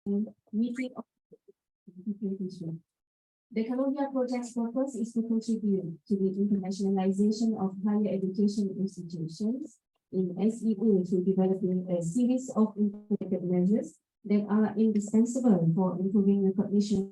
meeting of the CALOHEA project's purpose is to contribute to the internationalization of higher education institutions in SEA through developing a series of integrated measures that are indispensable for improving recognition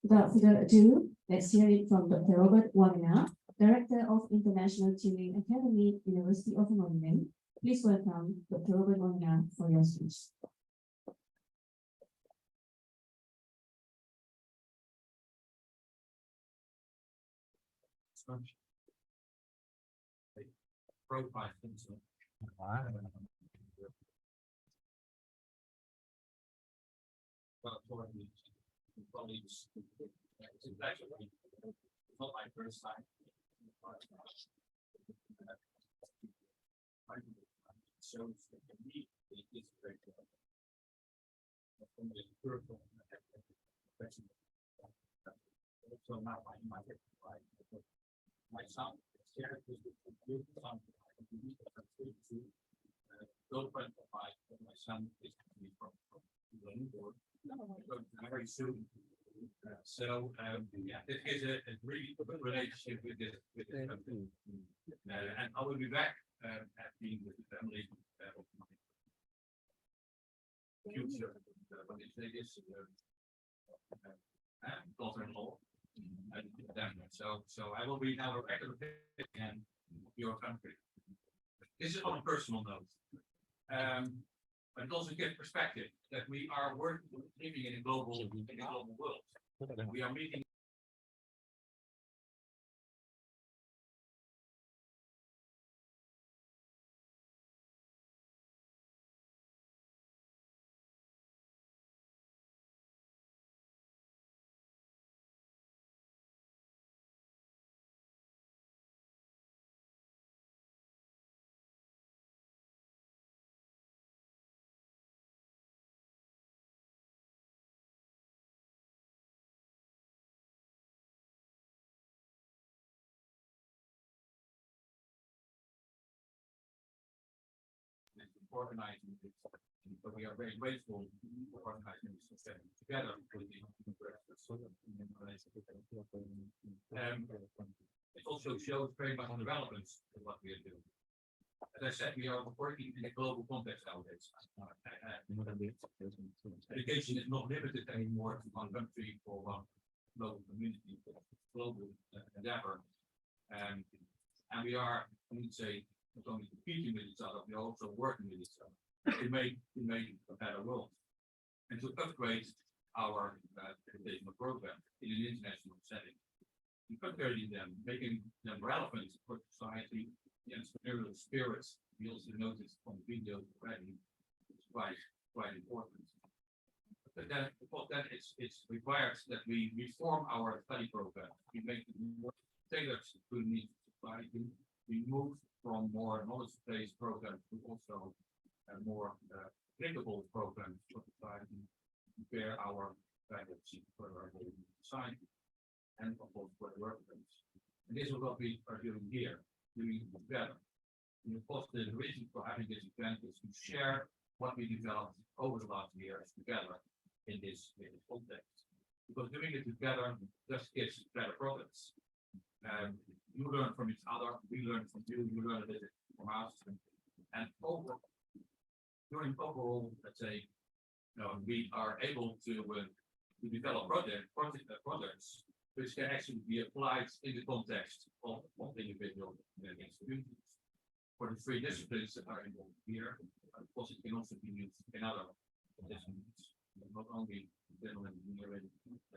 Without further ado, let's hear it from Dr. Robert Wagner, Director of International Turing Academy, University of Malaysia. Please welcome Dr. Robert Wagner for your speech. Profile colleagues, it's actually not my first time. Shows that can be integrated from the purple so now I might get my son shared with the group something to girlfriend of my son is coming from Lumpur very soon. So yeah, it is a really good relationship with this country. And I will be back at being with the family of my future when they say this daughter-in-law. So I will be now a regular in your country. This is on a personal note. But it also gives perspective that we are living in a global world. We are meeting. Organizing this, but we are very grateful for organizing this together with the it also shows very much the relevance of what we are doing. As I said, we are working in a global context nowadays. Education is not limited anymore to one country or one local community, but global endeavor. And we are, I would say, not only competing with each other, we are also working with each other to make a better world and to upgrade our educational program in an international setting. Upgrading them, making them relevant for society, the entrepreneurial spirits, we also noticed from videos already, is quite important. But then, because then it requires that we reform our study program, we make it more tailored to the needs of society, we move from more knowledge-based programs to also more applicable programs for society, prepare our faculty for our society, and of course for the workplace. And this is what we are doing here, doing it together. And of course, the reason for having this event is to share what we developed over the last years together in this context. Because doing it together just gives better products. You learn from each other, we learn from you, you learn a little bit from us, and during overall, let's say, we are able to develop projects which can actually be applied in the context of individual institutions. For the three disciplines that are involved here, of course, it can also be used in other disciplines, not only general engineering,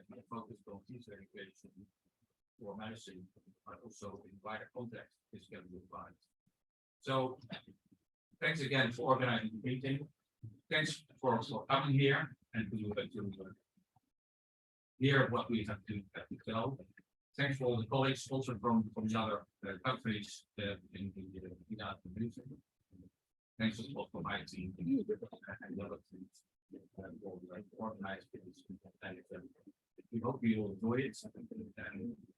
but focused on teacher education or medicine, but also in wider context, this can be applied. So thanks again for organizing the meeting. Thanks for coming here and to hear what we have to tell. Thanks for all the colleagues also from the other countries in the United Nations. Thanks a lot for my team and the other teams organized this. We hope you will enjoy it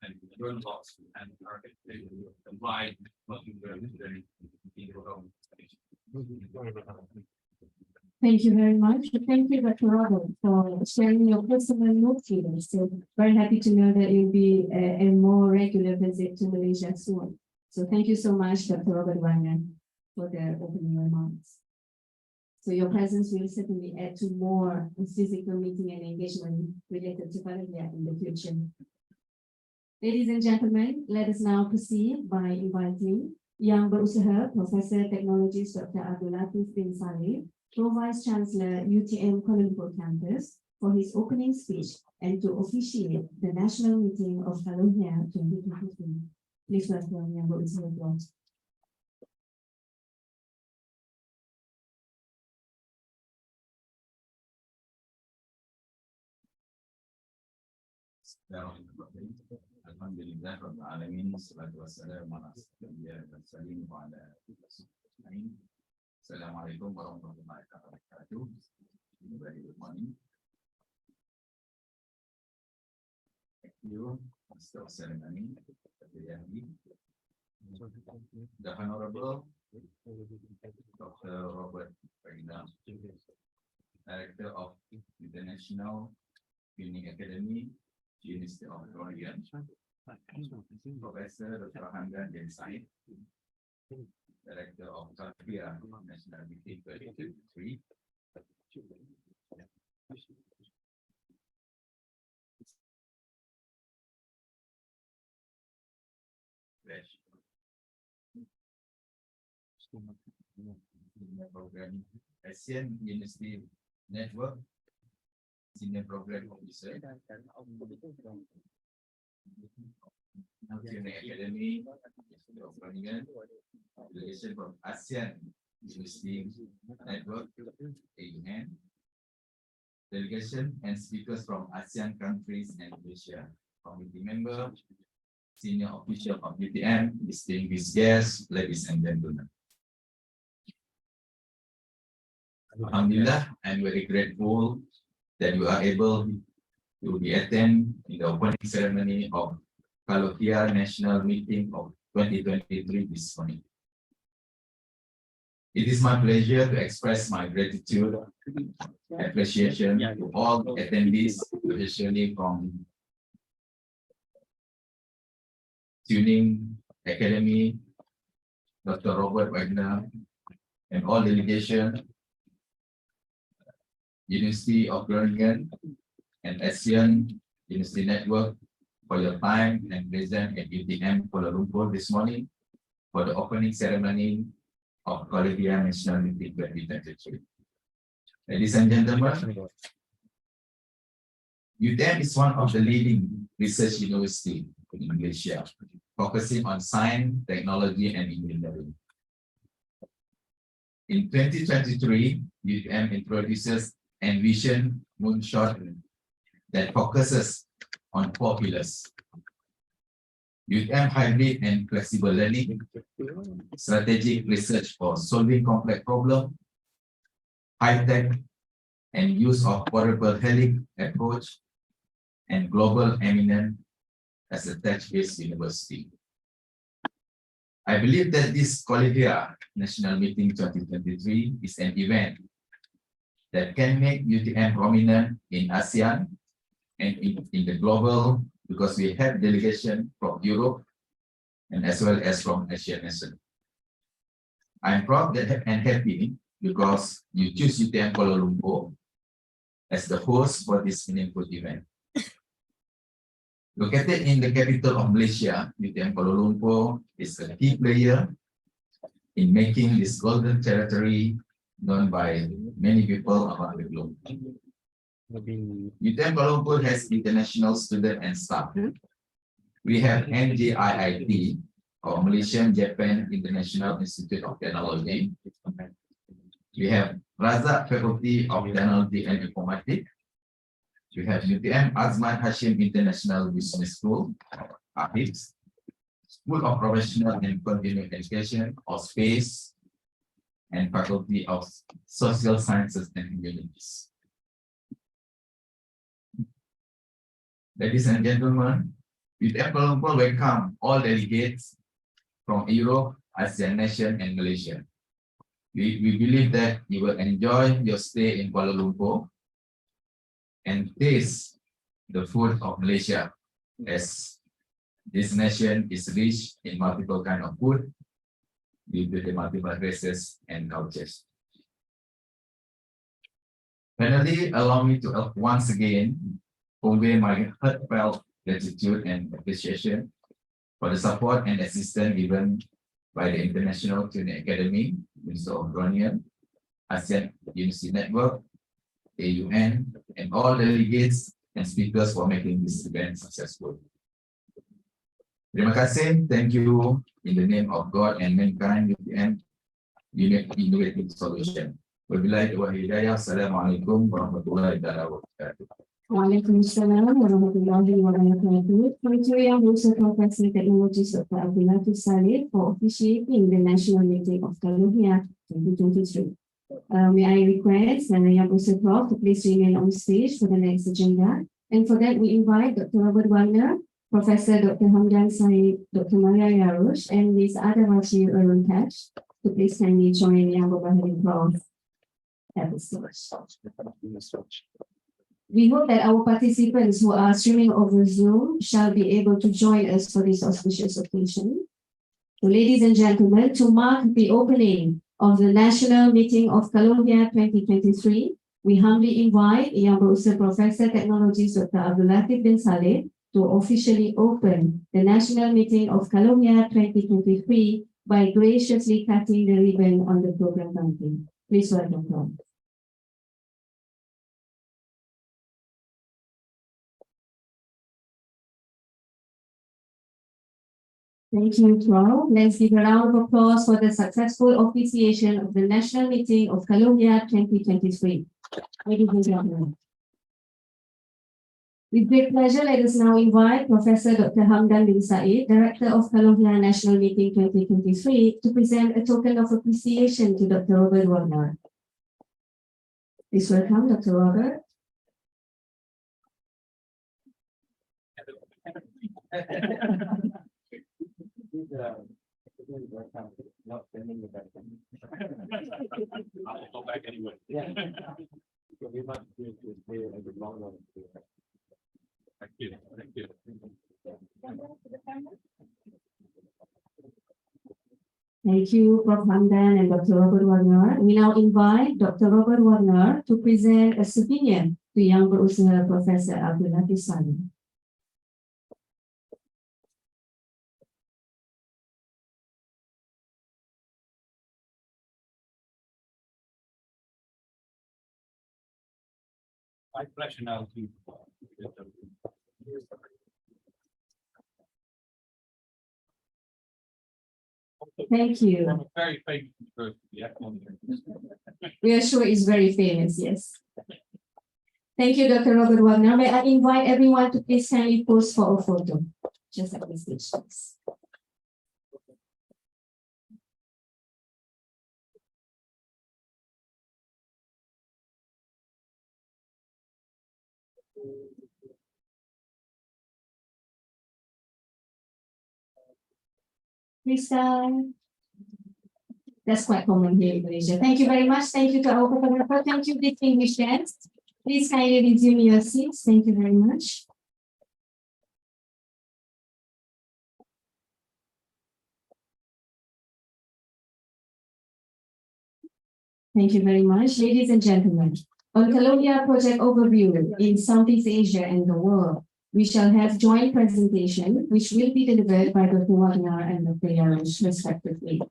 and learn lots and are able to apply what you learned today in your own space. Thank you very much. Thank you, Dr. Robert, for sharing your personal notes with us. So very happy to know that you'll be a more regular visit to Malaysia soon. So thank you so much, Dr. Robert Wagner, for the opening remarks. So your presence will certainly add to more physical meeting and engagement related to CALOHEA in the future. Ladies and gentlemen, let us now proceed by inviting Yang Berusaha Professor Technologist Dr. Abdul Latif bin Saleh, Pro-Vice Chancellor UTM Kuala Lumpur Campus, for his opening speech and to officiate the national meeting of CALOHEA 2023. Please welcome Yang Berusaha. Alhamdulillah Rabbil Alamin, wassalatu wassalamu ala asyrafil mursalin wa ala alihi wasallam. Assalamualaikum warahmatullahi wabarakatuh. Very good morning. Thank you, Mr. Ceremony, the Honorable Dr. Robert Wagner, Director of International Training Academy, Universiti of Malaysia, Professor Dr. Hamdan bin Said, Director of CALOHEA National Meeting 2023, Program Asian University Network, Senior Program Officer, National Academy of Groningen, delegation from ASEAN University Network, AUN, delegation and speakers from ASEAN countries and Malaysia, committee member, senior official of UTM, distinguished guests, ladies and gentlemen. Alhamdulillah, I'm very grateful that you are able to be attend in the opening ceremony of CALOHEA National Meeting of 2023 this morning. It is my pleasure to express my gratitude and appreciation to all attendees, especially from Tuning Academy, Dr. Robert Wagner, and all delegation, University of Groningen and ASEAN University Network, for your time and presence at UTM Kuala Lumpur this morning for the opening ceremony of CALOHEA National Meeting 2023. Ladies and gentlemen, UTM is one of the leading research universities in Malaysia, focusing on science, technology, and engineering. In 2023, UTM introduces Envision Moonshot that focuses on 4 pillars: UTM hybrid and flexible learning, strategic research for solving complex problems, high-tech and use of portable helix approach, and global eminence as a tech-based university. I believe that this CALOHEA National Meeting 2023 is an event that can make UTM prominent in ASEAN and in the global, because we have delegation from Europe and as well as from Asia nation. I'm proud and happy because you choose UTM Kuala Lumpur as the host for this meaningful event. Located in the capital of Malaysia, UTM Kuala Lumpur is a key player in making this golden territory known by many people around the globe. UTM Kuala Lumpur has international students and staff. We have MJIIT, or Malaysian Japan International Institute of Technology. We have Razak Faculty of Technology and Informatics. We have UTM Azman Hashim International Business School, AHIPS, School of Professional and Continuing Education, or SPACE, and Faculty of Social Sciences and Humanities. Ladies and gentlemen, UTM Kuala Lumpur welcome all delegates from Europe, ASEAN nation, and Malaysia. We believe that you will enjoy your stay in Kuala Lumpur and taste the food of Malaysia, as this nation is rich in multiple kinds of food due to the multiple races and cultures. Finally, allow me to once again convey my heartfelt gratitude and appreciation for the support and assistance given by the International Training Academy, Ministry of Brunei, ASEAN University Network, AUN, and all delegates and speakers for making this event successful. Terima kasih. Thank you in the name of God and mankind and innovative solution. Wabillahi taufiq wal hidayah. Assalamualaikum warahmatullahi wabarakatuh. Waalaikumsalam warahmatullahi wabarakatuh. Thank you, Yang Bursa Professor Teknologi Dr. Abdul Latif Saleh, for officiating the National Meeting of CALOHEA 2023. May I request Yang Bursa Prof to please remain on stage for the next agenda. And for that, we invite Dr. Robert Wagner, Professor Dr. Hamdan Said, Dr. Maria Yarush, and Ms. Adawati Arun Tash to please kindly join Yang Bahari Prof at the stage. We hope that our participants who are streaming over Zoom shall be able to join us for this auspicious occasion. So, ladies and gentlemen, to mark the opening of the National Meeting of CALOHEA 2023, we humbly invite Yang Bursa Professor Teknologi Dr. Abdul Latif bin Saleh to officially open the National Meeting of CALOHEA 2023 by graciously cutting the ribbon on the program mountain. Please welcome Prof. Thank you, Prof. Let's give a round of applause for the successful officiation of the National Meeting of CALOHEA 2023. Ladies and gentlemen. With great pleasure, let us now invite Professor Dr. Hamdan bin Said, Director of CALOHEA National Meeting 2023, to present a token of appreciation to Dr. Robert Wagner. Please welcome Dr. Robert. I'll go back anyway. So we must do it today and the long run. Thank you. Thank you. Thank you, Prof. Hamdan and Dr. Robert Wagner. We now invite Dr. Robert Wagner to present a souvenir to Yang Bursa Professor Abdul Latif Saleh. My pleasure now to. Thank you. I'm a very famous person. Yeah. We are sure it's very famous, yes. Thank you, Dr. Robert Wagner. May I invite everyone to please kindly pose for a photo. Just at this stage, please. Freestyle. That's quite common here in Malaysia. Thank you very much. Thank you to our photographer. Thank you, distinguished guests. Please kindly resume your seats. Thank you very much. Thank you very much. Ladies and gentlemen, on CALOHEA project overview in Southeast Asia and the world, we shall have joint presentation, which will be delivered by Dr. Wagner and Dr. Yarush, respectively.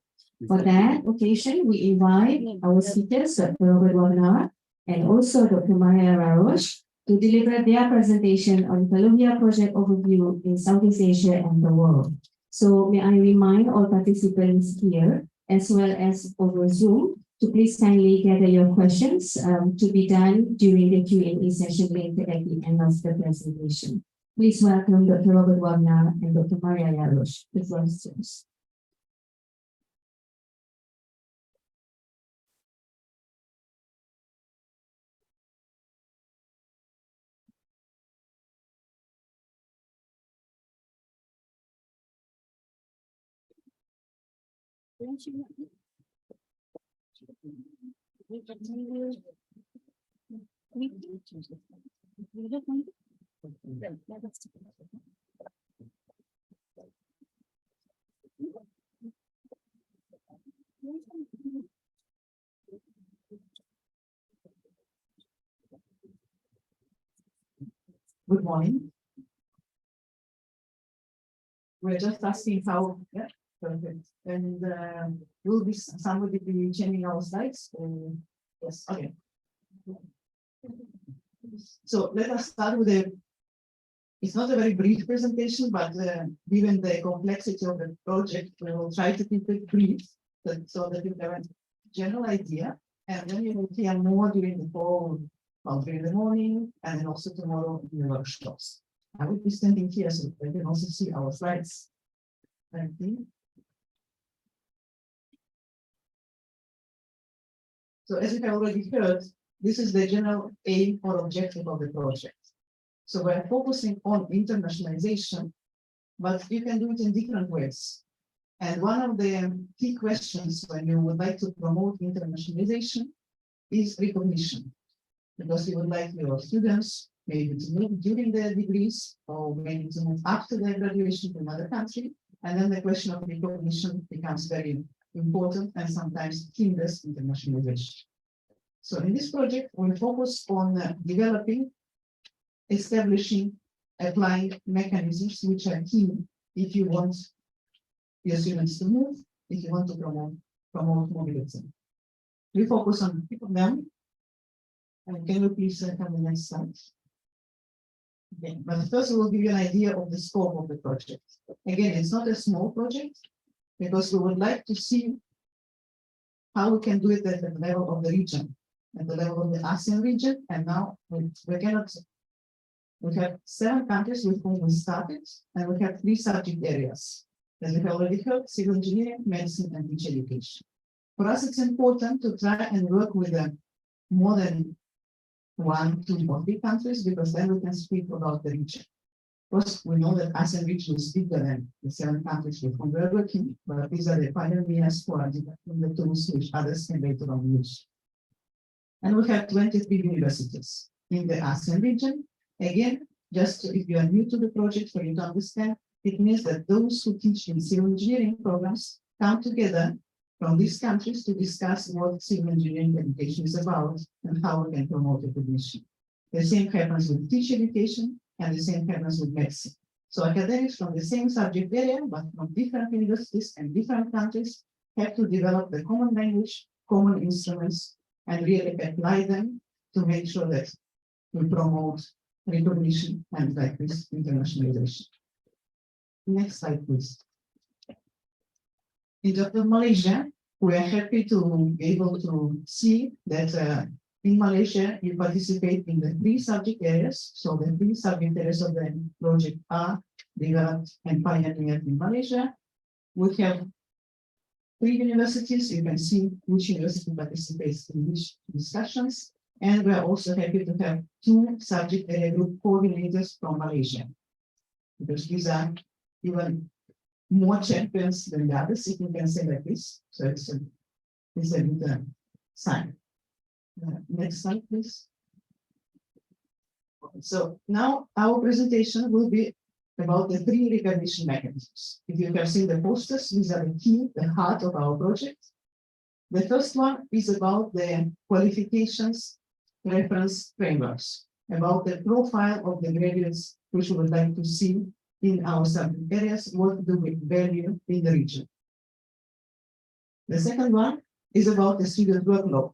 For that occasion, we invite our speakers, Dr. Robert Wagner and also Dr. Maria Yarush, to deliver their presentation on CALOHEA project overview in Southeast Asia and the world. So may I remind all participants here, as well as over Zoom, to please kindly gather your questions to be done during the Q&A session later at the end of the presentation. Please welcome Dr. Robert Wagner and Dr. Maria Yarosh, the floor is yours. Good morning. We're just asking how, yeah, perfect. And will be somebody be changing our slides? Yes, okay. So let us start with it's not a very brief presentation, but given the complexity of the project, we will try to keep it brief so that you have a general idea. And then you will hear more during the whole, well, during the morning, and then also tomorrow in the workshops. I will be standing here so you can also see our slides. Thank you. So as you have already heard, this is the general aim or objective of the project. So we're focusing on internationalization, but you can do it in different ways. And one of the key questions when you would like to promote internationalization is recognition, because you would like your students maybe to move during their degrees or maybe to move after their graduation to another country. And then the question of recognition becomes very important and sometimes hinders internationalization. So in this project, we focus on developing, establishing, applying mechanisms which are key if you want your students to move, if you want to promote mobility. We focus on them. And can you please have the next slide? Okay, but first we will give you an idea of the scope of the project. Again, it's not a small project because we would like to see how we can do it at the level of the region, at the level of the ASEAN region. And now we have 7 countries with whom we started, and we have 3 subject areas. As we have already heard, civil engineering, medicine, and teacher education. For us, it's important to try and work with more than 1, 2, or 3 countries, because then we can speak about the region. Of course, we know that ASEAN region is bigger than the 7 countries with whom we're working, but these are the pioneers who are developing the tools which others can later on use. And we have 23 universities in the ASEAN region. Again, just if you are new to the project, for you to understand, it means that those who teach in civil engineering programs come together from these countries to discuss what civil engineering education is about and how we can promote recognition. The same happens with teacher education, and the same happens with medicine. So academics from the same subject area, but from different universities and different countries, have to develop the common language, common instruments, and really apply them to make sure that we promote recognition and like this internationalization. Next slide, please. In terms of Malaysia, we are happy to be able to see that in Malaysia, you participate in the 3 subject areas. So the 3 subject areas of the project are developed and pioneered in Malaysia. We have 3 universities. You can see which university participates in which discussions. And we are also happy to have 2 subject area group coordinators from Malaysia, because these are even more champions than the others, if you can say like this. So it's a good sign. Next slide, please. So now our presentation will be about the 3 recognition mechanisms. If you have seen the posters, these are the key, the heart of our project. The first one is about the qualifications reference frameworks, about the profile of the graduates which we would like to see in our subject areas, what do we value in the region. The second one is about the student workload.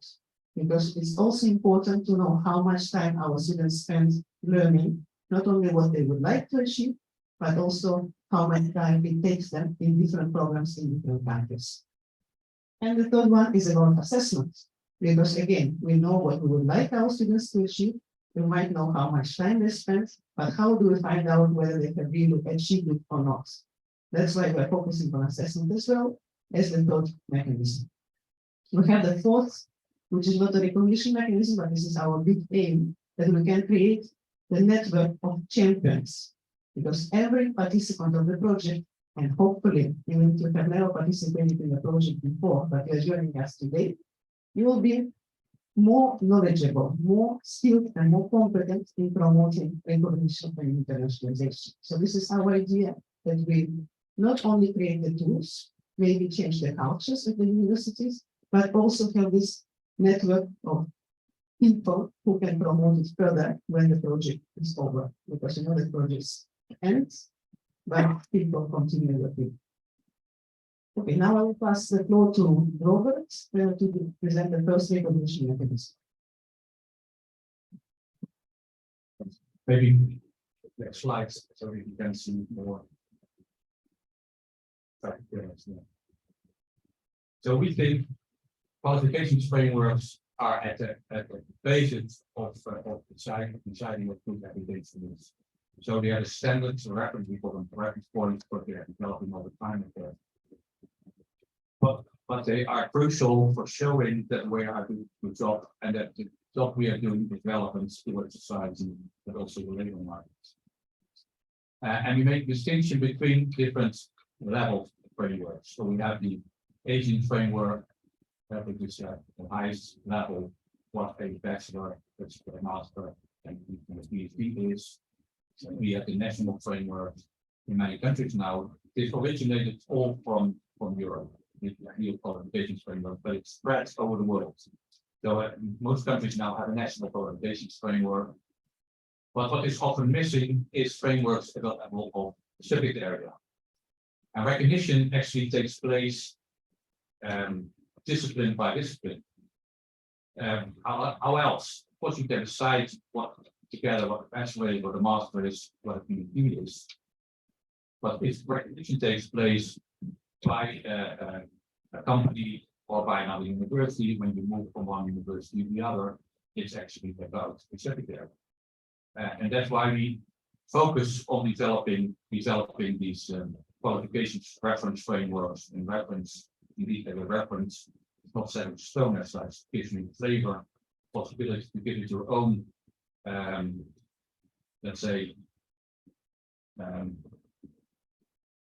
because it's also important to know how much time our students spend learning, not only what they would like to achieve, but also how much time it takes them in different programs in different countries. And the third one is about assessment, because again, we know what we would like our students to achieve. We might know how much time they spent, but how do we find out whether they have really achieved it or not? That's why we're focusing on assessment as well as the third mechanism. We have the fourth, which is not a recognition mechanism, but this is our big aim, that we can create the network of champions. Because every participant of the project, and hopefully, even if you have never participated in the project before, but you're joining us today, you will be more knowledgeable, more skilled, and more competent in promoting recognition and internationalization. So this is our idea, that we not only create the tools, maybe change the cultures at the universities, but also have this network of people who can promote it further when the project is over, because you know the project ends, but people continue with it. Okay, now I will pass the floor to Robert to present the first recognition mechanism. Maybe next slides, so you can see more. So we think qualifications frameworks are at the basis of deciding what good application is. So they are the standards, the reference, we call them reference points, but they are developing all the time. But they are crucial for showing that we are doing a good job, and that the job we are doing is relevant towards society, but also the labor market. And we make distinction between different levels of frameworks. So we have the Asian framework, which is the highest level, what a bachelor, a master, and a PhD is. So we have the national framework in many countries now. This originated all from Europe, the EU qualifications framework, but it spreads over the world. So most countries now have a national qualifications framework. But what is often missing is frameworks at the level of the subject area. And recognition actually takes place discipline by discipline. How else? Of course, you can decide what together what the bachelor is, what the master is, what a PhD is. But if recognition takes place by a company or by another university, when you move from one university to the other, it's actually about the subject area. And that's why we focus on developing these qualifications reference frameworks and reference. Indeed, a reference is not set in stone as such, gives you flavor, possibility to give it your own, let's say,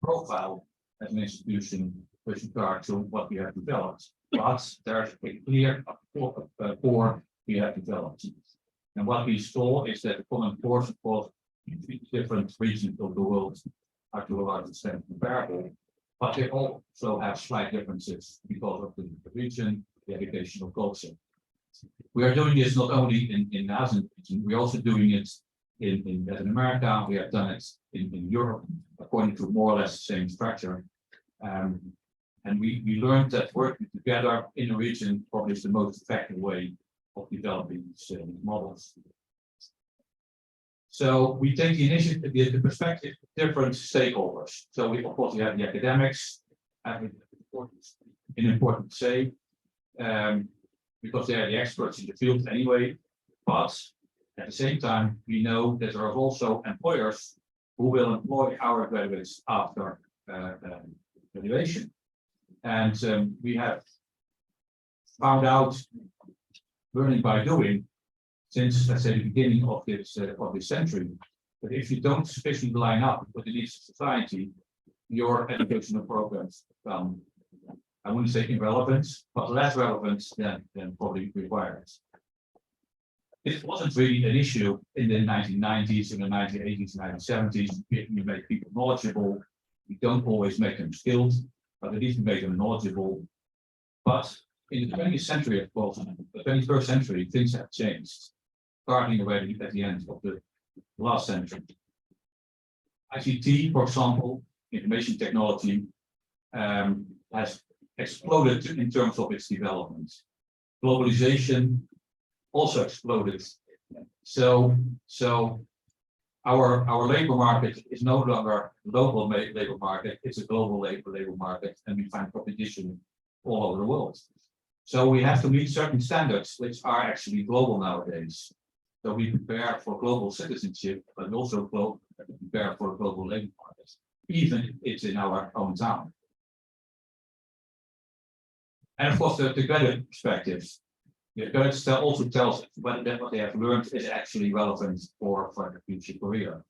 profile as an institution with regard to what we have developed. But there's a clear core we have developed. And what we saw is that the common core of different regions of the world are to a large extent comparable, but they also have slight differences because of the region, the educational culture. We are doing this not only in the ASEAN region, we're also doing it in Latin America. We have done it in Europe according to more or less the same structure. And we learned that working together in a region probably is the most effective way of developing these models. So we take the initiative, the perspective of different stakeholders. So we, of course, we have the academics, important to say, because they are the experts in the field anyway. But at the same time, we know that there are also employers who will employ our graduates after graduation. And we have found out, learning by doing, since let's say the beginning of this century, that if you don't sufficiently line up with the needs of society, your educational programs become, I wouldn't say irrelevant, but less relevant than probably required. It wasn't really an issue in the 1990s, in the 1980s, 1970s. We make people knowledgeable. We don't always make them skilled, but at least we make them knowledgeable. But in the 20th century, of course, the 21st century, things have changed, starting already at the end of the last century. ICT, for example, information technology, has exploded in terms of its development. globalization also exploded. So our labor market is no longer local labor market, it's a global labor market, and we find competition all over the world. So we have to meet certain standards which are actually global nowadays. So we prepare for global citizenship, but also prepare for global labor markets, even if it's in our own town. And of course, the graduate perspectives. The graduates also tells us whether what they have learned is actually relevant for the future career.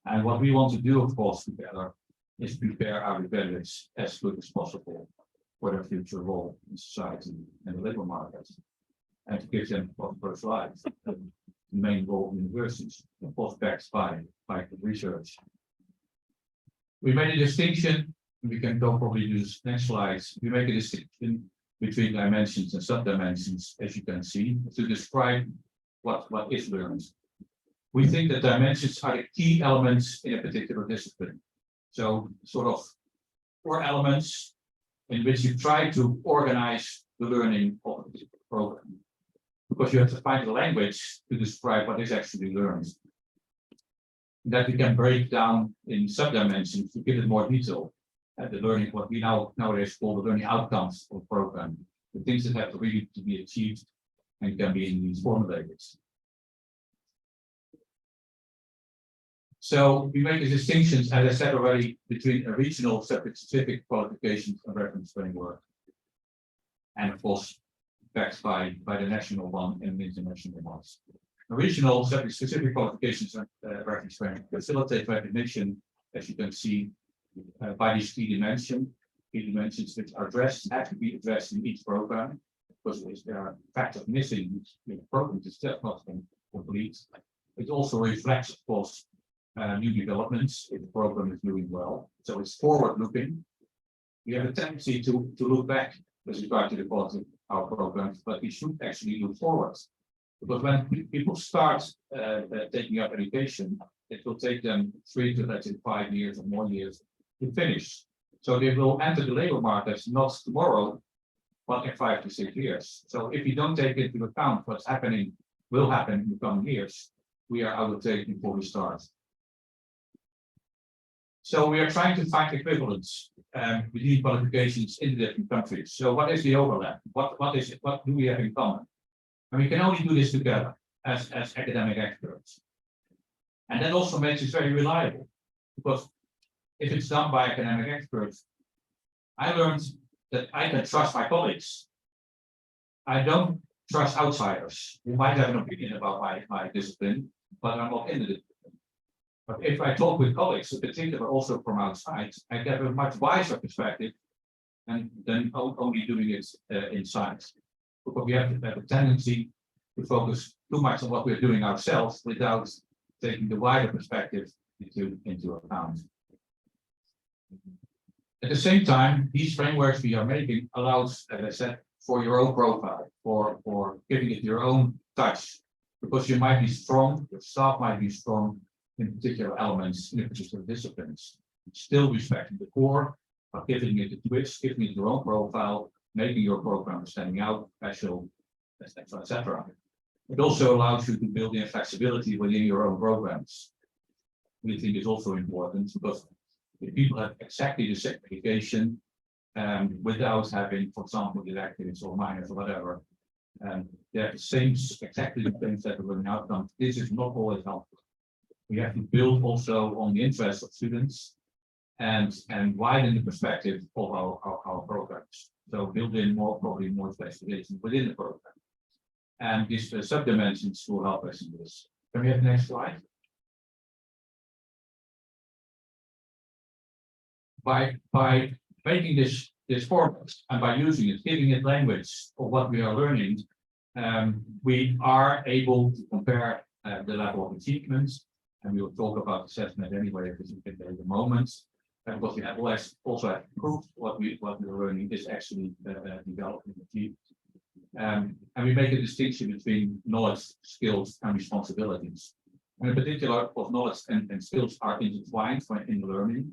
And what we want to do, of course, together is prepare our graduates as good as possible for their future role in society and the labor market, and to give them a first life, the main role of universities, of course, backed by research. We made a distinction, we can go probably to the next slides. We make a distinction between dimensions and sub-dimensions, as you can see, to describe what is learned. We think that dimensions are the key elements in a particular discipline. So sort of 4 elements in which you try to organize the learning of a particular program. Because you have to find a language to describe what is actually learned. That we can break down in sub-dimensions to give it more detail. The learning, what we nowadays call the learning outcomes of a program, the things that have to really to be achieved and can be in these formulated. So we make the distinctions, as I said already, between a regional subject-specific qualifications and reference framework, and of course, backed by the national one and the international ones. The regional subject-specific qualifications and reference framework facilitate recognition, as you can see, by these key dimensions which are have to be addressed in each program, because there are factors missing, the program is just not complete. It also reflects, of course, new developments if the program is doing well. So it's forward-looking. We have a tendency to look back with regard to the quality of our programs, but we should actually look forward. Because when people start taking up education, it will take them 3 to let's say 5 years or more years to finish. So they will enter the labor markets not tomorrow, but in 5 to 6 years. So if you don't take into account what's happening, will happen in the coming years, we are out of date before we start. So we are trying to find equivalence between qualifications in the different countries. So what is the overlap? What do we have in common? And we can only do this together as academic experts. And that also makes it very reliable, because if it's done by academic experts, I learned that I can trust my colleagues. I don't trust outsiders who might have an opinion about my discipline, but I'm not in the discipline. But if I talk with colleagues, in particular also from outside, I get a much wiser perspective than only doing it inside. Because we have a tendency to focus too much on what we're doing ourselves without taking the wider perspective into account. At the same time, these frameworks we are making allows, as I said, for your own profile, for giving it your own touch, because you might be strong, your staff might be strong in particular elements, in particular disciplines, still respecting the core, but giving it a twist, giving it your own profile, making your program standing out, special, etc., etc. It also allows you to build in flexibility within your own programs. We think is also important because if people have exactly the same education without having, for example, electives or minors or whatever, they have the same, exactly the same set of learning outcomes. This is not always helpful. We have to build also on the interests of students and widen the perspective of our programs. So build in probably more specialization within the program. And these subdimensions will help us in this. Can we have the next slide? By making this format and by using it, giving it language of what we are learning, we are able to compare the level of achievements, and we will talk about assessment anyway at the moment. Because we have also have proved what we are learning is actually developed and achieved. And we make a distinction between knowledge, skills, and responsibilities. And in particular, of knowledge and skills are intertwined in the learning,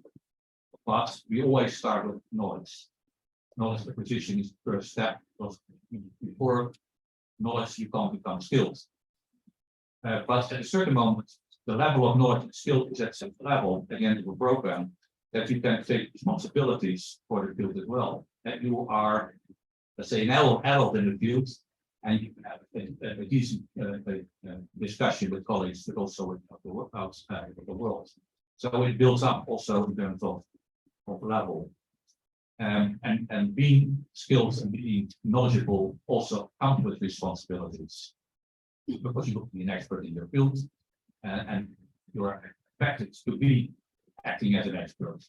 but we always start with knowledge. Knowledge acquisition is the first step, because before knowledge, you can't become skilled. But at a certain moment, the level of knowledge and skill is at such a level at the end of a program that you can take responsibilities for the field as well. That you are, let's say, an adult in the field, and you can have a decent discussion with colleagues, but also with outside of the world. So it builds up also in terms of level. And being skilled and being knowledgeable also comes with responsibilities, because you will be an expert in your field, and you are expected to be acting as an expert.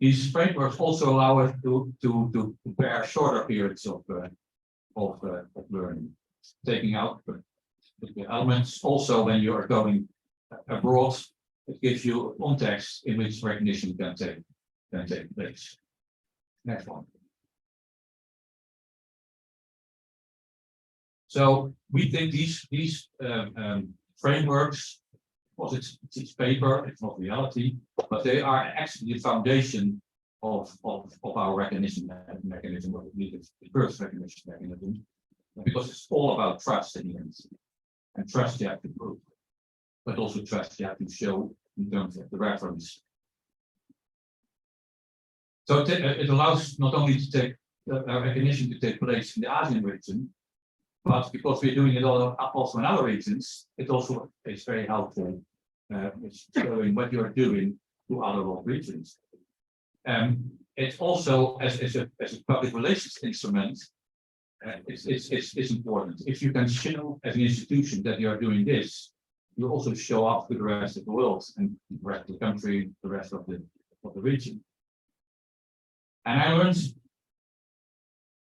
These frameworks also allow us to prepare shorter periods of learning, taking out the elements. Also, when you are going abroad, it gives you a context in which recognition can take place. Next one. So we think these frameworks, of course, it's paper, it's not reality, but they are actually the foundation of our recognition mechanism, or the first recognition mechanism, because it's all about trust in the end. And trust you have to prove, but also trust you have to show in terms of the reference. So it allows not only to take recognition to take place in the ASEAN region, but because we're doing it also in other regions, it also is very helpful showing what you're doing to other world regions. It's also as a public relations instrument, it's important. If you can show as an institution that you are doing this, you also show up to the rest of the world and the rest of the country, the rest of the region. And I learned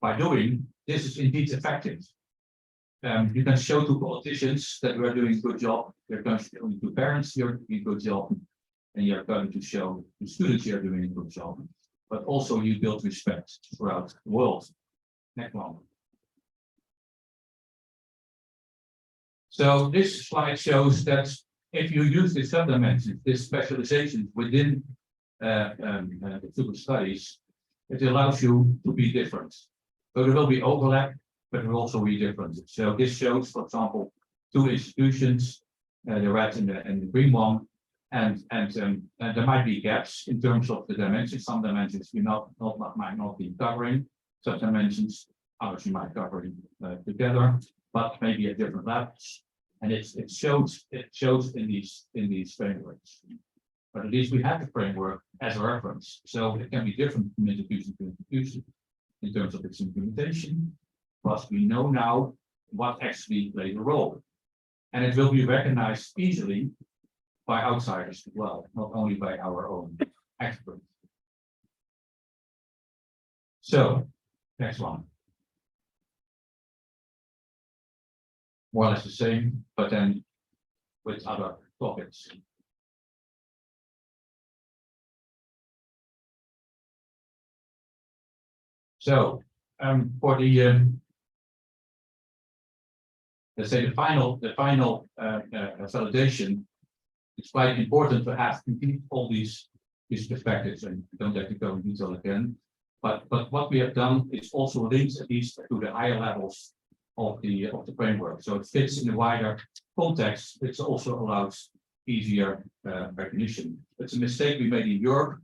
by doing this is indeed effective. You can show to politicians that you are doing a good job. You're going to show to parents you're doing a good job, and you're going to show to students you're doing a good job. But also you build respect throughout the world. Next one. So this slide shows that if you use these sub-dimensions, this specialization within the field of studies, it allows you to be different. So there will be overlap, but there will also be differences. So this shows, for example, two institutions, the red and the green one, and there might be gaps in terms of the dimensions. Some dimensions you might not be covering, some dimensions others you might cover together, but maybe at different levels. And it shows in these frameworks. But at least we have the framework as a reference. So it can be different from institution to institution in terms of its implementation. But we know now what actually plays a role. And it will be recognized easily by outsiders as well, not only by our own experts. So, next one. More or less the same, but then with other topics. So, for the let's say the final validation, it's quite important to have complete all these perspectives, and we don't have to go in detail again. But what we have done is also linked at least to the higher levels of the framework. So it fits in a wider context, which also allows easier recognition. It's a mistake we made in Europe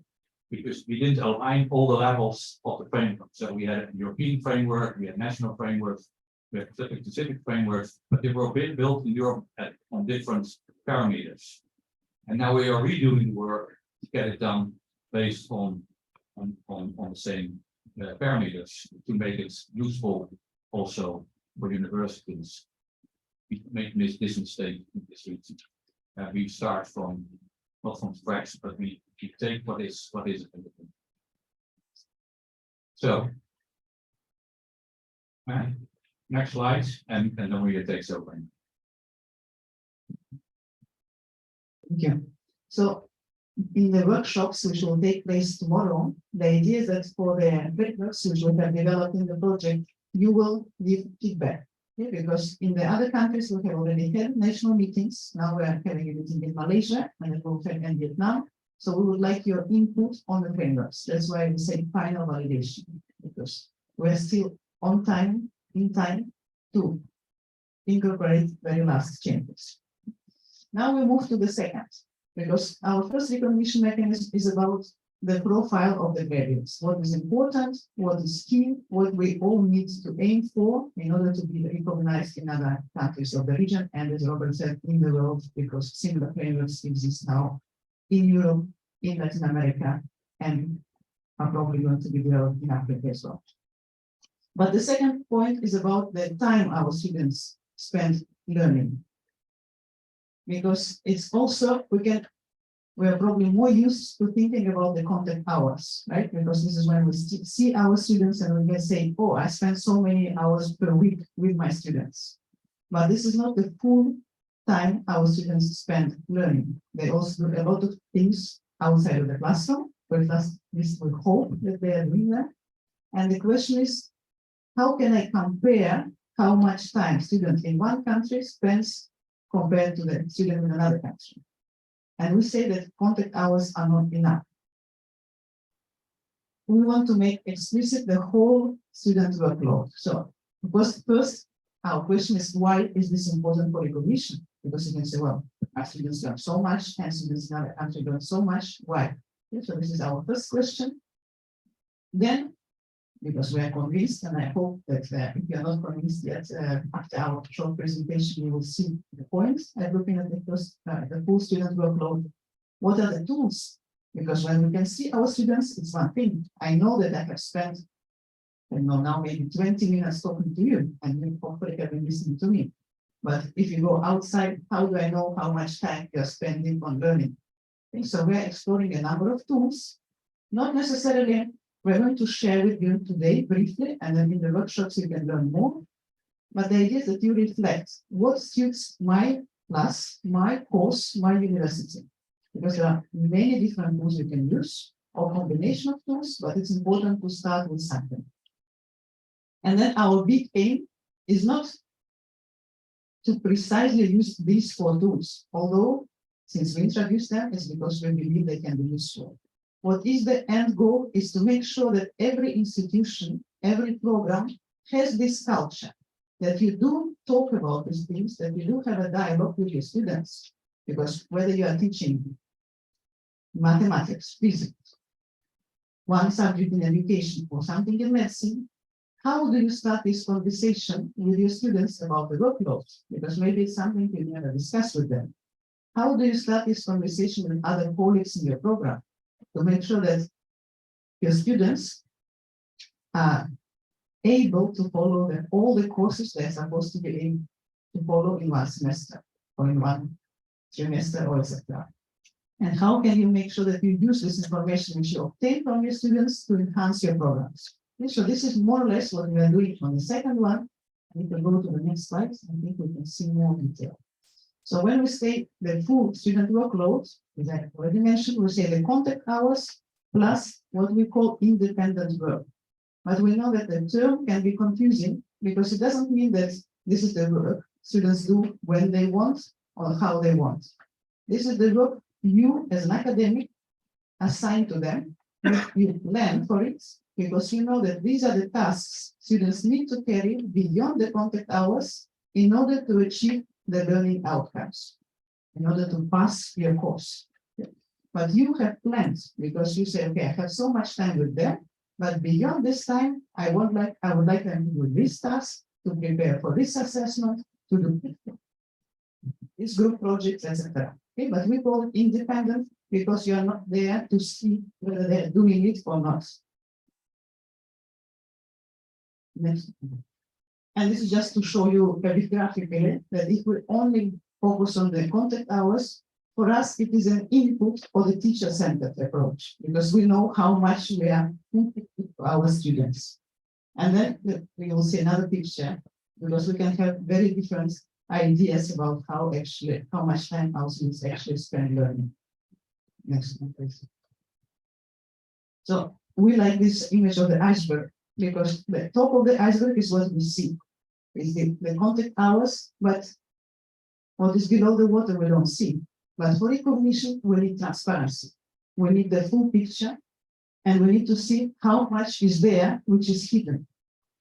because we didn't align all the levels of the framework. So we had a European framework, we had national frameworks, we had specific frameworks, but they were built in Europe on different parameters. And now we are redoing the work to get it done based on the same parameters to make it useful also for universities. We make this mistake in this region. We start from not from scratch, but we take what is available. So, next slide, and then we take over. Thank you. So in the workshops which will take place tomorrow, the idea is that for the frameworks which we have developed in the project, you will give feedback. Okay? Because in the other countries we have already had national meetings. Now we are having a meeting in Malaysia and we'll have in Vietnam. So we would like your input on the frameworks. That's why we say final validation, because we're still on time, in time, to incorporate very last changes. Now we move to the second, because our first recognition mechanism is about the profile of the graduates. What is important, what is key, what we all need to aim for in order to be recognized in other countries of the region, and as Robert said, in the world, because similar frameworks exist now in Europe, in Latin America, and are probably going to be developed in Africa as well. But the second point is about the time our students spend learning. Because it's also, we are probably more used to thinking about the contact hours, right? Because this is when we see our students and we can say, oh, I spend so many hours per week with my students. But this is not the full time our students spend learning. They also do a lot of things outside of the classroom, but at least we hope that they are doing that. And the question is, how can I compare how much time student in one country spends compared to the student in another country? And we say that contact hours are not enough. We want to make explicit the whole student workload. So first, our question is, why is this important for recognition? Because you can say, well, our students learn so much, and students in other countries learn so much. Why? Okay, so this is our first question. Then, because we are convinced, and I hope that if you are not convinced yet, after our short presentation, you will see the points. I'm looking at the full student workload. What are the tools? Because when we can see our students, it's one thing. I know that I have spent, I know now maybe 20 minutes talking to you, and you hopefully have been listening to me. But if you go outside, how do I know how much time you're spending on learning? Okay, so we're exploring a number of tools, not necessarily. We're going to share with you today briefly, and then in the workshops you can learn more. But the idea is that you reflect what suits my class, my course, my university. Because there are many different tools you can use, or combination of tools, but it's important to start with something. And then our big aim is not to precisely use these 4 tools, although since we introduced them, it's because we believe they can be useful. What is the end goal is to make sure that every institution, every program has this culture, that you do talk about these things, that you do have a dialogue with your students, because whether you are teaching mathematics, physics, one subject in education or something in medicine, how do you start this conversation with your students about the workload? Because maybe it's something you never discuss with them. How do you start this conversation with other colleagues in your program to make sure that your students are able to follow all the courses they're supposed to be able to follow in one semester or in one trimester or etc. And how can you make sure that you use this information which you obtain from your students to enhance your programs? Okay, so this is more or less what we are doing on the second one. We can go to the next slide. I think we can see more detail. So when we say the full student workload, as I already mentioned, we say the contact hours plus what we call independent work. But we know that the term can be confusing because it doesn't mean that this is the work students do when they want or how they want. This is the work you as an academic assign to them. You plan for it because you know that these are the tasks students need to carry beyond the contact hours in order to achieve the learning outcomes, in order to pass your course. But you have plans because you say, okay, I have so much time with them, but beyond this time, I would like them to do this task, to prepare for this assessment, to do this group projects, etc. Okay, but we call it independent because you are not there to see whether they're doing it or not. Next. And this is just to show you very graphically that if we only focus on the contact hours, for us it is an input for the teacher-centered approach because we know how much we are inputting to our students. And then we will see another picture because we can have very different ideas about how much time our students actually spend learning. Next one, please. So we like this image of the iceberg because the top of the iceberg is what we see. Is the contact hours, but what is below the water we don't see. But for recognition, we need transparency. We need the full picture, and we need to see how much is there, which is hidden.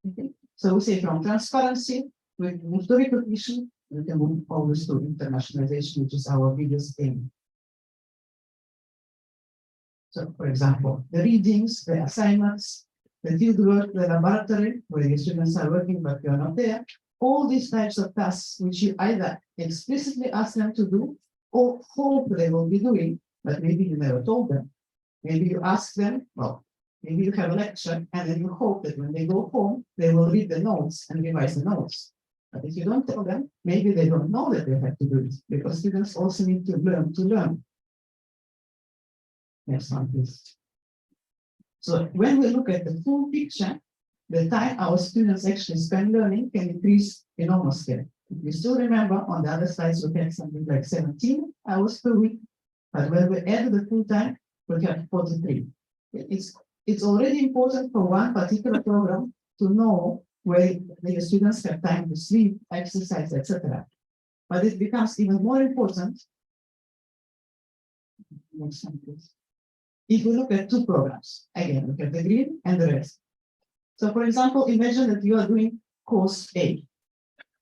Okay? So we say from transparency, with historical issue, we can move always to internationalization, which is our biggest aim. So, for example, the readings, the assignments, the fieldwork, the laboratory, where the students are working but you are not there, all these types of tasks which you either explicitly ask them to do or hope they will be doing, but maybe you never told them. Maybe you ask them, well, maybe you have a lecture and then you hope that when they go home, they will read the notes and revise the notes. But if you don't tell them, maybe they don't know that they have to do it, because students also need to learn. Next one, please. So when we look at the full picture, the time our students actually spend learning can increase enormously. If you still remember, on the other slides, we had something like 17 hours per week, but when we add the full time, we have 43. It's already important for one particular program to know where the students have time to sleep, exercise, etc. But it becomes even more important. Next one, please. If we look at two programs, again, look at the green and the red. So, for example, imagine that you are doing course A,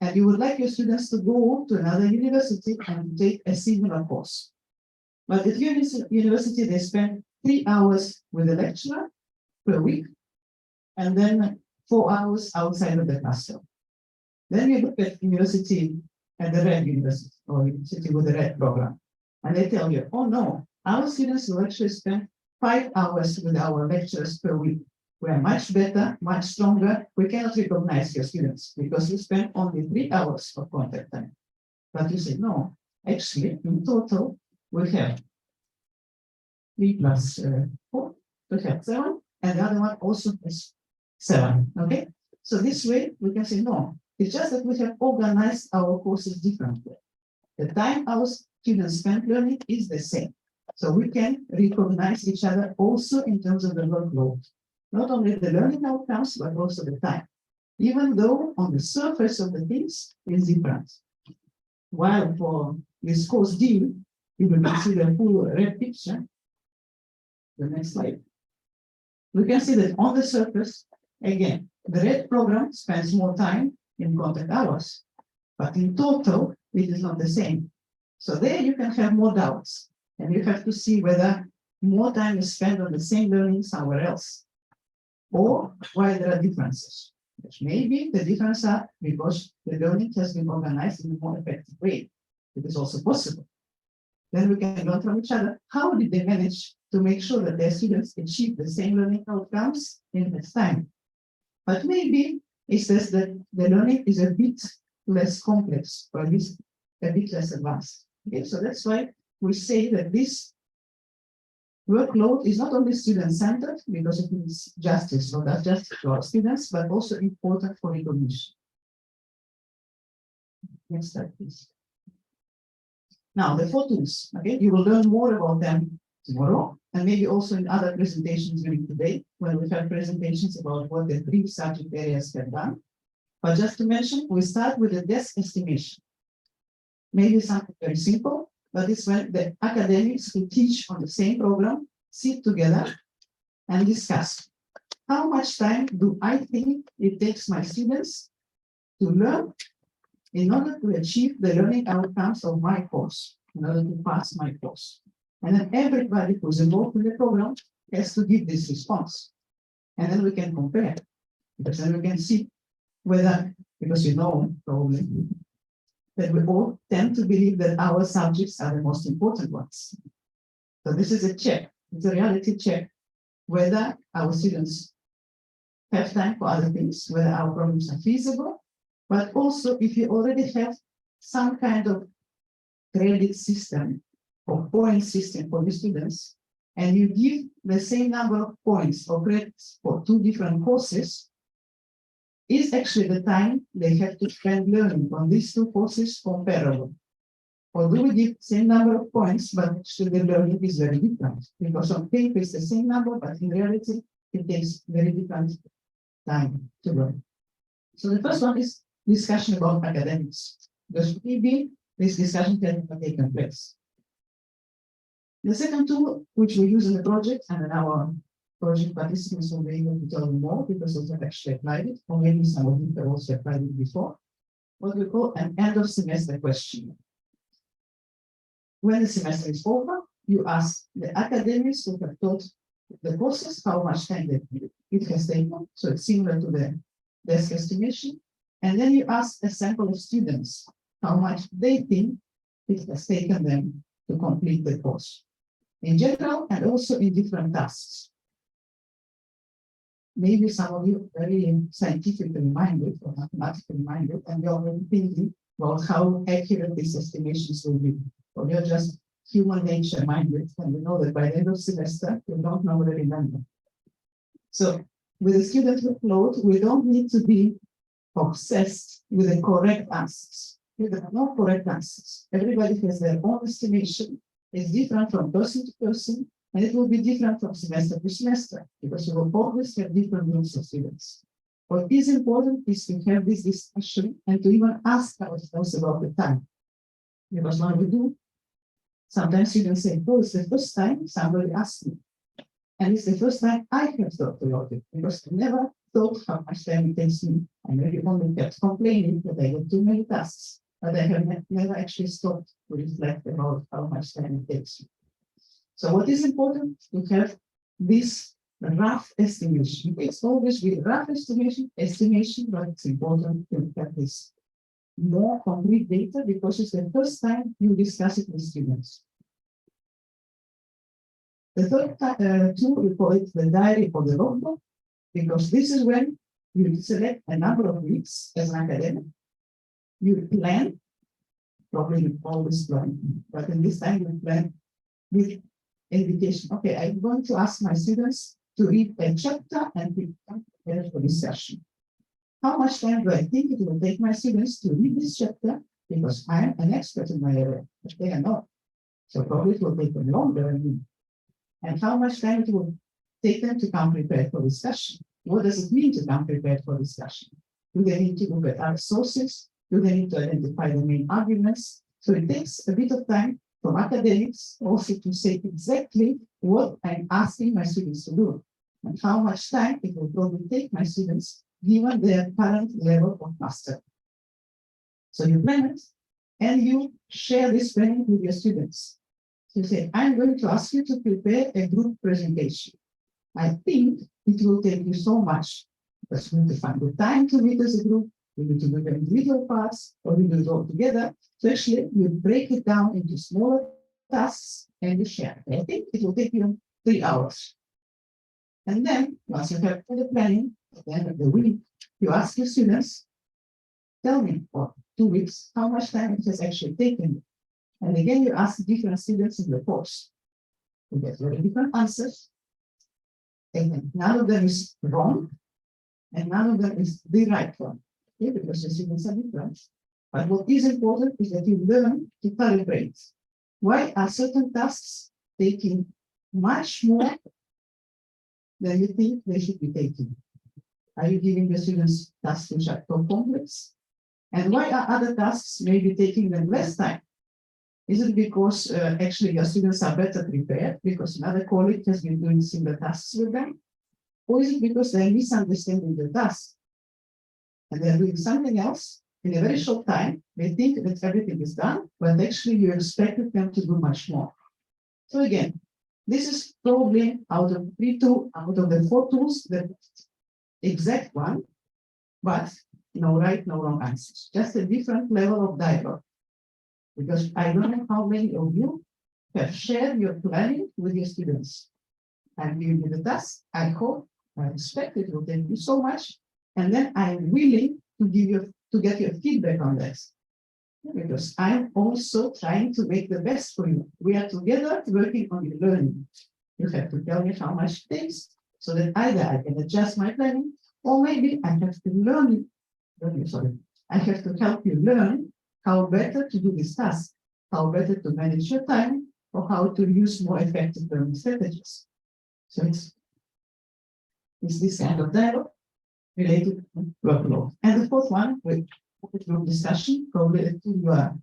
and you would like your students to go to another university and take a similar course. But at university, they spend 3 hours with the lecturer per week, and then 4 hours outside of the classroom. Then you look at university and the red university, or university with the red program, and they tell you, oh no, our students will actually spend 5 hours with our lecturers per week. We are much better, much stronger. We cannot recognize your students because you spend only 3 hours of contact time. But you say, no, actually, in total, we have 3 plus 4, we have 7, and the other one also is 7, okay? So this way, we can say, no, it's just that we have organized our courses differently. The time our students spend learning is the same. So we can recognize each other also in terms of the workload. Not only the learning outcomes, but also the time. Even though on the surface of the things is different. While for this course D, you will see the full red picture. The next slide. We can see that on the surface, again, the red program spends more time in contact hours, but in total, it is not the same. So there you can have more doubts, and you have to see whether more time is spent on the same learning somewhere else, or why there are differences. Which maybe the differences are because the learning has been organized in a more effective way. It is also possible. Then we can learn from each other. How did they manage to make sure that their students achieve the same learning outcomes in less time? But maybe it says that the learning is a bit less complex, or at least a bit less advanced. Okay, so that's why we say that this workload is not only student-centered, because it is justice, not that justice to our students, but also important for recognition. Next slide, please. Now, the 4 tools, okay, you will learn more about them tomorrow, and maybe also in other presentations during today, when we have presentations about what the 3 subject areas have done. But just to mention, we start with the desk estimation. Maybe something very simple, but it's when the academics who teach on the same program sit together and discuss. How much time do I think it takes my students to learn in order to achieve the learning outcomes of my course, in order to pass my course? And then everybody who's involved in the program has to give this response. And then we can compare, because then we can see whether, because you know probably that we all tend to believe that our subjects are the most important ones. So this is a check, it's a reality check, whether our students have time for other things, whether our programs are feasible, but also if you already have some kind of credit system or point system for the students, and you give the same number of points or credits for 2 different courses, is actually the time they have to spend learning on these 2 courses comparable? Or do we give the same number of points, but actually the learning is very different? Because on paper it's the same number, but in reality, it takes very different time to learn. So the first one is discussion about academics. Because maybe this discussion can have taken place. The second tool, which we use in the project, and then our project participants will be able to tell you more because they have actually applied it, or maybe some of you have also applied it before, what we call an end of semester question. When the semester is over, you ask the academics who have taught the courses how much time it has taken, so it's similar to the desk estimation, and then you ask a sample of students how much they think it has taken them to complete the course, in general and also in different tasks. Maybe some of you are very scientifically minded or mathematically minded, and you're already thinking about how accurate these estimations will be. Or you're just human nature minded, and you know that by the end of semester, you don't normally remember. So with the student workload, we don't need to be obsessed with the correct answers. There are no correct answers. Everybody has their own estimation. It's different from person to person, and it will be different from semester to semester, because we will always have different groups of students. What is important is to have this discussion and to even ask ourselves about the time. Because when we do, sometimes students say, oh, it's the first time somebody asked me. And it's the first time I have thought about it, because I never thought how much time it takes me. I maybe only kept complaining that I got too many tasks, but I have never actually stopped to reflect about how much time it takes me. So what is important to have this rough estimation. It's always with rough estimation, but it's important to have this more concrete data because it's the first time you discuss it with students. The third tool, we call it the diary or the logbook, because this is when you select a number of weeks as an academic. You plan, probably you always plan, but in this time you plan with indication. Okay, I'm going to ask my students to read a chapter and prepare for this session. How much time do I think it will take my students to read this chapter? Because I'm an expert in my area, but they are not. So probably it will take them longer than me. And how much time it will take them to come prepared for discussion? What does it mean to come prepared for discussion? Do they need to look at other sources? Do they need to identify the main arguments? So it takes a bit of time from academics also to say exactly what I'm asking my students to do and how much time it will probably take my students given their current level of mastery. So you plan it and you share this planning with your students. So you say, I'm going to ask you to prepare a group presentation. I think it will take you so much, because we need to find the time to meet as a group, we need to do the individual parts, or we do it all together. So actually, you break it down into smaller tasks and you share. I think it will take you 3 hours. And then, once you have the planning, at the end of the week, you ask your students, tell me for 2 weeks how much time it has actually taken you. And again, you ask different students in the course. You get very different answers. And none of them is wrong, and none of them is the right one. Okay, because the students are different. But what is important is that you learn to calibrate. Why are certain tasks taking much more than you think they should be taking? Are you giving the students tasks which are too complex? And why are other tasks maybe taking them less time? Is it because actually your students are better prepared because another colleague has been doing similar tasks with them? Or is it because they're misunderstanding the task and they're doing something else in a very short time? They think that everything is done, but actually you expected them to do much more. So again, this is probably out of the 4 tools, the exact one, but no right, no wrong answers. Just a different level of dialogue. Because I don't know how many of you have shared your planning with your students. I'm giving you the task. I hope, I expect it will take you so much, and then I'm willing to get your feedback on this. Because I'm also trying to make the best for you. We are together working on your learning. You have to tell me how much it takes, so that either I can adjust my planning, or maybe I have to I have to help you learn how better to do this task, how better to manage your time, or how to use more effective learning strategies. So it's this kind of dialogue related to workload. And the fourth one, with group discussion, probably that you are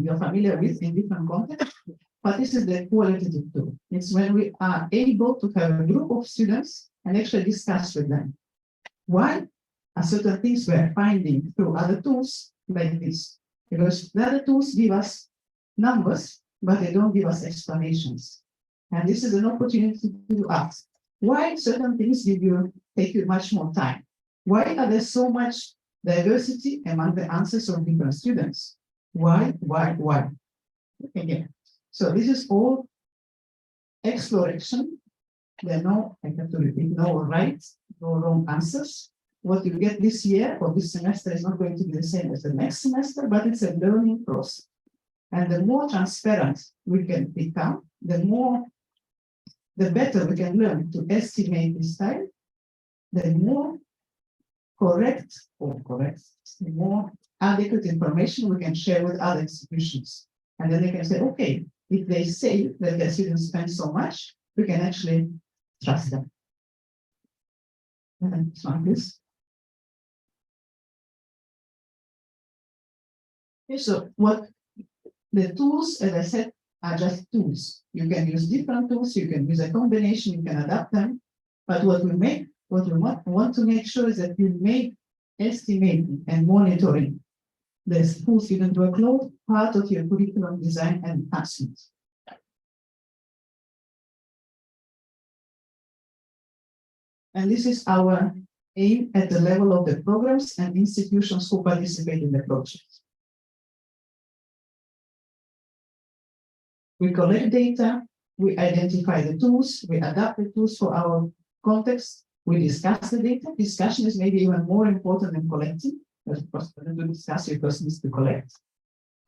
you're familiar with in different contexts, but this is the qualitative tool. It's when we are able to have a group of students and actually discuss with them. Why certain things we're finding through other tools like this. Because the other tools give us numbers, but they don't give us explanations. And this is an opportunity to ask, why certain things take you much more time? Why are there so much diversity among the answers of different students? Why? Again, so this is all exploration. There are no, I have to repeat, no right, no wrong answers. What you get this year or this semester is not going to be the same as the next semester, but it's a learning process. And the more transparent we can become, the better we can learn to estimate this time, the more the more adequate information we can share with other institutions. And then they can say, okay, if they say that their students spend so much, we can actually trust them. And it's like this. Okay, so what the tools, as I said, are just tools. You can use different tools, you can use a combination, you can adapt them. But what we want to make sure is that you make estimating and monitoring the full student workload part of your curriculum design and enhancement. And this is our aim at the level of the programs and institutions who participate in the project. We collect data, we identify the tools, we adapt the tools for our context, we discuss the data. Discussion is maybe even more important than collecting, because of course, when you discuss, your person needs to collect.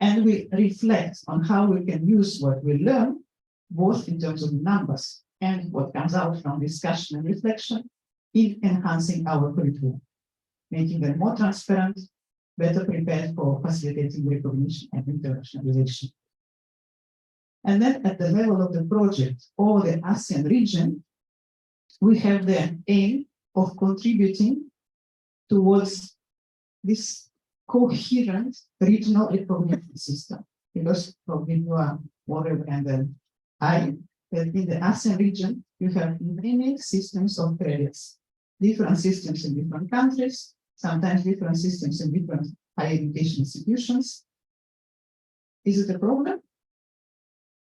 And we reflect on how we can use what we learn, both in terms of numbers and what comes out from discussion and reflection, in enhancing our curriculum, making them more transparent, better prepared for facilitating recognition and internationalization. And then at the level of the project or the ASEAN region, we have the aim of contributing towards this coherent regional recognition system. Because probably you are more and then that in the ASEAN region, you have many systems of credits, different systems in different countries, sometimes different systems in different higher education institutions. Is it a problem?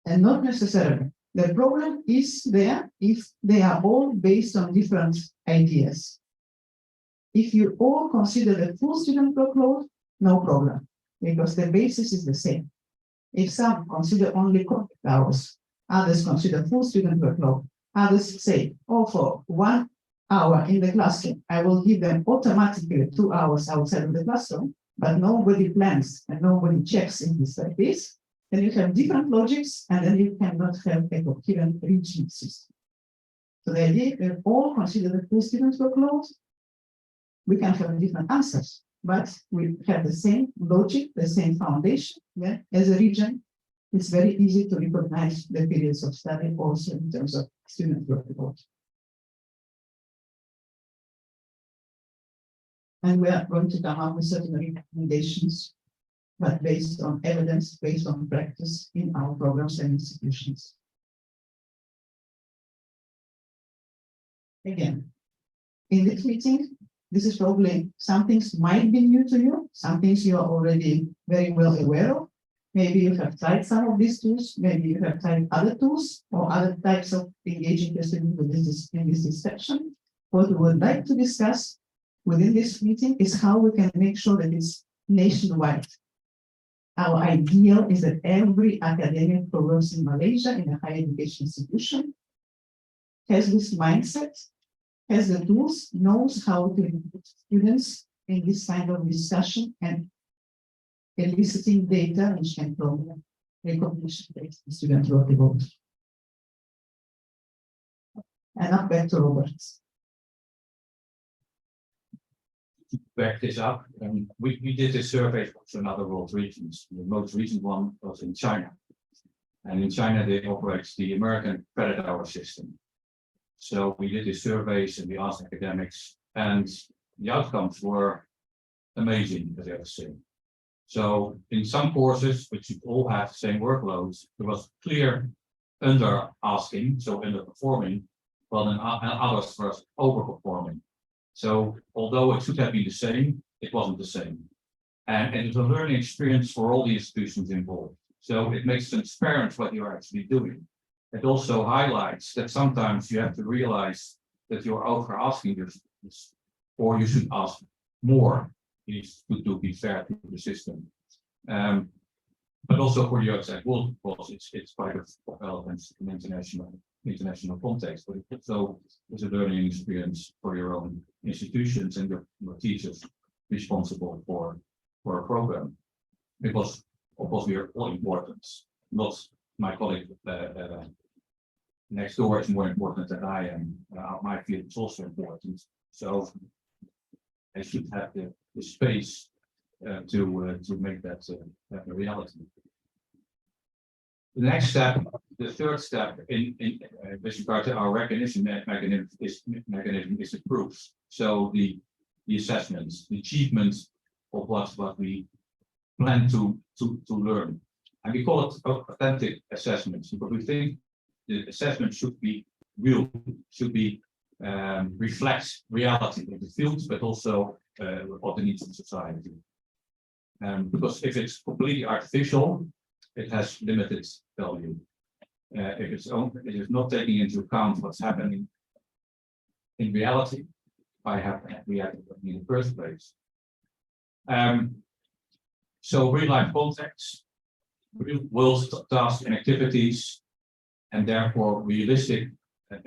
And not necessarily. The problem is there if they are all based on different ideas. If you all consider the full student workload, no problem, because the basis is the same. If some consider only contact hours, others consider full student workload, others say, oh, for 1 hour in the classroom, I will give them automatically 2 hours outside of the classroom, but nobody plans and nobody checks if it's like this, then you have different logics, and then you cannot have a coherent regional system. So the idea is that all consider the full student workload. We can have different answers, but we have the same logic, the same foundation. Yeah? As a region, it's very easy to recognize the periods of study also in terms of student workload. And we are going to come up with certain recommendations, but based on evidence, based on practice in our programs and institutions. Again, in this meeting, this is probably some things might be new to you, some things you are already very well aware of. Maybe you have tried some of these tools, maybe you have tried other tools or other types of engaging your students with this in this discussion. What we would like to discuss within this meeting is how we can make sure that it's nationwide. Our ideal is that every academic program in Malaysia in a higher education institution has this mindset, has the tools, knows how to include students in this kind of discussion and eliciting data which can promote recognition-based student workload. And now back to Robert. To back this up, we did a survey for another world regions. The most recent one was in China. And in China, they operate the American credit hour system. So we did these surveys and we asked academics, and the outcomes were amazing, as I have to say. So in some courses, which all have the same workloads, there was clear under asking, so underperforming, while in others was overperforming. So although it should have been the same, it wasn't the same. And it's a learning experience for all the institutions involved. So it makes transparent what you're actually doing. It also highlights that sometimes you have to realize that you're over asking this, or you should ask more. It's good to be fair to the system. But also for the outside world, of course, it's quite of relevance in international context, but it also is a learning experience for your own institutions and your teachers responsible for a program. Because of course we are all important. Not my colleague next door is more important than I am. My field is also important. So I should have the space to make that a reality. The next step, the third step in with regard to our recognition mechanism is the proofs. So the assessments, the achievements of what we plan to learn. And we call it authentic assessments, because we think the assessment should be real, should be reflect reality of the fields, but also what the needs of society. Because if it's completely artificial, it has limited value. If it is not taking into account what's happening in reality by reacting in the first place. So real life context, real world tasks and activities, and therefore realistic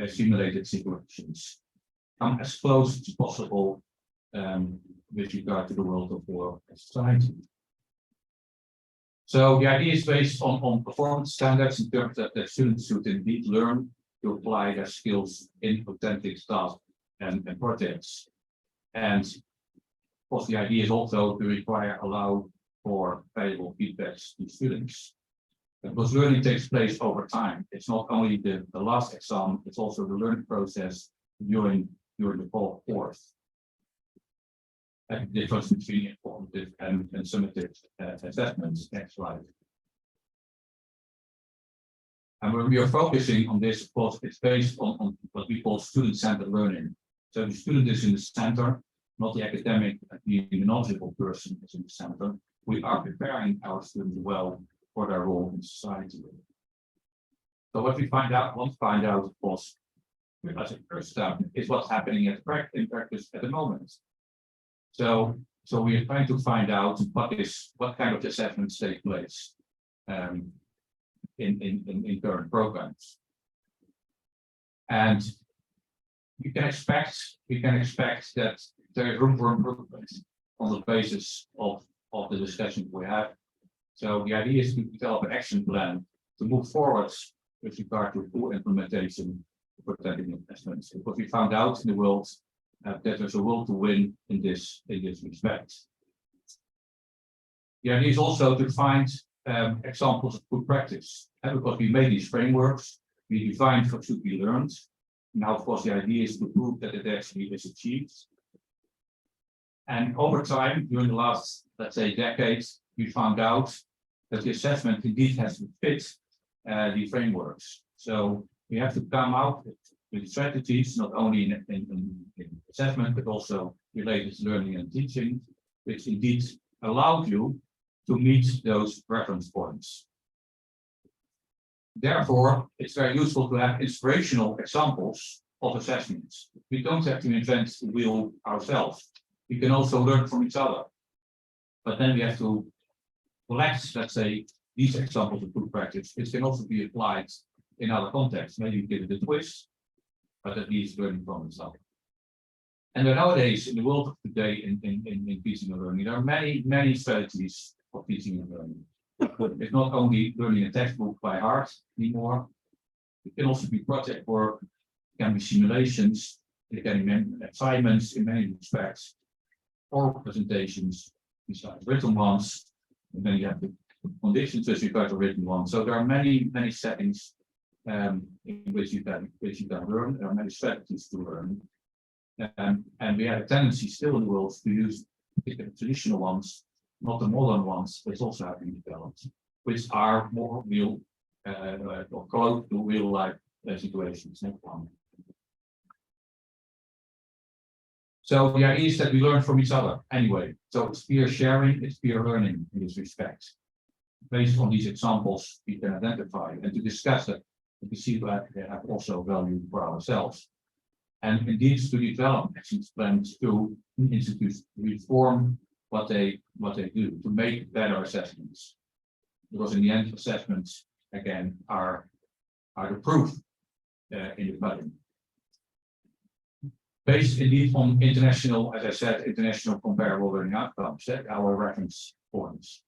simulated situations come as close as possible with regard to the world of work and society. So the idea is based on performance standards in terms that students should indeed learn to apply their skills in authentic tasks and projects. And of course, the idea is also to allow for valuable feedbacks to students. Because learning takes place over time. It's not only the last exam, it's also the learning process during the whole course. And the difference between informative and summative assessments. Next slide. And when we are focusing on this, of course, it's based on what we call student-centered learning. So the student is in the center, not the academic, the knowledgeable person is in the center. We are preparing our students well for their role in society. So what we want to find out, of course, as a first step, is what's happening in practice at the moment. So we are trying to find out what kind of assessments take place in current programs. And we can expect that there is room for improvement on the basis of the discussion we have. So the idea is to develop an action plan to move forward with regard to full implementation of authentic assessments. Because we found out in the world that there's a will to win in this respect. The idea is also to find examples of good practice. Because we made these frameworks, we defined what should be learned. Now, of course, the idea is to prove that it actually is achieved. And over time, during the last, let's say, decades, we found out that the assessment indeed has to fit the frameworks. So we have to come out with strategies, not only in assessment, but also related to learning and teaching, which indeed allow you to meet those reference points. Therefore, it's very useful to have inspirational examples of assessments. We don't have to invent the wheel ourselves. We can also learn from each other. But then we have to collect, let's say, these examples of good practice, which can also be applied in other contexts. Maybe you give it a twist, but at least learning from itself. And nowadays, in the world of today, in teaching and learning, there are many strategies for teaching and learning. It's not only learning a textbook by heart anymore. It can also be project work, it can be simulations, it can be assignments in many respects, or presentations, besides written ones, and then you have the conditions with regard to written ones. So there are many settings in which you can learn. There are many strategies to learn, and we have a tendency still in the world to use the traditional ones, not the modern ones, which also have been developed, which are more real or close to real life situations. Next one. So the idea is that we learn from each other anyway. So it's peer sharing, it's peer learning in this respect. Based on these examples, we can identify and to discuss that we see that they have also value for ourselves. And indeed to develop action plans to institutes reform what they do to make better assessments. Because in the end, assessments again are the proof in the pudding. Based indeed on international, as I said, international comparable learning outcomes, our reference points.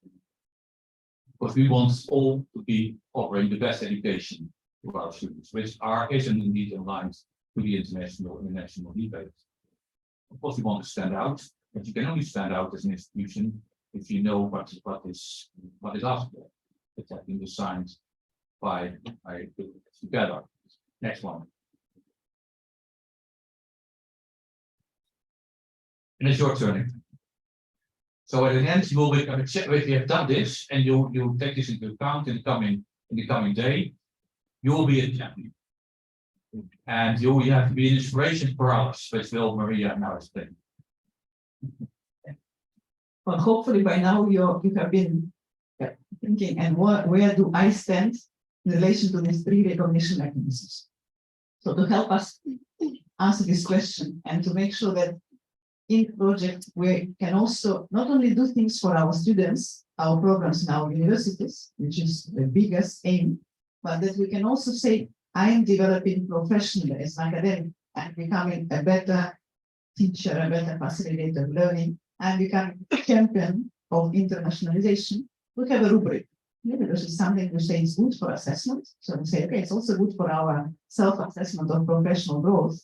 Because we want all to be offering the best education to our students, which isn't indeed aligned to the international and national debate. Of course, we want to stand out, but you can only stand out as an institution if you know what is asked for. It has been designed by together. Next one. And it's your turn. So at the end, you will if you have done this and you take this into account in the coming day, you will be a champion. And you have to be an inspiration for others, which will Maria now explain. But hopefully by now you have been thinking, and where do I stand in relation to these three recognition mechanisms? So to help us answer this question and to make sure that in the project we can also not only do things for our students, our programs in our universities, which is the biggest aim, but that we can also say, I am developing professionally as an academic and becoming a better teacher, a better facilitator of learning, and becoming a champion of internationalization. We have a rubric, because it's something we say is good for assessment. So we say, okay, it's also good for our self-assessment of professional growth.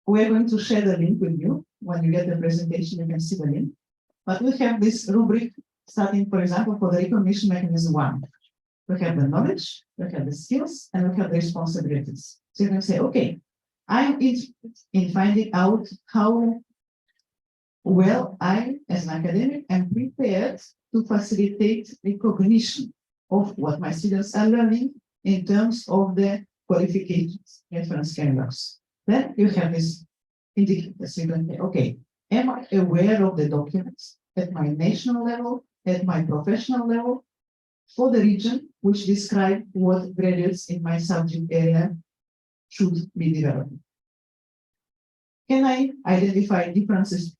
We're going to share the link with you. When you get the presentation, you can see the link. But we have this rubric starting, for example, for the recognition mechanism 1. We have the knowledge, we have the skills, and we have the responsibilities. So you can say, okay, I'm interested in finding out how well I, as an academic, am prepared to facilitate recognition of what my students are learning in terms of the qualifications, reference frameworks. Then you have this indicator. So you can say, okay, am I aware of the documents at my national level, at my professional level, for the region, which describe what graduates in my subject area should be developing? Can I identify differences?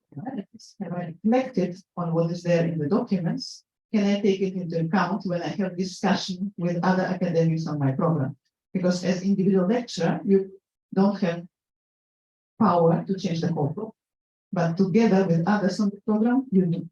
Have I reflected on what is there in the documents? Can I take it into account when I have discussion with other academics on my program? Because as individual lecturer, you don't have power to change the whole program, but together with others on the program, you do.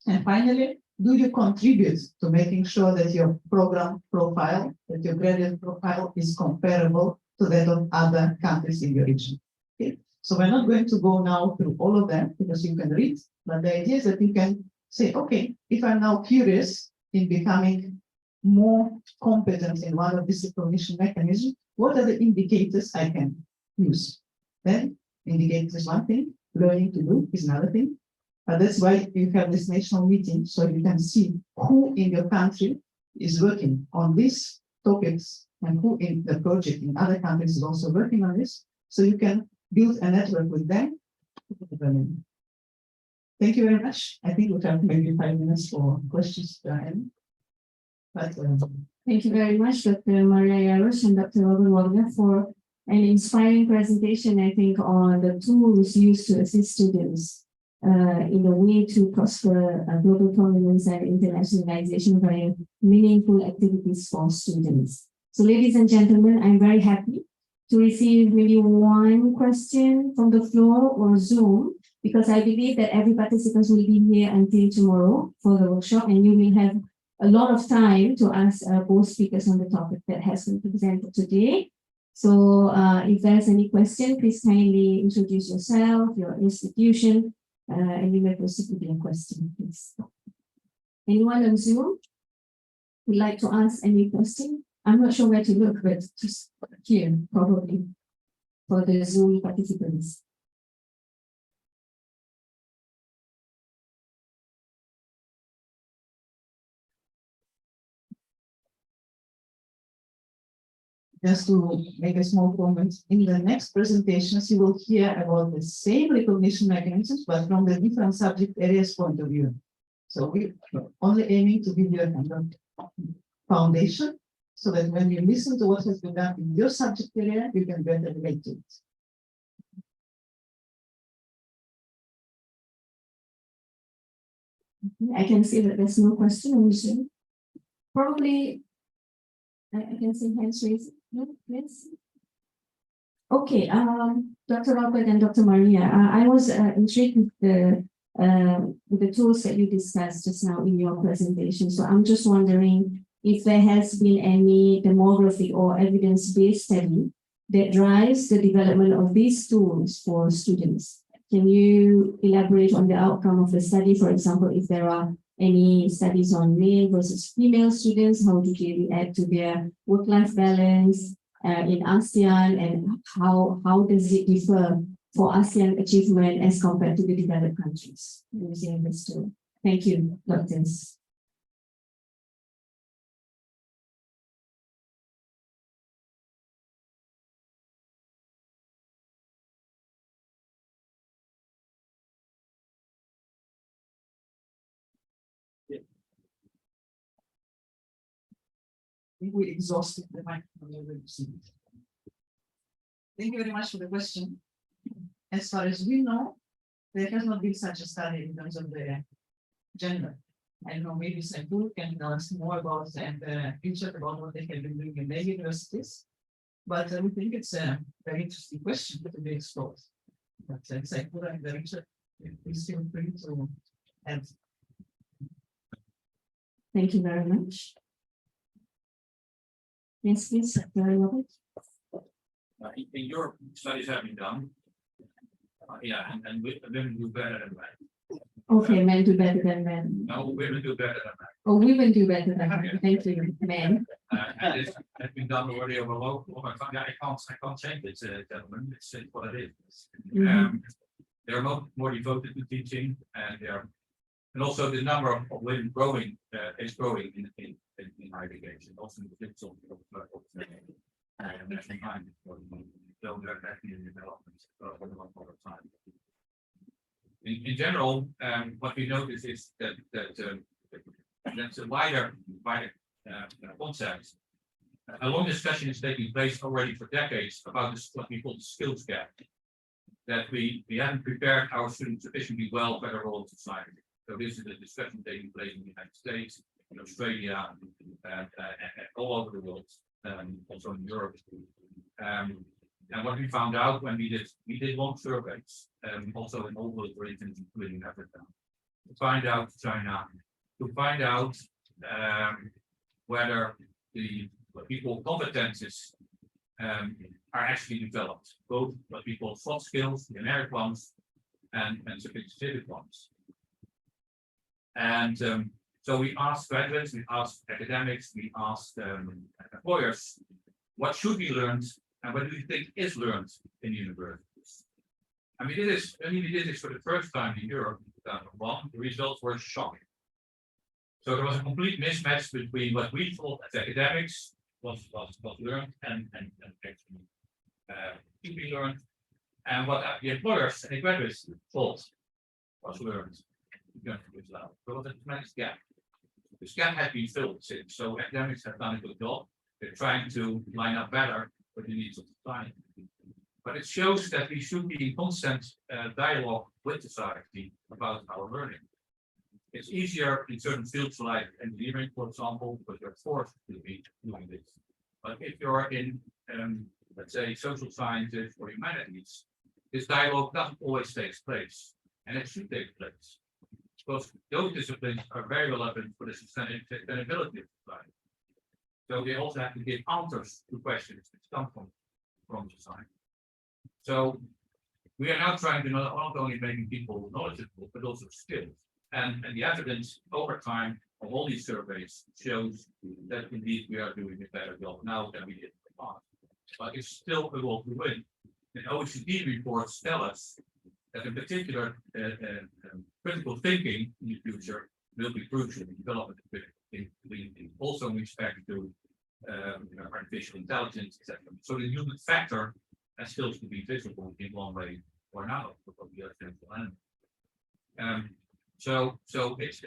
And finally, do you contribute to making sure that your program profile, that your graduate profile is comparable to that of other countries in your region? Okay. So we're not going to go now through all of them because you can read, but the idea is that you can say, okay, if I'm now curious in becoming more competent in one of these recognition mechanisms, what are the indicators I can use? Then indicators is one thing, learning to do is another thing. But that's why you have this national meeting, so you can see who in your country is working on these topics and who in the project in other countries is also working on this. So you can build a network with them. Thank you very much. I think we have maybe 5 minutes for questions. But Thank you very much, Dr. Maria Yarosh and Dr. Robin Wagner, for an inspiring presentation, I think, on the tools used to assist students in a way to prosper global prominence and internationalization via meaningful activities for students. So, ladies and gentlemen, I'm very happy to receive maybe one question from the floor or Zoom, because I believe that every participant will be here until tomorrow for the workshop, and you will have a lot of time to ask both speakers on the topic that has been presented today. So if there's any question, please kindly introduce yourself, your institution, and you may proceed with your question, please. Anyone on Zoom would like to ask any question? I'm not sure where to look, but just here, probably, for the Zoom participants. just to make a small comment, in the next presentations, you will hear about the same recognition mechanisms, but from the different subject areas point of view. So we are only aiming to give you a kind of foundation, so that when you listen to what has been done in your subject area, you can better relate to it. I can see that there's no question on Zoom. Probably, I can see hands raised. No, yes. Okay, Dr. Robert and Dr. Maria, I was intrigued with the tools that you discussed just now in your presentation. So I'm just wondering if there has been any demographic or evidence-based study that drives the development of these tools for students. Can you elaborate on the outcome of the study? For example, if there are any studies on male versus female students, how do they react to their work-life balance in ASEAN, and how does it differ for ASEAN achievement as compared to the developed countries using this tool? Thank you, doctors. I think we exhausted the microphone already. Thank you very much for the question. As far as we know, there has not been such a study in terms of the gender. I know maybe Saiful can tell us more about and feature about what they have been doing in their universities. But we think it's a very interesting question to be explored. But Saiful and Richard, please feel free to add. Thank you very much. Yes, please, Dr. Robert. In Europe, studies have been done. Yeah, and women do better than men. Okay, men do better than men. No, women do better than men. Oh, women do better than men. Thank you, men. And it's been done already over local. I can't change this, gentlemen. It's what it is. They're more devoted to teaching, and also the number of women growing is growing in higher education. Also in the digital national time. So they're actually in development for a long time. In general, what we notice is that that's a wider concept. A long discussion is taking place already for decades about this, what we call the skills gap. That we haven't prepared our students sufficiently well for their role in society. So this is a discussion taking place in the United States, in Australia, and all over the world, also in Europe. And what we found out when we did long surveys, also in all those regions, including Africa, to find out China, to find out whether what people competences are actually developed, both what we call soft skills, generic ones, and specific ones. And so we asked graduates, we asked academics, we asked employers, what should be learned and what do you think is learned in universities? And we did this for the first time in Europe in 2001. The results were shocking. So there was a complete mismatch between what we thought as academics was learned and actually should be learned, and what the employers and the graduates thought was learned. There was a tremendous gap. This gap has been filled since, so academics have done a good job. They're trying to line up better with the needs of society. But it shows that we should be in constant dialogue with society about our learning. It's easier in certain fields like engineering, for example, because you're forced to be doing this. But if you're in, let's say, social sciences or humanities, this dialogue doesn't always take place, and it should take place. Because those disciplines are very relevant for the sustainability of society. So they also have to give answers to questions which come from society. So we are now trying to not only making people knowledgeable, but also skilled. And the evidence over time of all these surveys shows that indeed we are doing a better job now than we did in the past. But it's still a lot to win. And OECD reports tell us that in particular critical thinking in the future will be crucial in development of critical thinking, also in respect to artificial intelligence, etc. So the human factor has still to be visible in one way or another because we are central animal.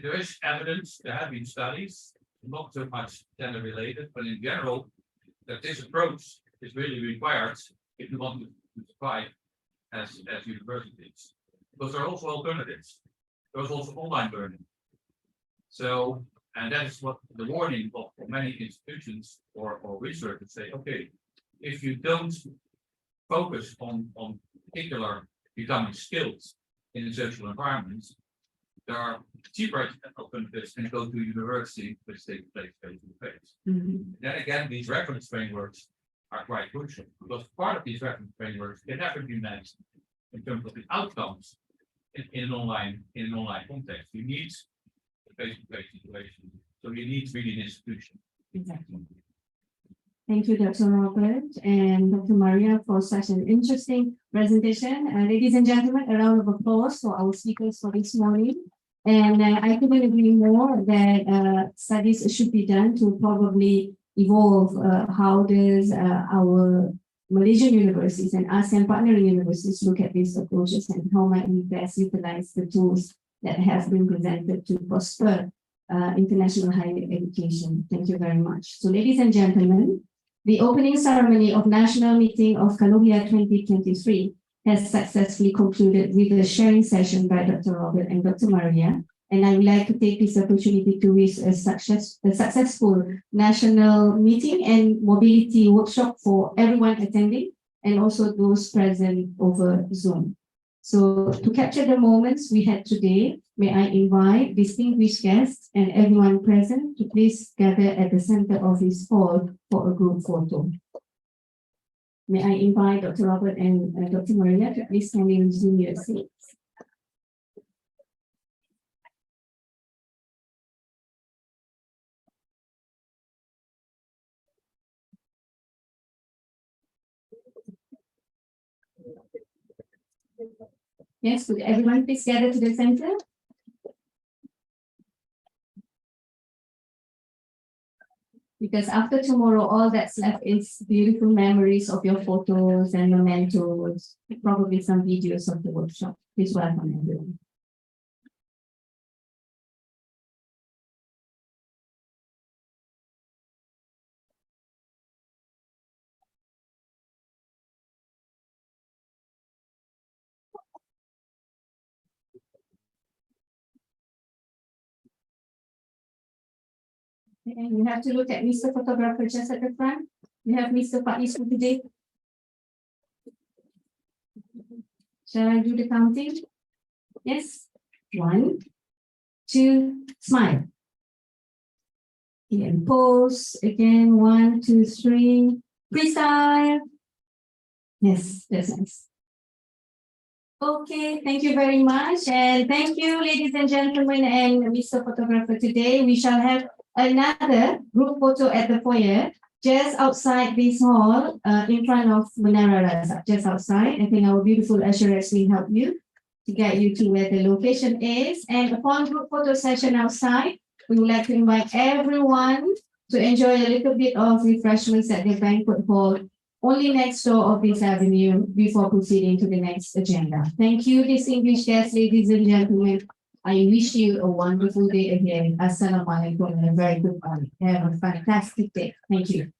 There is evidence, there have been studies, not so much gender related, but in general, that this approach is really required if you want to survive as universities. Because there are also alternatives. There's also online learning. So, and that is what the warning of many institutions or researchers say, okay, if you don't focus on particular becoming skills in social environments, there are cheaper alternatives and go to university which take place face to face. Then again, these reference frameworks are quite crucial because part of these reference frameworks can never be met in terms of the outcomes in an online context. You need a face-to-face situation, so you need really an institution. Exactly. Thank you, Dr. Robert and Dr. Maria, for such an interesting presentation. Ladies and gentlemen, a round of applause for our speakers for this morning. And I couldn't agree more that studies should be done to probably evolve how does our Malaysian universities and ASEAN partnering universities look at these approaches and how might we best utilize the tools that have been presented to prosper international higher education. Thank you very much. So ladies and gentlemen, the opening ceremony of National Meeting of CALOHEA 2023 has successfully concluded with a sharing session by Dr. Robert and Dr. Maria. And I would like to take this opportunity to wish a successful national meeting and mobility workshop for everyone attending and also those present over Zoom. So to capture the moments we had today, may I invite distinguished guests and everyone present to please gather at the center of this hall for a group photo. May I invite Dr. Robert and Dr. Maria to please stand in Zoom your seats. Yes, could everyone please gather to the center? Because after tomorrow, all that's left is beautiful memories of your photos and mementos, probably some videos of the workshop. Please welcome everyone. And you have to look at Mr. Photographer just at the front. We have Mr. Faiz today. Shall I do the counting? Yes. 1, 2, smile. And pose again. 1, 2, 3. Freestyle. Yes, that's nice. Okay, thank you very much. And thank you, ladies and gentlemen, and Mr. Photographer. Today we shall have another group photo at the foyer, just outside this hall, in front of Menara Razak, just outside. I think our beautiful usheress will help you to get you to where the location is. And upon group photo session outside, we would like to invite everyone to enjoy a little bit of refreshments at the banquet hall, only next door of this avenue before proceeding to the next agenda. Thank you, distinguished guests, ladies and gentlemen. I wish you a wonderful day ahead. Assalamualaikum and a very good morning. Have a fantastic day. Thank you.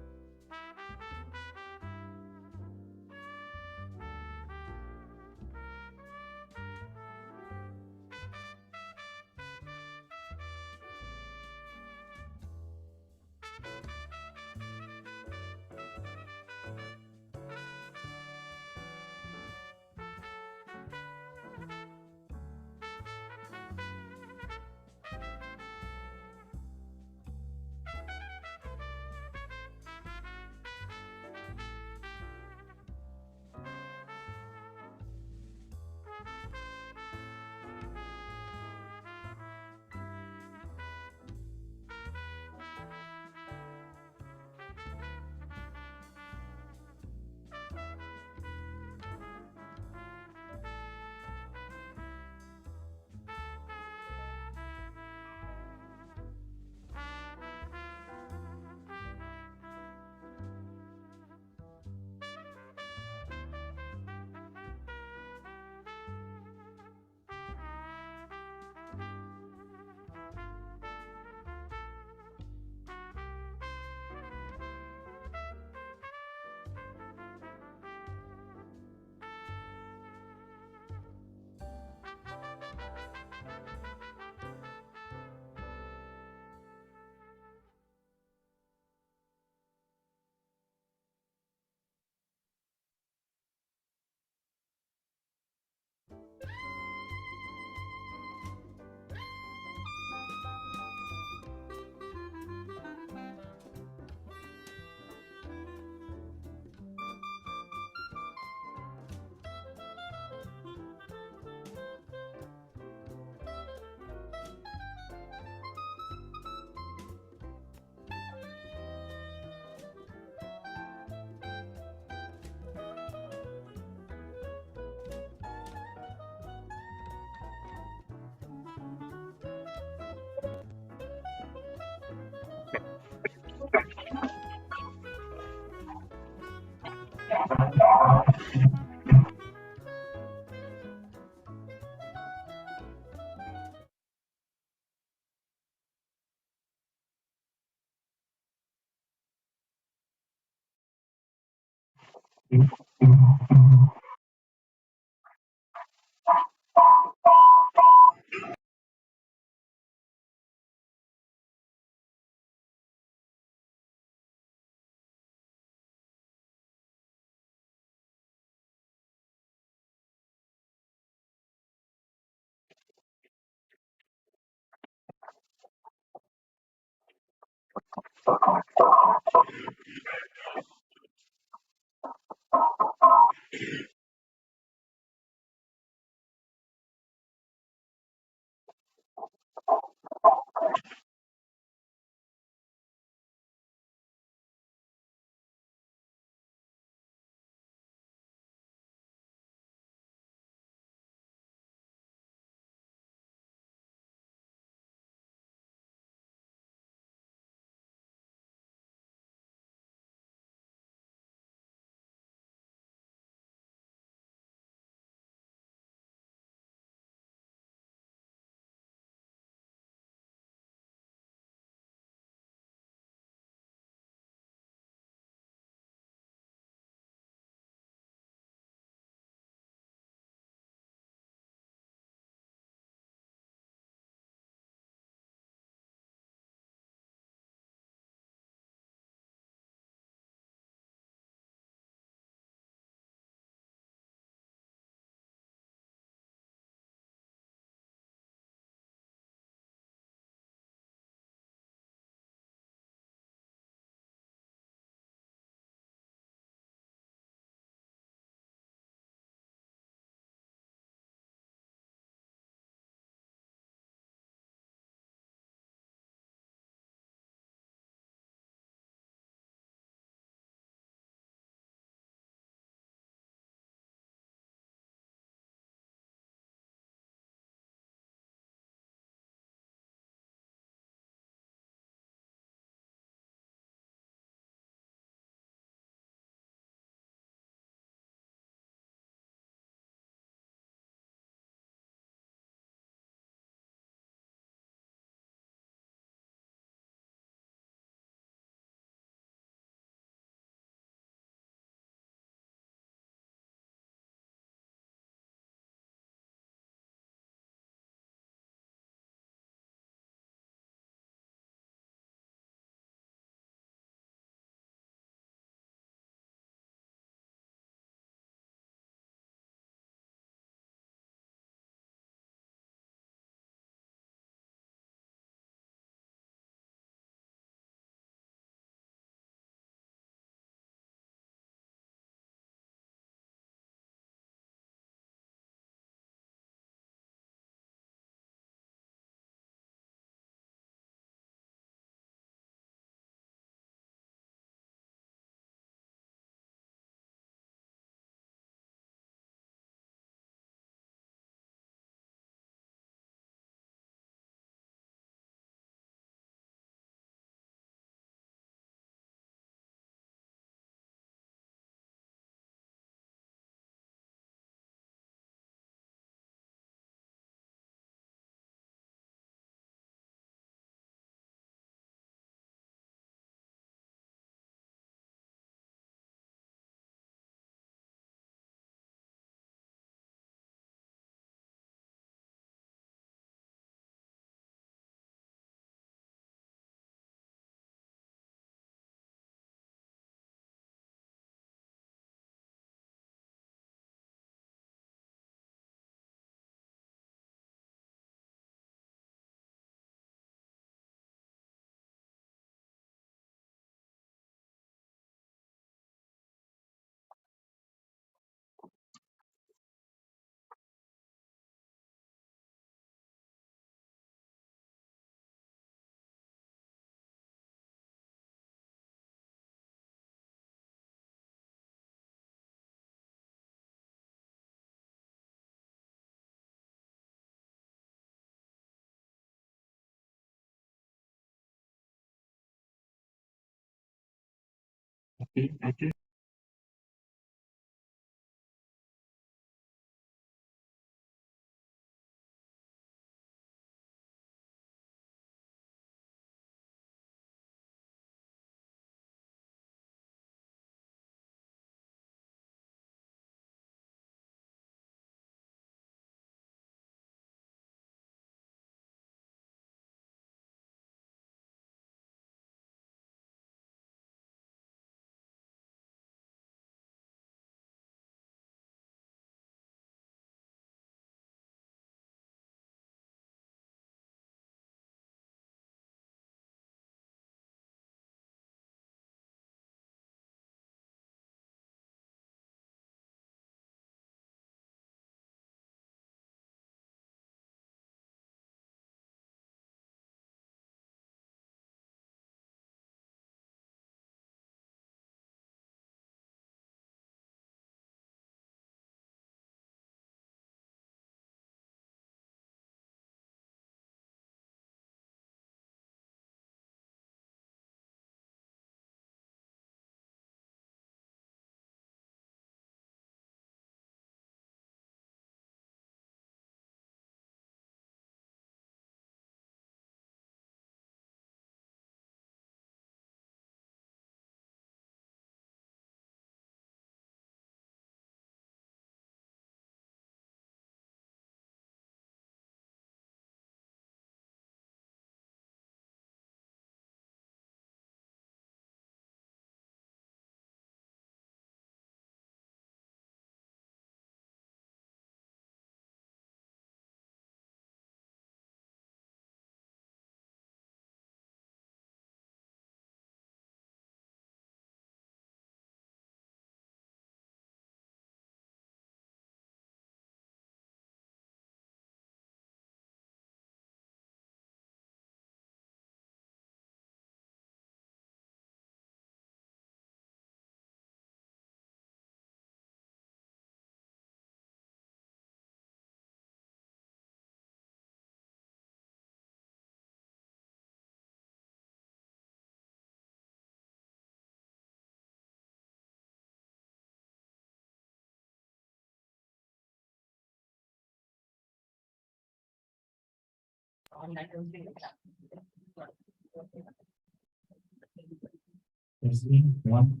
Testing, 1,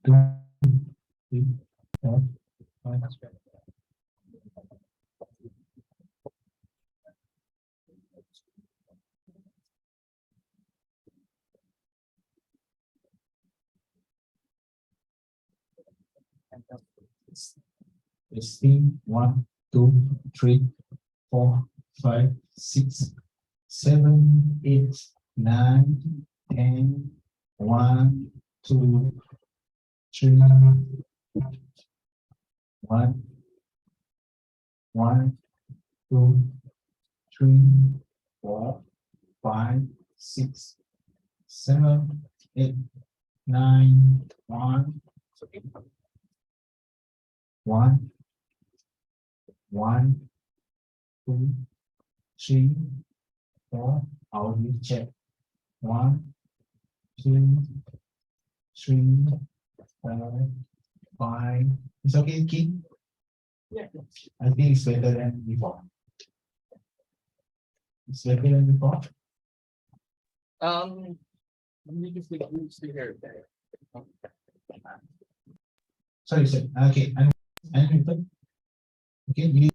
2, 3, 4, 5. Testing, 1, 2, 3, 4, 5, 6, 7, 8, 9, 10, 1, 2, 3, 1, 1, 2, 3, 4, 5, 6, 7, 8, 9, 1, 1, 1, 2, 3, 4. I will check. 1, 2, 3, 4, 5. It's okay, Keith? Yeah. I think it's better than before. It's better than before. Sorry, sir. Okay, I'm okay. You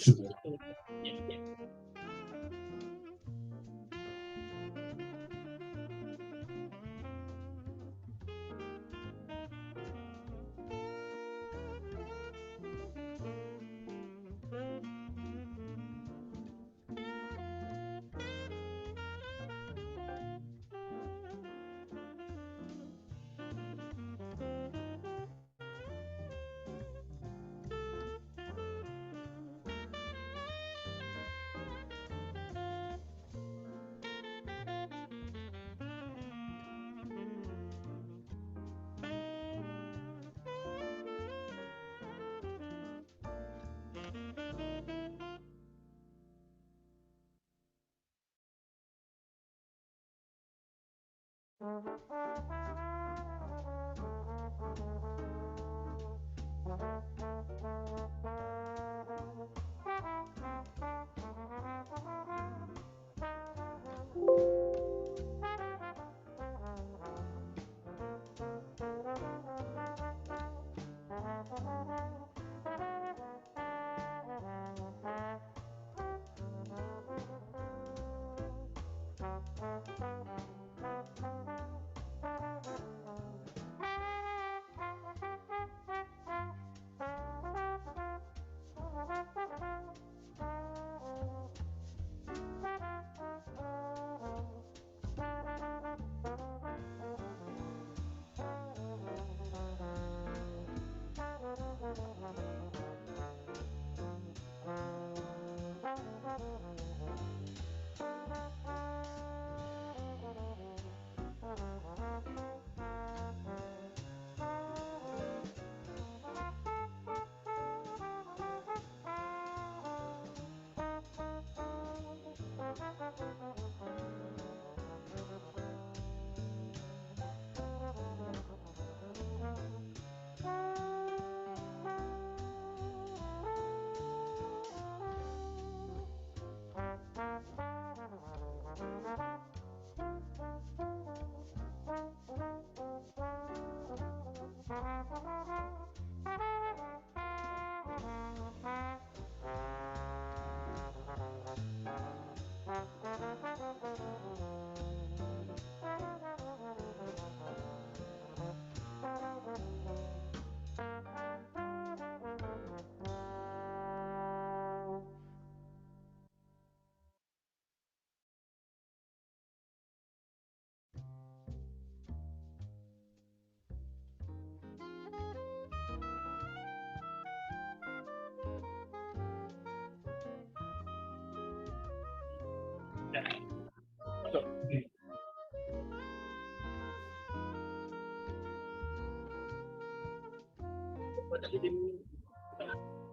Sudah.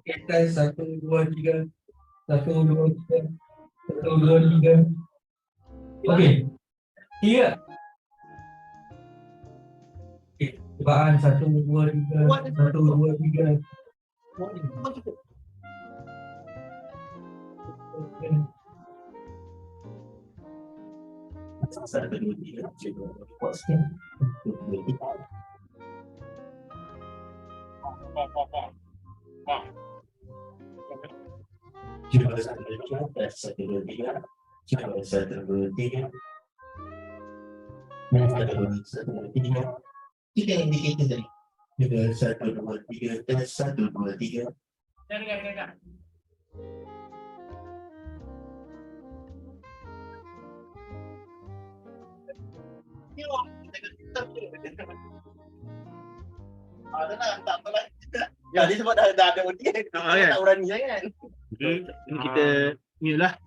Kita satu dua tiga, satu dua tiga, satu dua tiga. Okey, tiga. Okey, cubaan satu dua tiga, satu dua tiga. Okey. Satu dua tiga, cuba buat sikit. Cuba satu dua tiga, satu dua tiga, cuba satu dua tiga, satu dua tiga. Kita indikator tadi. Cuba satu dua tiga, tes satu dua tiga. Ya, dia sebab dah ada OTA, tak berani kan. Ini kita ni lah.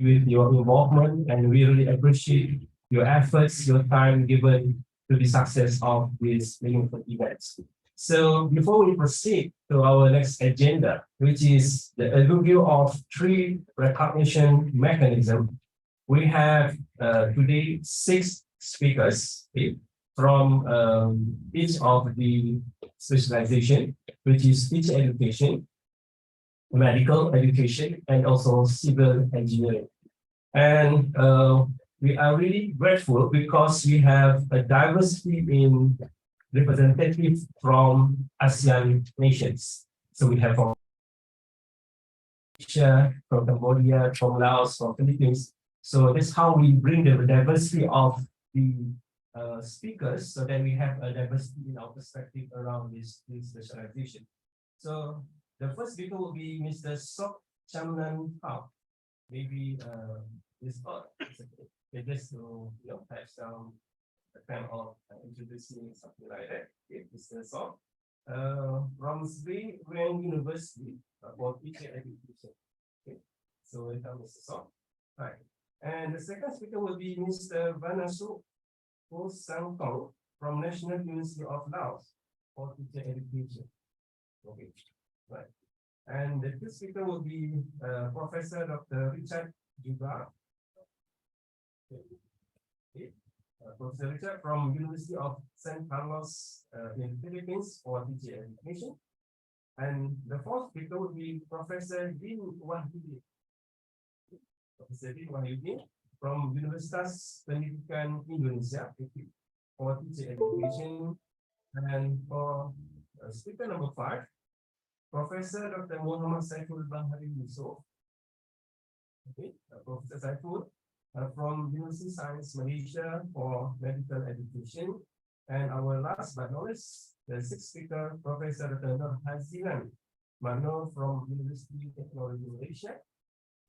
with your involvement, and we really appreciate your efforts, your time given to the success of these meaningful events. So before we proceed to our next agenda, which is the overview of 3 recognition mechanisms, we have today 6 speakers, okay, from each of the specialization, which is teacher education, medical education, and also civil engineering. And we are really grateful because we have a diversity in representatives from ASEAN nations. So we have from Malaysia, from Cambodia, from Laos, from Philippines. So that's how we bring the diversity of the speakers, so that we have a diversity in our perspective around this specialization. So the first speaker will be Mr. Sok Chamnan Pao. Maybe this part just to have some kind of introducing something like that. Okay, Mr. Sok from Sri Rang University for teacher education. Okay, so welcome, Mr. Sok. Right, and the second speaker will be Mr. Vanasu Sang from National University of Laos for teacher education. Okay, right. And the third speaker will be Professor Dr. Richard Juga. Okay. Professor Richard from University of 6th Carlos in the Philippines for teacher education. And the fourth speaker will be Professor Din Wahyudi. Professor Din Wahyudi from Universitas Pendidikan Indonesia for teacher education. And for speaker number 5, Professor Dr. Muhammad Saiful Bahari Yusuf. Okay, Professor Saiful from University Science Malaysia for medical education. And our last but not least, the sixth speaker, Professor Dr. Nur Hazilan Mano from Universiti Teknologi Malaysia,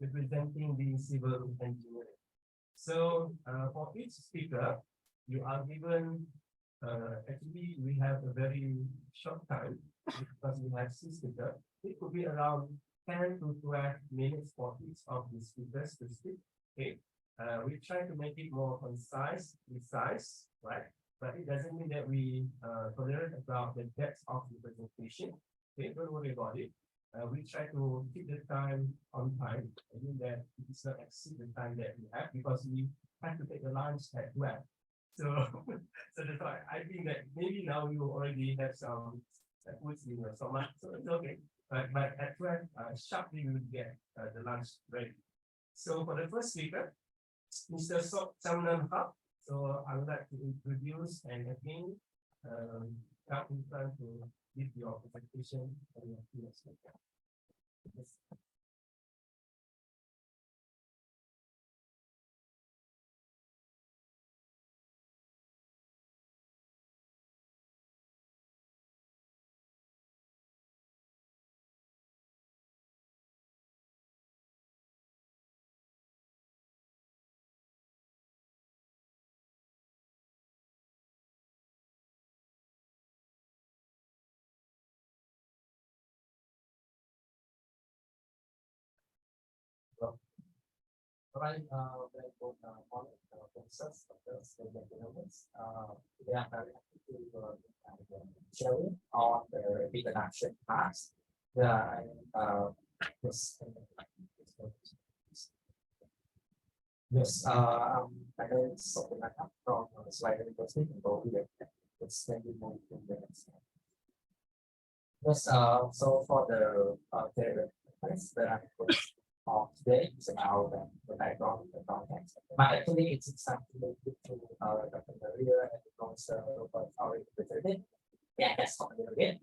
representing the civil engineering. So for each speaker, you are given, actually we have a very short time because we have 6 speakers. It could be around 10 to 12 minutes for each of the speakers to speak. Okay, we try to make it more concise, precise, right? But it doesn't mean that we tolerate about the depth of the presentation. Okay, don't worry about it. We try to keep the time on time. I mean that it does not exceed the time that we have because we have to take a lunch at 12. So, so that's why I think that maybe now you already have some foods in your stomach, so it's okay. But at 12, sharply we will get the lunch ready. So for the first speaker, Mr. Sok Chamnan Hap. So I would like to introduce and again come in front to give your presentation and your previous speaker. Yes. Right, very good morning, professors, we are very happy to sharing on the introduction parts. Yes, yes, I know it's something like that from slide University and go here. It's maybe more in the next slide. Yes, so for the place that I put of today is about the background, the context. But actually, it's something related to Dr. Maria and also our representative. Yeah, that's not it.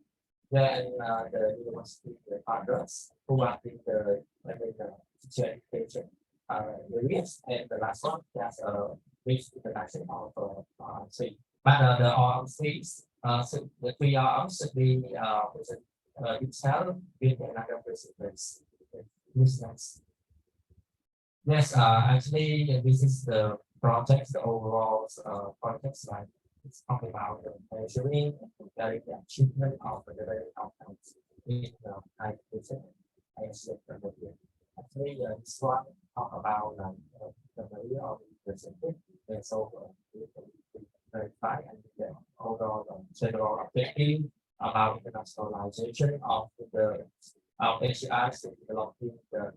Then the university partners who are in the teacher education areas, and the last one has a brief introduction of 3. But the all 3, so the 3 arms should be present detailed with another presentation. Yes, actually, this is the project, the overall project slide. It's talking about the measuring and comparing the achievement of the various outcomes in high education. Actually, this one talk about the value of represented. And so we verify and the overall general objective about internationalization of the HCIs developing the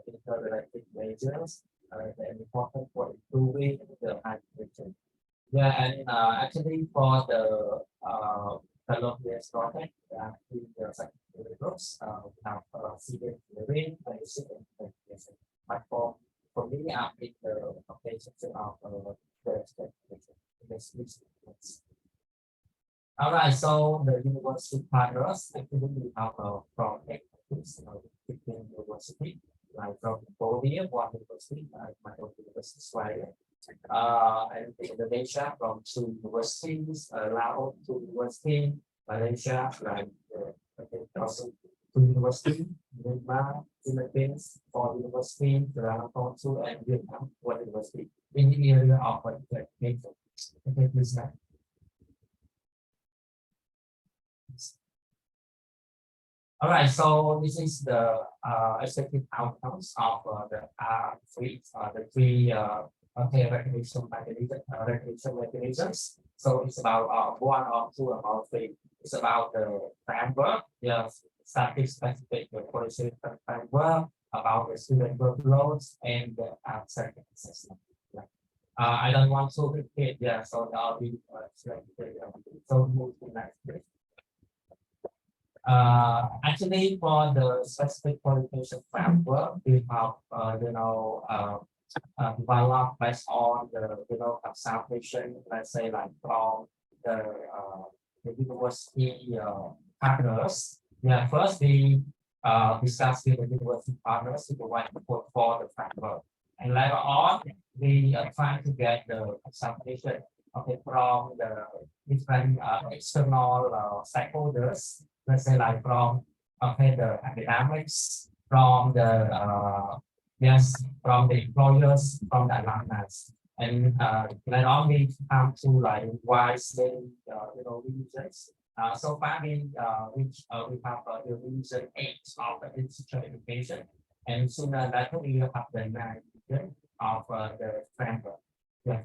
interrelated measures and important for improving the hydration. Yeah, and actually for the CALOHEA project, in the secondary groups, we have seeded living, basic and education. But for me, I'm in the foundation of the specifications. All right, so the university partners actually we have a project between university, like from Kuala, one university, like my own university, Australia, and Indonesia from 2 universities, Laos 2 university, Malaysia, like also 2 university, Myanmar, Philippines 4 university, Kuala 2, and Vietnam 1 university in the area of education. Okay, please next. All right, so this is the expected outcomes of the three recognition mechanisms. So it's about 1 or 2 or 3. It's about the framework, static specific policy framework, about the student workloads and the second assessment. I don't want to repeat, so I'll be so move to next page. Actually, for the specific qualification framework, we have developed based on the observation, let's say like from the university partners. Yeah, first we discuss with the university partners to provide support for the framework, and later on we are trying to get the observation from the different external stakeholders. Let's say like from the academics, from the from the employers, from the alumni, and later on we come to like wisely users. So far we have the user 8 of the institutional education, and sooner later we will have the 9 of the framework.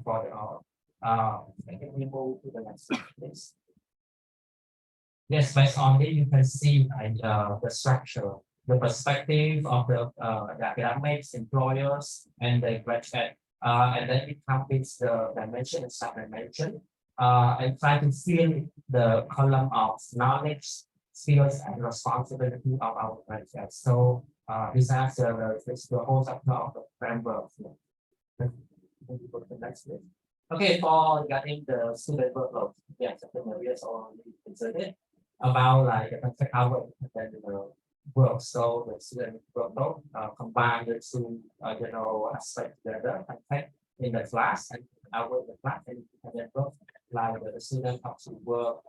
For the can we move to the next slide, please? Yes, based on it, you can see the structure, the perspective of the academics, employers, and the graduate. And then it comes with the dimension and sub-dimension, and try to fill the column of knowledge, skills, and responsibility of our graduates. So these are the whole sector of the framework. Go to the next page. Okay, for regarding the student workload, Dr. Maria has already presented about like the hour and the work. So the student workload combine the 2 aspects together, in the class and out of the class, and then work like the student have to work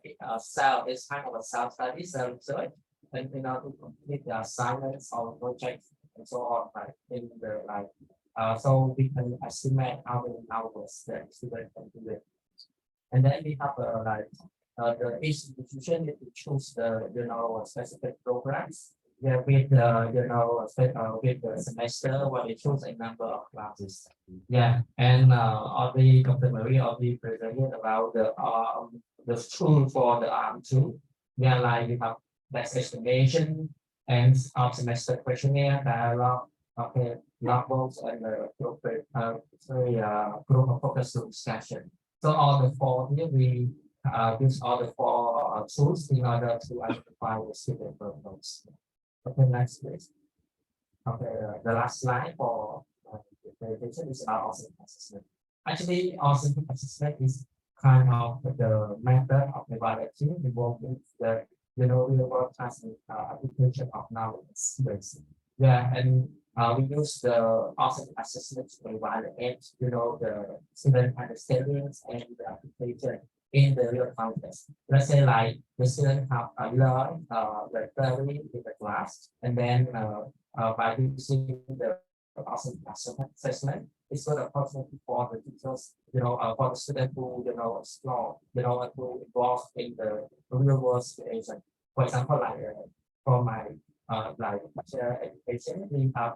it's kind of a self-study, self-research, and to complete the assignments or projects and so on, like in the so we can estimate how many hours the student can do it. And then we have the institution need to choose the specific programs. With with the semester when they choose a number of classes. And already Dr. Maria already presented about the tool for the arm2. Like we have best estimation and semester questionnaire, dialogue, logbooks, and group of focus group discussion. So all the 4 here we use all the 4 tools in order to identify the student workloads. Okay, next please. Okay, the last slide for the presentation is about authentic assessment. Actually, authentic assessment is kind of the method of evaluation involving the real world application of knowledge. And we use the authentic assessment to evaluate the student understandings and the application in the real context. Let's say like the student have learned the theory in the class, and then by using the authentic assessment, it's good opportunity for the teachers, for the student to explore, to involve in the real world situation. For example, like for my like education, we have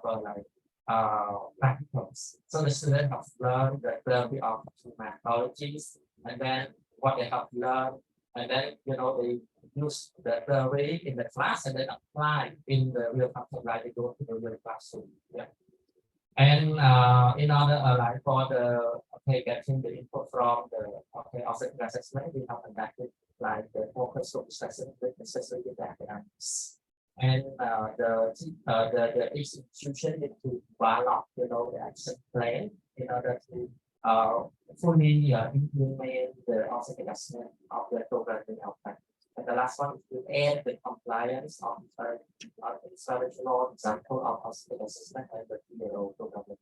practicums. So the students have learned the theory of methodologies, and then what they have learned, and then they use the theory in the class and then apply in the real classroom, like they go to the real classroom. Yeah. And in order like for the getting the input from the object assessment, we have conducted like the focus group discussion with necessary academics. And the institution need to develop, the action plan in order to fully implement the object assessment of the programming outcome. And the last one is to add the compliance of the traditional example of object assessment and the PLO programming.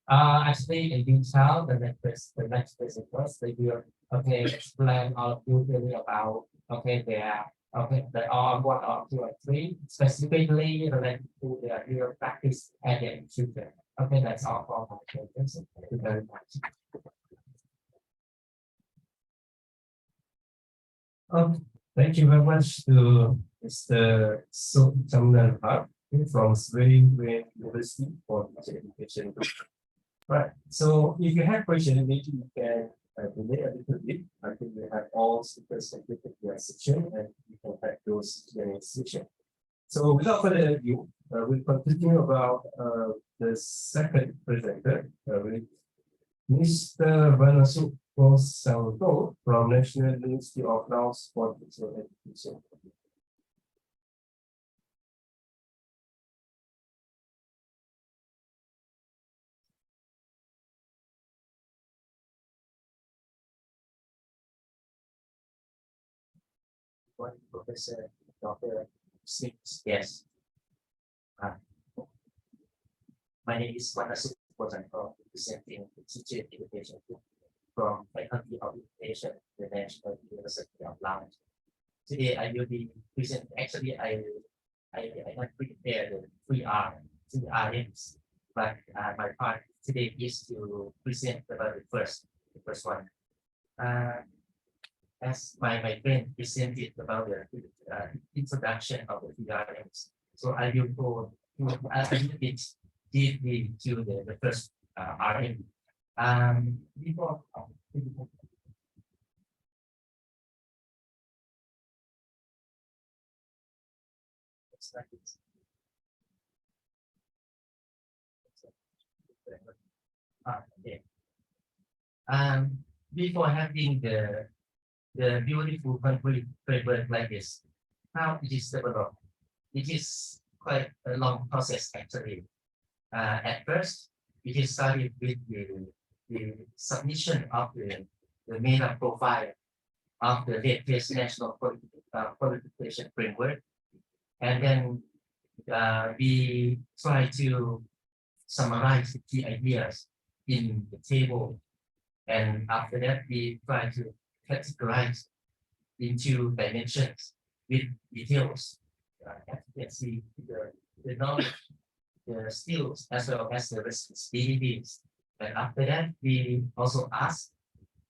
Actually, in detail, the next presenters they will explain or really about their the R 1 or 2 or 3 specifically related to their real practice and their future. Okay, that's all for my presentation. Thank you very much. Thank you very much to Mr. Jamnan Park from Sweden University for this education. Right. So if you have questions, maybe you can delay a little bit. I think we have all speakers completed their section and we can have those Q&A section. So without further ado, we'll continue about the second presenter with Mr. Vanasuk Santo from National University of Laos for Digital Education. Professor Dr. Smith, yes. My name is Vanasuk Santo, presenting teacher education from Faculty of Education, the National University of Laos. Today I will be presenting. Actually, I not prepared the 3Rs, but my part today is to present about the first one. As my friend presented about the introduction of the 3Rs, so I will go a little bit deeply to the first RM. Before before having the beautiful concrete framework like this, how it is developed, it is quite a long process actually. At first, it is started with the submission of the meta profile of the latest national qualification framework, and then we try to summarize the key ideas in the table, and after that we try to categorize into dimensions with details. As you can see, the knowledge, the skills, as well as the responsibilities. And after that, we also ask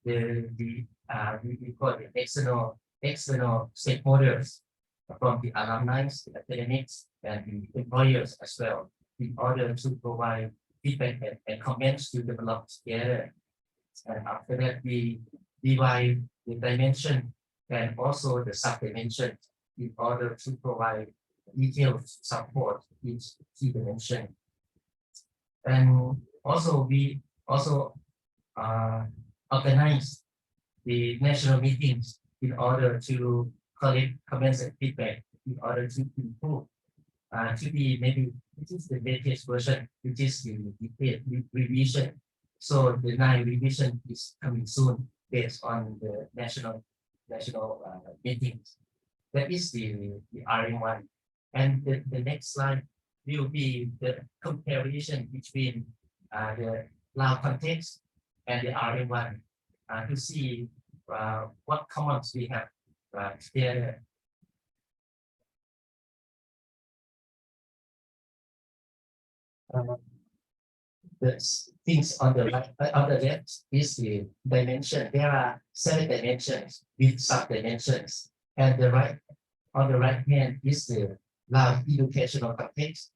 we call the external stakeholders from the alumni, the academics, and the employers as well, in order to provide feedback and comments to develop together. And after that, we divide the dimension and also the sub-dimension in order to provide detailed support each key dimension. And also we organize the national meetings in order to collect comments and feedback in order to improve. To be maybe this is the latest version, which is the revision. So the 9 revision is coming soon based on the national meetings. That is the RM1. And the next slide will be the comparison between the Lao context and the RM1 to see what comments we have together. The things on the right, on the left is the dimension. There are 7 dimensions with sub-dimensions, and on the right hand is the Lao educational context.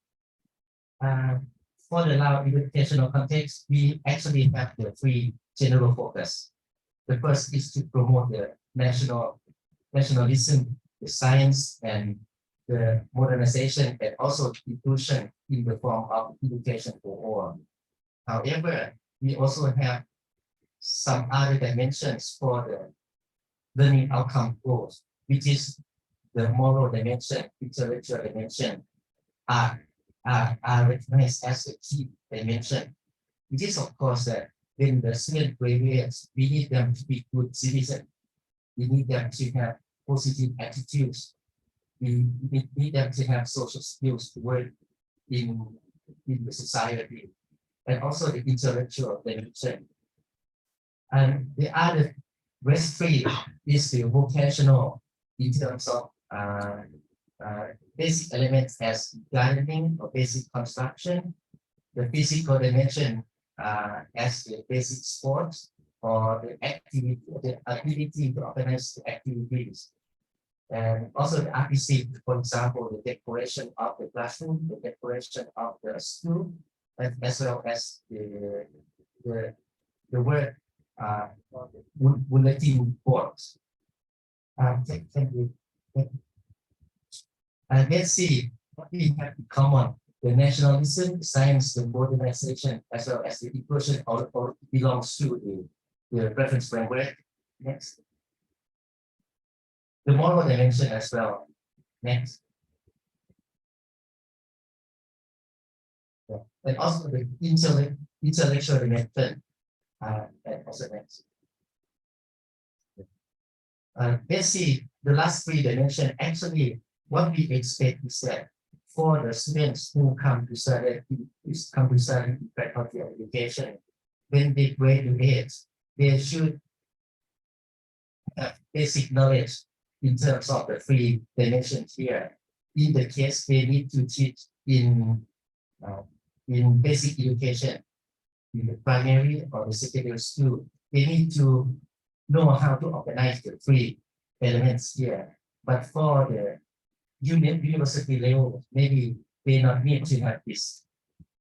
For the Lao educational context, we actually have the three general focus. The first is to promote the nationalism, the science, and the modernization, and also inclusion in the form of education for all. However, we also have some other dimensions for the learning outcome goals, which is the moral dimension, intellectual dimension, are recognized as a key dimension. It is of course that when the student graduates, we need them to be good citizens. We need them to have positive attitudes. We need them to have social skills to work in the society, and also the intellectual dimension. And the other rest three is the vocational in terms of basic elements as gardening or basic construction, the physical dimension as the basic sports or the activity, the ability to organize the activities. And also the artistic, for example, the decoration of the classroom, the decoration of the school, as well as the word bulletin boards. Let's see what we have in common. The nationalism, science, the modernization, as well as the inclusion all belongs to the reference framework. Next. The moral dimension as well. Next. Yeah. And also the intellectual dimension. And also next. Let's see the last three dimensions. Actually, what we expect is that for the students who come to study in faculty of education, when they graduate, they should have basic knowledge in terms of the three dimensions here. In the case they need to teach in basic education, in the primary or the secondary school, they need to know how to organize the three elements here. But for the university level, maybe they not need to have this.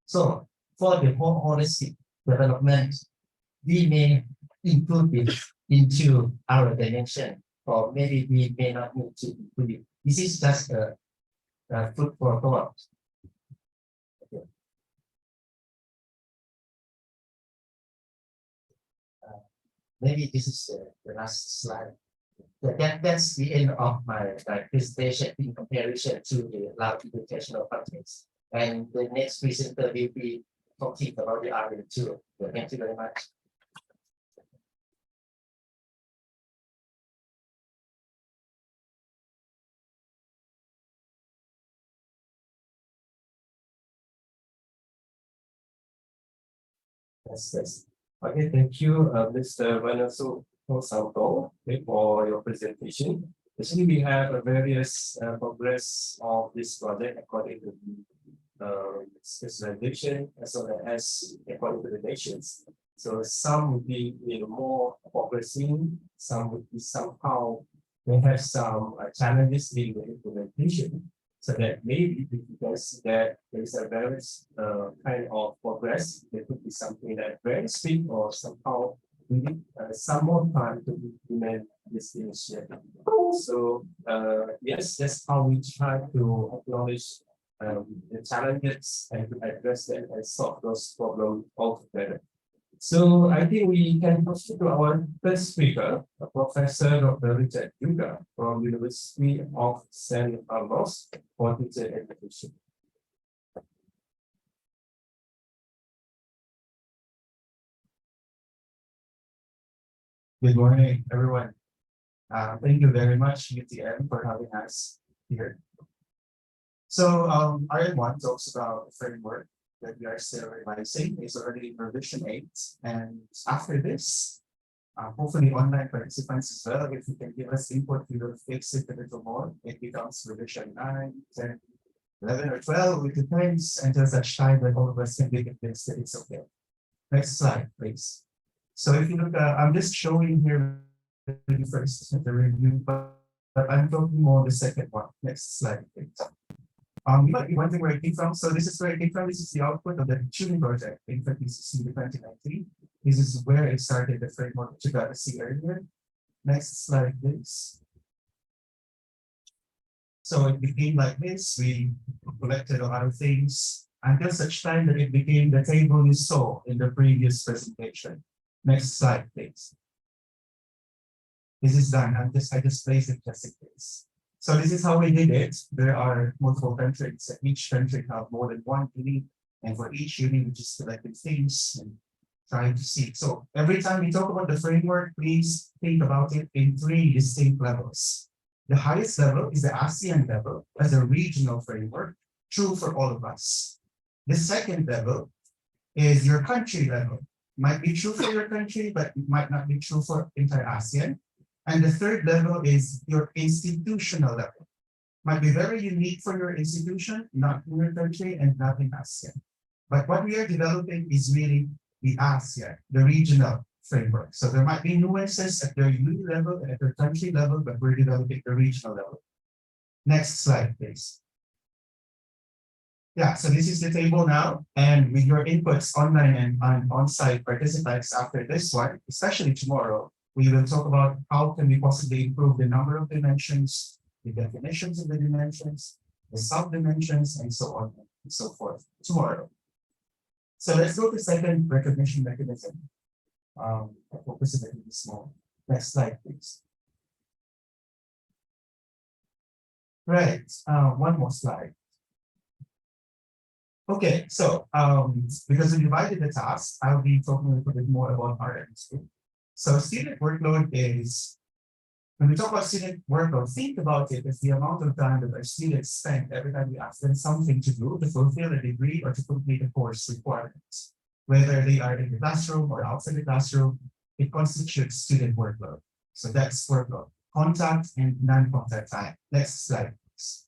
So for the more holistic development, we may include it into our dimension, or maybe we may not need to include it. This is just a food for thought. Okay. Maybe this is the last slide. That's the end of my presentation in comparison to the Lao educational context. And the next presenter will be talking about the other two. Thank you very much. Yes. Okay, thank you, Mr. Vanasu Santo, for your presentation. Actually, we have a various progress of this project according to the specialization as well as according to the nations. So some would be more progressing, some would be somehow they have some challenges in the implementation. So that maybe because that there is a various kind of progress, there could be something that very strict or somehow we need some more time to implement this initiative. So yes, that's how we try to acknowledge the challenges and to address them and solve those problems altogether. So I think we can proceed to our first speaker, Professor Dr. Richard Juga from University of St. Carlos for teacher education. Good morning, everyone. Thank you very much, UTM, for having us here. So RM1 talks about the framework that we are still revising. It's already in revision 8. And after this, hopefully online participants as well, if you can give us input, we will fix it a little more. It becomes revision 9, 10, 11, or 12. It depends until such time that all of us can be convinced that it's okay. Next slide, please. So if you look, I'm just showing here the first the review, but I'm talking more the second one. Next slide, please. You might be wondering where it came from. So this is where it came from. This is the output of the tuning project in 2016 to 2019. This is where it started, the framework that you got to see earlier. Next slide, please. So it became like this. We collected a lot of things until such time that it became the table you saw in the previous presentation. Next slide, please. This is done. I just placed it just in case. So this is how we did it. There are multiple countries. Each country have more than one unit, and for each unit, we just selected things and trying to see. So every time we talk about the framework, please think about it in 3 distinct levels. The highest level is the ASEAN level as a regional framework, true for all of us. The second level is your country level. Might be true for your country, but it might not be true for entire ASEAN. And the third level is your institutional level. Might be very unique for your institution, not in your country and not in ASEAN. But what we are developing is really the ASEAN, the regional framework. So there might be nuances at their unit level and at their country level, but we're developing the regional level. Next slide, please. Yeah, so this is the table now, and with your inputs online and on-site participants after this one, especially tomorrow, we will talk about how can we possibly improve the number of dimensions, the definitions of the dimensions, the sub-dimensions, and so on and so forth tomorrow. So let's go to second recognition mechanism. Focus a bit on this more. Next slide, please. Right, one more slide. Okay, so because we divided the task, I'll be talking a little bit more about RMC. So student workload is, when we talk about student workload, think about it as the amount of time that our students spend every time we ask them something to do to fulfill a degree or to complete a course requirements. Whether they are in the classroom or outside the classroom, it constitutes student workload. So that's workload, contact and non-contact time. Next slide, please.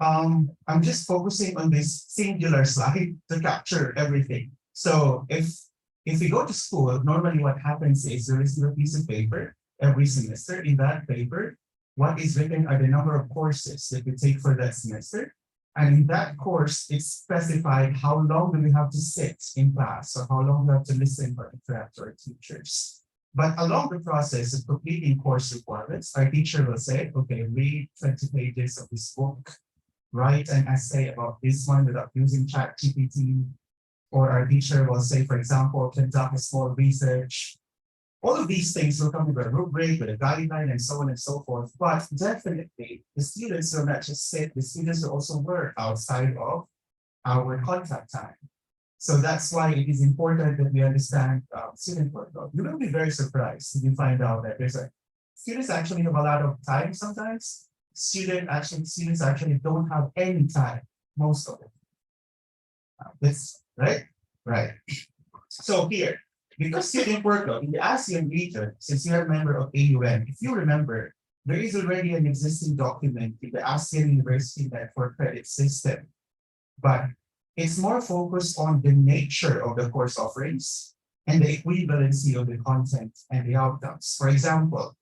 I'm just focusing on this singular slide to capture everything. So if we go to school, normally what happens is there is a piece of paper every semester. In that paper, what is written are the number of courses that you take for that semester. And in that course, it's specified how long do we have to sit in class or how long we have to listen or interact with our teachers. But along the process of completing course requirements, our teacher will say, okay, read 20 pages of this book, write an essay about this one without using ChatGPT. Or our teacher will say, for example, conduct a small research. All of these things will come with a rubric, with a guideline, and so on and so forth. But definitely, the students will not just sit, the students will also work outside of our contact time. So that's why it is important that we understand student workload. You will be very surprised if you find out that students actually have a lot of time sometimes. Students actually don't have any time, most of it. This, right? Right. So here, because student workload in the ASEAN region, since you're a member of AUM, if you remember, there is already an existing document in the ASEAN University Network Credit System, but it's more focused on the nature of the course offerings and the equivalency of the content and the outcomes. For example,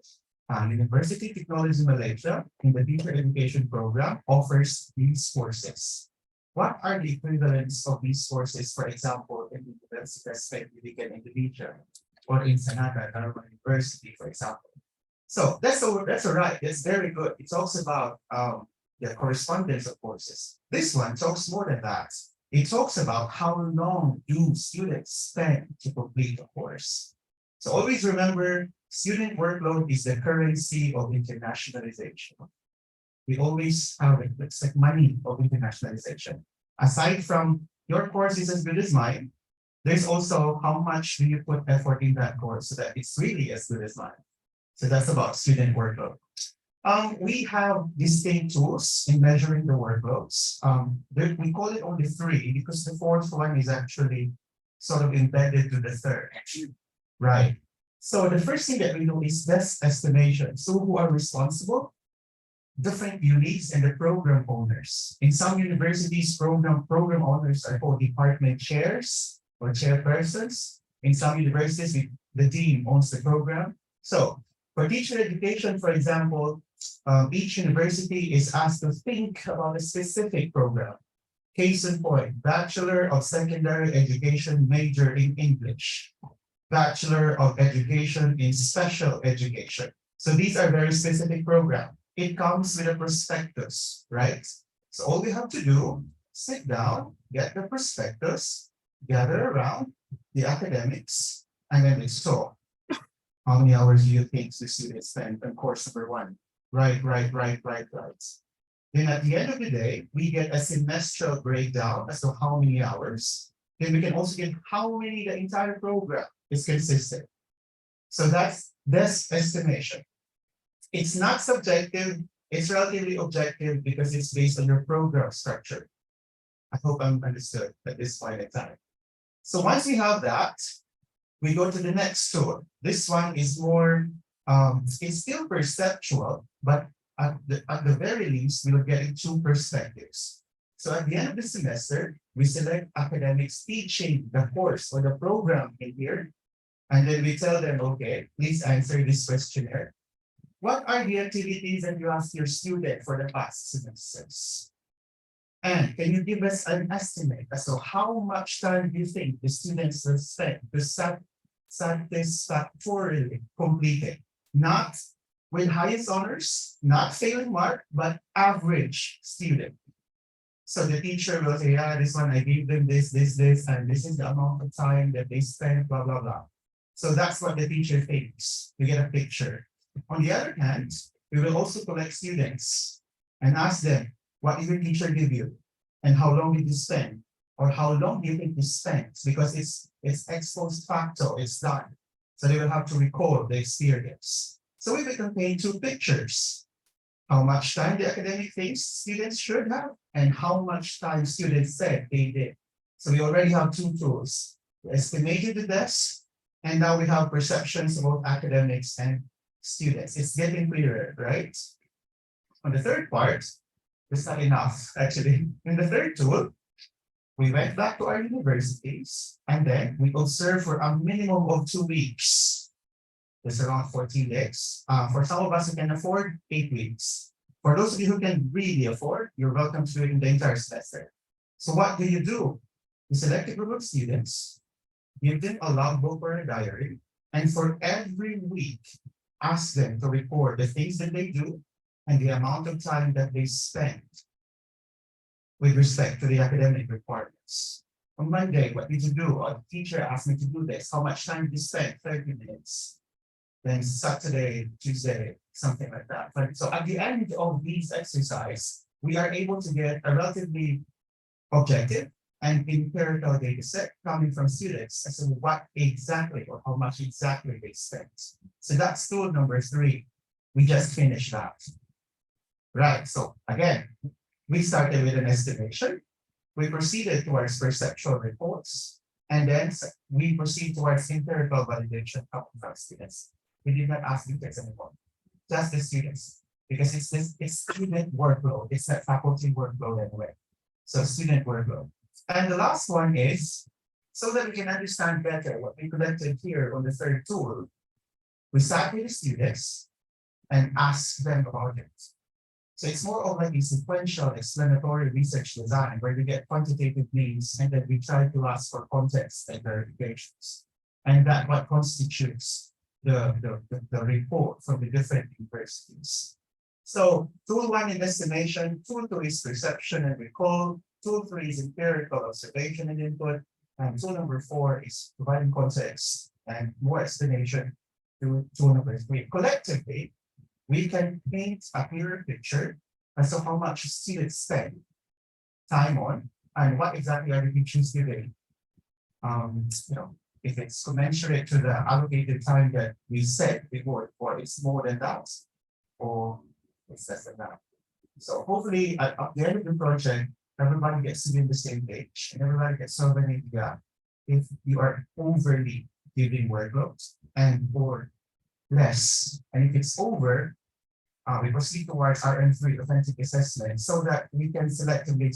Universiti Teknologi Malaysia in the teacher education program offers these courses. What are the equivalents of these courses, for example, in the Universitas Indonesia or in Sanada University, for example? So that's all right. That's very good. It talks about the correspondence of courses. This one talks more than that. It talks about how long do students spend to complete a course. So always remember, student workload is the currency of internationalization. We always have it. It's like money of internationalization. Aside from your course is as good as mine, there's also how much do you put effort in that course so that it's really as good as mine. So that's about student workload. We have distinct tools in measuring the workloads. We call it only 3 because the 4th one is actually sort of embedded to the 3rd. Right. So the first thing that we do is desk estimation. So who are responsible? Different units and the program owners. In some universities, program owners are called department chairs or chairpersons. In some universities, the dean owns the program. So for teacher education, for example, each university is asked to think about a specific program. Case in point, Bachelor of Secondary Education major in English, Bachelor of Education in Special Education. So these are very specific programs. It comes with a prospectus, right? So all we have to do, sit down, get the prospectus, gather around the academics, and then it's so. How many hours do you think the students spend on course number 1? Right. Then at the end of the day, we get a semestral breakdown as to how many hours. Then we can also get how many the entire program is consistent. So that's this estimation. It's not subjective, it's relatively objective because it's based on your program structure. I hope I'm understood at this point in time. So once we have that, we go to the next tool. This one is more, it's still perceptual, but at the very least, we will get 2 perspectives. So at the end of the semester, we select academics teaching the course or the program in here. And then we tell them, okay, please answer this questionnaire. What are the activities that you ask your student for the past semesters? And can you give us an estimate as to how much time do you think the students will spend to satisfactorily completing? Not with highest honors, not failing mark, but average student. So the teacher will say, yeah, this one I gave them this, and this is the amount of time that they spend, blah, blah, blah. So that's what the teacher thinks. You get a picture. On the other hand, we will also collect students and ask them, what did your teacher give you? And how long did you spend? Or how long do you think you spent? Because it's ex post facto, it's done. So they will have to recall the experience. So we will contain 2 pictures. How much time the academic thinks students should have, and how much time students said they did. So we already have 2 tools. We estimated the depths, and now we have perceptions about academics and students. It's getting clearer, right? On the third part, it's not enough, actually. In the third tool, we went back to our universities, and then we observed for a minimum of 2 weeks. It's around 14 days. For some of us who can afford 8 weeks. For those of you who can really afford, you're welcome to do it in the entire semester. So what do? You select a group of students, give them a logbook or a diary, and for every week, ask them to record the things that they do and the amount of time that they spend with respect to the academic requirements. On Monday, what did you do? The teacher asked me to do this. How much time did you spend? 30 minutes. Then Saturday, Tuesday, something like that. So at the end of these exercises, we are able to get a relatively objective and empirical data set coming from students as to what exactly or how much exactly they spent. So that's tool number 3. We just finished that. Right, so again, we started with an estimation. We proceeded towards perceptual reports, and then we proceed towards empirical validation of our students. We did not ask the kids anymore, just the students, because it's student workload. It's not faculty workload anyway. So student workload. And the last one is, so that we can understand better what we collected here on the third tool, we sat with the students and asked them about it. So it's more of like a sequential explanatory research design where we get quantitative names and then we try to ask for context and verifications. And that what constitutes the report from the different universities. So tool 1 is estimation, tool 2 is perception and recall, tool 3 is empirical observation and input, and tool number 4 is providing context and more explanation to tool number 3. Collectively, we can paint a clearer picture as to how much students spend time on and what exactly are the teachers giving. If it's commensurate to the allocated time that we set before, or it's more than that, or it's less than that. So hopefully at the end of the project, everybody gets to be on the same page and everybody gets to have an idea if you are overly giving workloads and or less. And if it's over, we proceed towards RM3 authentic assessment so that we can selectively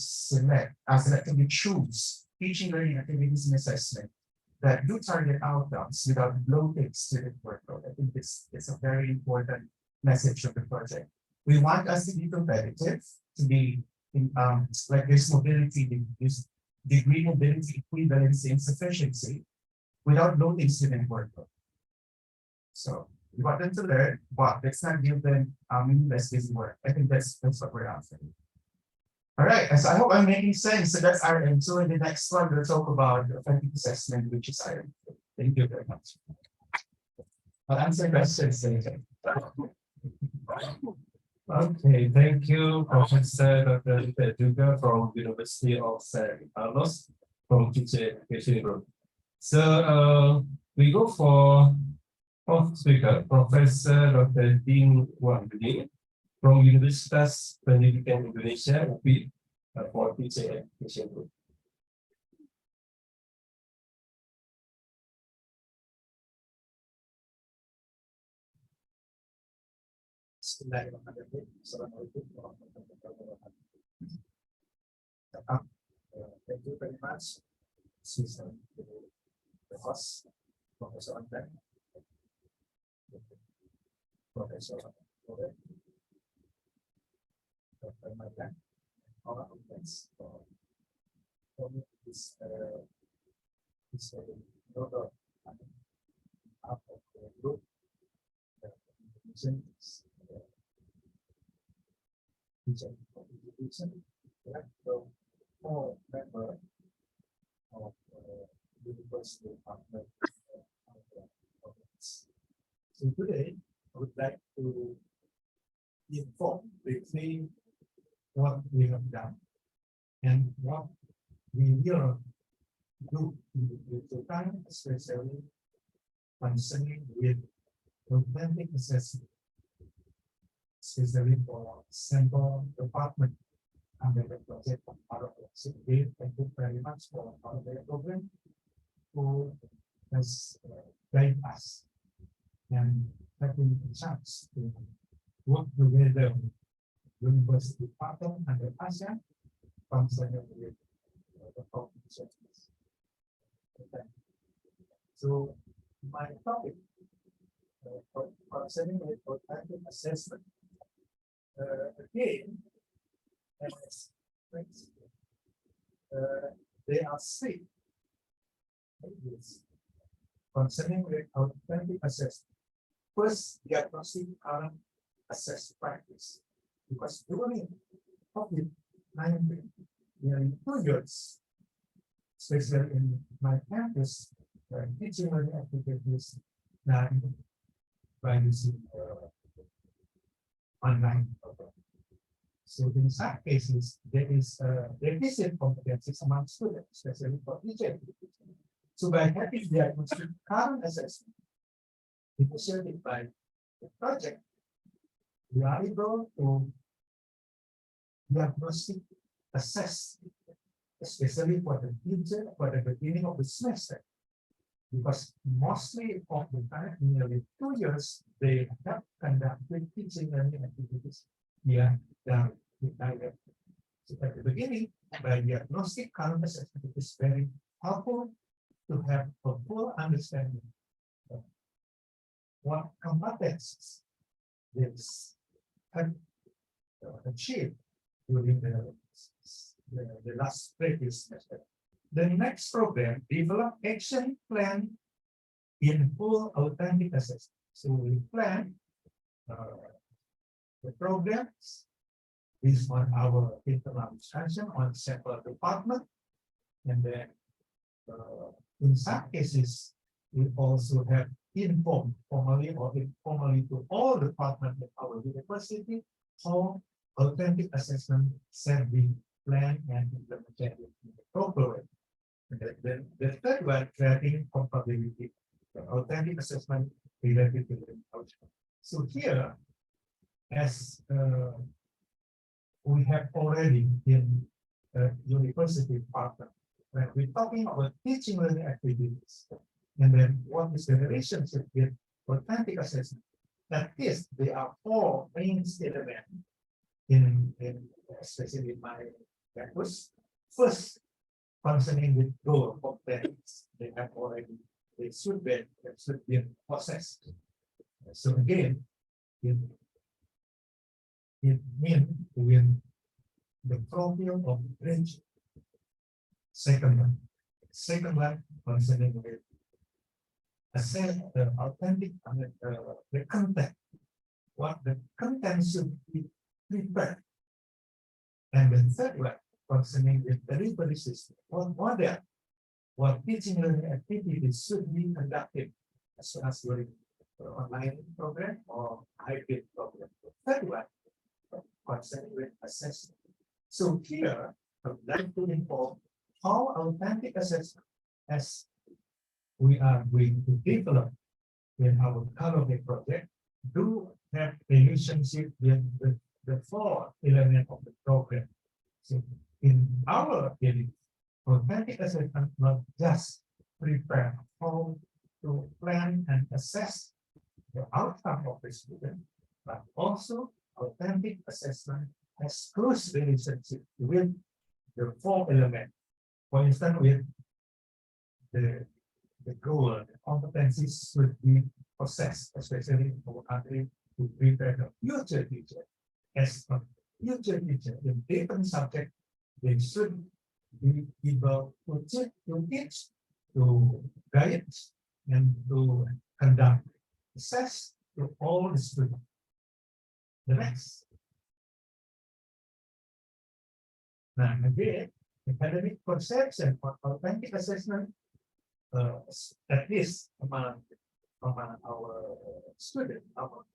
choose teaching, learning activities and assessment that do target outcomes without bloated student workload. I think it's a very important message of the project. We want us to be competitive, to be in, like this mobility, this degree mobility equivalency and sufficiency without loading student workload. So we want them to learn, but let's not give them less busy work. I think that's what we're after. All right, so I hope I'm making sense. So that's RM. So in the next one, we'll talk about authentic assessment, which is RM. Thank you very much. I'll answer questions later. Okay, thank you, Professor Dr. Juga from University of St. Carlos from Teacher Education Group. So we go for fourth speaker, Professor Dr. Dean Wan from Universitas Pendidikan Indonesia UPI for Teacher Education Group. Thank you very much. Susan, the host, Professor Antek, Professor Dr. Madan, all our friends for this notable of the group. Education, like the four member of University Department. So today, I would like to inform briefly what we have done and what we will do in the future time, especially concerning with authentic assessment, especially for sample department under the project of ROS. So thank you very much for our program who has guided us and having the chance to work together with University Department and the ASEAN concerning with the competition. Okay. So my topic concerning with authentic assessment. Again, as they are strict concerning with authentic assessment. First, diagnostic current assess practice, because during COVID-19, nearly 2 years, especially in my campus, teaching learning activities done by using online. So in some cases, there is deficit competencies among students, especially for teachers. So by having diagnostic current assessment initiated by the project, we are able to diagnostic assess, especially for the teacher for the beginning of the semester. Because mostly of the time, nearly 2 years, they have conducted teaching learning activities via the entire. So at the beginning, by diagnostic current assessment, it is very helpful to have a full understanding of what competencies this have achieved during the last previous semester. The next program, develop action plan in full authentic assessment. So we plan the programs based on our internal discussion on several department, and then in some cases we also have informed formally or informally to all departments of our university how authentic assessment shall be planned and implemented in the proper way. And then the third one, creating compatibility, the authentic assessment related to the outcome. So here, as we have already in university department, when we're talking about teaching learning activities, and then what is the relationship with authentic assessment? That is, there are 4 main elements in especially in my campus. First, concerning with goal components, they have already, they should be processed. So again, in it means with the profile of range. Second one concerning with assess the authentic, the content, what the content should be prepared. And the third one concerning the delivery system, what teaching learning activities should be conducted as soon as during online program or hybrid program. The third one concerning with assessment. So here, I would like to inform how authentic assessment as we are going to develop in our CALOHEA project do have relationship with the four elements of the program. So in our opinion, authentic assessment not just prepare how to plan and assess the outcome of the student, but also authentic assessment has close relationship with the four elements. For instance, with the goal, the competencies should be possessed, especially for country to prepare the future teacher. As a future teacher in different subject, they should be able to teach, to guide, and to conduct, assess to all the students. The next. Now, again, academic perception for authentic assessment, at least among our students, our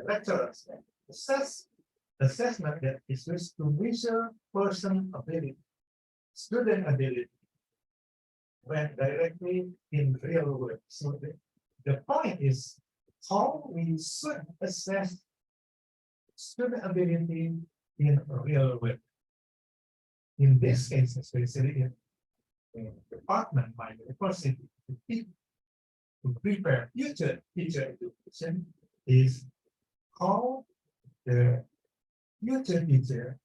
lecturers, assessment that is used to measure person ability, student ability, when directly in real world. So the point is how we should assess student ability in real world. In this case, especially in department by the university to prepare future teacher education is how the future teacher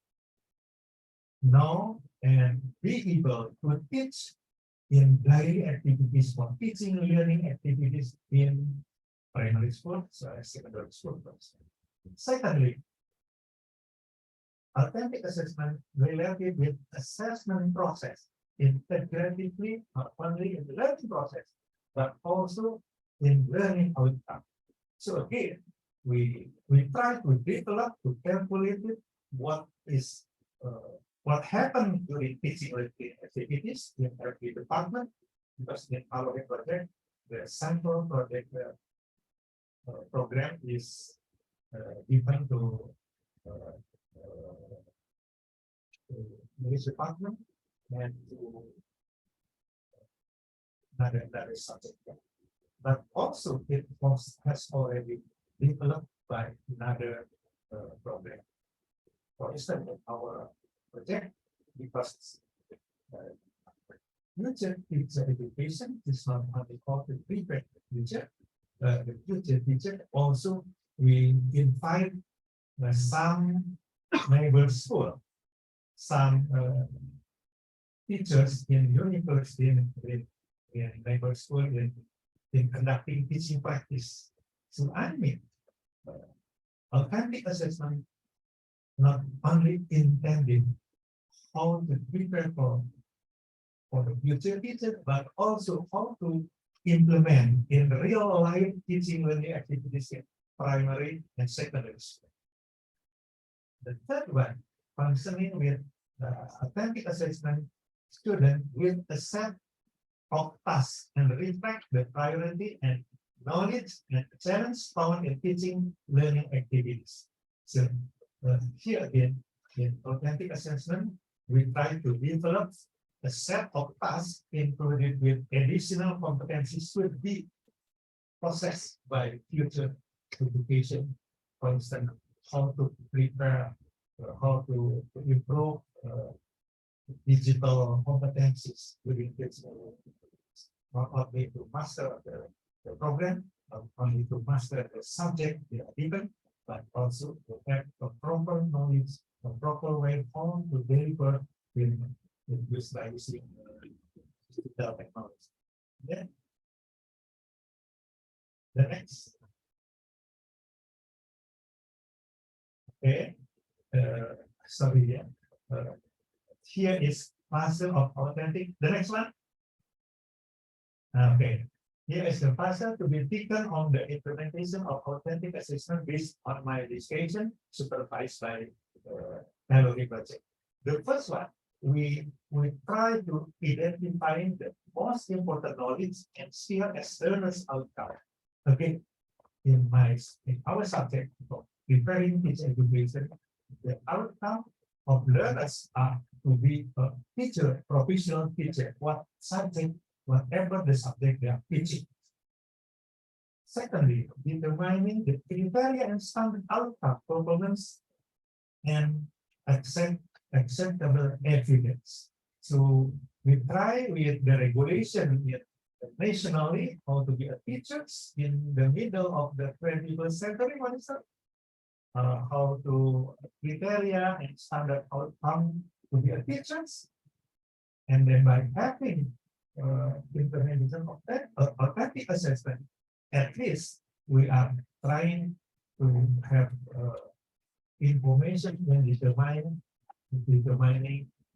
know and be able to teach in daily activities for teaching learning activities in primary school, secondary school. Secondly, authentic assessment related with assessment process integratively, not only in the learning process, but also in learning outcome. So again, we try to develop, to calculate it, what what happened during teaching activities in every department, because in our project, the sample project program is given to this department and to another subject. But also it has already developed by another program. For instance, in our project, because future teacher education is not only called the prepare teacher, the future teacher also we invite some neighbor school, some teachers in university in neighbor school in conducting teaching practice. So I mean, authentic assessment not only intended how to prepare for the future teacher, but also how to implement in real life teaching learning activities in primary and secondary school. The third one, functioning with authentic assessment, student with a set of tasks and reflect the priority and knowledge and challenge found in teaching learning activities. So here again, in authentic assessment, we try to develop a set of tasks included with additional competencies should be processed by future education. For instance, how to prepare, how to improve digital competencies within teaching, not only to master the program, not only to master the subject they are given, but also to have a proper knowledge, a proper way how to deliver in utilizing digital technology. Then the next. Okay, sorry, yeah. Here is puzzle of authentic. The next one. Okay, here is the puzzle to be taken on the implementation of authentic assessment based on my discussion supervised by CALOHEA project. The first one, we try to identify the most important knowledge and skill as learners outcome. Okay, in our subject of preparing teacher education, the outcome of learners are to be a teacher, professional teacher, what subject, whatever the subject they are teaching. Secondly, determining the criteria and standard outcome performance and acceptable evidence. So we try with the regulation nationally how to be a teachers in the middle of the 21st century. What is that? How to criteria and standard outcome to be a teachers, and then by having implementation of that authentic assessment, at least we are trying to have information when determining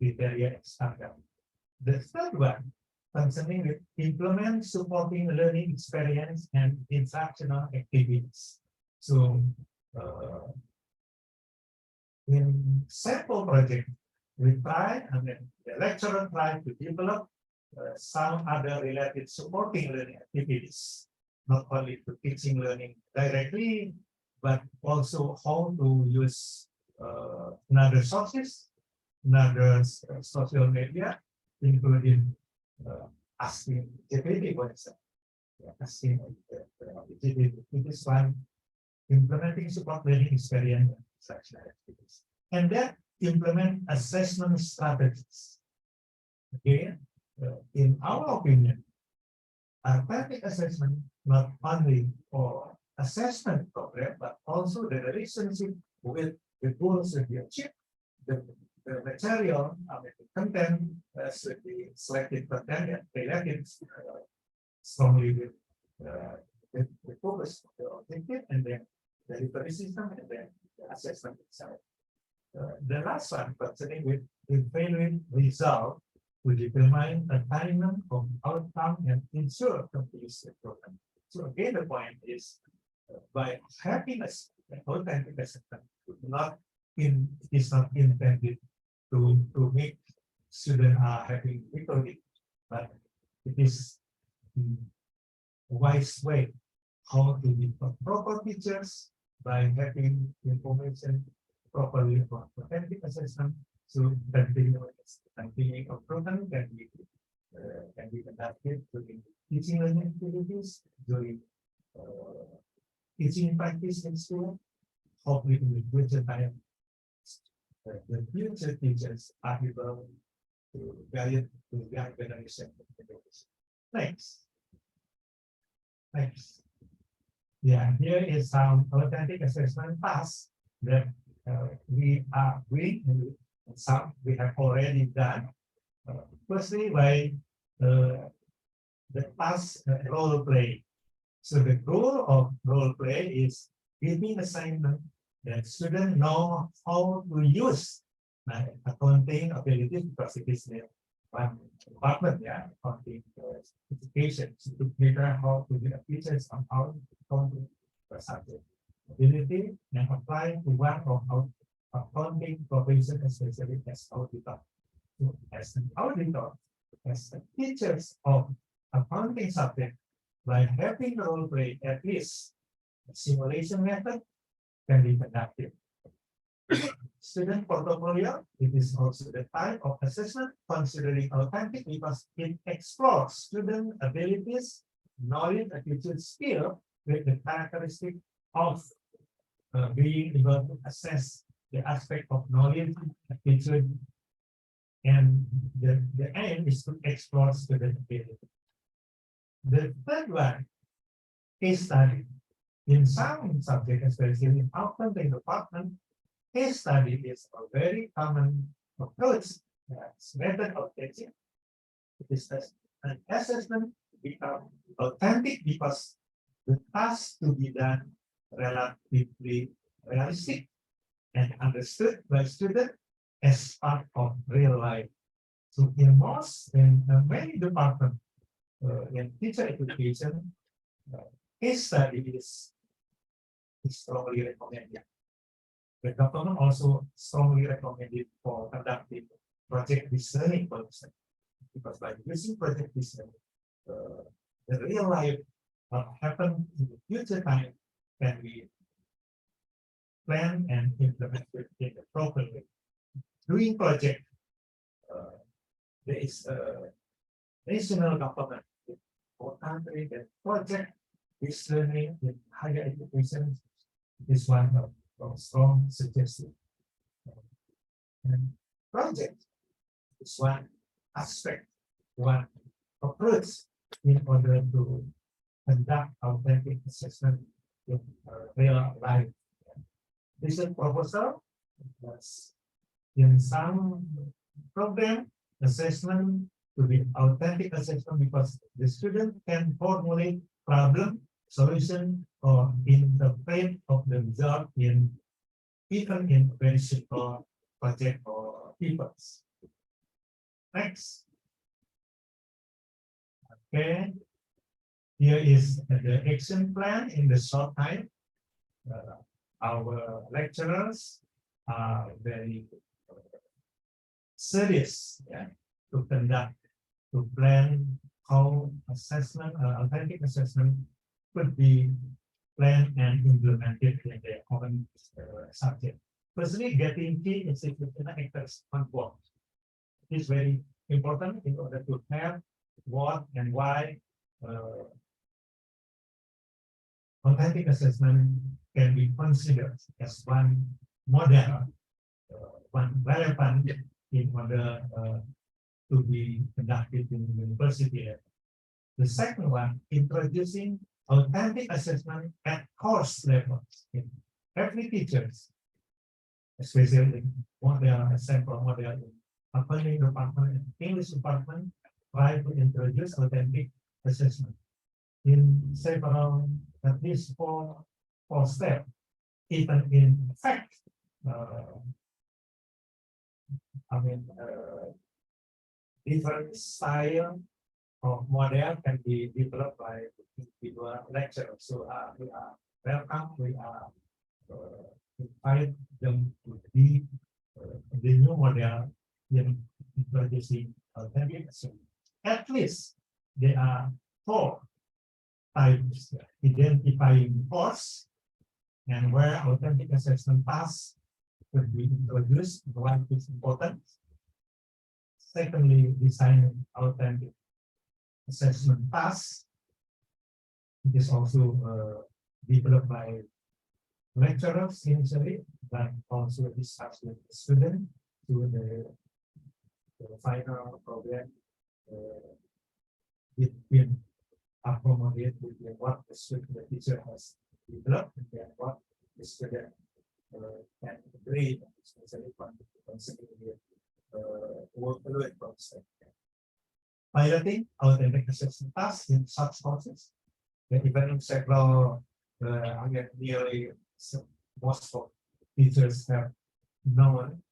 criteria and standard. The third one concerning with implement supporting learning experience and instructional activities. So in sample project, we try, and then the lecturer try to develop some other related supporting learning activities, not only to teaching learning directly, but also how to use another sources, another social media, including asking GPT, for example, asking GPT, this one, implementing support learning experience, such activities, and then implement assessment strategies. Okay, in our opinion, authentic assessment not only for assessment program, but also the relationship with the goals that we achieve, the material, the content should be selected content and related strongly with the focus of the objective, and then the delivery system, and then the assessment itself. The last one concerning with evaluate result to determine attainment of outcome and ensure completion program. So again, the point is by having an authentic assessment, is not intended to make students are having victory, but it is a wise way how to be proper teachers by having information properly for authentic assessment. So continuing improvement can be conducted during teaching learning activities, during teaching practice in school. Hopefully in the future time, the future teachers are able to guide the young generation. Thanks. Thanks. Yeah, here is some authentic assessment tasks that we are doing, and some we have already done. Firstly, by the task role play. So the goal of role play is giving assignment that students know how to use accounting abilities, because it is one department, accounting education, to figure out how to be a teacher on how accounting subject ability and apply to one of our accounting profession, especially as auditor. So as an auditor, as the teachers of accounting subject, by having role play, at least a simulation method can be conducted. Student portfolio, it is also the type of assessment considering authentic because it explores student abilities, knowledge, attitude, skill with the characteristic of being able to assess the aspect of knowledge, attitude, and the aim is to explore student ability. The third one, case study. In some subjects, especially in accounting department, case study is a very common approach. Method of teaching. It is an assessment become authentic because the task to be done relatively realistic, and understood by student as part of real life. So in most, in many departments, in teacher education, case study is strongly recommended. The government also strongly recommended for conducting project-based learning policy, because by using project-based learning, the real life what happen in the future time can be planned and implemented in the proper way. Doing project, there is a national government for country that project-based learning in higher education is one of strong suggestion. And project is one aspect, one approach in order to conduct authentic assessment in real life. This is proposal. Yes. In some program, assessment to be authentic assessment because the student can formulate problem, solution, or interpret of the result in even in very simple project or papers. Next. Okay. Here is the action plan in the short time. Our lecturers are very serious, to conduct, to plan how assessment, authentic assessment could be planned and implemented in their own subject. Personally, getting key institutional actors on board is very important in order to have what and why authentic assessment can be considered as one model, one relevant in order to be conducted in the university level. The second one, introducing authentic assessment at course levels. Every teachers, especially in model, sample model in accounting department and English department, try to introduce authentic assessment in several, at least four steps, even in fact, different style of model can be developed by individual lecturers. So we are welcome, we are invite them to be the new model in introducing authentic assessment. At least there are 4 types: identifying course and where authentic assessment tasks could be introduced. One is important. Secondly, designing authentic assessment tasks. It is also developed by lecturers initially, but also discussed with the student to the final program between accommodate between what the student, the teacher has developed and what the student can agree, especially considering workload concept. Piloting authentic assessment tasks in such courses. Even in several, nearly most of teachers have known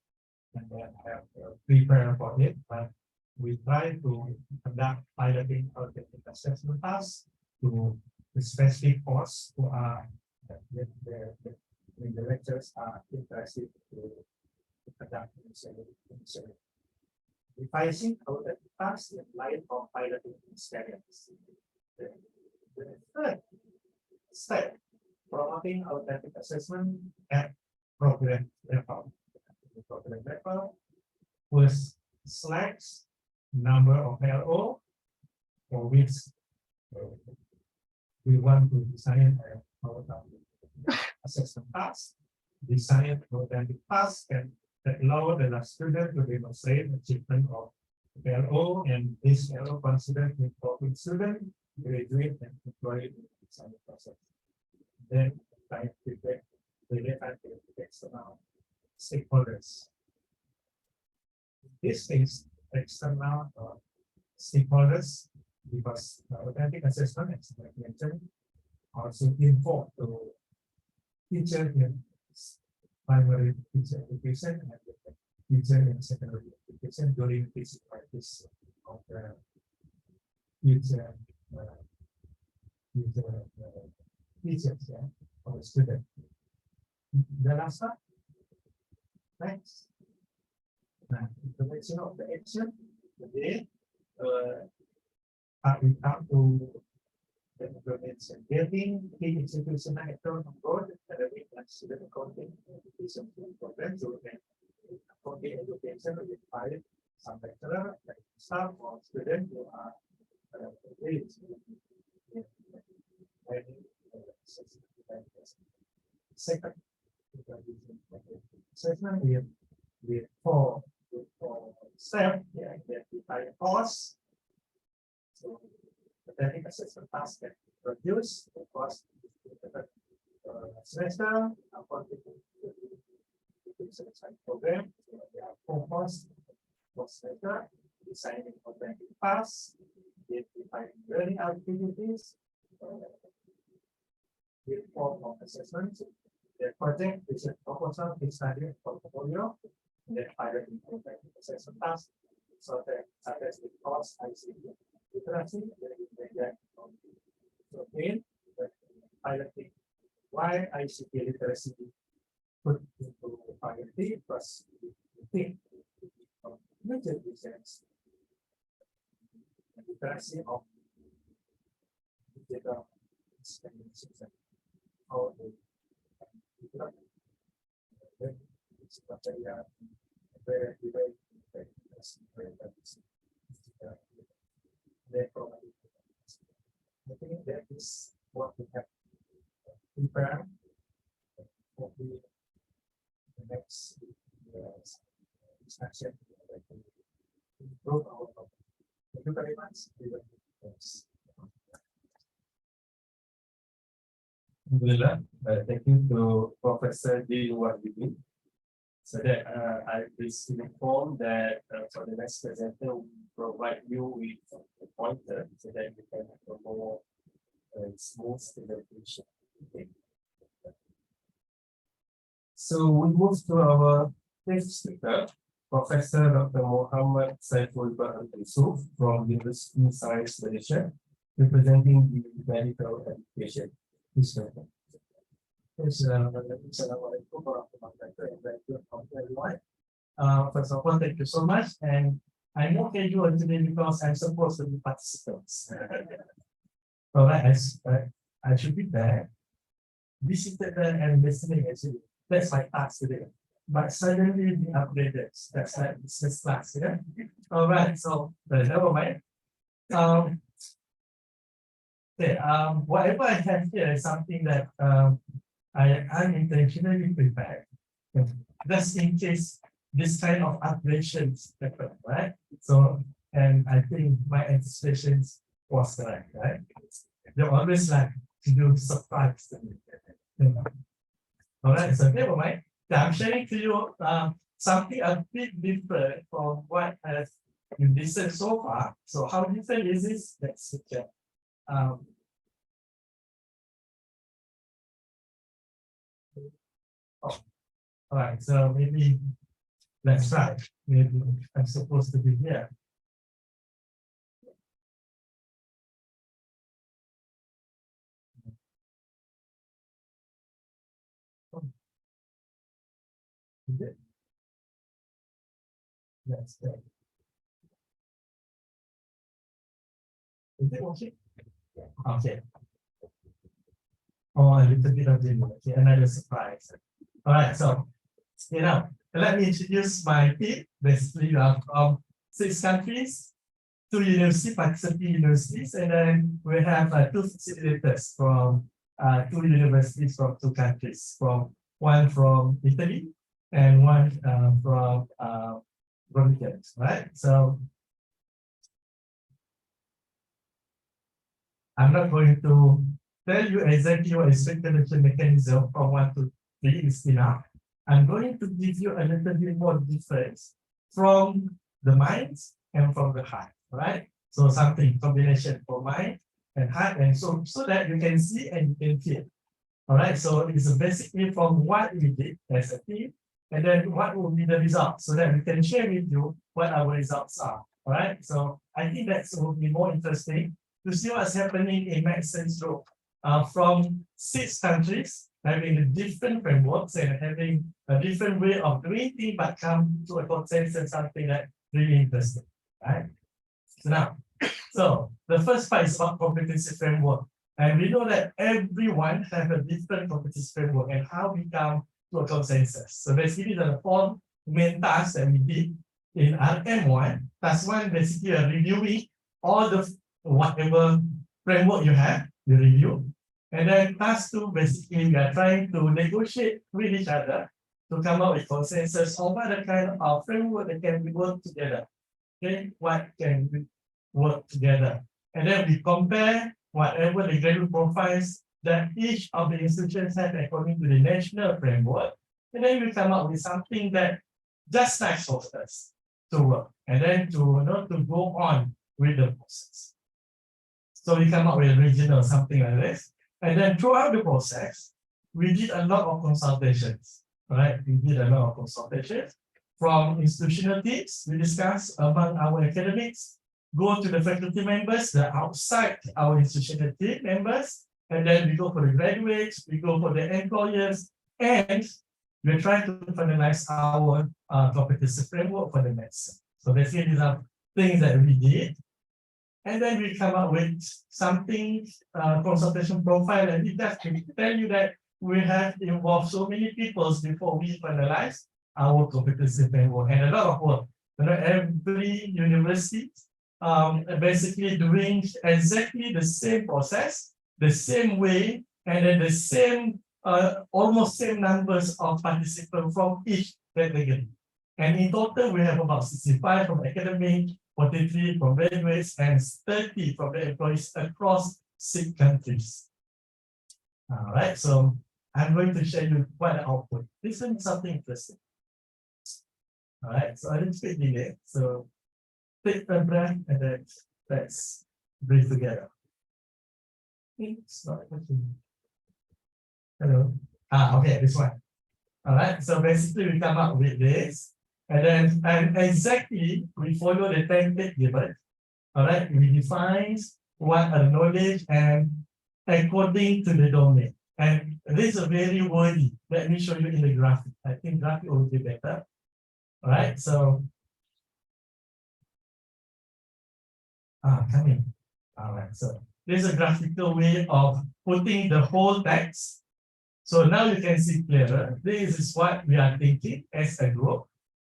and have prepared for it, but we try to conduct piloting authentic assessment tasks to the specific course who are the lecturers are interested to conduct initially. Revising authentic tasks in light of piloting experience. The third step, promoting authentic assessment at program level. The program level was selects number of LO for which we want to design our assessment task. Design authentic task and allow the student to demonstrate achievement of LO, and this LO considered important student, graduate, and employee in the design process. Then time feedback relevant to external stakeholders. This is external stakeholders because authentic assessment, as I mentioned, also involved to teacher in primary teacher education and teacher in secondary education during this practice of the future teachers, yeah, or student. The last one. Next. Now, information of the action, the day, we come to the implementation, getting the institutional actor on board, academic and student accounting education program to make accounting education required some lecturer, like staff or student who are engaged in learning. Second, assessment with four steps, yeah, identify cause. So the technical assessment task can produce the cost semester, according to the selection program. There are 4 costs for semester, designing objective tasks, identifying learning activities, with form of assessment. The project is a proposal, case study, and portfolio. Then pilot implementation assessment task. So that address the cost, ICT, literacy, so again, the piloting why ICT literacy put into priority plus the major reasons. Literacy of digital spending system. How they I think that is what we have prepared for the next discussion. Improve our topic. Thank you very much. Alhamdulillah, thank you to Professor Diwadidi. So that I please inform that for the next presenter, we provide you with a pointer so that you can have a more smooth presentation. Okay. So we move to our next speaker, Professor Dr. Muhammad Saiful Bahar Yusuf from Universiti Science Malaysia, representing the medical education. Please welcome. Assalamualaikum warahmatullahi wabarakatuh. First of all, thank you so much. And I'm more casual today because I'm supposed to be participants. All right, I should be there, visited there and listening actually. That's my task today. But suddenly be upgraded. That's like business class, yeah. All right, so never mind. Okay, whatever I have here is something that I unintentionally prepared, just in case this kind of upgradations happen, right? So, and I think my anticipations was correct, right? They always like to do surprise to me. All right, so never mind. I'm sharing to you something a bit different from what has been listened so far. So how different is this? Let's check. All right, so maybe let's try. Maybe I'm supposed to be here. Is it? Let's check. Is it working? Okay. Oh, a little bit of demo. Okay, another surprise. All right, so let me introduce my team. Basically, from 6 countries, 2 participating universities, and then we have 2 facilitators from 2 universities from 2 countries. One from Italy and one from Britain, right? So I'm not going to tell you exactly what is circulation mechanism from 1 to 3 is enough. I'm going to give you a little bit more difference from the mind and from the heart, right? So something combination for mind and heart, and so that you can see and you can feel. All right, so it's basically from what we did as a team, and then what will be the results, so that we can share with you what our results are. All right, so I think that will be more interesting to see what's happening in medicine group from 6 countries having a different frameworks and having a different way of doing things, but come to a consensus, something that really interesting, right? So now, so the first part is about competency framework. And we know that everyone have a different competency framework and how we come to a consensus. So basically the 4 main tasks that we did in RM1. Task 1 basically reviewing all the whatever framework you have, you review. And then task 2 basically we are trying to negotiate with each other to come up with consensus on what the kind of framework that can be work together. Okay, what can we work together? And then we compare whatever the graduate profiles that each of the institutions have according to the national framework, and then we come up with something that just nice for us to work, and then to to go on with the process. So we come up with a regional something like this, and then throughout the process, we did a lot of consultations. Right, we did a lot of consultations from institutional teams. We discussed among our academics, go to the faculty members that are outside our institutional team members, and then we go for the graduates, we go for the employers, and we're trying to finalize our competency framework for the medicine. So basically these are things that we did. And then we come up with something, consultation profile, and it just tell you that we have involved so many people before we finalize our competency framework, and a lot of work. Every university basically doing exactly the same process, the same way, and then the same, almost same numbers of participants from each category. And in total, we have about 65 from academic, 43 from graduates, and 30 from the employees across 6 countries. All right, so I'm going to share you what the output. This is something interesting. All right, so I didn't speak delay. So take a breath and then let's breathe together. It's not working. Hello. Okay, this one. All right, so basically we come up with this, and then exactly we follow the template given. All right, we define what are knowledge and according to the domain. And this is very wordy. Let me show you in the graphic. I think graphic will be better. All right, so coming. All right, so this is a graphical way of putting the whole text. So now you can see clearer. This is what we are thinking as a group.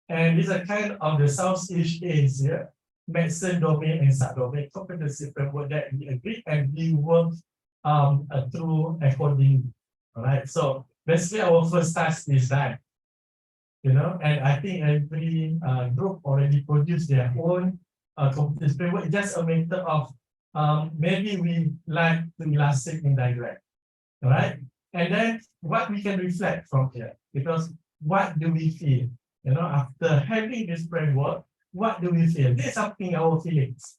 And these are kind of the Southeast Asia, medicine domain and subdomain competency framework that we agree and we work through accordingly. All right, so basically our first task is done. And I think every group already produced their own competency framework. It's just a matter of maybe we like to elastic and diagram. All right, and then what we can reflect from here, because what do we feel? After having this framework, what do we feel? There's something our feelings.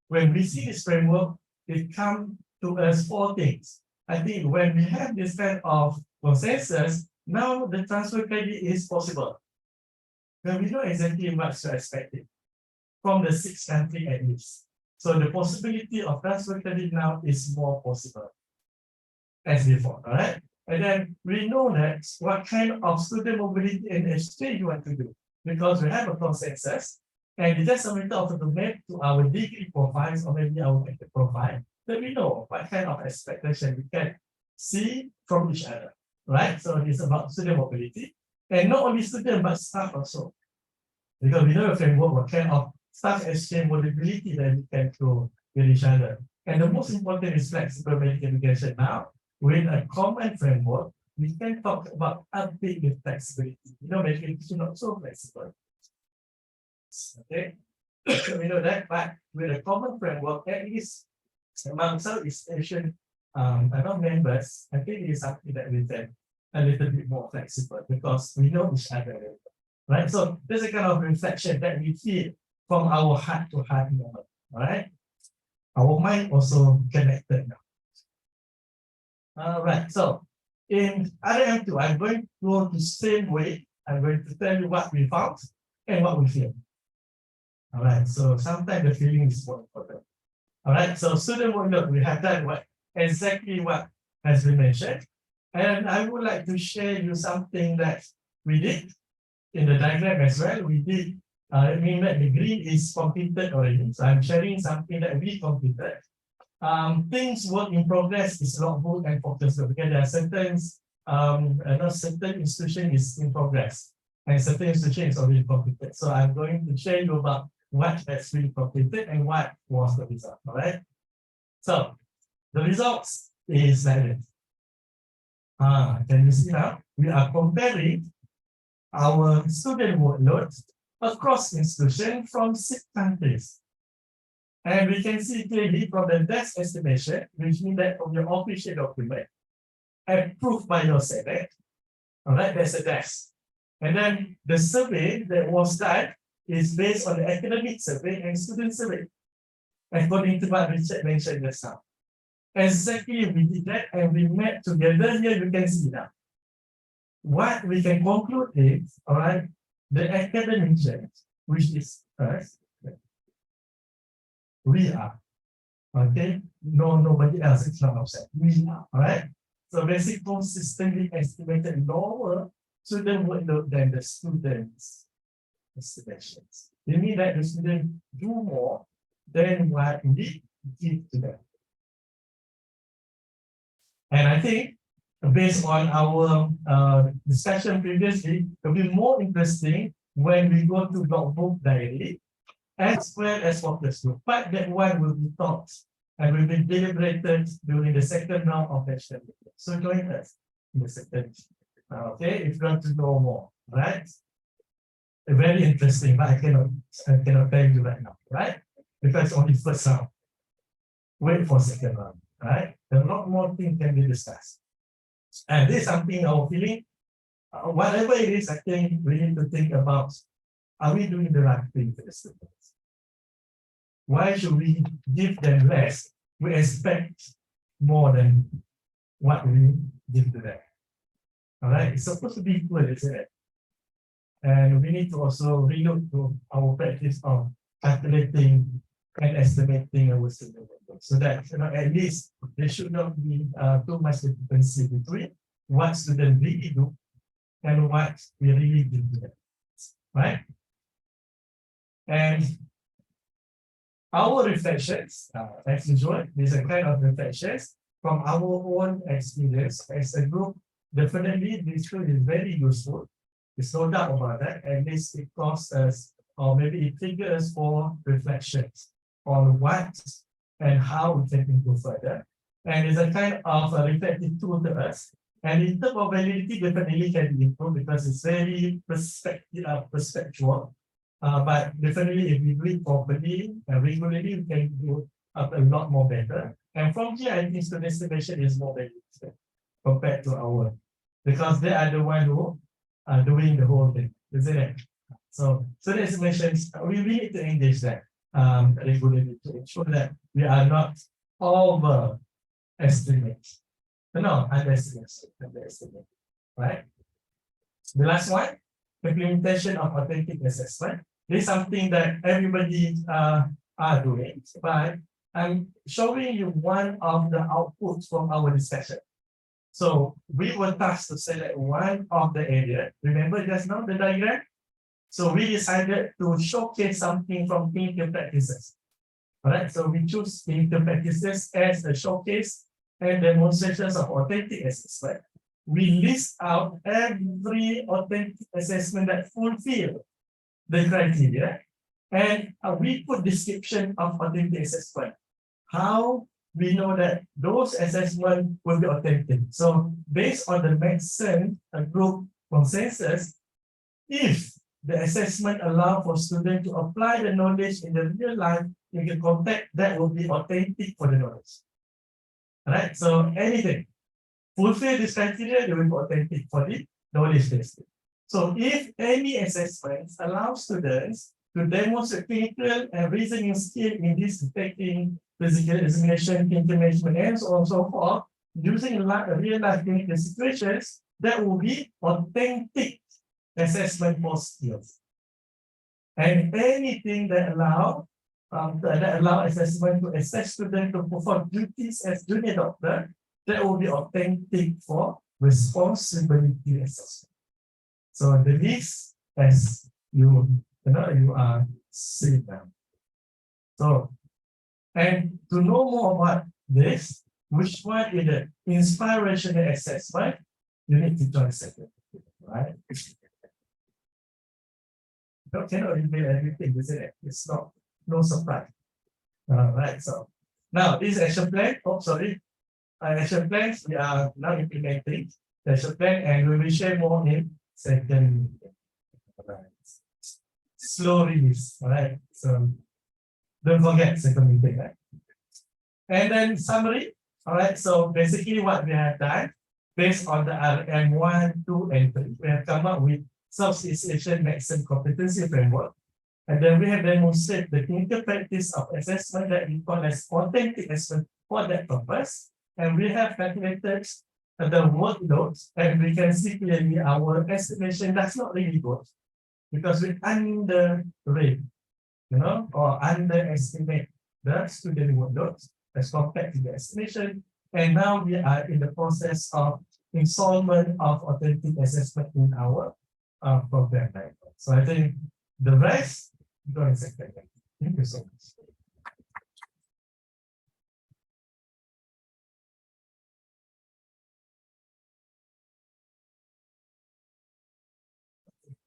When we see this framework, it comes to us 4 things. I think when we have this kind of consensus, now the transfer credit is possible. When we know exactly what to expect from the 6 countries at least. So the possibility of transfer credit now is more possible as before, all right? And then we know that what kind of student mobility and exchange you want to do, because we have a consensus, and it's just a matter of to map to our degree profiles or maybe our profile, that we know what kind of expectation we can see from each other, right? So it's about student mobility, and not only student but staff also, because we know the framework what kind of staff exchange mobility that we can do with each other. And the most important is flexible medical education now. With a common framework, we can talk about update with flexibility. Medical education is not so flexible. Okay, so we know that, but with a common framework, at least among Southeast Asian members, I think it is something that we can a little bit more flexible because we know each other, right? So there's a kind of reflection that we feel from our heart to heart moment, right? Our mind also connected now. All right, so In RM2, I'm going to go the same way. I'm going to tell you what we found and what we feel. All right, so sometimes the feeling is more important. All right, so student workload, we have done exactly what has been mentioned. And I would like to share you something that we did in the diagram as well. We did, I mean that the green is completed already. So I'm sharing something that we completed. Things work in progress is logbook and focus group, because there are certain, certain institution is in progress and certain institution is already completed. So I'm going to share you about what has been completed and what was the result. All right. So the results is like this. Can you see now? We are comparing our student workload across institutions from 6 countries. And we can see clearly from the desk estimation, which means that from your official document, approved by your Senate. All right, that's a desk. And then the survey that was done is based on the academic survey and student survey, according to what Richard mentioned just now. Exactly, we did that and we met together. Here you can see now. What we can conclude is, all right, the academic change, which is us, we are, okay? No, nobody else is not upset. We are, all right? So basically, consistently estimated lower student workload than the students' estimations. It means that the students do more than what we give to them. And I think based on our discussion previously, it will be more interesting when we go to logbook diary as well as focus group. But that one will be taught and will be deliberated during the second round of national meeting. So join us in the second. Okay, if you want to know more, right? Very interesting, but I cannot tell you right now, right? Because only first round. Wait for second round, right? A lot more things can be discussed. And this is something our feeling, whatever it is, I think we need to think about, are we doing the right thing for the students? Why should we give them less? We expect more than what we give to them. All right, it's supposed to be equal, isn't it? And we need to also relook to our practice of calculating and estimating our student workload, so that at least there should not be too much discrepancy between what students really do and what we really give to them, right? And our reflections, as usual, these are kind of reflections from our own experience as a group. Definitely, this tool is very useful. There's no doubt about that. And this it costs us, or maybe it triggers for reflections on what and how we can improve further. And it's a kind of a reflective tool to us. And in terms of validity, definitely can be improved because it's very perspectual. But definitely, if we do it properly and regularly, we can do a lot more better. And from here, I think student estimation is more valuable compared to our, because they are the one who are doing the whole thing, isn't it? So student estimations, we really need to engage that regularly to ensure that we are not overestimate. No, underestimate, right? The last one, implementation of authentic assessment. This is something that everybody are doing, but I'm showing you one of the outputs from our discussion. So we were tasked to select one of the area. Remember just now the diagram? So we decided to showcase something from clinical practices. All right, so we choose clinical practices as a showcase and demonstrations of authentic assessment. We list out every authentic assessment that fulfill the criteria, and we put description of authentic assessment. How we know that those assessments will be authentic. So based on the Maxson group consensus, if the assessment allow for students to apply the knowledge in the real life in the context, that will be authentic for the knowledge. All right, so anything fulfill this criteria, they will be authentic for the knowledge testing. So if any assessments allow students to demonstrate clinical and reasoning skill in this detecting physical examination, clinical management, and so on and so forth, using real life clinical situations, that will be authentic assessment for skills. And anything that allow assessment to assess students to perform duties as junior doctor, that will be authentic for responsibility assessment. So the list as you are seeing them. So, and to know more about this, which one is the inspirational assessment, you need to join second, right? You cannot reveal everything, isn't it? It's not, no surprise. Right, so now this action plan, action plans we are now implementing the action plan, and we will share more in second. Right. Slow release, right? So don't forget second meeting, right? And then summary, all right. So basically what we have done based on the RM1, 2, and 3, we have come up with Southeast Asian Medicine Competency Framework. And then we have demonstrated the clinical practice of assessment that we call as authentic assessment for that purpose. And we have calculated the workloads, and we can see clearly our estimation does not really go because we underrate, or underestimate the student workloads as compared to the estimation. And now we are in the process of installment of authentic assessment in our program. So I think the rest, go in second. Thank you so much.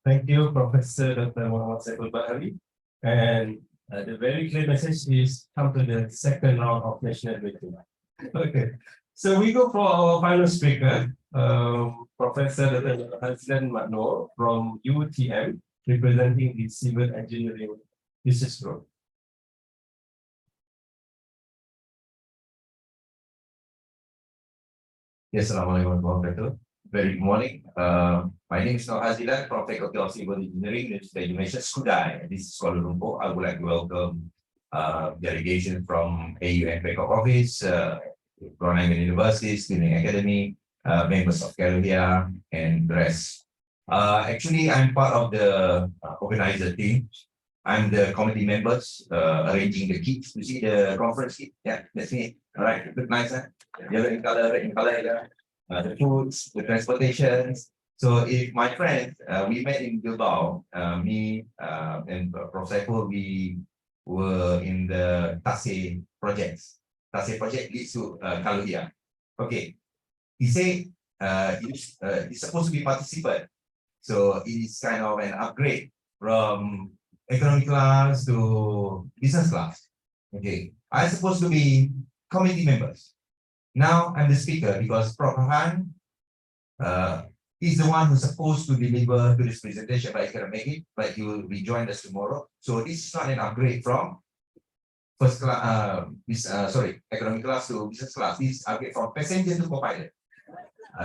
Thank you, Professor Dr. Muhammad Saiful Bahari. And the very clear message is come to the second round of national meeting. Okay, so we go for our final speaker, Professor Dr. Hazlan Maknoor from UTM, representing the Civil Engineering Business Group. Yes, Assalamualaikum warahmatullahi wabarakatuh. Very good morning. My name is Nur Hazilan from Faculty of Civil Engineering, Universiti Teknologi Malaysia, Skudai. This is Kuala Lumpur. I would like to welcome delegation from AU and Bangkok Office, Groningen University, Student Academy, members of CALOHEA, and the rest. Actually, I'm part of the organizer team. I'm the committee members arranging the kits. You see the conference kit? Yeah, that's me. All right, look nice, huh? Yellow in color, red in color, yeah. The foods, the transportations. So if my friend, we met in Bilbao, me and Prof. Saiful, we were in the TASE projects. TASE project leads to CALOHEA. Okay, he said he's supposed to be participant. So it is kind of an upgrade from economy class to business class. Okay, I'm supposed to be committee members. Now I'm the speaker because Prof. Han is the one who's supposed to deliver to this presentation, but he cannot make it, but he will rejoin us tomorrow. So this is not an upgrade from first class, economy class to business class. This is upgrade from passenger to co-pilot.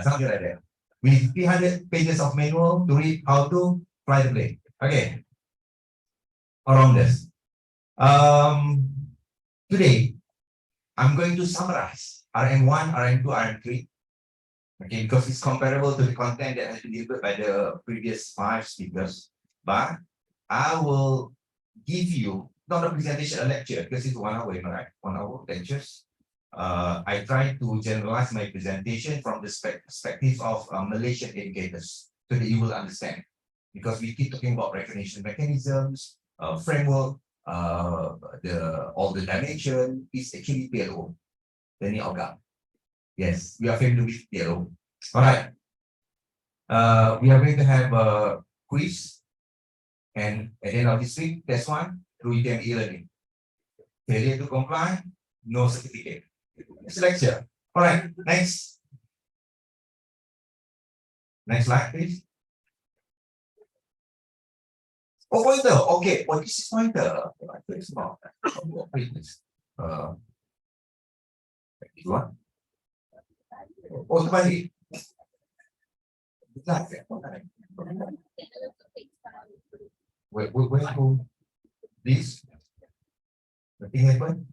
Something like that. We need 300 pages of manual to read how to fly the plane. Okay. Around this. Today, I'm going to summarize RM1, RM2, RM3. Okay, because it's comparable to the content that has been delivered by the previous 5 speakers. But I will give you not a presentation, a lecture, because it's 1 hour, right? 1 hour lectures. I try to generalize my presentation from the perspective of Malaysian educators so that you will understand. Because we keep talking about recognition mechanisms, framework, all the dimension is actually PLO. Yes, we are familiar with PLO. All right. We are going to have a quiz, and at the end of this week, test 1 through UTM e-learning. Failure to comply, no certificate. It's lecture. All right, next. Next slide, please. Oh, pointer. Okay. Oh, this is pointer. Very small. One. Oh, somebody. Where to this? Nothing happened.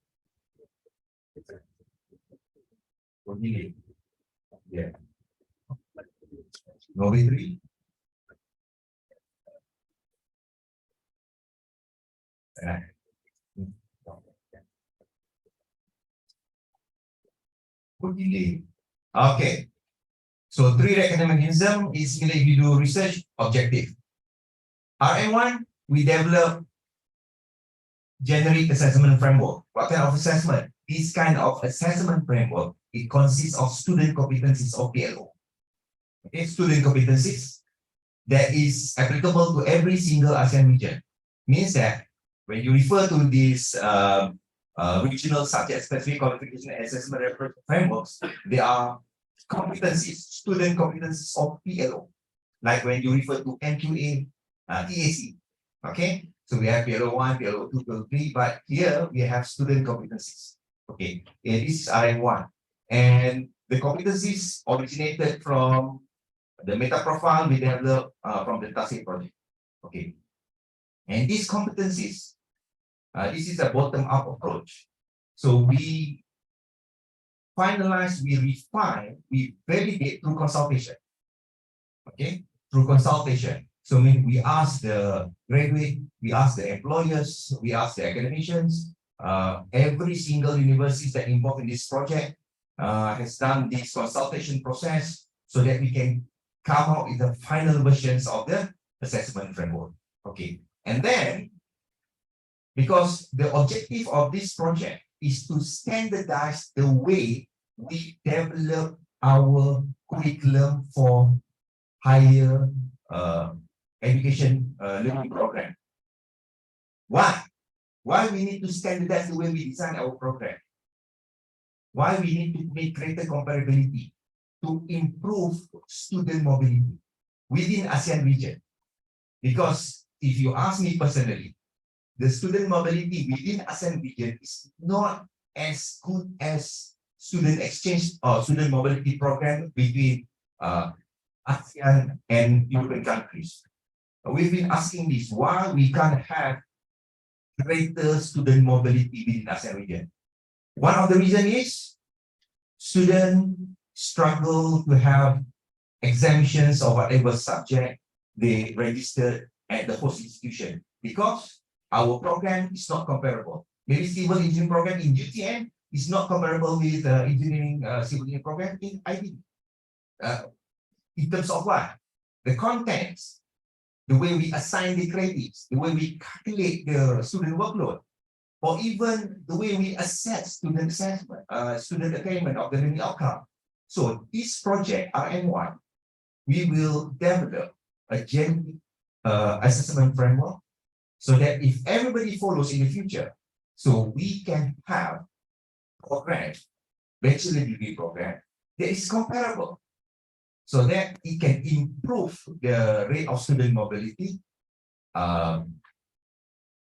Okay. So three recognition mechanism is if you do research objective. RM1, we develop generic assessment framework. What kind of assessment? This kind of assessment framework, it consists of student competencies or PLO. Okay, student competencies that is applicable to every single ASEAN region. Means that when you refer to these regional subject specific qualification assessment frameworks, they are competencies, student competencies of PLO. Like when you refer to NQA, EAC. Okay, so we have PLO 1, PLO 2, PLO 3, but here we have student competencies. Okay, and this is RM1. And the competencies originated from the meta profile we developed from the TASE project. Okay, and these competencies, this is a bottom-up approach. So we finalize, we refine, we validate through consultation. Okay, through consultation. So we ask the graduate, we ask the employers, we ask the academicians, every single university that involved in this project has done this consultation process so that we can come out with the final versions of the assessment framework. Okay, and then because the objective of this project is to standardize the way we develop our curriculum for higher education learning program. Why? Why we need to standardize the way we design our program? Why we need to make greater comparability to improve student mobility within ASEAN region? Because if you ask me personally, the student mobility within ASEAN region is not as good as student exchange or student mobility program between ASEAN and European countries. We've been asking this, why we can't have greater student mobility within ASEAN region. One of the reasons is students struggle to have exemptions or whatever subject they registered at the host institution because our program is not comparable. Maybe civil engineering program in UTM is not comparable with engineering civil engineering program in IB. In terms of what? The contents, the way we assign the credits, the way we calculate the student workload, or even the way we assess student assessment, student attainment of the learning outcome. So this project, RM1, we will develop a generic assessment framework so that if everybody follows in the future, so we can have program, bachelor degree program that is comparable so that it can improve the rate of student mobility,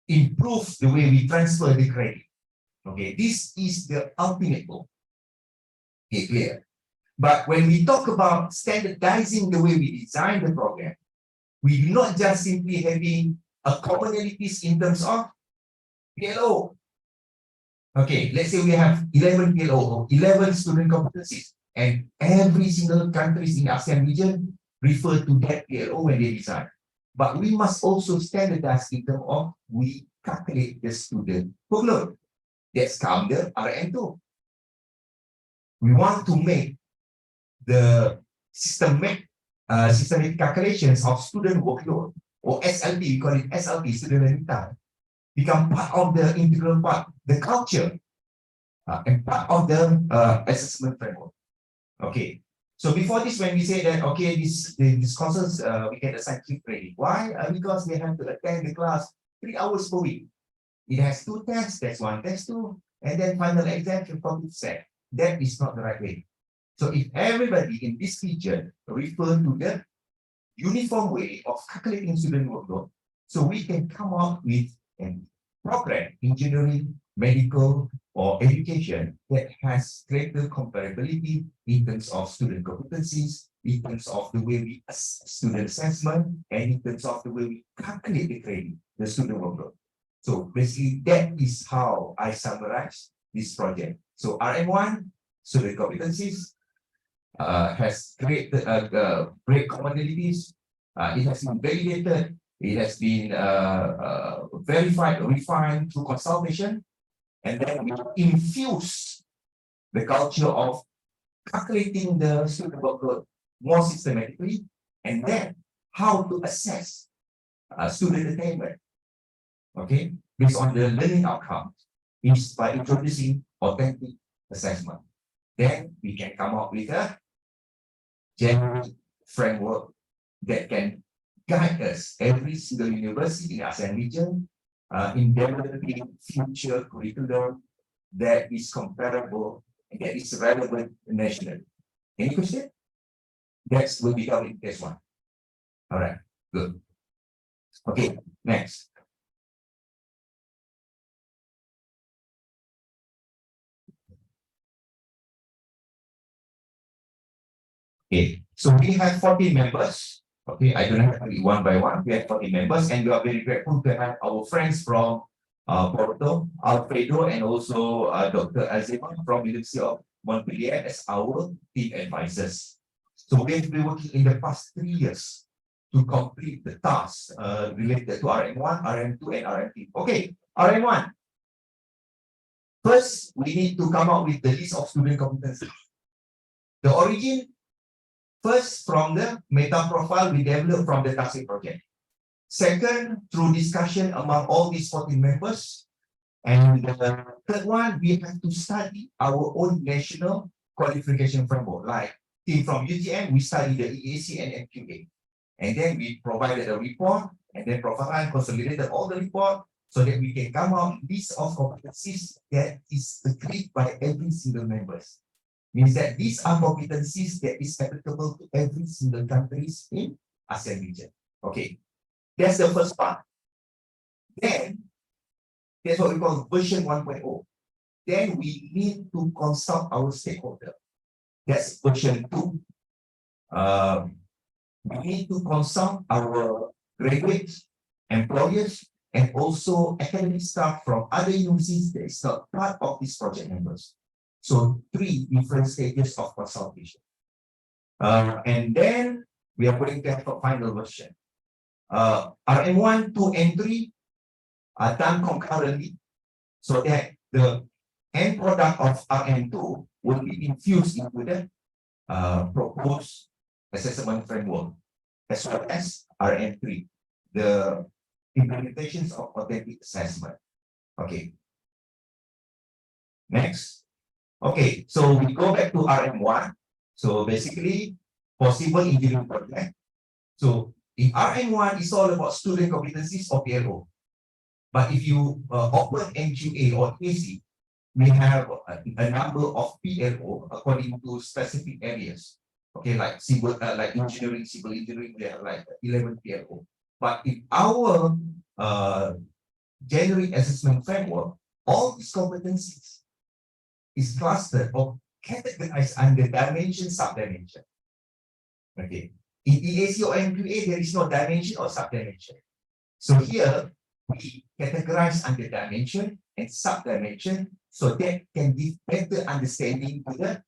improve the way we transfer the credit. Okay, this is the ultimate goal. Okay, clear. But when we talk about standardizing the way we design the program, we do not just simply having a commonalities in terms of PLO. Okay, let's say we have 11 PLO or 11 student competencies, and every single countries in ASEAN region refer to that PLO when they design. But we must also standardize in terms of we calculate the student workload. That's counter RM2. We want to make the systemic calculations of student workload, or SLP, we call it SLP, student learning time, become part of the integral part, the culture, and part of the assessment framework. Okay, so before this, when we say that, okay, these courses, we can assign 3 credit. Why? Because they have to attend the class 3 hours per week. It has 2 tests, test 1, test 2, and then final exam to complete set. That is not the right way. So if everybody in this region refer to the uniform way of calculating student workload, so we can come up with a program, engineering, medical, or education that has greater comparability in terms of student competencies, in terms of the way we student assessment, and in terms of the way we calculate the credit, the student workload. So basically, that is how I summarize this project. So RM1, student competencies, has great commonalities. It has been validated. It has been verified, refined through consultation, and then we infuse the culture of calculating the student workload more systematically, and then how to assess student attainment. Okay, based on the learning outcomes is by introducing authentic assessment. Then we can come up with a general framework that can guide us, every single university in ASEAN region, in developing future curriculum that is comparable and that is relevant nationally. Any question? Next will be covered in case one. All right, good. Okay, next. Okay, so we have 40 members. Okay, I don't have to read one by one. We have 40 members, and we are very grateful to have our friends from Porto, Alfredo, and also Dr. Azima from University of Montpellier as our team advisors. So we have been working in the past 3 years to complete the tasks related to RM1, RM2, and RM3. Okay, RM1. First, we need to come up with the list of student competencies. The origin, first from the meta profile we developed from the TASIC project. Second, through discussion among all these 14 members. And the third one, we have to study our own national qualification framework. Like team from UTM, we study the EAC and MQA. And then we provided a report, and then Prof. Ryan consolidated all the report so that we can come out with list of competencies that is agreed by every single members. Means that these are competencies that is applicable to every single countries in ASEAN region. Okay, that's the first part. Then, that's what we call version 1.0. Then we need to consult our stakeholder. That's version 2. We need to consult our graduates, employers, and also academic staff from other universities that is not part of this project members. So 3 different stages of consultation. And then we are going to have a final version. RM1, 2, and 3 are done concurrently so that the end product of RM2 will be infused into the proposed assessment framework, as well as RM3, the implementations of authentic assessment. Okay. Next. Okay, so we go back to RM1. So basically, possible engineering project. So in RM1, it's all about student competencies or PLO. But if you open NQA or AC, we have a number of PLO according to specific areas. Okay, like civil, like engineering, civil engineering, we have like 11 PLO. But in our generic assessment framework, all these competencies is clustered or categorized under dimension, subdimension. Okay. In EAC or MQA, there is no dimension or subdimension. So here we categorize under dimension and subdimension so that can give better understanding to the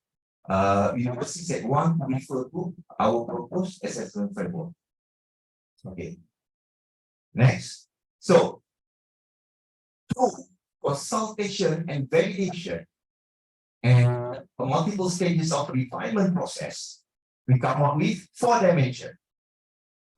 universities that want to refer to our proposed assessment framework. Okay. Next. So through consultation and validation and multiple stages of refinement process, we come up with 4 dimensions.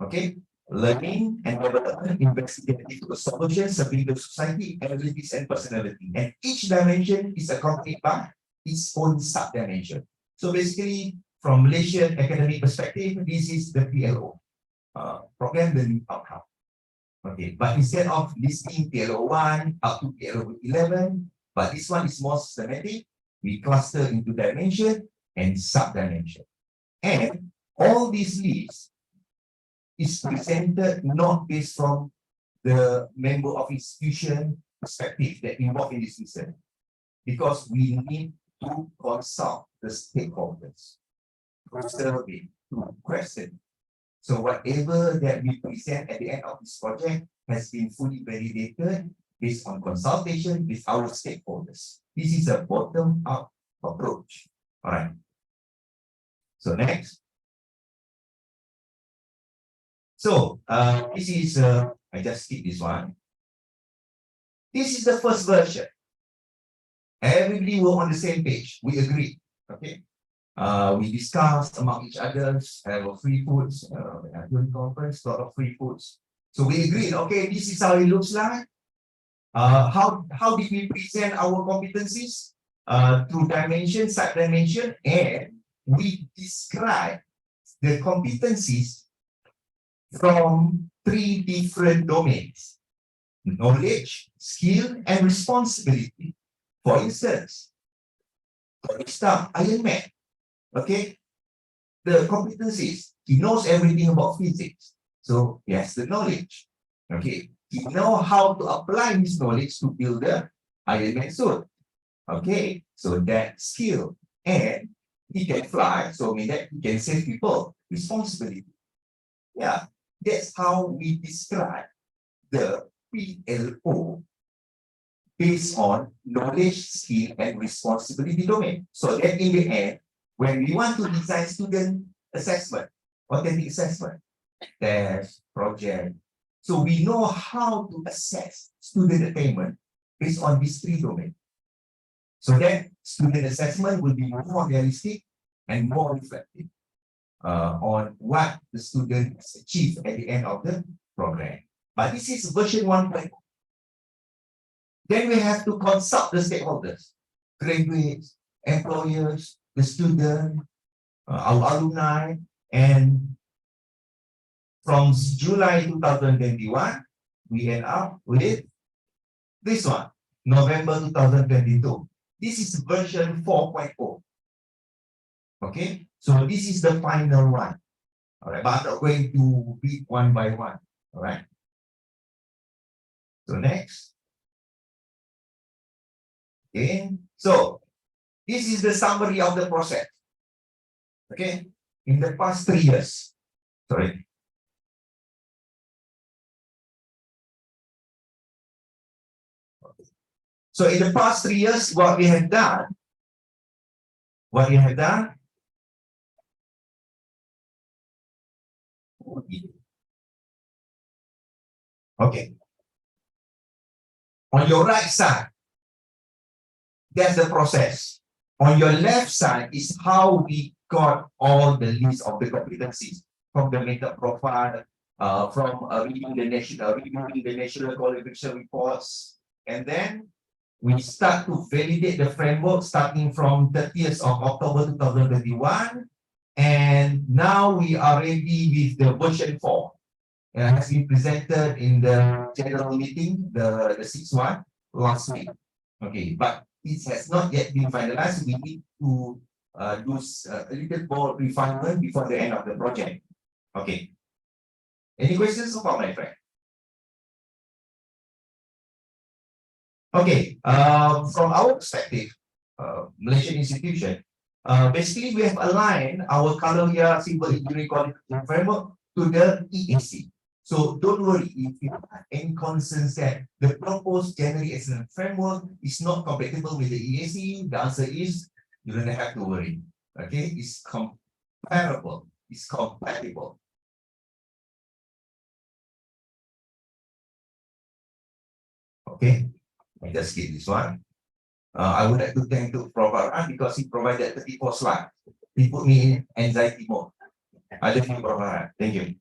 Okay, learning and development, investigative solutions, serving the society, abilities, and personality. And each dimension is accompanied by its own sub-dimension. So basically, from Malaysian academic perspective, this is the PLO, program learning outcome. Okay, but instead of listing PLO 1 up to PLO 11, but this one is more systematic. We cluster into dimension and sub-dimension. And all these lists is presented not based from the member of institution perspective that involved in this research, because we need to consult the stakeholders, to survey, to question. So whatever that we present at the end of this project has been fully validated based on consultation with our stakeholders. This is a bottom-up approach. All right. So next. So, this is, I just skip this one. This is the first version. Everybody were on the same page. We agree. Okay. We discussed among each other, have a free foods, during conference, lot of free foods. So we agreed, okay, this is how it looks like. How did we present our competencies? Through dimension, sub-dimension, and we describe the competencies from 3 different domains: knowledge, skill, and responsibility. For instance, Iron Man, okay, the competencies, he knows everything about physics, so he has the knowledge. Okay, he knows how to apply his knowledge to build the Iron Man suit. Okay, so that skill, and he can fly, so mean that he can save people. Responsibility. Yeah, that's how we describe the PLO based on knowledge, skill, and responsibility domain. So that in the end, when we want to design student assessment, authentic assessment, test, project, so we know how to assess student attainment based on these 3 domains. So that student assessment will be more realistic and more reflective on what the student has achieved at the end of the program. But this is version 1.0. Then we have to consult the stakeholders, graduates, employers, the student, our alumni, and from July 2021, we end up with this one, November 2022. This is version 4.0. Okay, so this is the final one. All right, but I'm not going to read one by one. All right. So next. Okay, so this is the summary of the process. Okay, in the past 3 years. Sorry. So in the past 3 years, what we have done, okay. On your right side, that's the process. On your left side is how we got all the list of the competencies from the meta profile, from reviewing the national qualification reports, and then we start to validate the framework starting from 30th of October 2021, and now we are ready with the version 4. It has been presented in the general meeting, the 6th one last week. Okay, but it has not yet been finalized. We need to do a little more refinement before the end of the project. Okay. Any questions so far, my friend? Okay, from our perspective, Malaysian institution, basically we have aligned our CALOHEA Civil Engineering Qualification Framework to the EAC. So don't worry if you have any concerns that the proposed January Excellent Framework is not compatible with the EAC. The answer is you don't have to worry. Okay, it's comparable, it's compatible. Okay, I just skip this one. I would like to thank to Prof. Arhan because he provided 34 slides. He put me in anxiety mode. I love you, Prof. Arhan. Thank you.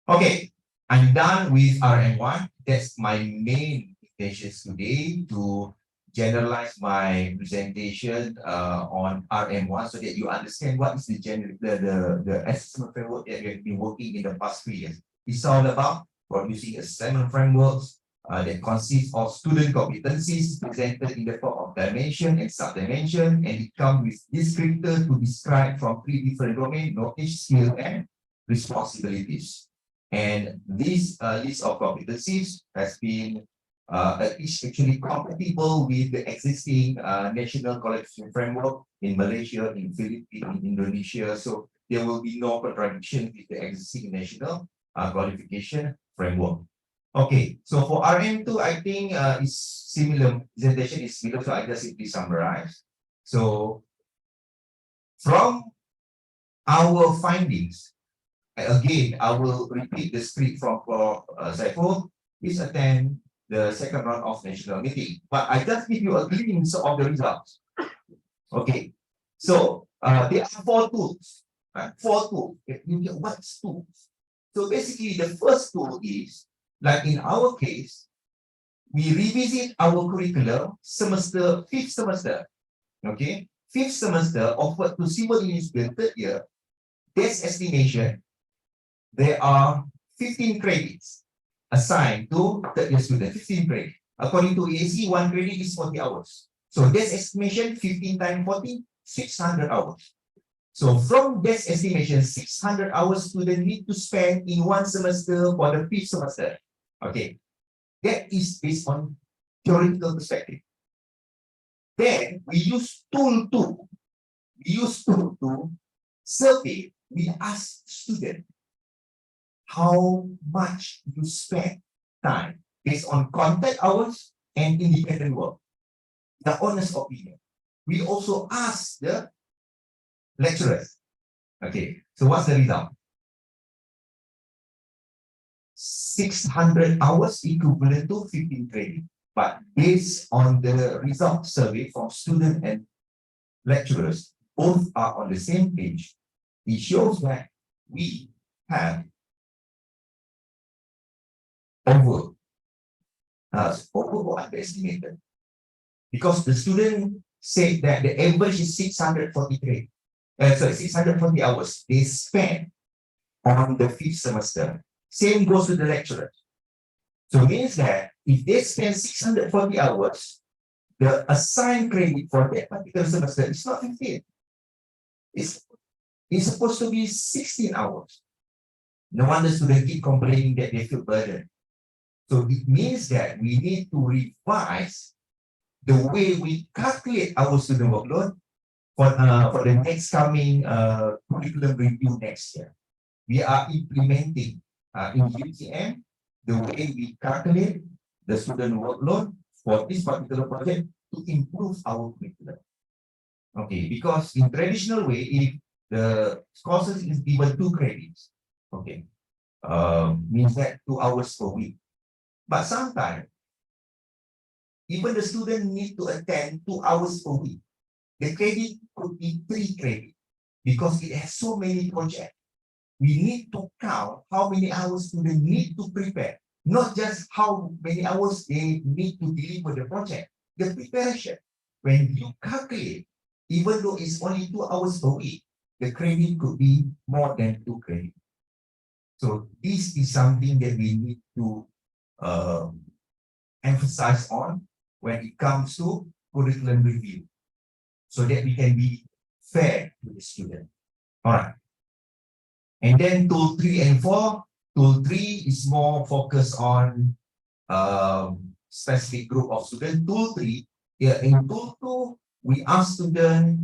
Okay, I'm done with RM1. That's my main intention today, to generalize my presentation on RM1 so that you understand what is the assessment framework that we have been working in the past 3 years. It's all about producing assessment frameworks that consists of student competencies presented in the form of dimension and sub-dimension, and it comes with descriptors to describe from 3 different domains: knowledge, skill, and responsibilities. And this list of competencies has been is actually compatible with the existing national qualification framework in Malaysia, in Philippines, in Indonesia. So there will be no contradiction with the existing national qualification framework. Okay, so for RM2, I think is similar. Presentation is similar, so I just simply summarize. So from our findings, Again, I will repeat the script from Saiful. Please attend the second round of national meeting. But I just give you a glimpse of the results. Okay, so there are 4 tools. 4 tools. You get what's tools? So basically, the first tool is, like in our case, we revisit our curriculum semester, 5th semester. Okay, 5th semester offered to civil engineering third year. This estimation, there are 15 credits assigned to third year student, 15 credits. According to EAC, 1 credit is 40 hours. So this estimation, 15 times 40, 600 hours. So from this estimation, 600 hours student need to spend in 1 semester for the 5th semester. Okay, that is based on theoretical perspective. Then we use tool 2. We use tool 2 survey. We ask student how much you spend time based on contact hours and independent work. The honest opinion. We also ask the lecturers. Okay, so what's the result? 600 hours equivalent to 15 credit. But based on the result survey from students and lecturers, both are on the same page. It shows that we have over or underestimated. Because the student said that the average is 640 hours they spend on the 5th semester. Same goes to the lecturer. So it means that if they spend 640 hours, the assigned credit for that particular semester is not 15. It's supposed to be 16 hours. No wonder students keep complaining that they feel burdened. So it means that we need to revise the way we calculate our student workload for the next coming curriculum review next year. We are implementing in UTM the way we calculate the student workload for this particular project to improve our curriculum. Okay, because in traditional way, if the courses is given 2 credits, okay, means that 2 hours per week. But sometimes, even the student need to attend 2 hours per week. The credit could be 3 credits because it has so many projects. We need to count how many hours students need to prepare, not just how many hours they need to deliver the project. The preparation, when you calculate, even though it's only 2 hours per week, the credit could be more than 2 credits. So this is something that we need to emphasize on when it comes to curriculum review, so that we can be fair to the student. All right. And then tool 3 and 4. Tool 3 is more focused on specific group of students. Tool 3, in tool 2, we ask students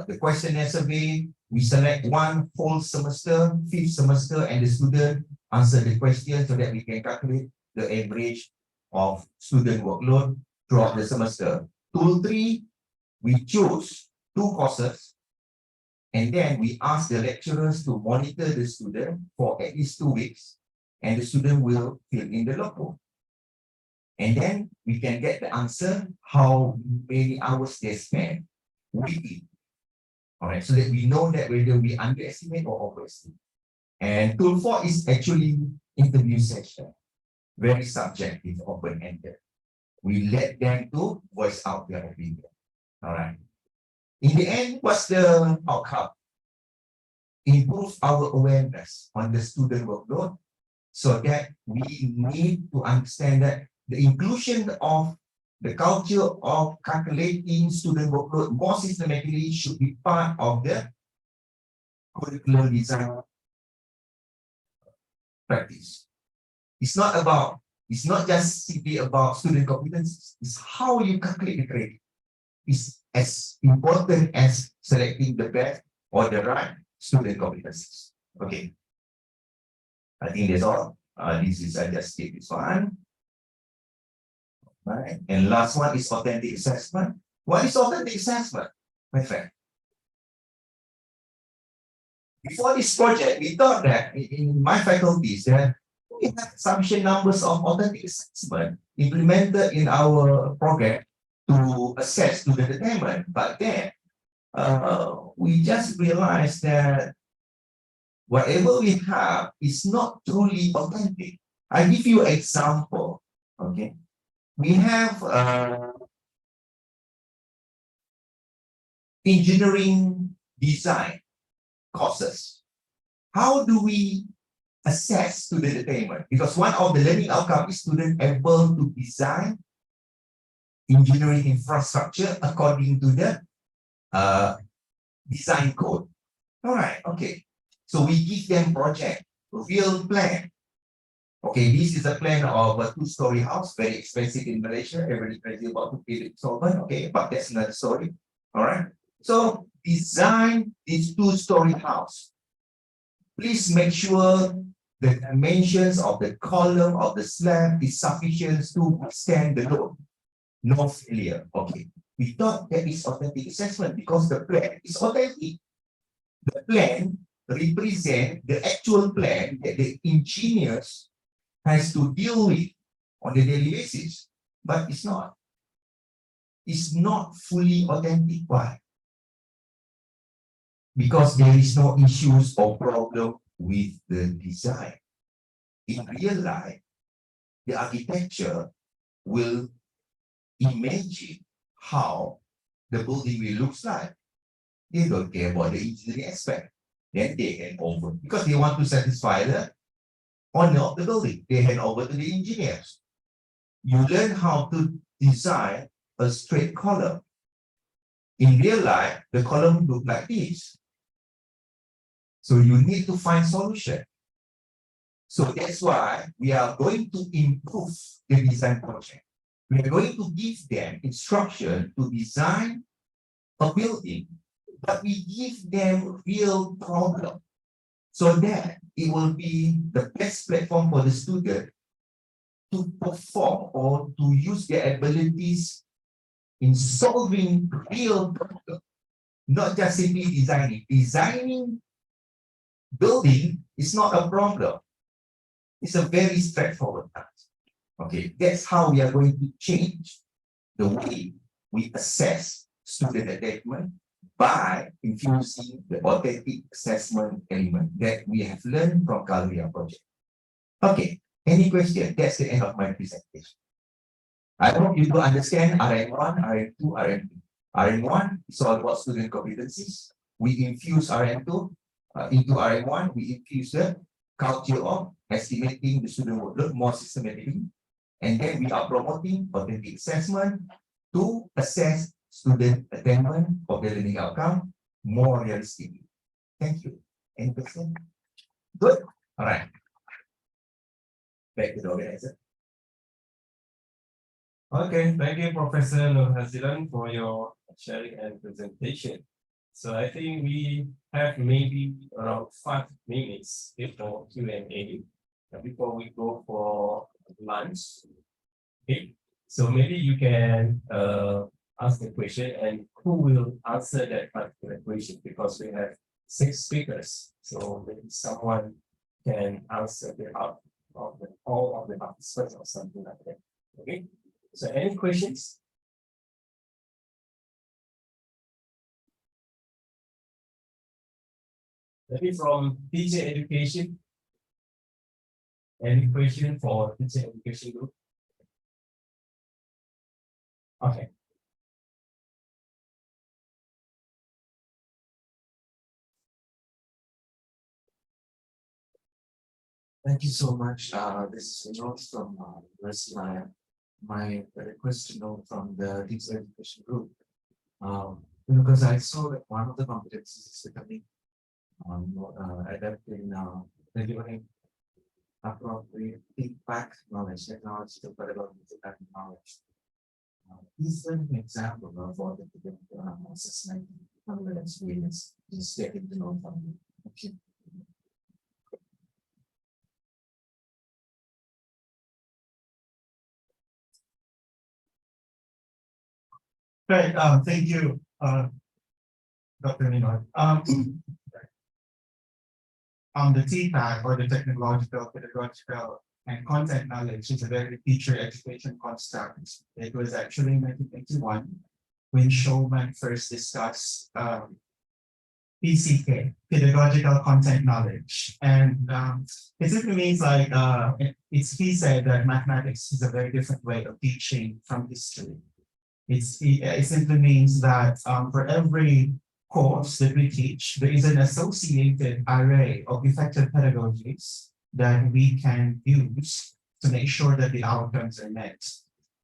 the questionnaire survey. We select 1 whole semester, 5th semester, and the student answer the question so that we can calculate the average of student workload throughout the semester. Tool 3, we choose 2 courses, and then we ask the lecturers to monitor the student for at least 2 weeks, and the student will fill in the logbook. And then we can get the answer how many hours they spend weekly. All right, so that we know that whether we underestimate or overestimate. And tool 4 is actually interview session, very subjective, open-ended. We let them to voice out their opinion. All right. In the end, what's the outcome? Improve our awareness on the student workload, so that we need to understand that the inclusion of the culture of calculating student workload more systematically should be part of the curriculum design practice. It's not just simply about student competence, it's how you calculate the grade. It's as important as selecting the best or the right student competencies. Okay. I think that's all. This is I just take this one. Right. And last one is authentic assessment. What is authentic assessment, my friend? Before this project, we thought that in my faculties that we have sufficient numbers of authentic assessment implemented in our program to assess student attainment. But then we just realized that whatever we have is not truly authentic. I give you an example. Okay, we have engineering design courses. How do we assess student attainment? Because one of the learning outcomes is student able to design engineering infrastructure according to the design code. All right, okay. So we give them project, real plan. Okay, this is a plan of a two-story house, very expensive in Malaysia. Everybody crazy about to pay the installment. Okay, but that's another story. All right. So design this two-story house. Please make sure the dimensions of the column of the slab is sufficient to withstand the load. No failure. Okay. We thought that is authentic assessment because the plan is authentic. The plan represents the actual plan that the engineers has to deal with on a daily basis, but it's not. It's not fully authentic. Why? Because there is no issues or problem with the design. In real life, the architecture will imagine how the building will look like. They don't care about the engineering aspect. Then they hand over because they want to satisfy the owner of the building. They hand over to the engineers. You learn how to design a straight column. In real life, the column look like this. So you need to find solution. So that's why we are going to improve the design project. We are going to give them instruction to design a building, but we give them real problem so that it will be the best platform for the student to perform or to use their abilities in solving real problem, not just simply designing. Designing building is not a problem. It's a very straightforward task. Okay, that's how we are going to change the way we assess student attainment by infusing the authentic assessment element that we have learned from CALOHEA project. Okay, any question? That's the end of my presentation. I hope you do understand RM1, RM2, RM2. RM1 is all about student competencies. We infuse RM2 into RM1. We infuse the culture of estimating the student workload more systematically. And then we are promoting authentic assessment to assess student attainment of the learning outcome more realistically. Thank you. Any question? Good. All right. Back to the organizer. Okay, thank you, Professor Nur Hazilan, for your sharing and presentation. So I think we have maybe around 5 minutes before Q&A, before we go for lunch. Okay, so maybe you can ask the question and who will answer that particular question, because we have 6 speakers. So maybe someone can answer the out of the all of the participants or something like that. Okay. So any questions? Maybe from teacher education. Any question for teacher education group? Okay. Thank you so much. This is Rose from University. My request to know from the teacher education group. Because I saw that one of the competencies is becoming adapting delivering appropriate impact knowledge, technology to pedagogy impact knowledge. Is there an example of what the assessment experience is getting to know from you? Okay. Right, thank you, Dr. Ninoy. the TPAC or the technological, pedagogical, and content knowledge is a very teacher education construct. It was actually in 1981 when Showman first discussed PCK, pedagogical content knowledge. And it simply means like, he said that mathematics is a very different way of teaching from history. It simply means that for every course that we teach, there is an associated array of effective pedagogies that we can use to make sure that the outcomes are met.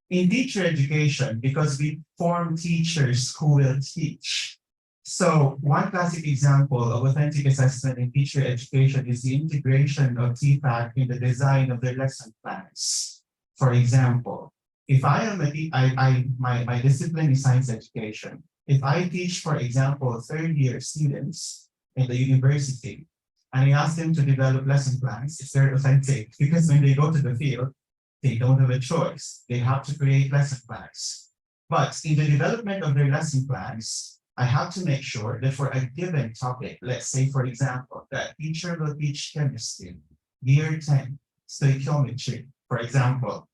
In teacher education, because we form teachers who will teach. So one classic example of authentic assessment in teacher education is the integration of TPAC in the design of their lesson plans. For example, if I am my discipline is science education. If I teach, for example, third-year students in the university, and I ask them to develop lesson plans, it's very authentic because when they go to the field, they don't have a choice. They have to create lesson plans. But in the development of their lesson plans, I have to make sure that for a given topic, let's say, for example, that teacher will teach chemistry, year 10, stoichiometry, for example.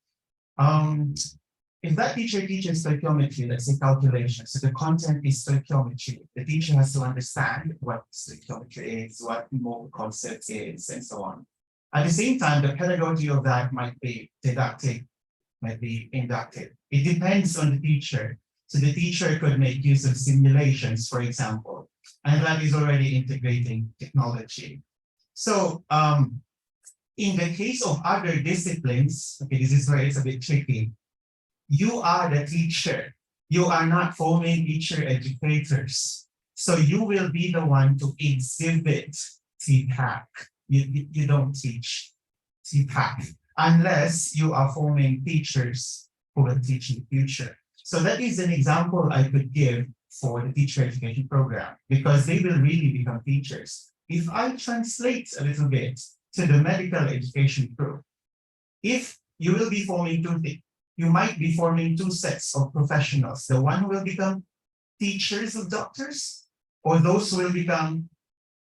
If that teacher teaches stoichiometry, let's say calculation, so the content is stoichiometry, the teacher has to understand what stoichiometry is, what mole concept is, and so on. At the same time, the pedagogy of that might be didactic, might be inductive. It depends on the teacher. So the teacher could make use of simulations, for example, and that is already integrating technology. So in the case of other disciplines, okay, this is where it's a bit tricky. You are the teacher. You are not forming teacher educators. So you will be the one to exhibit TPAC. You don't teach TPAC unless you are forming teachers who will teach in the future. So that is an example I could give for the teacher education program because they will really become teachers. If I translate a little bit to the medical education group, if you will be forming two things, you might be forming two sets of professionals, the one who will become teachers of doctors or those who will become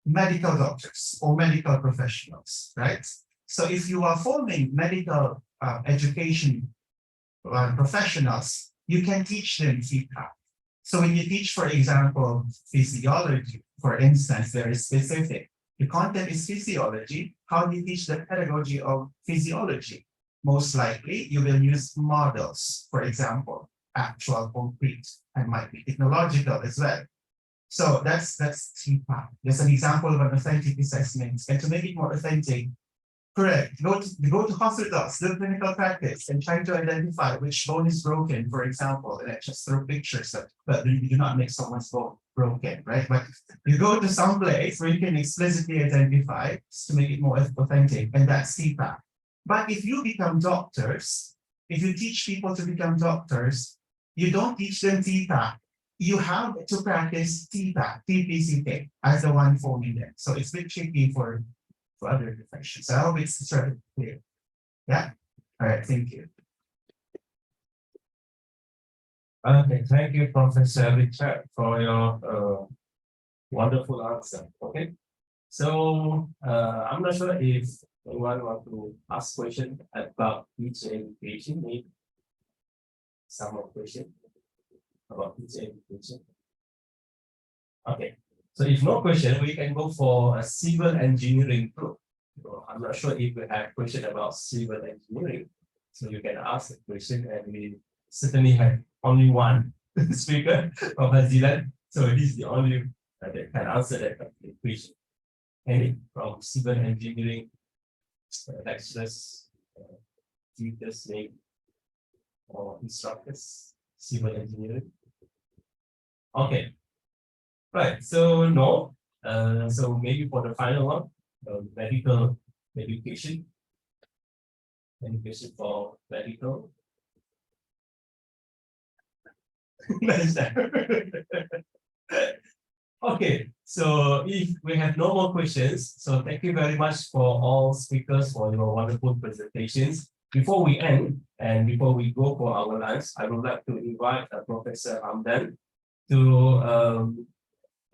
medical doctors or medical professionals, right? So if you are forming medical education professionals, you can teach them TPAC. So when you teach, for example, physiology, for instance, very specific. The content is physiology. How do you teach the pedagogy of physiology? Most likely, you will use models, for example, actual, concrete, and might be technological as well. So that's TPAC. There's an example of an authentic assessment. And to make it more authentic, correct, go to hospitals, do clinical practice, and try to identify which bone is broken, for example, and just throw pictures of, but you do not make someone's bone broken, right? But you go to some place where you can explicitly identify to make it more authentic, and that's TPAC. But if you become doctors, if you teach people to become doctors, you don't teach them TPAC. You have to practice TPAC, TPCK, as the one forming them. So it's a bit tricky for other professions. I hope it's sort of clear. Yeah. All right. Thank you. Okay, thank you, Professor Richard, for your wonderful answer. Okay, so I'm not sure if anyone want to ask question about teacher education. Maybe some more question about teacher education. Okay. So if no question, we can go for a civil engineering group. So I'm not sure if we have question about civil engineering. So you can ask a question and we certainly have only one speaker of Zealand. So this is the only that can answer that question. Any from civil engineering lecturers, tutors, name, or instructors, civil engineering. Okay. Right, so no, so maybe for the final one, medical education for medical. Okay, so if we have no more questions, so thank you very much for all speakers for your wonderful presentations. Before we end and before we go for our lunch, I would like to invite Professor Hamdan to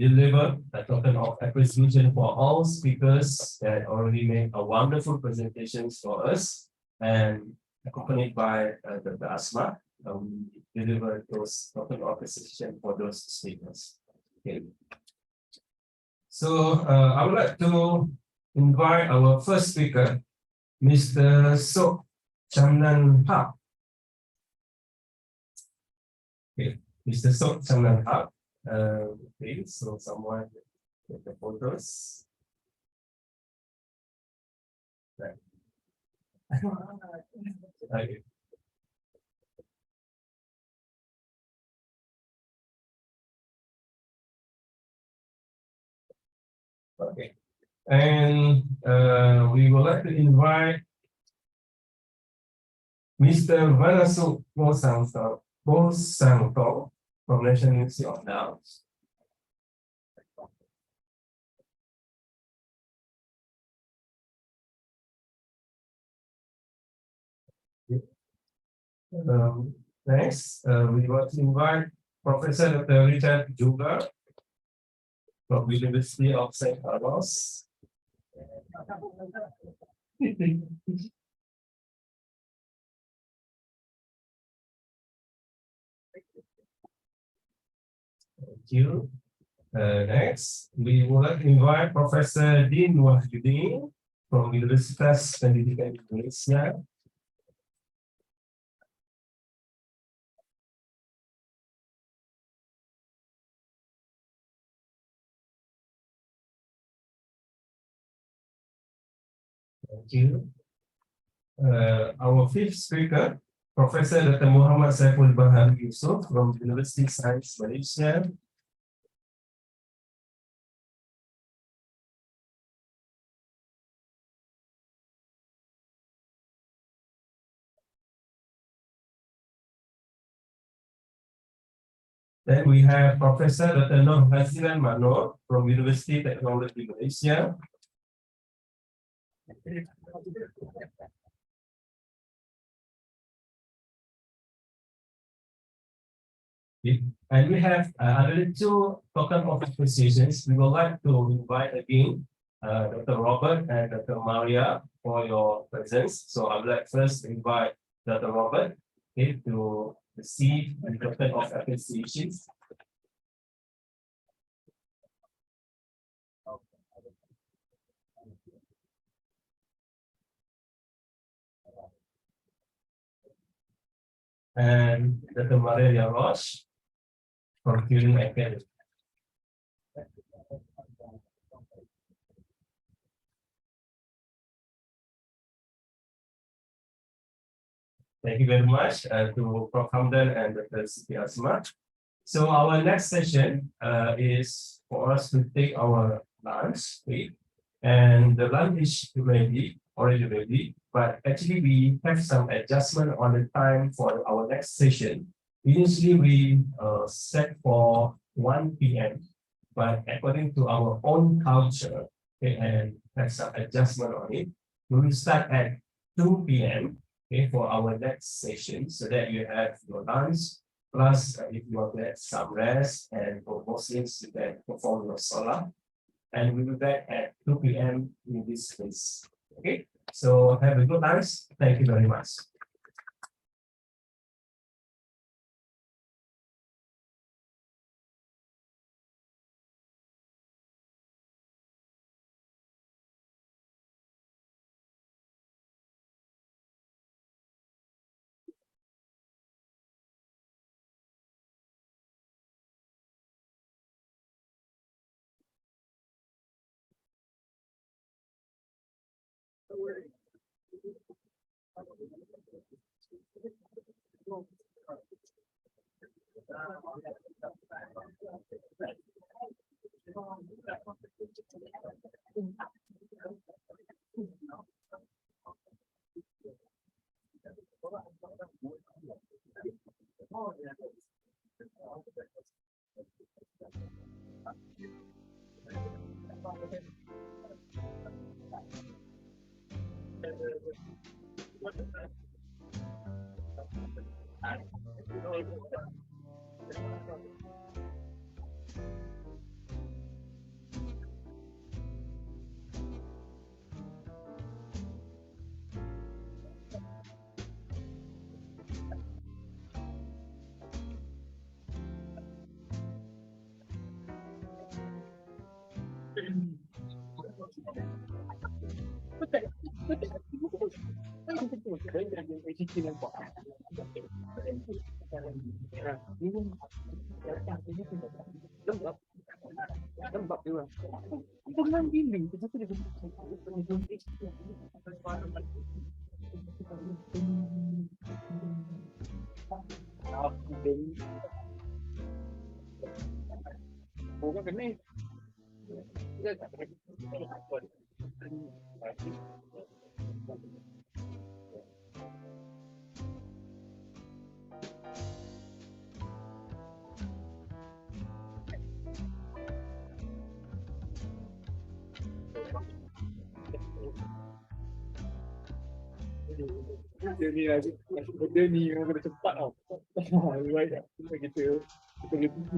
deliver a token of appreciation for all speakers that already made a wonderful presentations for us, and accompanied by Dr. Asma, we deliver those token of appreciation for those speakers. Okay. So I would like to invite our first speaker, Mr. Sok Chamnan Haq. Okay, Mr. Sok Chamnan Haq. Okay, so someone get the photos. Right. Okay. Okay, and we would like to invite Mr. Vanasuk Bosangto from National University of Laos. Next, we want to invite Professor Dr. Richard Juga from University of St. Carlos. Thank you. Next, we would like to invite Professor Dean Wahyudin from Universitas Teknologi Malaysia. Thank you. Our fifth speaker, Professor Dr. Muhammad Saiful Bahari Yusuf from University Science Malaysia. Then we have Professor Dr. Noh Hazilan Manor from Universiti Teknologi Malaysia. And we have another two token of appreciations. We would like to invite again Dr. Robert and Dr. Maria for your presence. So I would like first to invite Dr. Robert to receive the token of appreciations. And Dr. Maria Roche from Curing Academy. Thank you very much to Prof. Hamdan and Dr. Siti Asma. So our next session is for us to take our lunch, and the lunch is already ready, but actually we have some adjustment on the time for our next session. Initially we set for 1 p.m., but according to our own culture, and have some adjustment on it, we will start at 2 p.m. For our next session, so that you have your lunch, plus if you want to have some rest, and for Muslims you can perform your salah, and we'll be back at 2 p.m. in this space. Okay, so have a good lunch. Thank you very much. Dia ni lagi, dia ni memang kena cepat tau. Lebih baik kita boleh pergi.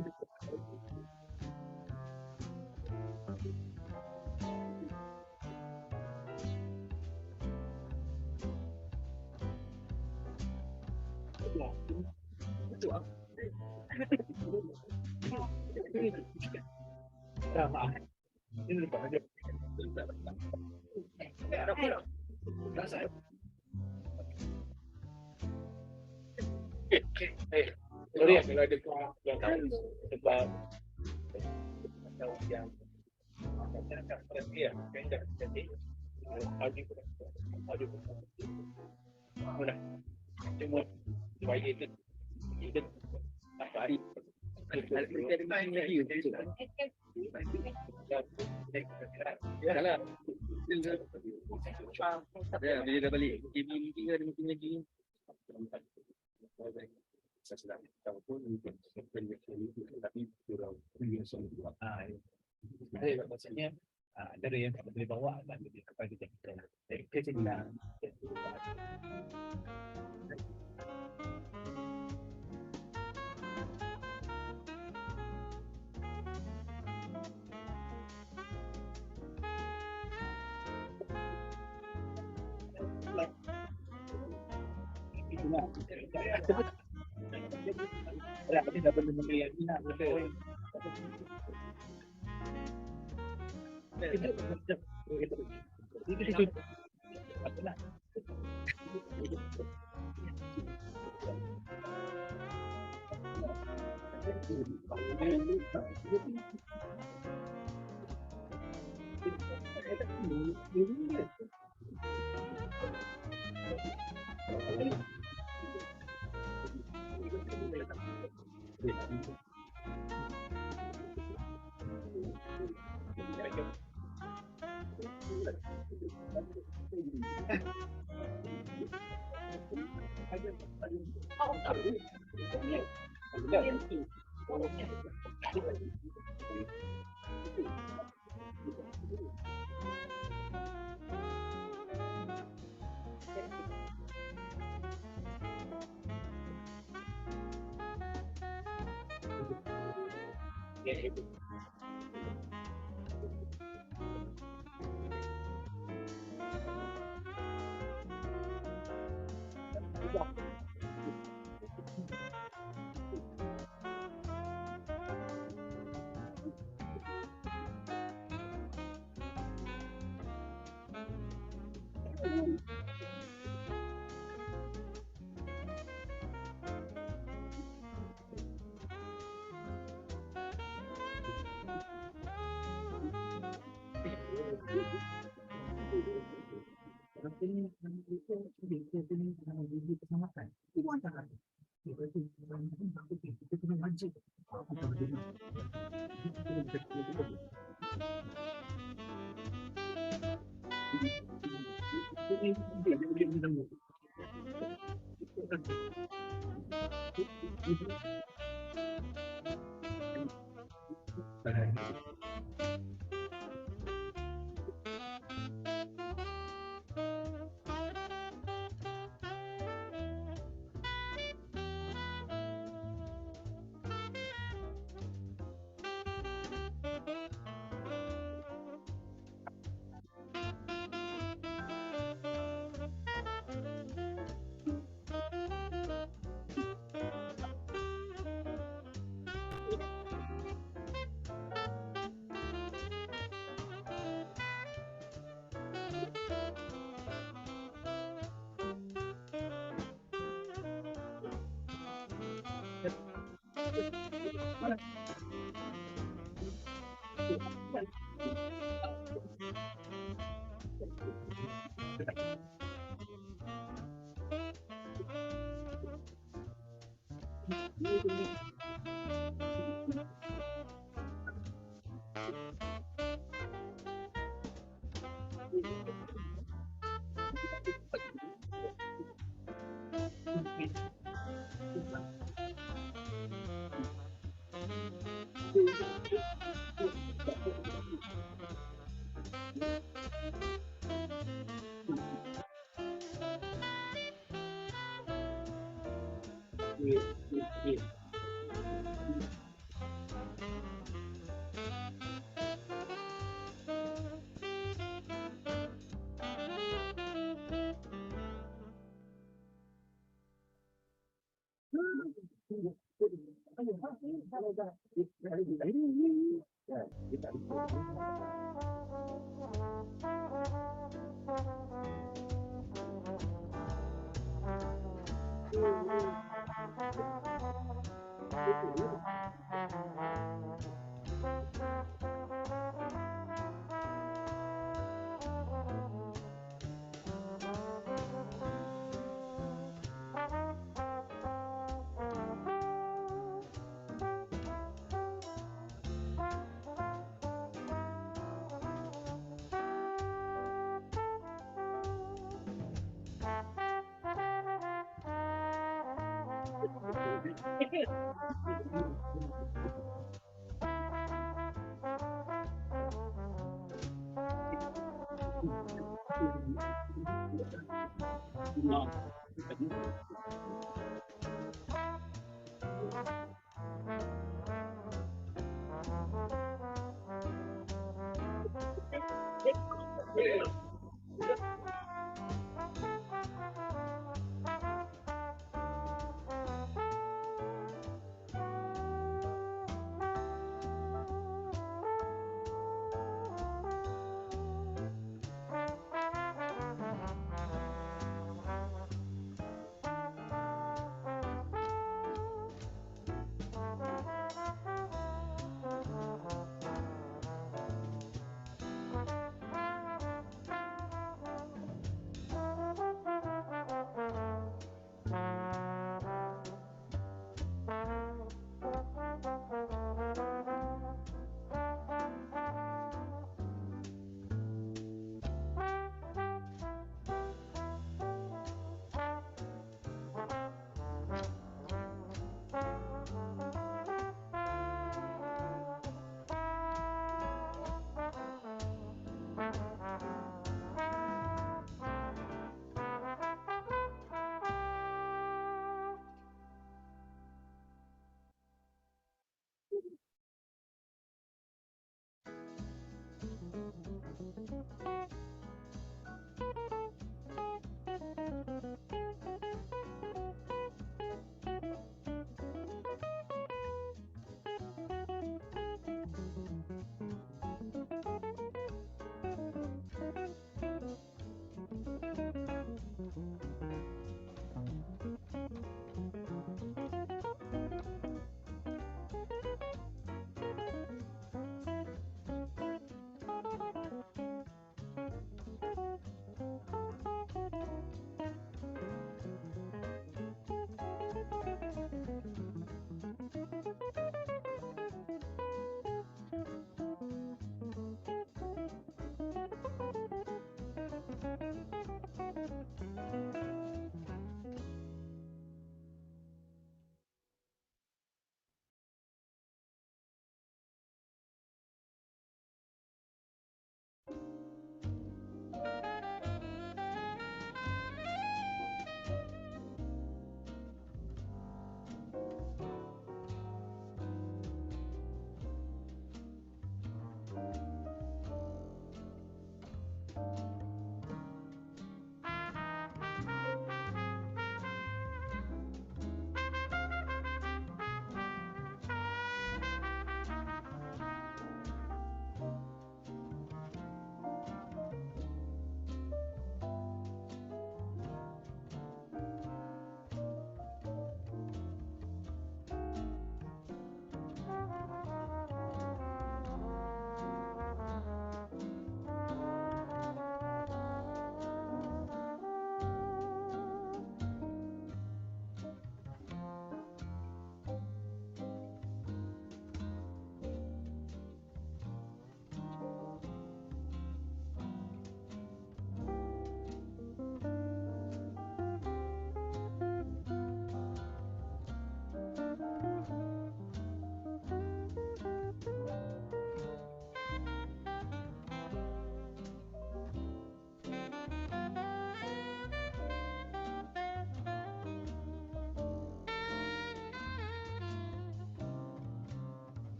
Dah maaf. Ini lepas aja. Dah saya. Sorry kalau ada yang tahu sebab yang masyarakat perhati ya, yang dah jadi audio mudah cuma bagi itu apa hari ya bila dah balik TV ada meeting lagi. Saya sedang tahu pun tapi maksudnya ada yang tak boleh bawa dan lebih kepada kita. Kita tidak. Tapi dah benda yang nak betul. Itu apa nak?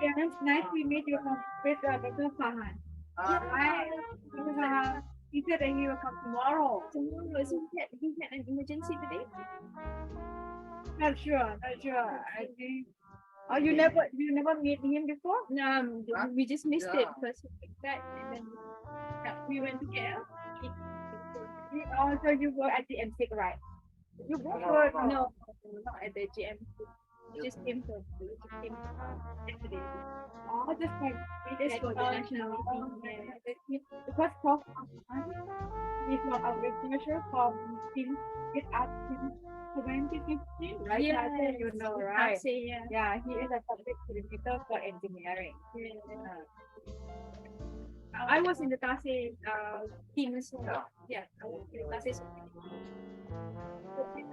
Yeah, it's nice to meet you with Dr. Farhan. Right? Dr. Farhan, he said that he will come tomorrow. Tomorrow, so he had an emergency today. Not sure. I think. Oh, you never meet him before? We just missed it because that and then we went to KL. Also, you were at the MC, right? You were No, not at the GM. We just came to yesterday. Oh, just like Just for the national meeting. Yeah. because Prof. He's not a researcher from him. It asked him 2015, right? Yeah, You know, right? Yeah. Yeah, he is a public coordinator for engineering. I was in the TASE team as well. Yeah, I was in the TASE. Okay,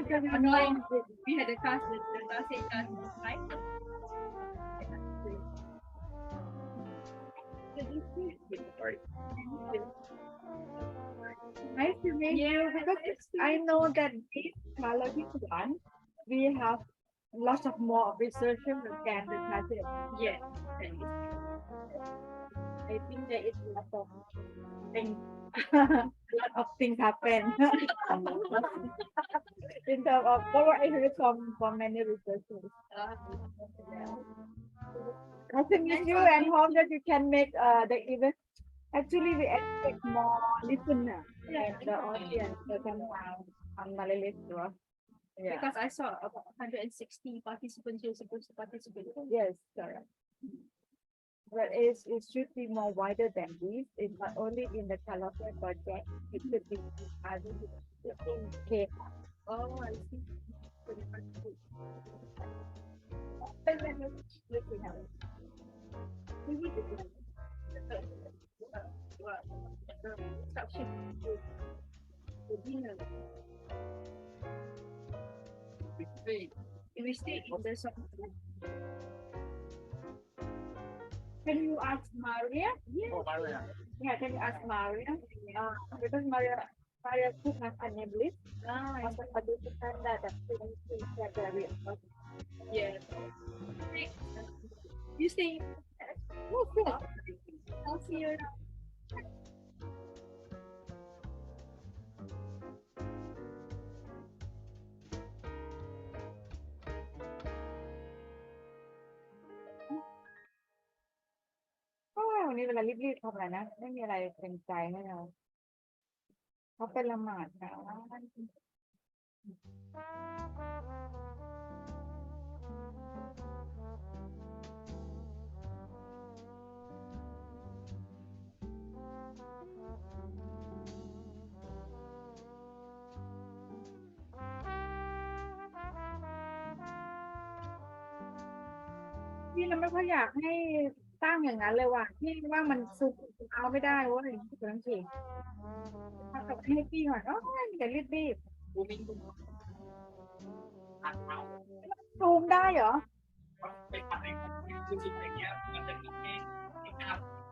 so Online, we had a class with the TASE class online. nice to meet you because I know that this biology one, we have lots of more researchers than the TASE. Yeah. I think there is a lot of things, a lot of things happen in terms of what I heard from many researchers. Nice to meet you and hope that you can make the event. Actually, we expect more listeners and the audience to come on Malaysia. Yeah. Because I saw about 160 participants who were supposed to participate. Yes, correct. But it should be more wider than this. It's not only in the CALOHEA project. It should be in other 15K. Oh, I see. We stay in the song. Can you ask Maria? Yeah. Oh, Maria. Yeah, can you ask Maria? Because Maria could not enable it. Also, participant that very important. Yes. You see, oh, good. I'll see you.วันนี้เวลารีบๆทำอะไรนะ ไม่มีอะไรเป็นใจให้เราเขาเป็นละหมาดนะพี่เราไม่ค่อยอยากให้ตั้งอย่างนั้นเลยว่ะพี่ว่ามันซุกเอาไม่ได้เว้ยคุณน้ำขิงถ้ากับให้พี่หน่อยโอ้ยแต่รีบซูมได้เหรอ เป็นอะไรคือสิ่งอย่างเงี้ยมันจะทำให้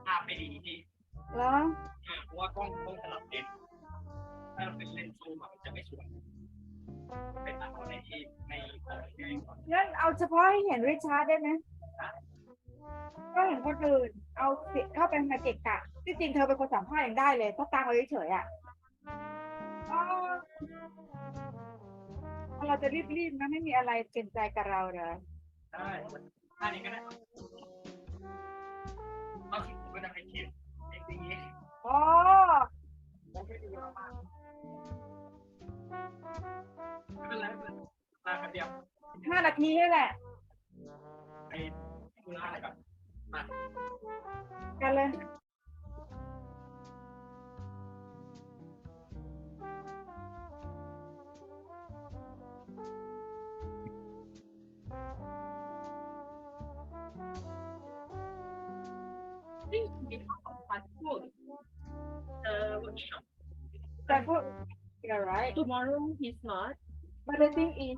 ภาพไม่ดีที่ เหรอ เพราะว่ากล้องสลับเลนถ้าเราเป็นเลนส์ซูมมันจะไม่สวยเป็นอะไรในงั้นเอาเฉพาะให้เห็นริชาร์ดได้ไหมก็เห็นคนอื่นเอาเสียเข้าไปมาเกะกะที่จริงเธอเป็นคนสัมภาษณ์ยังได้เลยถ้าตั้งไว้เฉยๆอ่ะเราจะรีบๆนะไม่มีอะไรเปลี่ยนใจกับเราเลยได้ท่านี้ก็ได้เอาสิผมก็จะไปเขียนอย่างนี้อ๋อไม่เป็นไรมาคนเดียว5 นาทีนี่แหละไอ้เวลาอะไรก่อนมากันเลยworkshop. But you're right. Tomorrow he's not. But the thing is,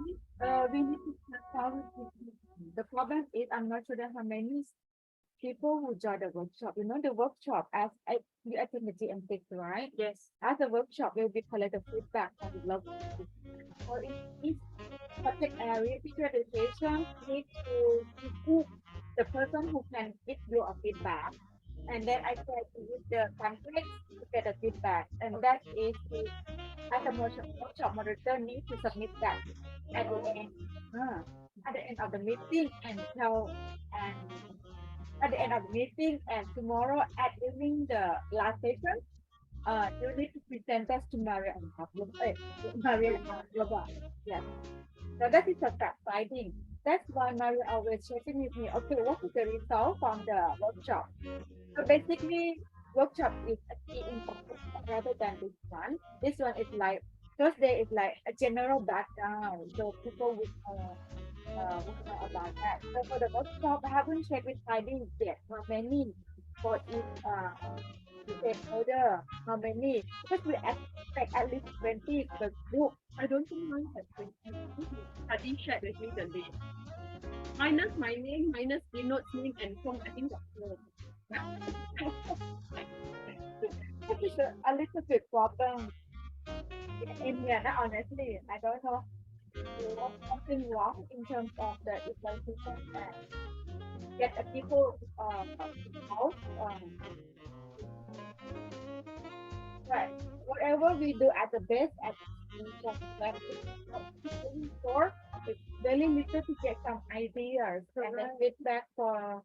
we need to solve the problem is I'm not sure that how many people who join the workshop. You know the workshop as you attend the GM6, right? Yes. As a workshop, will be collect the feedback from the local. Or in each subject area, teacher education need to improve the person who can give you a feedback. And then I try to use the template to get a feedback. And that is as a workshop moderator need to submit that at the end. At the end of the meeting and at the end of the meeting and tomorrow at evening the last session, you need to present that to Maria and Maria. Yes. So that is a fact finding. That's why Maria always checking with me. Okay, what is the result from the workshop? So basically, workshop is a key important rather than this one. This one is like first day is like a general background, so people would know about that. So for the workshop, I haven't checked with findings yet. How many for each stakeholder? How many? Because we expect at least 20 per group. I don't think mine has 20. I didn't share with me the list. Minus my name, minus Vinod's name and phone. I think that's all. That is a little bit problem in here. Honestly, I don't know something wrong in terms of the implementation and get the people involved. Right. Whatever we do at the best at it's very little to get some ideas and then feedback for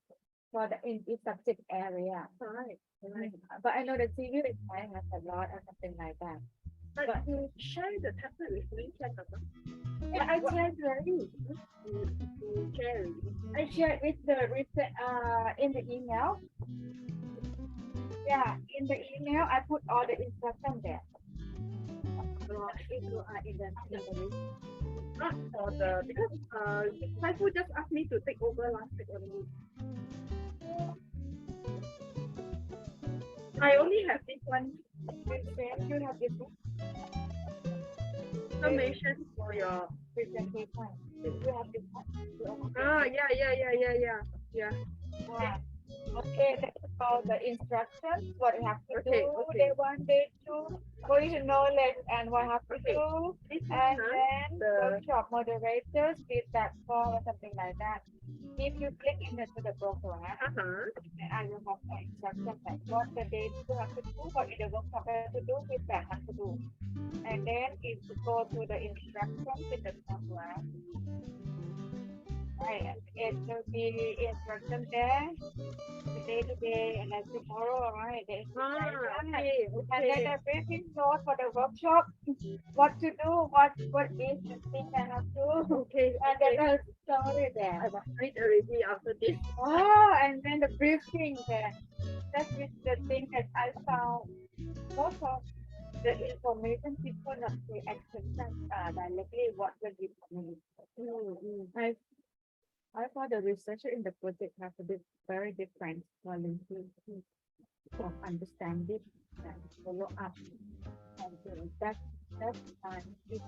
the in each subject area. Right. But I know the CV is has a lot or something like that. But you share the tablet with me, check about. Yeah, I shared already. You share. I shared with the in the email. Yeah, in the email I put all the instructions there. If you are in the list. Not for the because Saifu just asked me to take over last week only. I only have this one. You have this one. Information for your presentation. You have this one. Yeah. Okay, that's about the instructions, what you have to do, day one, day two, what you should know and what you have to do, and then the workshop moderators, feedback form or something like that. If you click into the program, I will have the instructions like what the day you have to do, what the workshop have to do, feedback have to do. And then if you go to the instructions in the program, right, it will be instructions there. Day to day and like tomorrow, right? And then the briefing note for the workshop, what to do, what is the thing I have to. Okay. And then the story there. I must read already after this. Oh, and then the briefing there. That is the thing that I found most of the information people not pay attention directly what will be communicated. I thought the researcher in the project has a bit very different quality of understanding and follow up. And that's it makes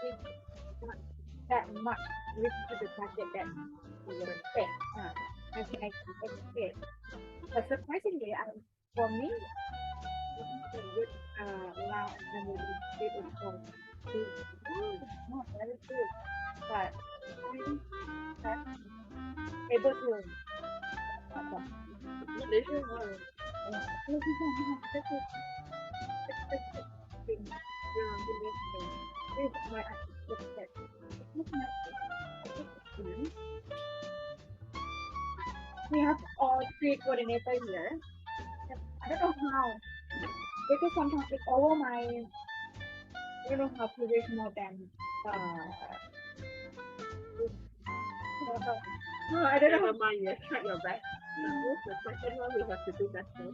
it not that much risk to the target that we would expect. I can expect. But surprisingly, for me, with now and with it is so not very good, but able to we have all three coordinators here. I don't know how because sometimes it's over my how to reach more than no, I don't know. Never mind, you try your best. The second one we have to do better.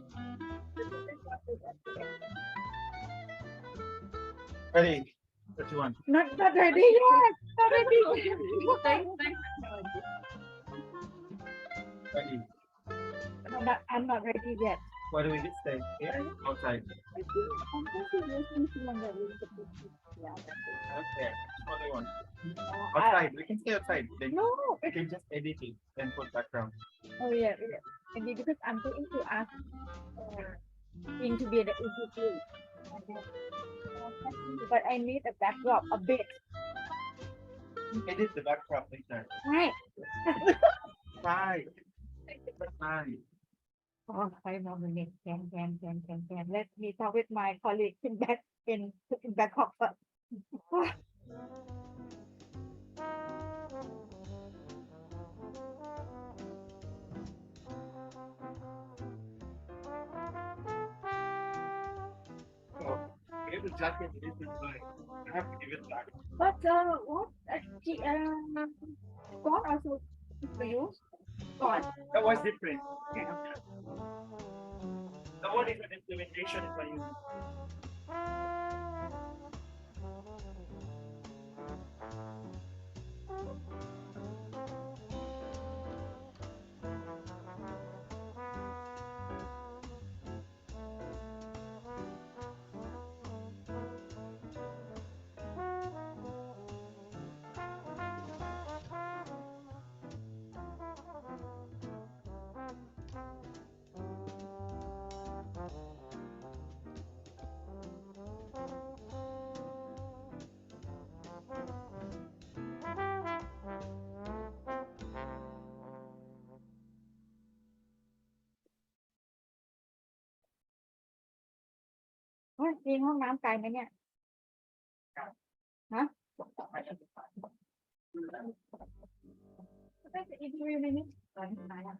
Ready? 31. Not ready yet. Not ready yet. Ready. I'm not ready yet. Where do we get stay? Here? Outside. I'm just using someone that is Okay. Only one. Outside. We can stay outside. Then no. we can just edit it and put background. Oh yeah. Maybe because I'm going to ask thing to be the interview. But I need a backdrop a bit. Edit the backdrop later. Right. Right. Right. Oh, 5 more minutes. Can. Let me talk with my colleague in Bangkok first. We have to judge it. I have to give it back. But what? God also to use? God. That was different. That one is an implementation by you. Điห้องน้ำไกลไหมเนี่ยฮะได้จะอินเทอร์วิวไหมเนี่ยตอนไหนอ่ะ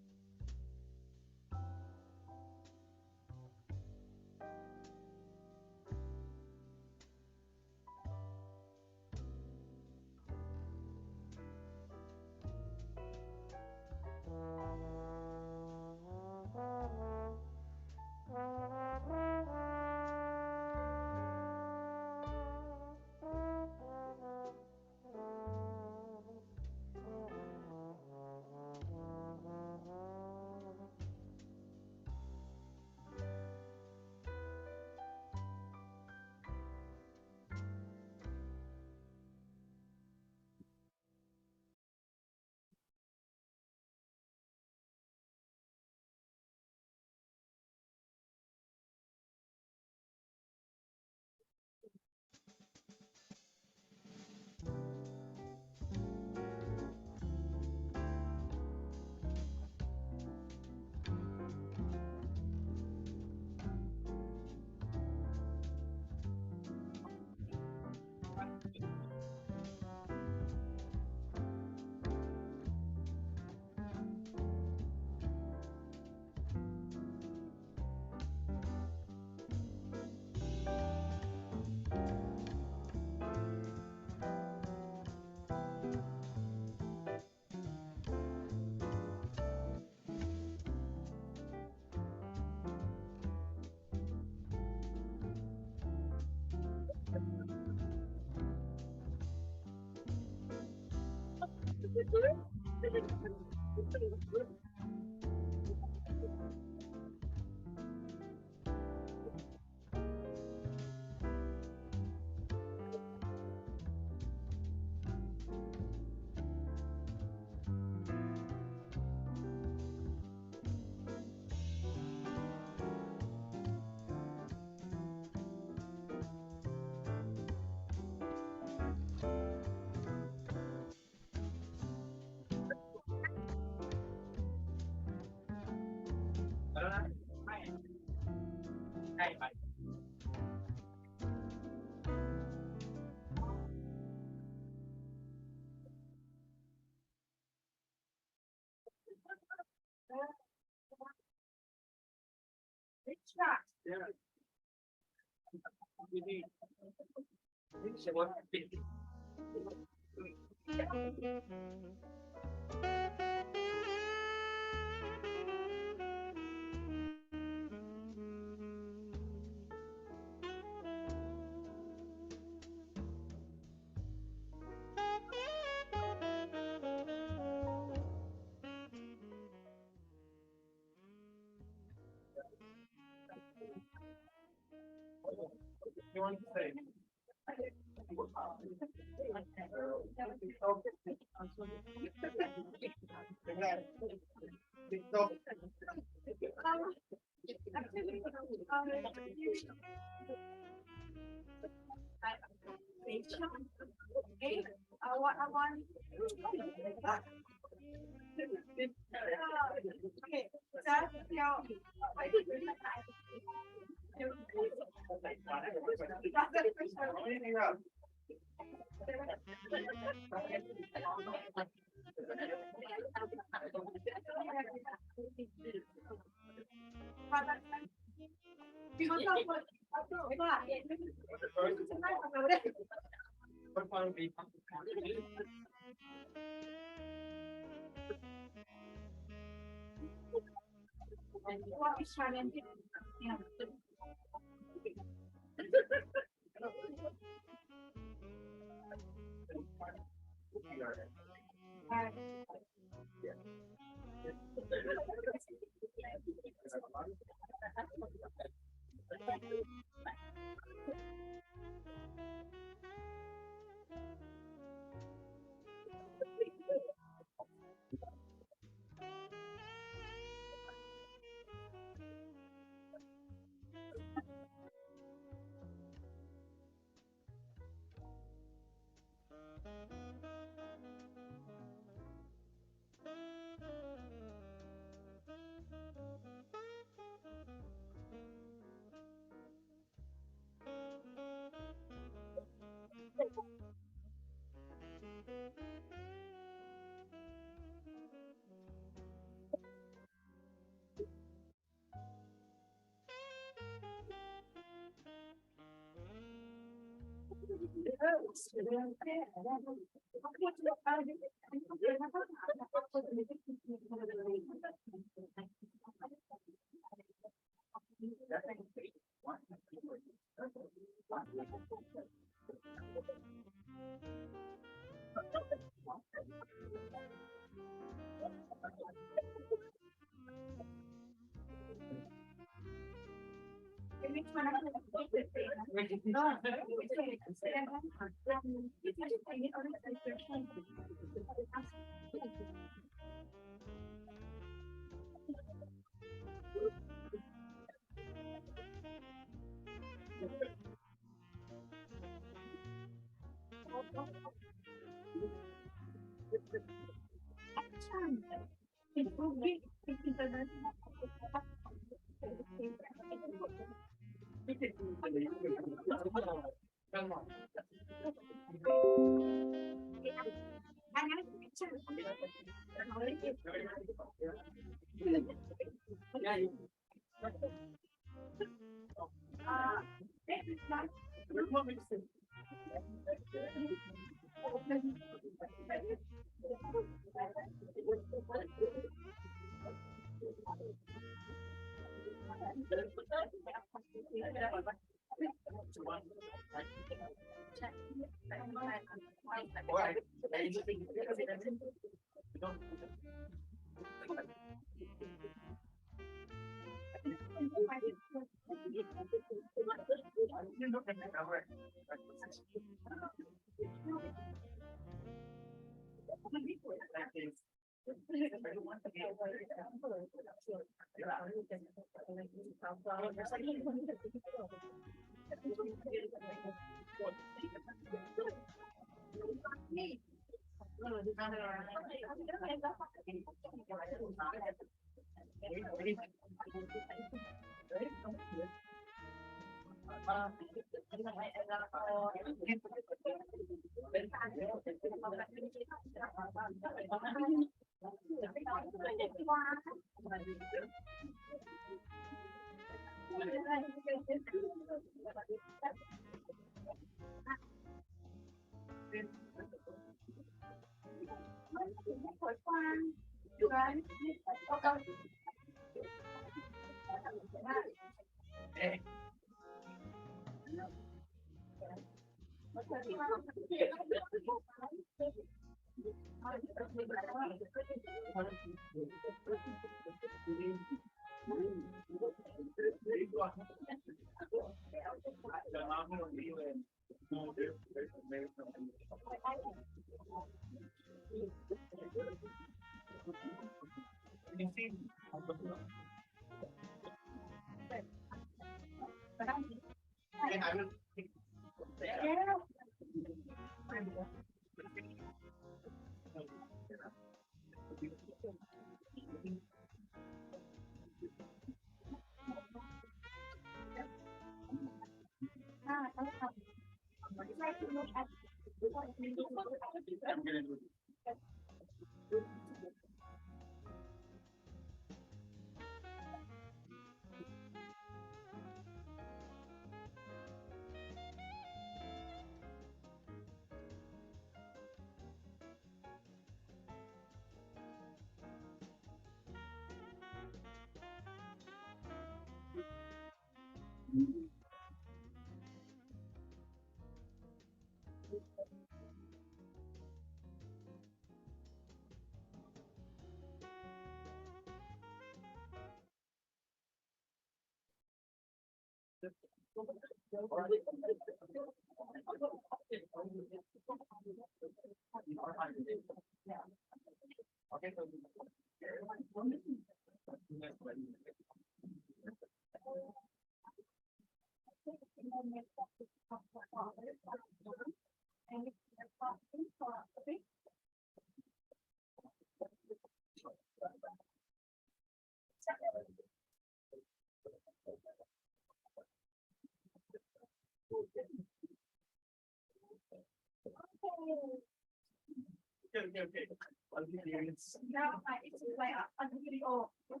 Now I it's like on the video. On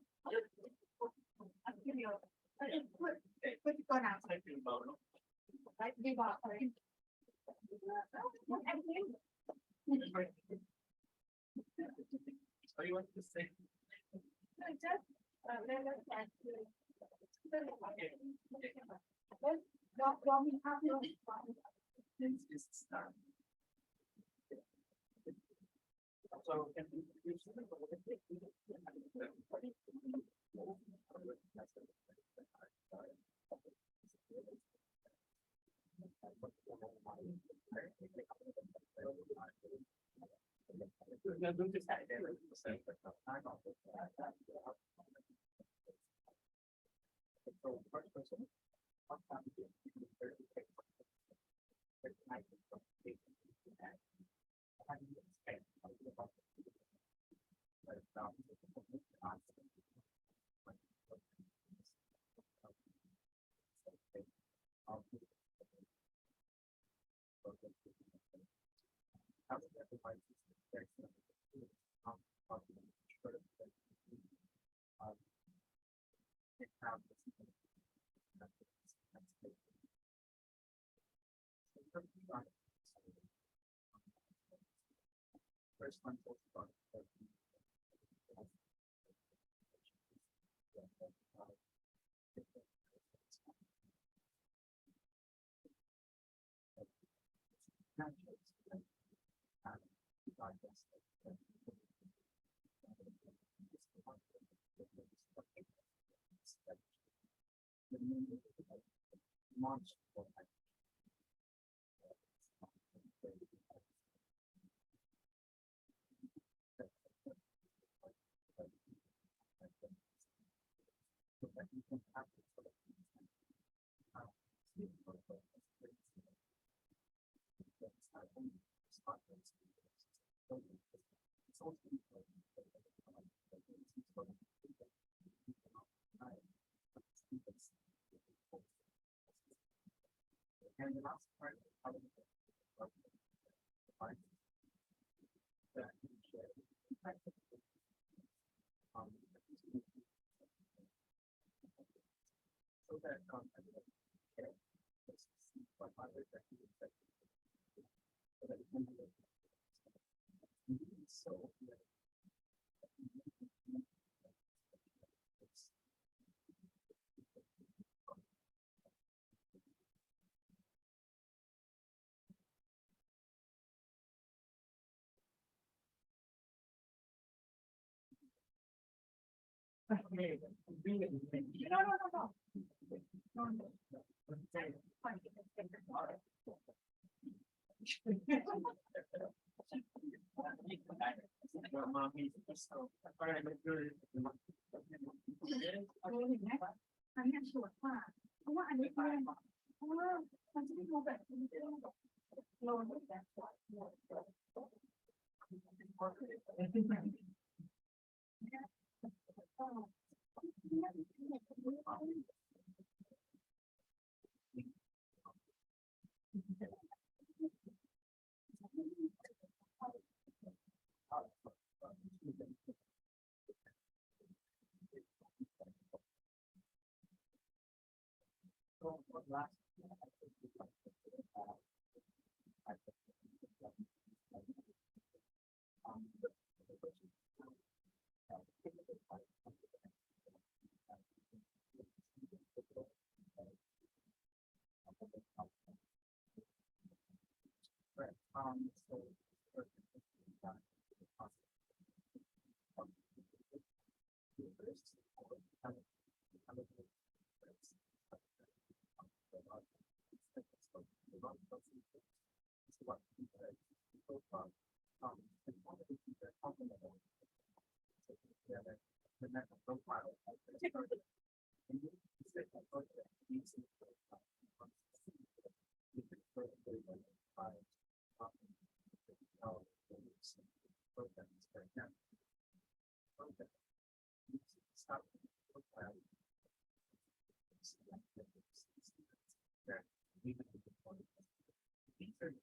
video. Put it on out. Like we bought. What do you want to say? Just let us add to it. Don't we have to Start. So, can you First one talks about and the last part of so that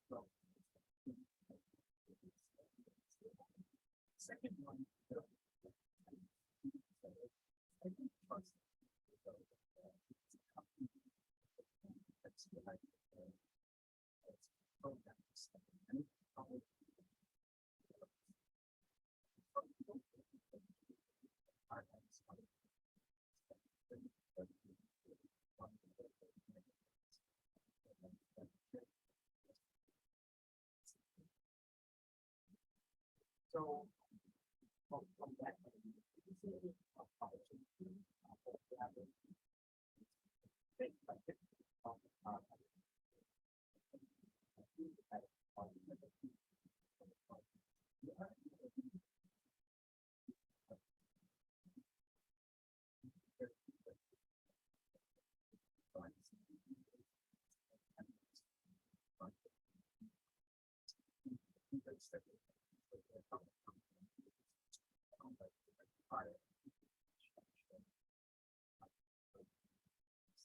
so second one so from that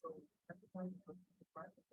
so at the time of the private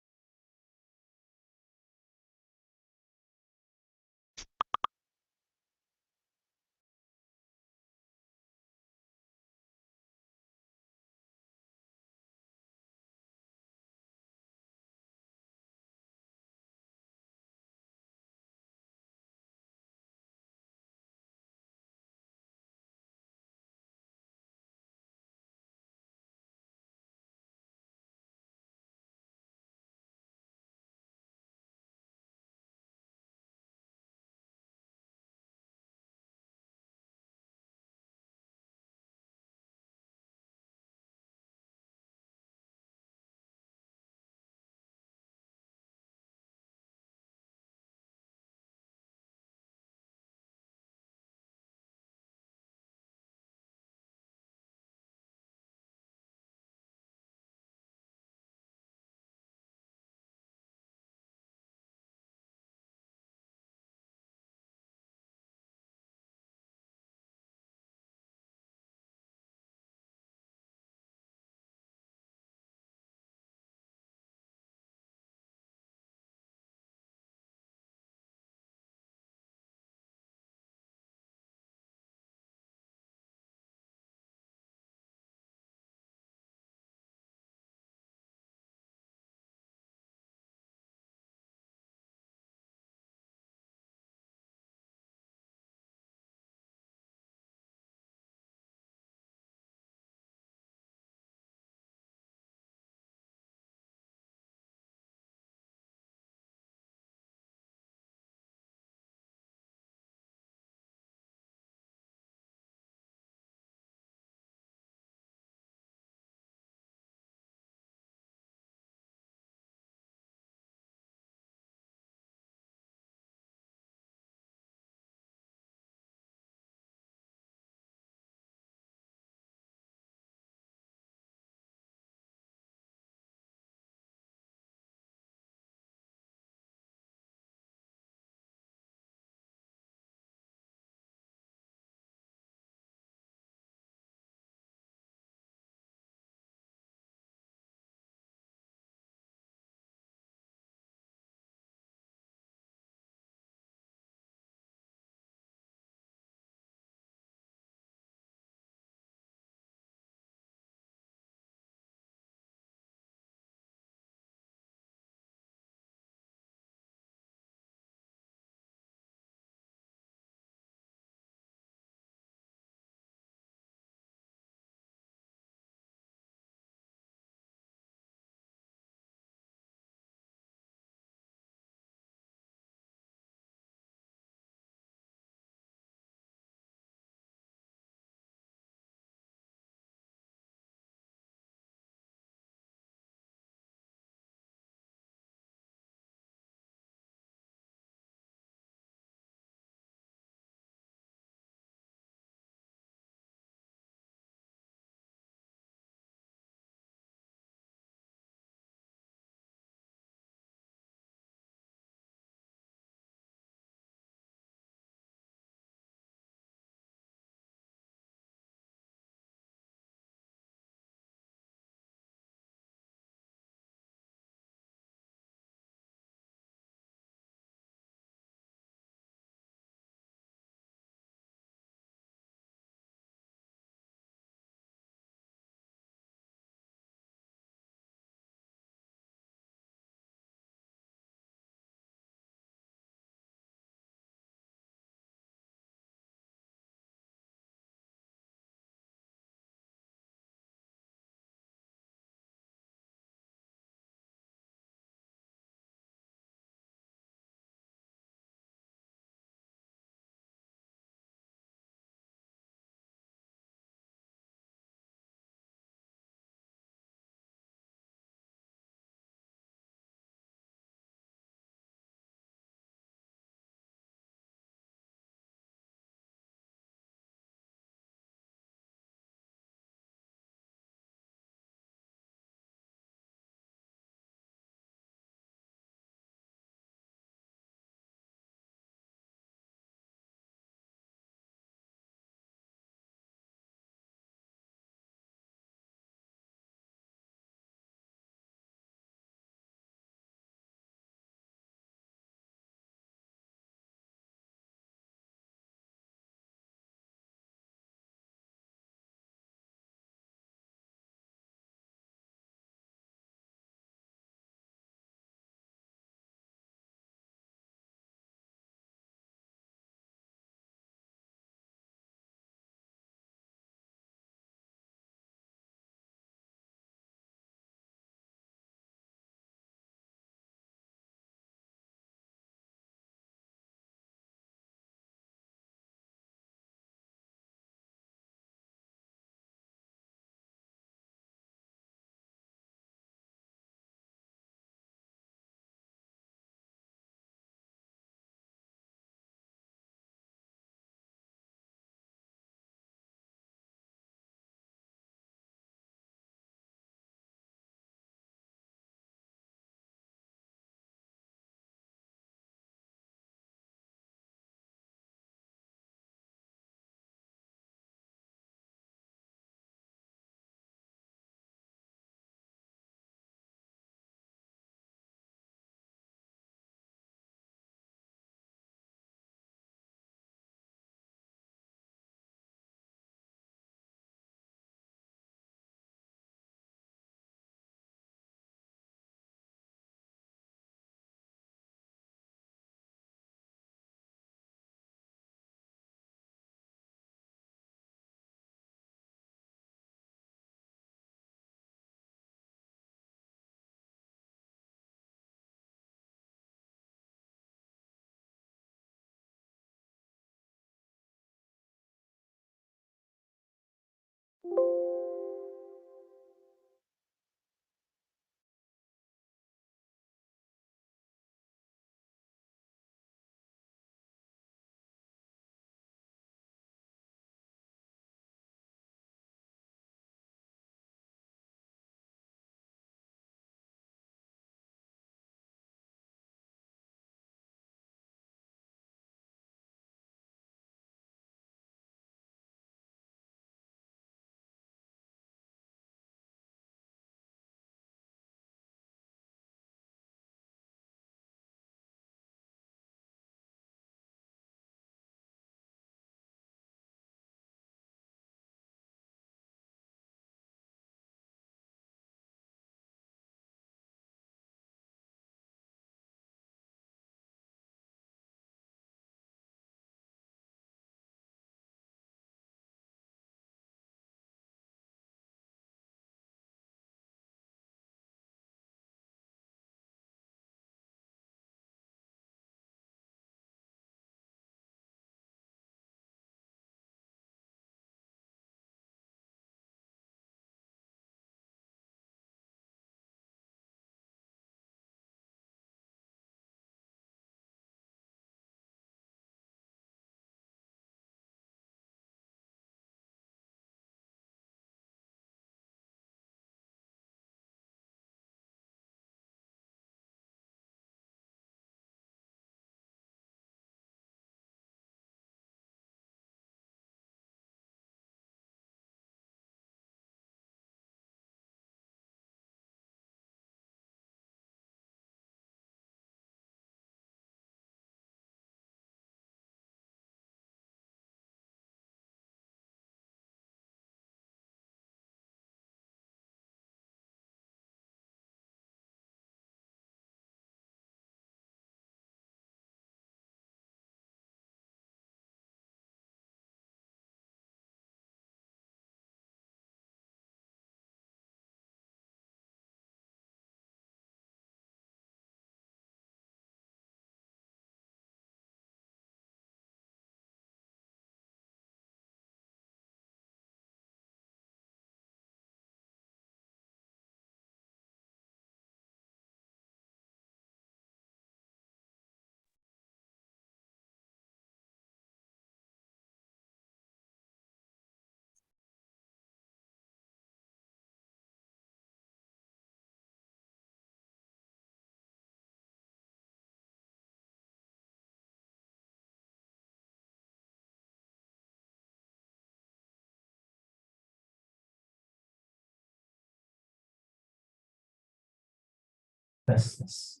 Test.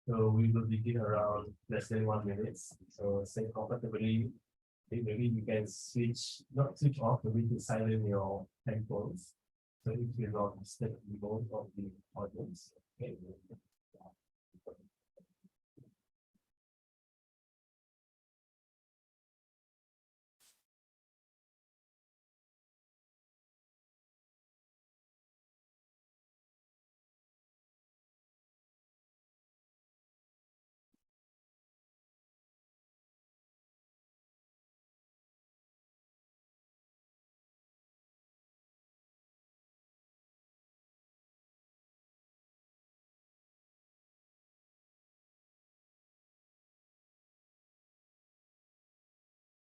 So we will begin around less than 1 minute. So stay comfortably. Maybe you can not switch off, but we can silence your headphones. So it will not disturb the mode of the audience. Okay.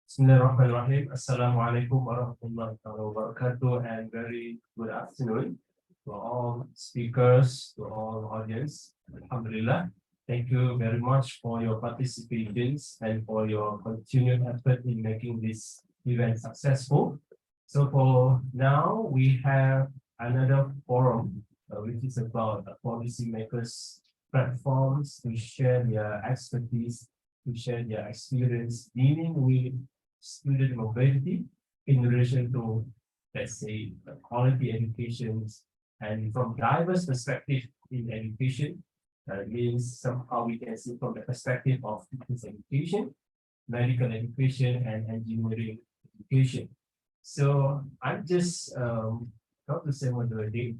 Bismillahirrahmanirrahim. Assalamualaikum warahmatullahi wabarakatuh, and very good afternoon to all speakers, to all audience. Alhamdulillah. Thank you very much for your participations and for your continued effort in making this event successful. So for now, we have another forum, which is about policymakers platforms to share their expertise, to share their experience dealing with student mobility in relation to, let's say, quality education, and from diverse perspective in education, means somehow we can see from the perspective of business education, medical education, and engineering education. So I'm just not to say what the day,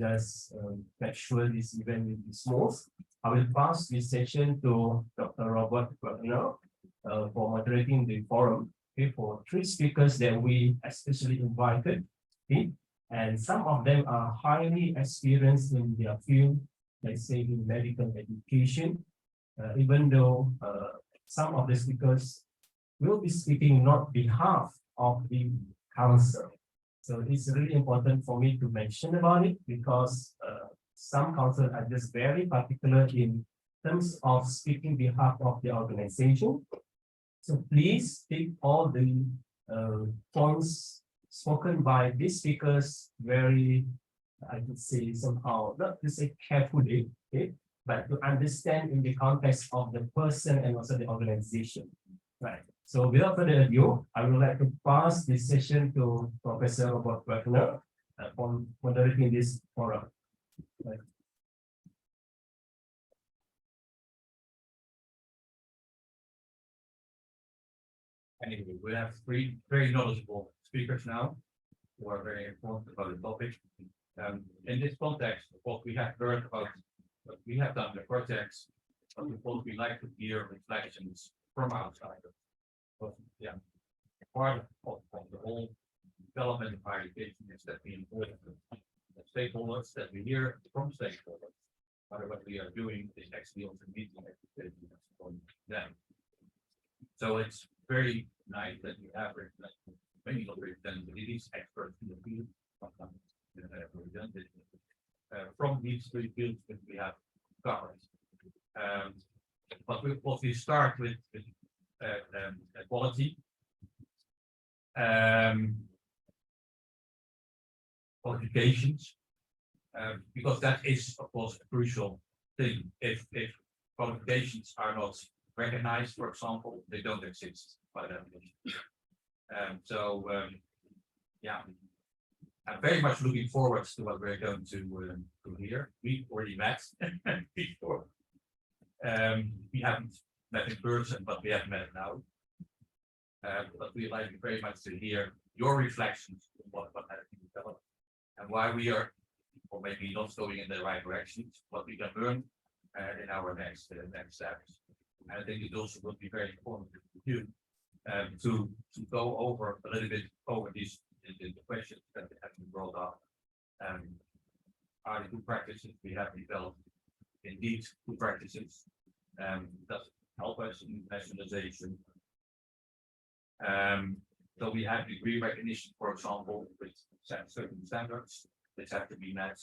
just make sure this event will be smooth. I will pass this session to Dr. Robert Wagner for moderating the forum. Okay, for 3 speakers that we especially invited, okay, and some of them are highly experienced in their field, let's say in medical education, even though some of the speakers will be speaking not behalf of the council. So it's really important for me to mention about it because some council are just very particular in terms of speaking behalf of the organization. So please take all the points spoken by these speakers very, I would say somehow, not to say carefully, okay, but to understand in the context of the person and also the organization. Right. So without further ado, I would like to pass this session to Professor Robert Wagner for moderating this forum. Right. Anyway, we have 3 very knowledgeable speakers now who are very informed about the topic. In this context, what we have heard about what we have done, the projects, what we like to hear reflections from outsiders. But yeah, part of the whole development of higher education is that we involve the stakeholders, that we hear from stakeholders. But what we are doing is actually also meeting education from them. So it's very nice that we have many of representatives, experts in the field, from these 3 fields that we have covered. But we start with quality, qualifications, because that is of course a crucial thing. If qualifications are not recognized, for example, they don't exist by definition. Yeah, I'm very much looking forward to what we're going to hear. We already met before. We haven't met in person, but we have met now. But we like very much to hear your reflections on what has been developed and why we are, or maybe not going in the right directions, what we can learn in our next steps. And I think it also will be very important for you to go over a little bit over these the questions that have been brought up. Are the 2 practices we have developed indeed 2 practices? Does it help us in nationalization? So we have degree recognition, for example, with certain standards which have to be met.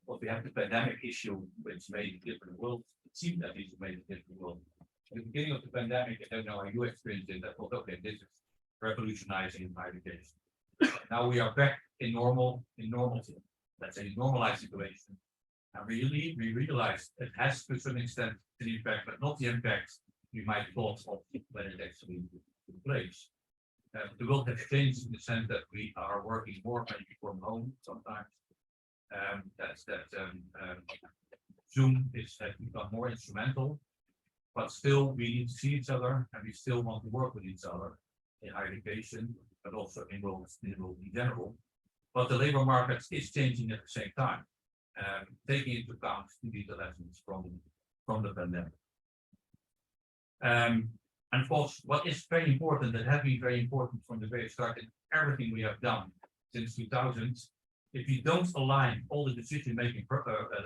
But we have the pandemic issue, which made a different world. It seemed that it made a different world. At the beginning of the pandemic, I don't know how you experienced it. I thought, okay, this is revolutionizing higher education. Now we are back in normality. let's say, normalized situation. And we realized it has to some extent an impact, but not the impact we might thought of when it actually took place. The world has changed in the sense that we are working more maybe from home sometimes. Zoom has become more instrumental, but still we need to see each other and we still want to work with each other in higher education, but also in roles in general. But the labor market is changing at the same time, taking into account these lessons from the pandemic. And of course, what is very important, that has been very important from the very start in everything we have done since 2000, if you don't align all the decision-making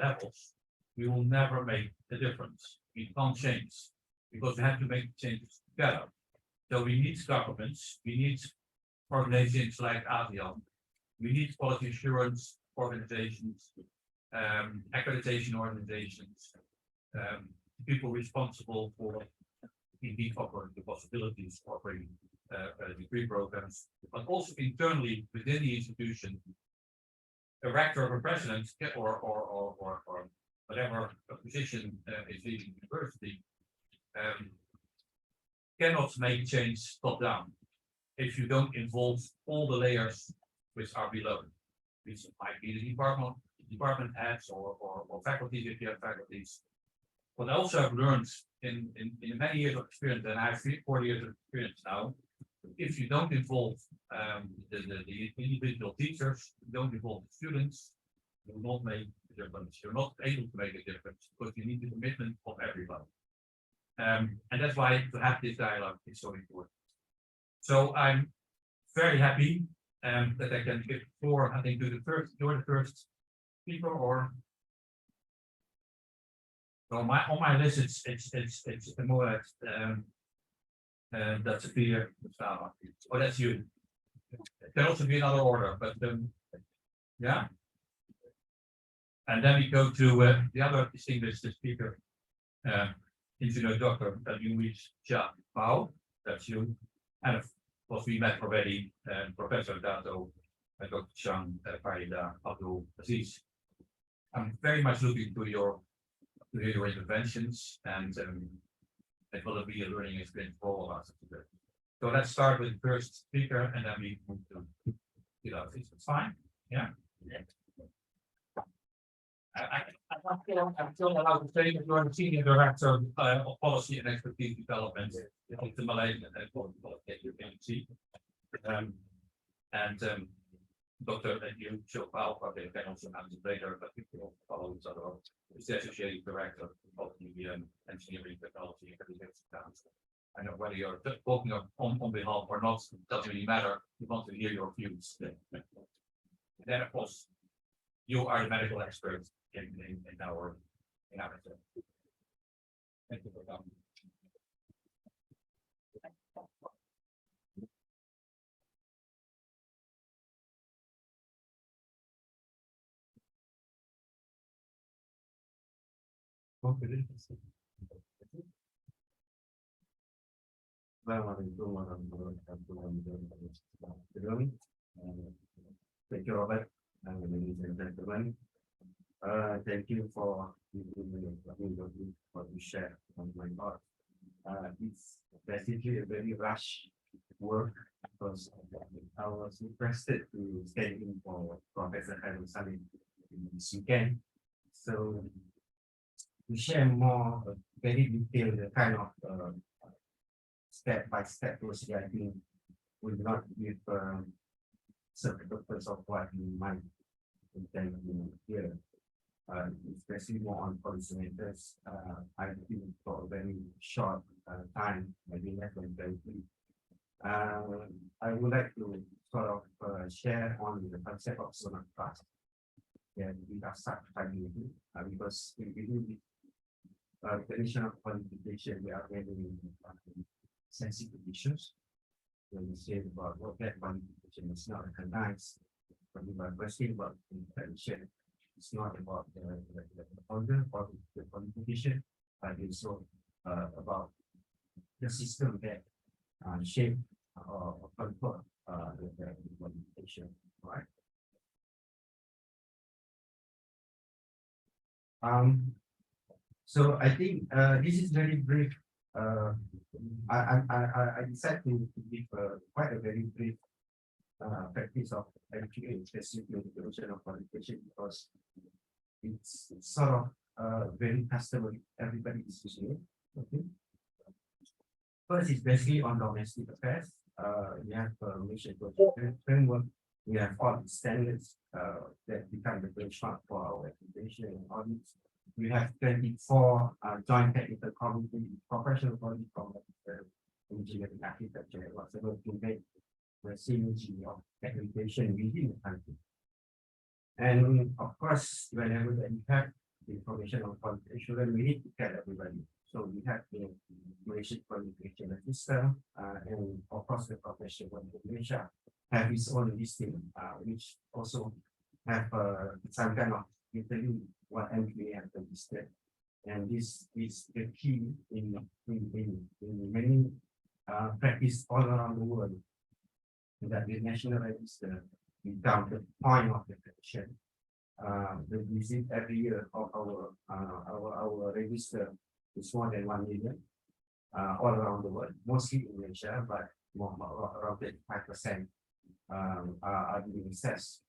levels, we will never make a difference. We can't change because we have to make changes together. So we need governments, we need organizations like ASEAN, we need quality assurance organizations, accreditation organizations, people responsible for indeed offering the possibilities of offering degree programs, but also internally within the institution, a rector or a president or whatever position is leading the university cannot make change top down if you don't involve all the layers which are below. These might be the department heads or faculties if you have faculties. What I also have learned in many years of experience, and I have 4 years of experience now, if you don't involve the individual teachers, you don't involve the students, you will not make a difference. You're not able to make a difference because you need the commitment of everybody. And that's why to have this dialogue is so important. So I'm very happy that I can give the floor, I think, to you're the first speaker, or so on my list it's more that's a fear. Oh, that's you. It can also be another order, but yeah. And then we go to the other distinguished speaker, engineer Dr. Luis Bao, that's you. And of course we met already, Professor Dato, Dr. Chang Farida Abdul Aziz. I'm very much looking to hear your interventions, and it will be a learning experience for all of us today. So let's start with the first speaker, and then we move to it's fine. Yeah. I'm still allowed to say that you're the senior director of policy and expertise development of the Malaysian agency. Dr. Yu Chopal, probably can also answer later, but we will follow each other. Is the associate director of the Engineering Technology and Education Council. I know whether you're talking on behalf or not, doesn't really matter. We want to hear your views. And then, of course, you are the medical expert in our center. Thank you for coming. Thank you, Robert, and ladies and gentlemen. Thank you for giving me the opportunity to share on my part. It's basically a very rush work because I was requested to stay in for Professor Harun Salim this weekend. So to share more very detailed kind of step-by-step procedure, I think will not give certain purpose of what you might intend to hear. Especially more on policymakers. I think for a very short time, maybe less than 30. I would like to sort of share on the concept of zone of trust. Yeah, we have started finding because we do the traditional qualification, we are very sensitive issues. When we say about what that qualification is not recognized, but we are questioning about intention. It's not about the order or the qualification, but it's also about the system that shape or control the qualification, right? So I think this is very brief. I decided to give quite a very brief practice of education, especially the ocean of qualification, because it's sort of very customary. Everybody is using it. Okay. First is basically on domestic affairs. We have mission framework. We have all the standards that become the benchmark for our education and audits. We have 24 joint technical committee, professional body from engineering, architecture, and whatever to make the synergy of education within the country. And of course, whenever that we have the information on qualification, we need to tell everybody. So we have the Malaysian qualification register, and of course the profession of Malaysia have its own listing, which also have some kind of utility what MQA have registered. And this is the key in many practice all around the world, that the national register become the point of the protection. The visit every year of our register is more than 1 million all around the world, mostly in Malaysia, but around 35% are being assessed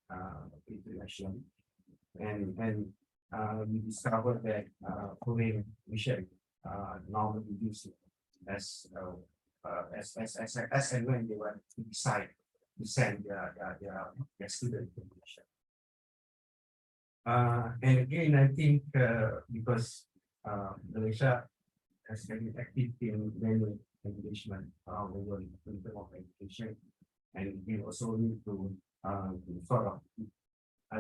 internationally. And we discovered that foreign mission normally use it as and when they want to decide to send their student information. And again, I think because Malaysia has been active in many engagement around the world in terms of education, and we also need to sort of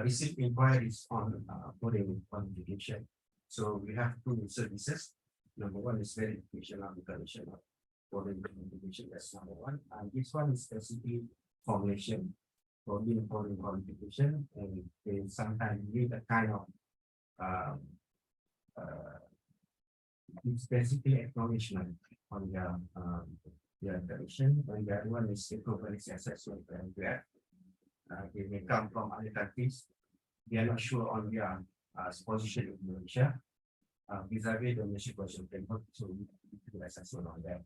receive inquiries on foreign education. So we have two services. Number one is verification of declaration of foreign education. That's number one. And this one is basically formation for being foreign qualification, and they sometimes need a kind of it's basically acknowledgement on their direction. And the other one is equivalency assessment. They may come from other countries. They are not sure on their position in Malaysia vis-a-vis the Malaysian position framework. So we do assessment on that.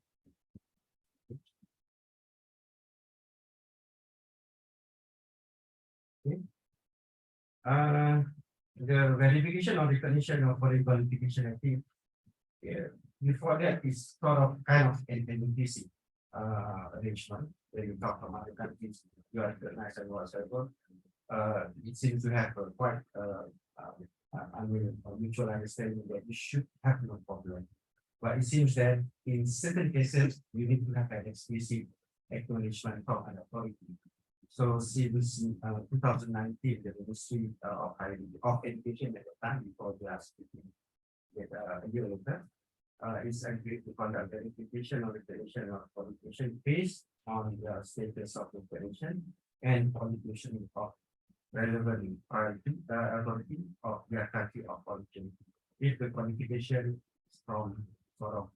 Okay. The verification or recognition of foreign qualification, I think, before that is sort of kind of an NDC arrangement. When you talk from other countries, you are recognized and whatsoever. It seems to have a quite a mutual understanding that we should have no problem. But it seems that in certain cases, we need to have an explicit acknowledgement from an authority. So since 2019, the Ministry of Education at the time, before they are speaking with a year later, is agreed to conduct verification or recognition of qualification based on the status of the qualification and qualification of relevant authority of their country of origin. If the qualification is from sort of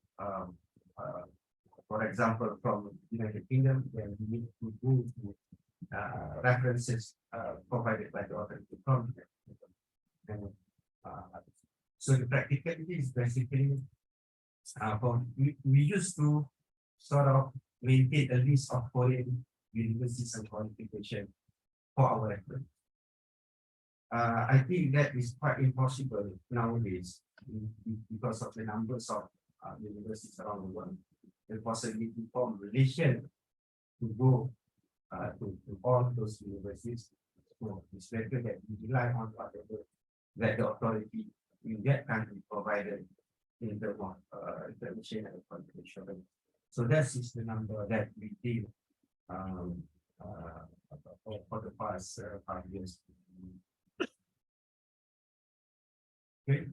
for example, from United Kingdom, then we need to go to references provided by the authority from and so the practicality is basically we used to sort of maintain a list of foreign universities and qualification for our reference. I think that is quite impossible nowadays because of the numbers of universities around the world. The possibility for Malaysia to go to all those universities. So it's better that we rely on whatever that the authority in that country provided in terms of information and qualification. So that is the number that we did for the past 5 years. Okay.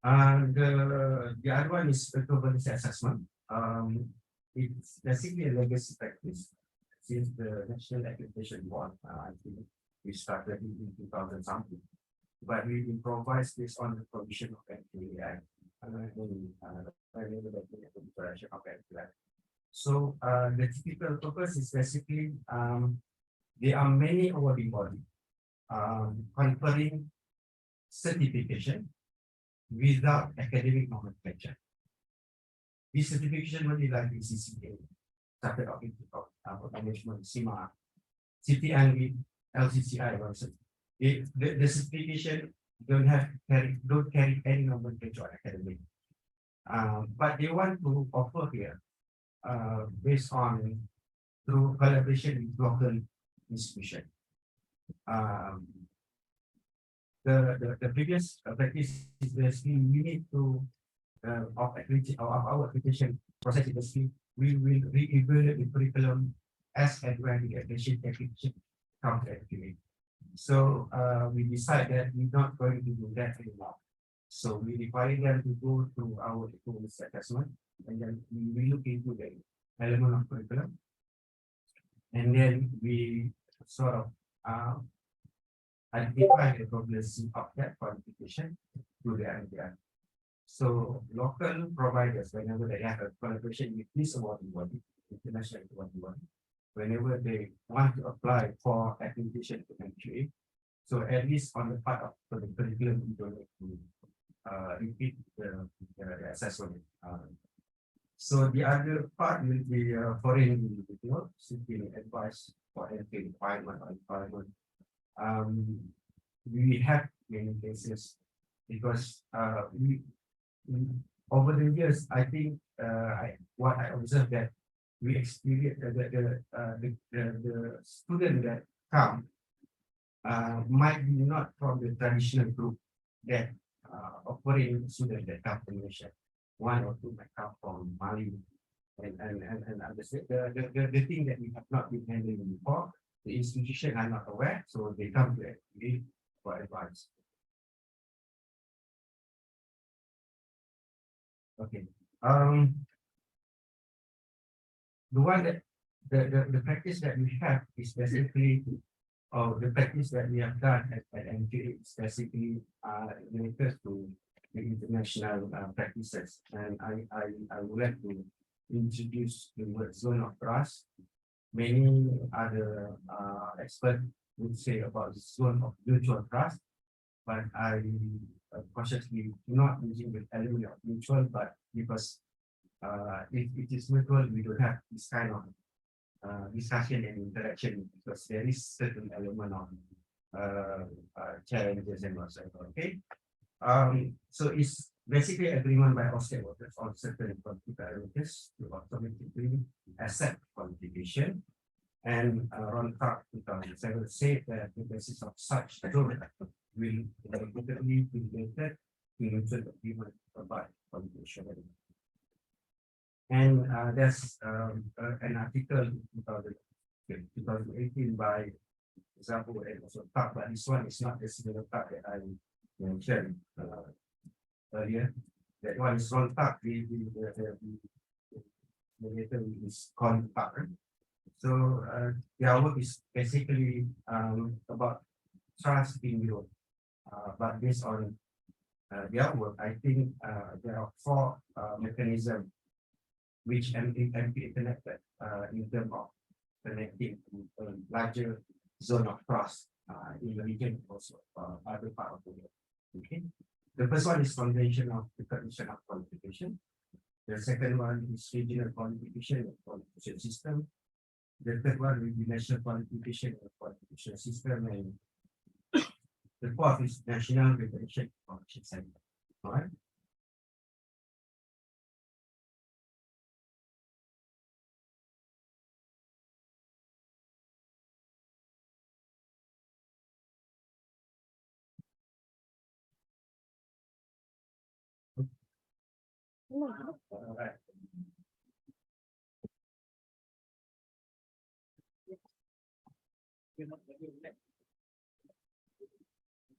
And the other one is equivalency assessment. It's basically a legacy practice since the National Accreditation Board. I think we started in 2000 something, but we improvised this on the provision of MQA. So the typical purpose is basically there are many awarding bodies conferring certification without academic nomenclature. This certification only like the CCA, Chartered of Management, CIMA, CTN with LCCI also. The certification don't carry any nomenclature academic. But they want to offer here, based on through collaboration with local institution. The previous practice is basically we need to of our application process industry, we will re-evaluate the curriculum as and when the application comes to activate. So we decide that we're not going to do that anymore. So we require them to go through our performance assessment, and then we look into the element of curriculum, and then we sort of identify the progress of that qualification to the MDR. So local providers, whenever they have a collaboration with this awarding body, international awarding body, whenever they want to apply for accreditation to entry, so at least on the part of the curriculum, we don't have to repeat the assessment. So the other part will be foreign individual seeking advice for entry requirement or requirement. We have many cases because we over the years, I think what I observed that we experience the student that come might be not from the traditional group that operating student that come from Malaysia. One or two might come from Mali, and understand the thing that we have not been handling before. The institution are not aware, so they come to me for advice. Okay. The one that the practice that we have is basically, or the practice that we have done at MTA is basically related to the international practices, and I would like to introduce the word zone of trust. Many other experts would say about the zone of mutual trust, but I consciously not using the element of mutual, but because if it is mutual, we don't have this kind of discussion and interaction, because there is certain element of challenges and whatsoever. Okay. So it's basically agreement by all stakeholders on certain political parameters to automatically accept qualification. And Ron Clark 2007 said that the basis of such zone will immediately be related to mutual agreement about qualification. And there's an article in 2018 by example, and also Clark, but this one is not the similar Clark that I mentioned earlier. That one is Ron Clark, the letter is called Clark. So their work is basically about trust in you, but based on their work, I think there are 4 mechanisms which can be connected in terms of connecting to a larger zone of trust in the region, also other part of the world. Okay, the first one is foundation of recognition of qualification. The second one is regional qualification system. The third one will be national qualification system, and the fourth is national recognition qualification center. All right. All right.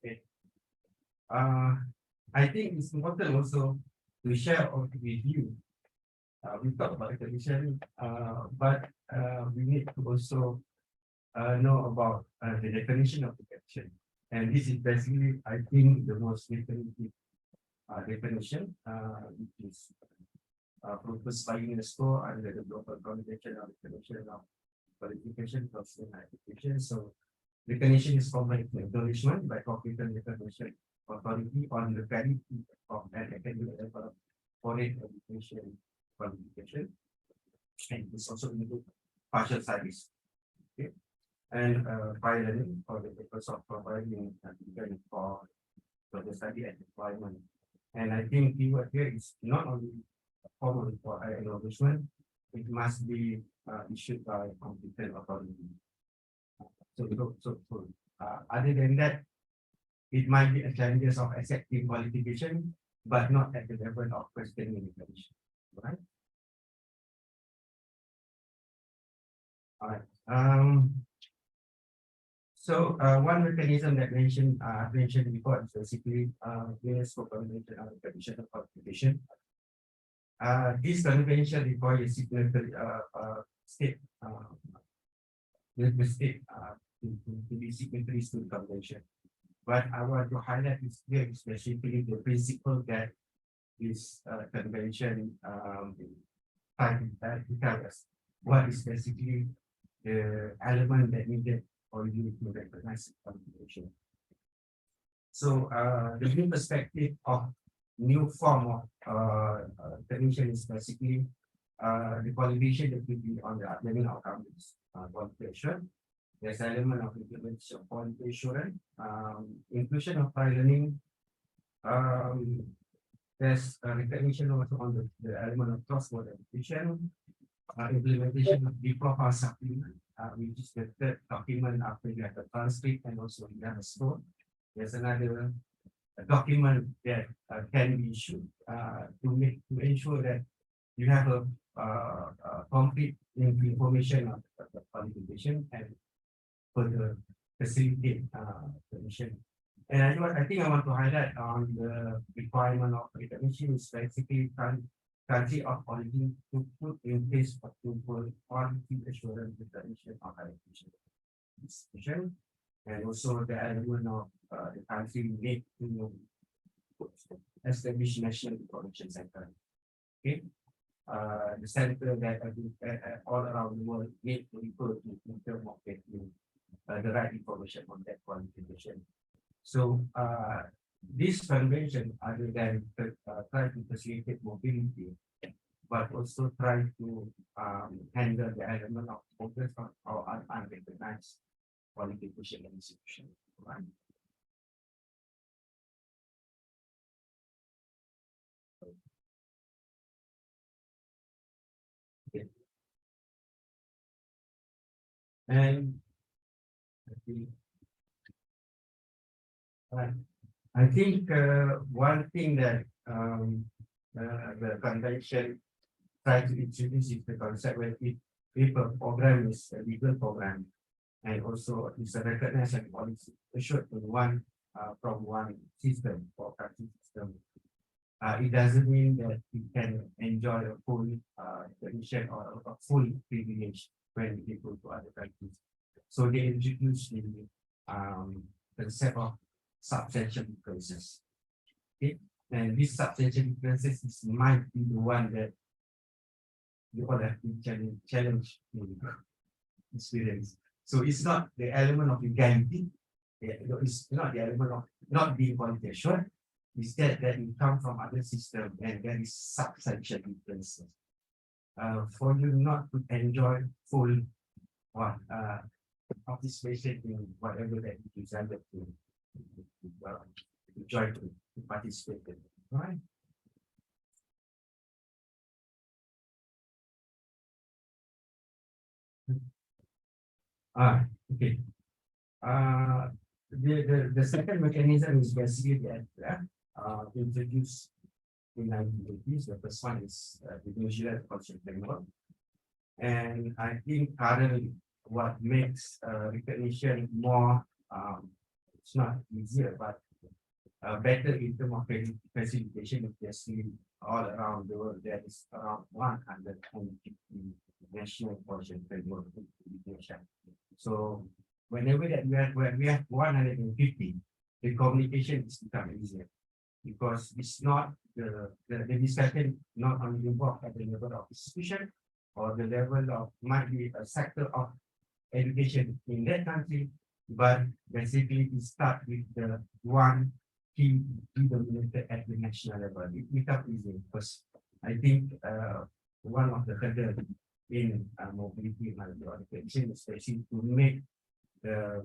Okay. I think it's important also to share with you. We talk about recognition, but we need to also know about the definition of recognition. And this is basically, I think, the most definitive definition, which is proposed by UNESCO under the Global Convention on Recognition of Qualification for Student Education. So recognition is combined with acknowledgement by competent recognition authority on the validity of an academic level of foreign education qualification. And this also include partial studies. Okay. And prior learning for the purpose of providing for the study and employment. And I think keyword here is not only a formal for acknowledgement, it must be issued by competent authority. Other than that, it might be a challenges of accepting qualification, but not at the level of questioning education, right? All right. So one mechanism that mentioned before is basically UNESCO Convention on Recognition of Qualification. This convention requires signatory state the state to be signatories to the convention. But I want to highlight this here, especially the principle that this convention tell us what is basically the element that needed for you to recognize the qualification. So the new perspective of new form of convention is basically the qualification that will be on the learning outcomes qualification. There's element of implementation of qualification, inclusion of prior learning. There's a recognition also on the element of cross-border education, implementation of diploma supplement, which is the third document after you have the transcript and also you have a score. There's another document that can be issued to ensure that you have a complete information of the qualification and further facilitate the mission. And I think I want to highlight on the requirement of recognition is basically country of origin to put in place for quality assurance recognition of education institution, and also the element of the country need to establish national information center. Okay. The center that all around the world need to refer to in terms of getting the right information on that qualification. So this convention, other than try to facilitate mobility, but also try to handle the element of focus on our unrecognized qualification institution. Right? Okay. And I think one thing that the convention tries to introduce is the concept where if a program is a legal program and also is a recognized and policy assured in one from one system or country system, it doesn't mean that you can enjoy a full recognition or a full privilege when you go to other countries. So they introduce the concept of substantial differences. Okay, and this substantial differences might be the one that you all have to challenge experience. So it's not the element of legality, it's not the element of not being quality assured, it's that you come from other system and there is substantial differences. For you not to enjoy full participation in whatever that you decided to join to participate in, right? Okay. The second mechanism is basically introduced in 1980s. The first one is the New Zealand Constitution framework, and I think currently what makes recognition more it's not easier but better in terms of facilitation. If you see all around the world, there is around 150 national constitution framework. So whenever that we have 150, the communication is become easier because it's not the discussion not only involved at the level of institution or the level of might be a sector of education in that country, but basically it start with the one he dominated at the national level. It become easy because I think one of the hurdles in mobility and education is especially to make the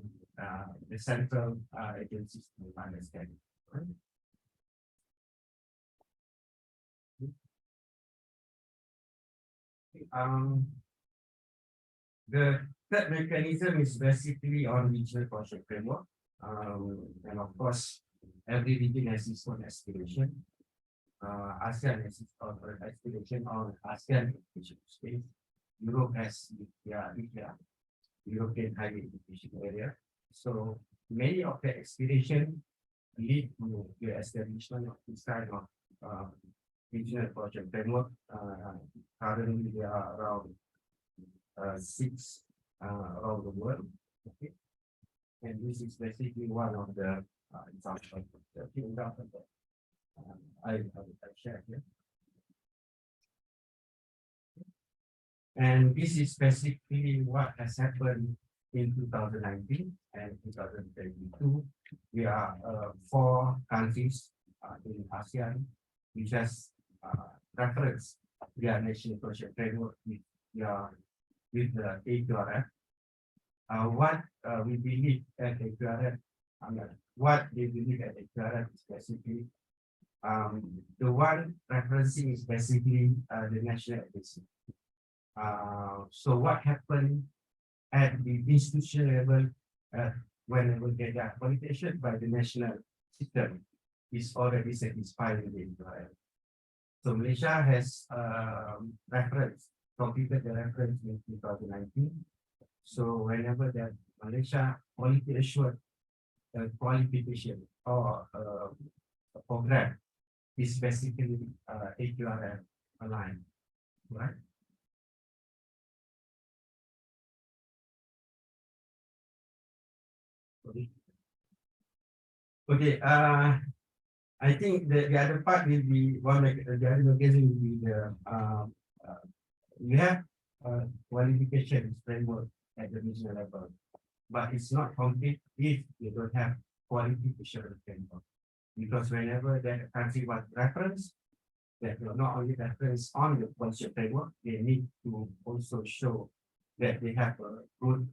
central agencies to understand. Right? The third mechanism is basically on regional project framework. And of course, every region has its own aspiration. ASEAN has its own aspiration on ASEAN education space. Europe has their European higher education area. So many of the aspiration lead to the establishment of this kind of regional project framework. Currently, there are around 6 around the world. Okay. And this is basically one of the examples of the few examples that I shared here. And this is basically what has happened in 2019 and 2022. We are 4 countries in ASEAN which has reference their national project framework with the AQRF. What we believe at AQRF, what they believe at AQRF is basically the one referencing is basically the national agency. So what happened at the institutional level whenever they are qualification by the national system is already satisfied with the AQRF. So Malaysia has completed the reference in 2019. So whenever that Malaysia quality assured qualification or a program is basically AQRF aligned, right? Okay. I think the other part will be the other mechanism will be the we have qualification framework at the regional level, but it's not complete if you don't have quality assurance framework. Because whenever the country was reference, that will not only reference on the quality framework, they need to also show that they have a good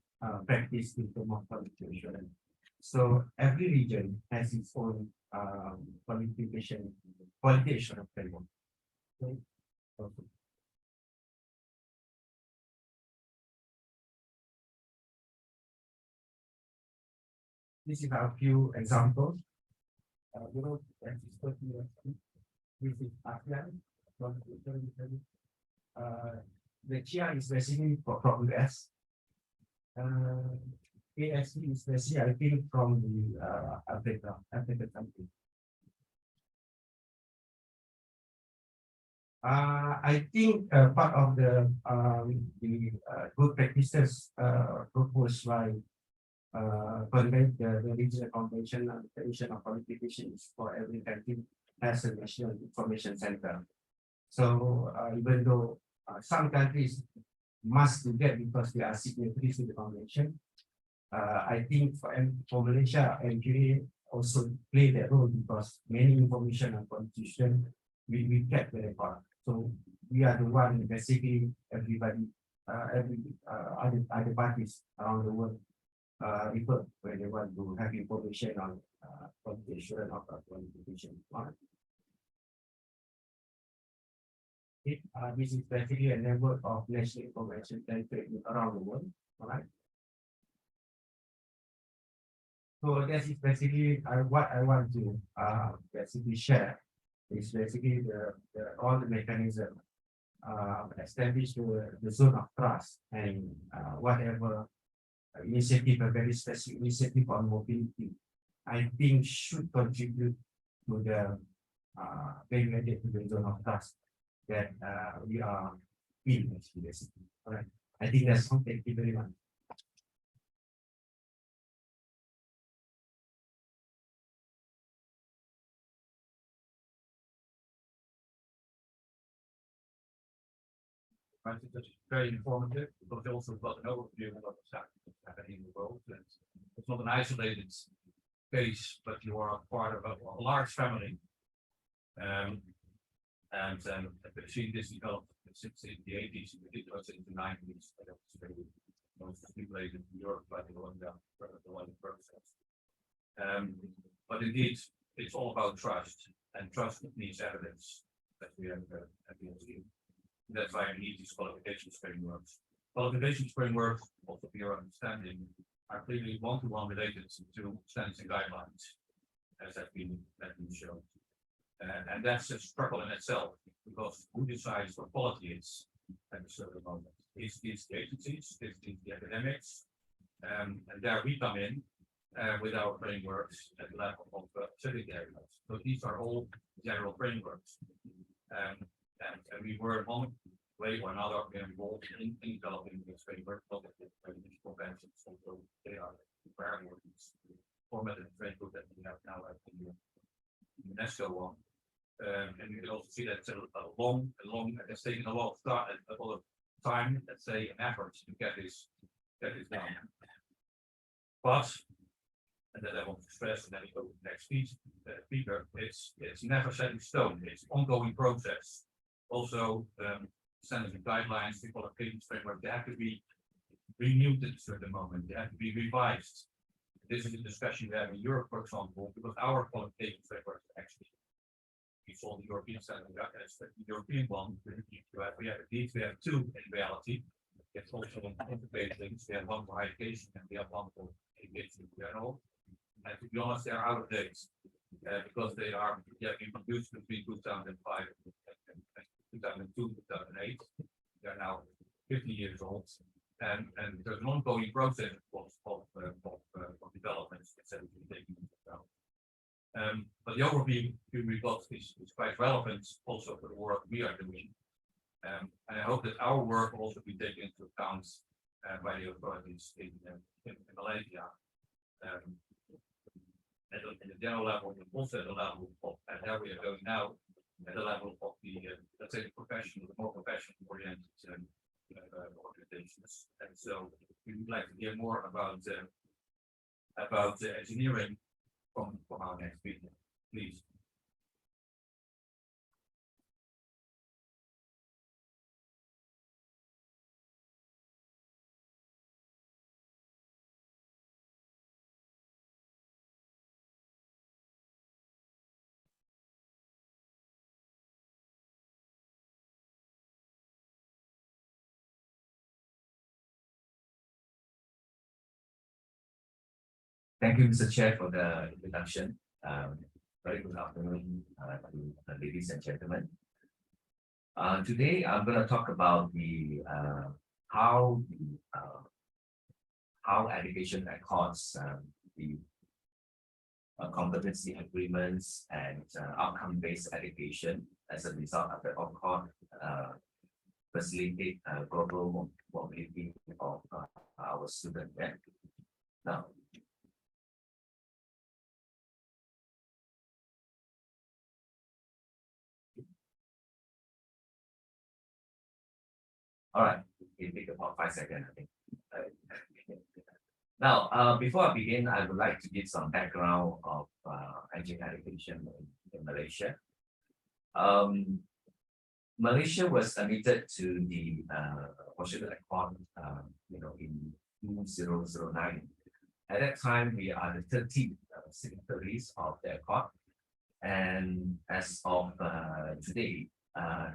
practice in terms of quality assurance. So every region has its own quality assurance framework. Okay. This is a few examples. This is ASEAN. The chia is basically from US. ASE is basically, I think, from the African country. I think part of the good practices proposed by the regional convention on the creation of qualifications for every country has a national information center. So even though some countries must do that because they are signatories to the convention, I think for Malaysia, MQA also play that role because many information on constitution we kept the record. So we are the one basically everybody, every other parties around the world refer when they want to have information on quality assurance of qualification. This is basically a network of national information center around the world. All right. So that is basically what I want to basically share is basically all the mechanism establish the zone of trust and whatever initiative, a very specific initiative on mobility, I think should contribute to the being added to the zone of trust that we are in basically. All right. I think that's all. Thank you very much. I think that's very informative because they also got an overview of what's happening in the world. And it's not an isolated case, but you are part of a large family. And I've seen this develop since the 80s, it was in the 90s. Most people in Europe, by the one process. But indeed, it's all about trust, and trust needs evidence that we have seen. That's why we need these qualifications frameworks. Qualifications frameworks, also for your understanding, are clearly one-to-one related to standards and guidelines, as has been shown. And that's a struggle in itself, because who decides what quality is at a certain moment? It's these agencies, it's the academics, and there we come in with our frameworks at the level of civic areas. So these are all general frameworks. And we were in one way or another involved in developing this framework, not the conventions, although they are comparable to this formatted framework that we have now at the UNESCO one. And you can also see that it's a long, it's taken a lot of time, let's say, and effort to get this done. But, and then I want to stress, and then we go to the next speaker, it's never set in stone. It's an ongoing process. Also, standards and guidelines, the qualifications framework, they have to be renewed at a certain moment. They have to be revised. This is a discussion we have in Europe, for example, because our qualifications framework actually, we saw the European standard, the European one. We have two in reality. It's also integrated things. We have one for higher education and we have one for education in general. And to be honest, they are out of date because they are introduced between 2005 and 2002, 2008. They are now 50 years old, and there's an ongoing process of developments that we can take into account. But the overview we got is quite relevant also for the work we are doing. And I hope that our work will also be taken into account by the authorities in Malaysia. At the general level, but also at the level of, and there we are going now, at the level of the, let's say, the more professional oriented organizations. And so we would like to hear more about engineering from our next speaker, please. Thank you, Mr. Chair, for the introduction. Very good afternoon, ladies and gentlemen. Today, I'm going to talk about the how education accords, the competency agreements and outcome-based education as a result of the accord facilitate global mobility of our students. Now, all right, it take about 5 seconds, I think. Now, before I begin, I would like to give some background of engineering education in Malaysia. Malaysia was admitted to the Washington Accord, in 2009. At that time, we are the 13th signatories of the Accord, and as of today,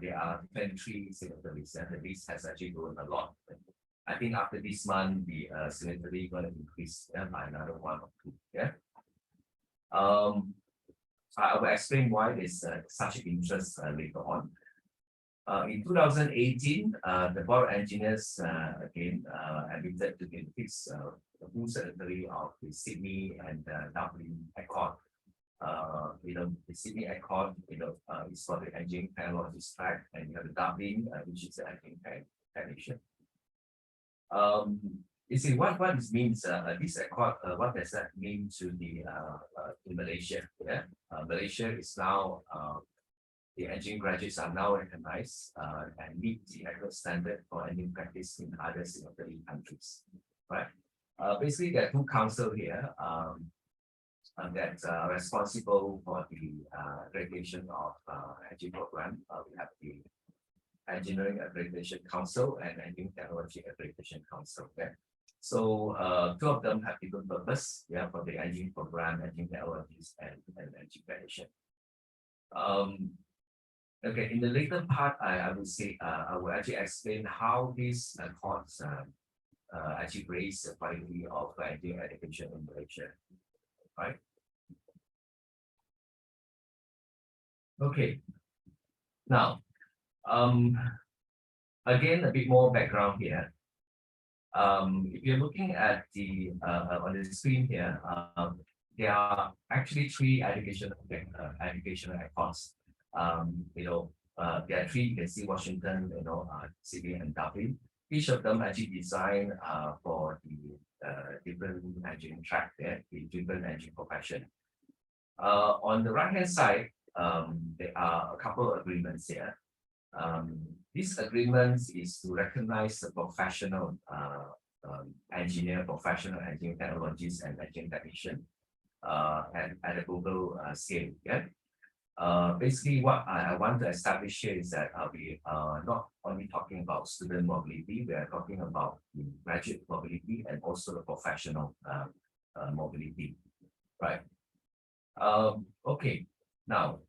there are 23 signatories, and the list has actually grown a lot. I think after this month, the signatory going to increase by another 1 or 2. Yeah. I will explain why there's such interest later on. In 2018, the Board of Engineers again admitted to the full signatory of the Sydney and Dublin Accord. The Sydney Accord, is for the engineering technology track, and you have the Dublin, which is the engineering technician. You see what this means. This accord, what does that mean to the in Malaysia? Yeah, Malaysia is now the engineering graduates are now recognized and meet the accord standard for engineering practice in other signatory countries. Right. Basically, there are two councils here. that's responsible for the accreditation of engineering program. We have the Engineering Accreditation Council and Engineering Technology Accreditation Council. Okay. So two of them have different purpose. Yeah, for the engineering program, engineering technologies, and education. Okay, in the later part, I will say I will actually explain how these accords actually raise the quality of engineering education in Malaysia. Right. Okay. Now, again, a bit more background here. If you're looking at the on the screen here, there are actually three educational accords. There are three. You can see Washington, Sydney, and Dublin. Each of them actually designed for the different engineering track there, the different engineering profession. On the right hand side, there are a couple of agreements here. These agreements is to recognize the professional engineer, professional engineering technologies, and engineering technician at a global scale. Yeah. Basically, what I want to establish here is that we are not only talking about student mobility, we are talking about the graduate mobility and also the professional mobility, right? Okay, now,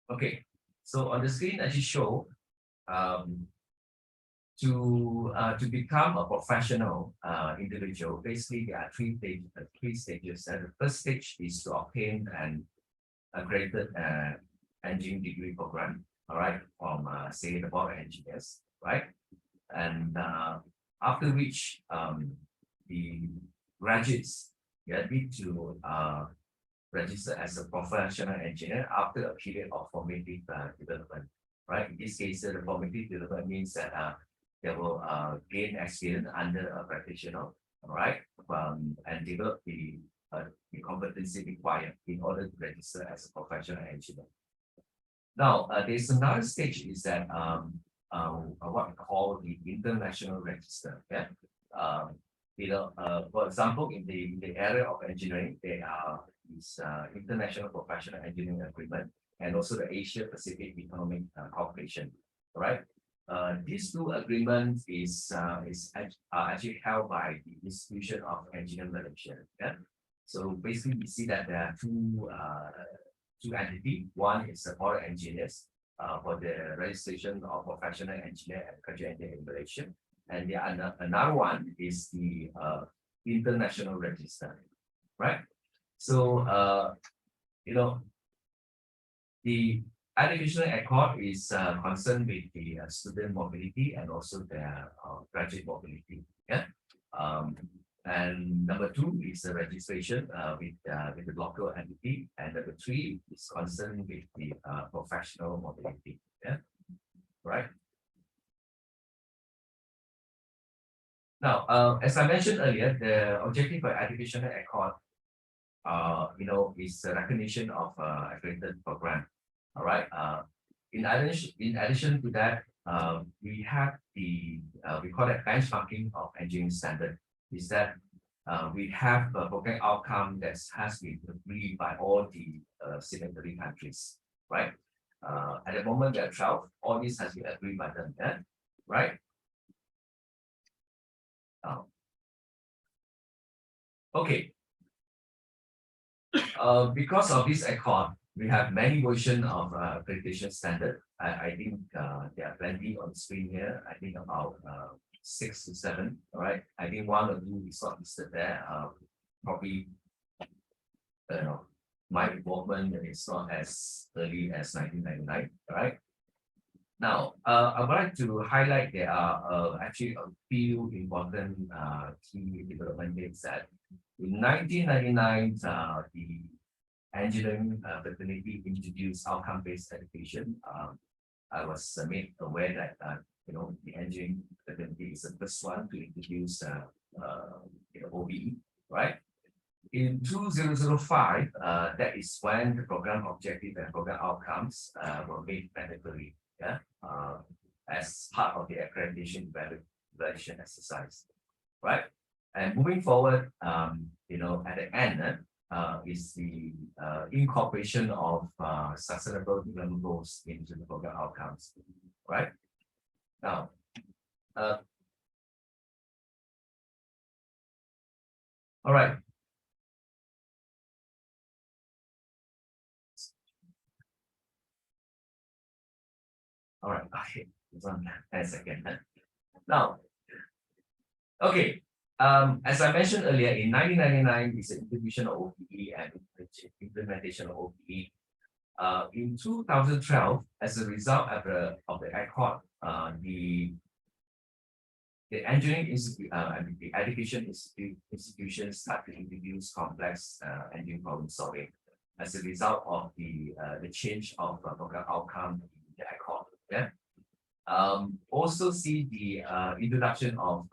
okay, so on the screen, as you show, to become a professional individual, basically there are three stages. And the first stage is to obtain an accredited engineering degree program, all right, from say the Board of Engineers, right? And after which the graduates need to register as a professional engineer after a period of formative development, right? In this case, the formative development means that they will gain experience under a practitioner, all right, and develop the competency required in order to register as a professional engineer. Now, there's another stage is that what we call the international register. Yeah, for example, in the area of engineering, there are this International Professional Engineering Agreement and also the Asia Pacific Economic Cooperation. All right. These two agreements are actually held by the Institution of Engineering Malaysia. Yeah. So basically, we see that there are two entities. One is the Board of Engineers for the registration of professional engineer and graduate engineer in Malaysia, and another one is the International Register, right? So the educational accord is concerned with the student mobility and also their graduate mobility. Yeah. And number two is the registration with the local entity, and number three is concerned with the professional mobility. Yeah. Right. Now, as I mentioned earlier, the objective of educational accord, is the recognition of accredited program. All right. In addition to that, we have we call it benchmarking of engineering standard. Is that we have a program outcome that has been agreed by all the signatory countries, right? At the moment there are 12, all this has been agreed by them, yeah? Right? Okay. Because of this accord, we have many versions of accreditation standard. I think there are plenty on the screen here. I think about 6 to 7. All right. I think one or two is not listed there. Probably, my involvement is not as early as 1999. All right. Now, I would like to highlight there are actually a few important key development dates that in 1999, the engineering fraternity introduced outcome-based education. I was made aware that the engineering fraternity is the first one to introduce OBE, right? In 2005, that is when the program objective and program outcomes were made mandatory, yeah, as part of the accreditation evaluation exercise, right? And moving forward, at the end, is the incorporation of sustainable development goals into the program outcomes, right? Now, all right. All right, okay, it's on 10 seconds. Now, okay, as I mentioned earlier, in 1999, is the introduction of OPE and implementation of OPE. In 2012, as a result of the accord, the engineering institute, the education institutions start to introduce complex engineering problem solving as a result of the change of program outcome in the accord. Yeah. Also see the introduction of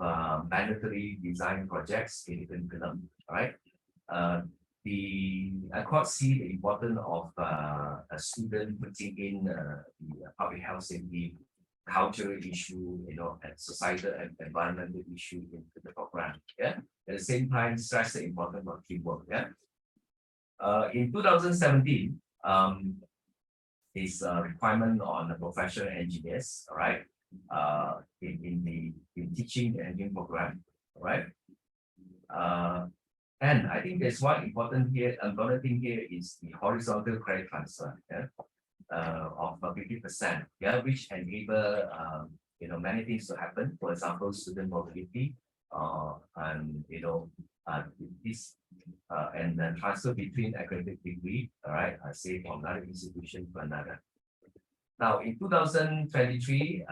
mandatory design projects in curriculum. Right. The accord see the importance of a student putting in the public health safety, cultural issue, and societal and environmental issue into the program. Yeah. At the same time, stress the importance of teamwork. Yeah. In 2017, is a requirement on the professional engineers, right? In teaching the engineering program, right? And I think there's one important thing here is the horizontal credit transfer, yeah, of 50%, yeah, which enable many things to happen. For example, student mobility, and this and then transfer between academic degree, all right, say from another institution to another. Now in 2023,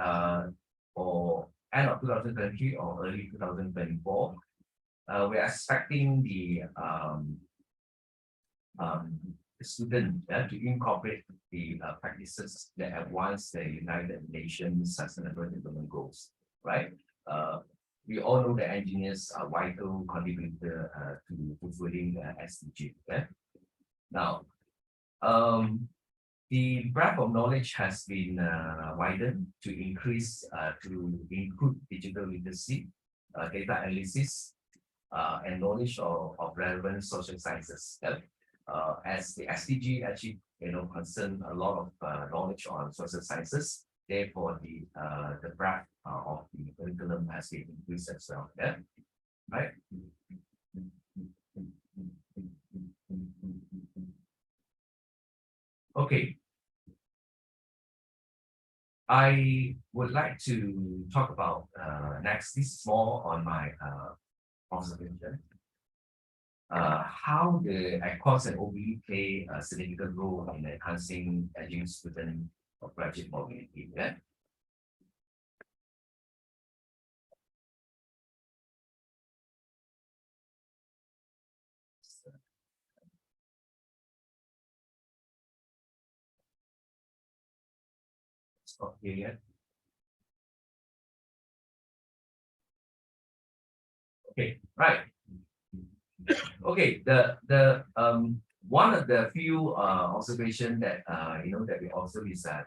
or end of 2023 or early 2024, we're expecting the student to incorporate the practices that advance the United Nations Sustainable Development Goals, right? We all know that engineers are vital contributor to fulfilling SDG. Yeah? Now, the breadth of knowledge has been widened to increase to include digital literacy, data analysis, and knowledge of relevant social sciences. Yeah? As the SDG actually concern a lot of knowledge on social sciences, therefore the breadth of the curriculum has been increased as well. Yeah, right. Okay. I would like to talk about next. This is more on my observation. How the Accords and OBE play a significant role in enhancing engineering student or graduate mobility. Yeah? Okay, yeah. Okay, right. Okay, the one of the few observation that that we observe is that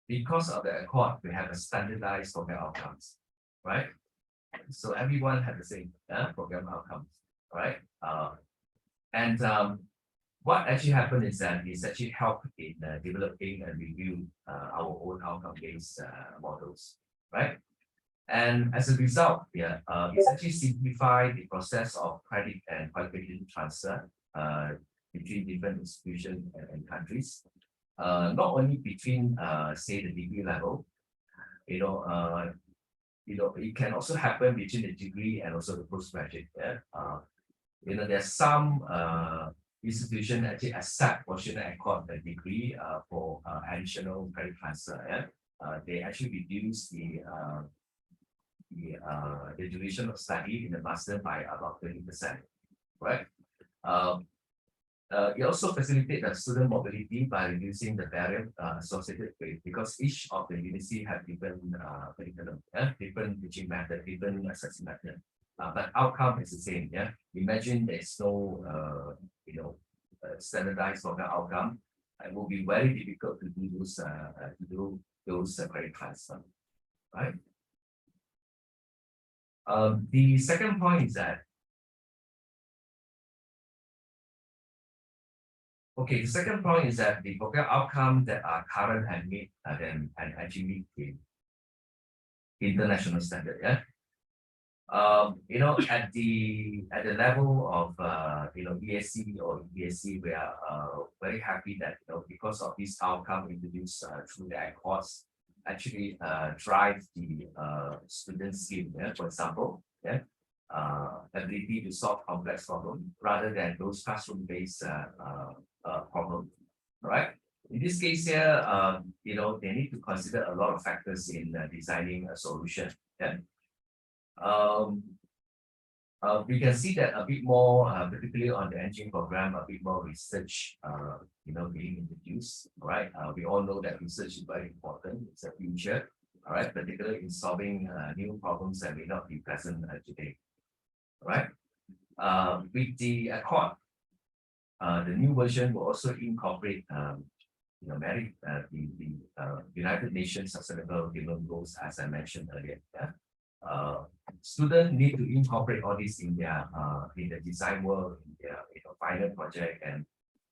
because of the accord, we have a standardized program outcomes, right? So everyone had the same program outcomes, right? And what actually happened is that it's actually helped in developing and review our own outcome-based models, right? And as a result, it's actually simplified the process of credit and qualification transfer between different institutions and countries. Not only between say the degree level, it can also happen between the degree and also the postgraduate. There's some institution actually accept or should accord the degree for additional credit transfer. They actually reduce the duration of study in the master by about 20%, right? It also facilitates the student mobility by reducing the barrier associated with, because each of the university have different curriculum, different teaching method, different assessment method, but outcome is the same. Yeah, imagine there's no standardized program outcome. It will be very difficult to do those credit transfer, right? The second point is that Okay, the second point is that the program outcomes that are current and meet and actually meet the international standard. Yeah. You know, at the level of ESC or ESC, we are very happy that because of this outcome introduced through the course, actually drive the student skill. Yeah, for example, yeah, ability to solve complex problems rather than those classroom-based problems. Right. In this case here, they need to consider a lot of factors in designing a solution. Yeah. We can see that a bit more, particularly on the engineering program, a bit more research, being introduced. All right. We all know that research is very important. It's a future. All right. Particularly in solving new problems that may not be present today. All right. With the Accord, the new version will also incorporate, the United Nations Sustainable Development Goals, as I mentioned earlier. Yeah. Students need to incorporate all this in their design work, in their final project, and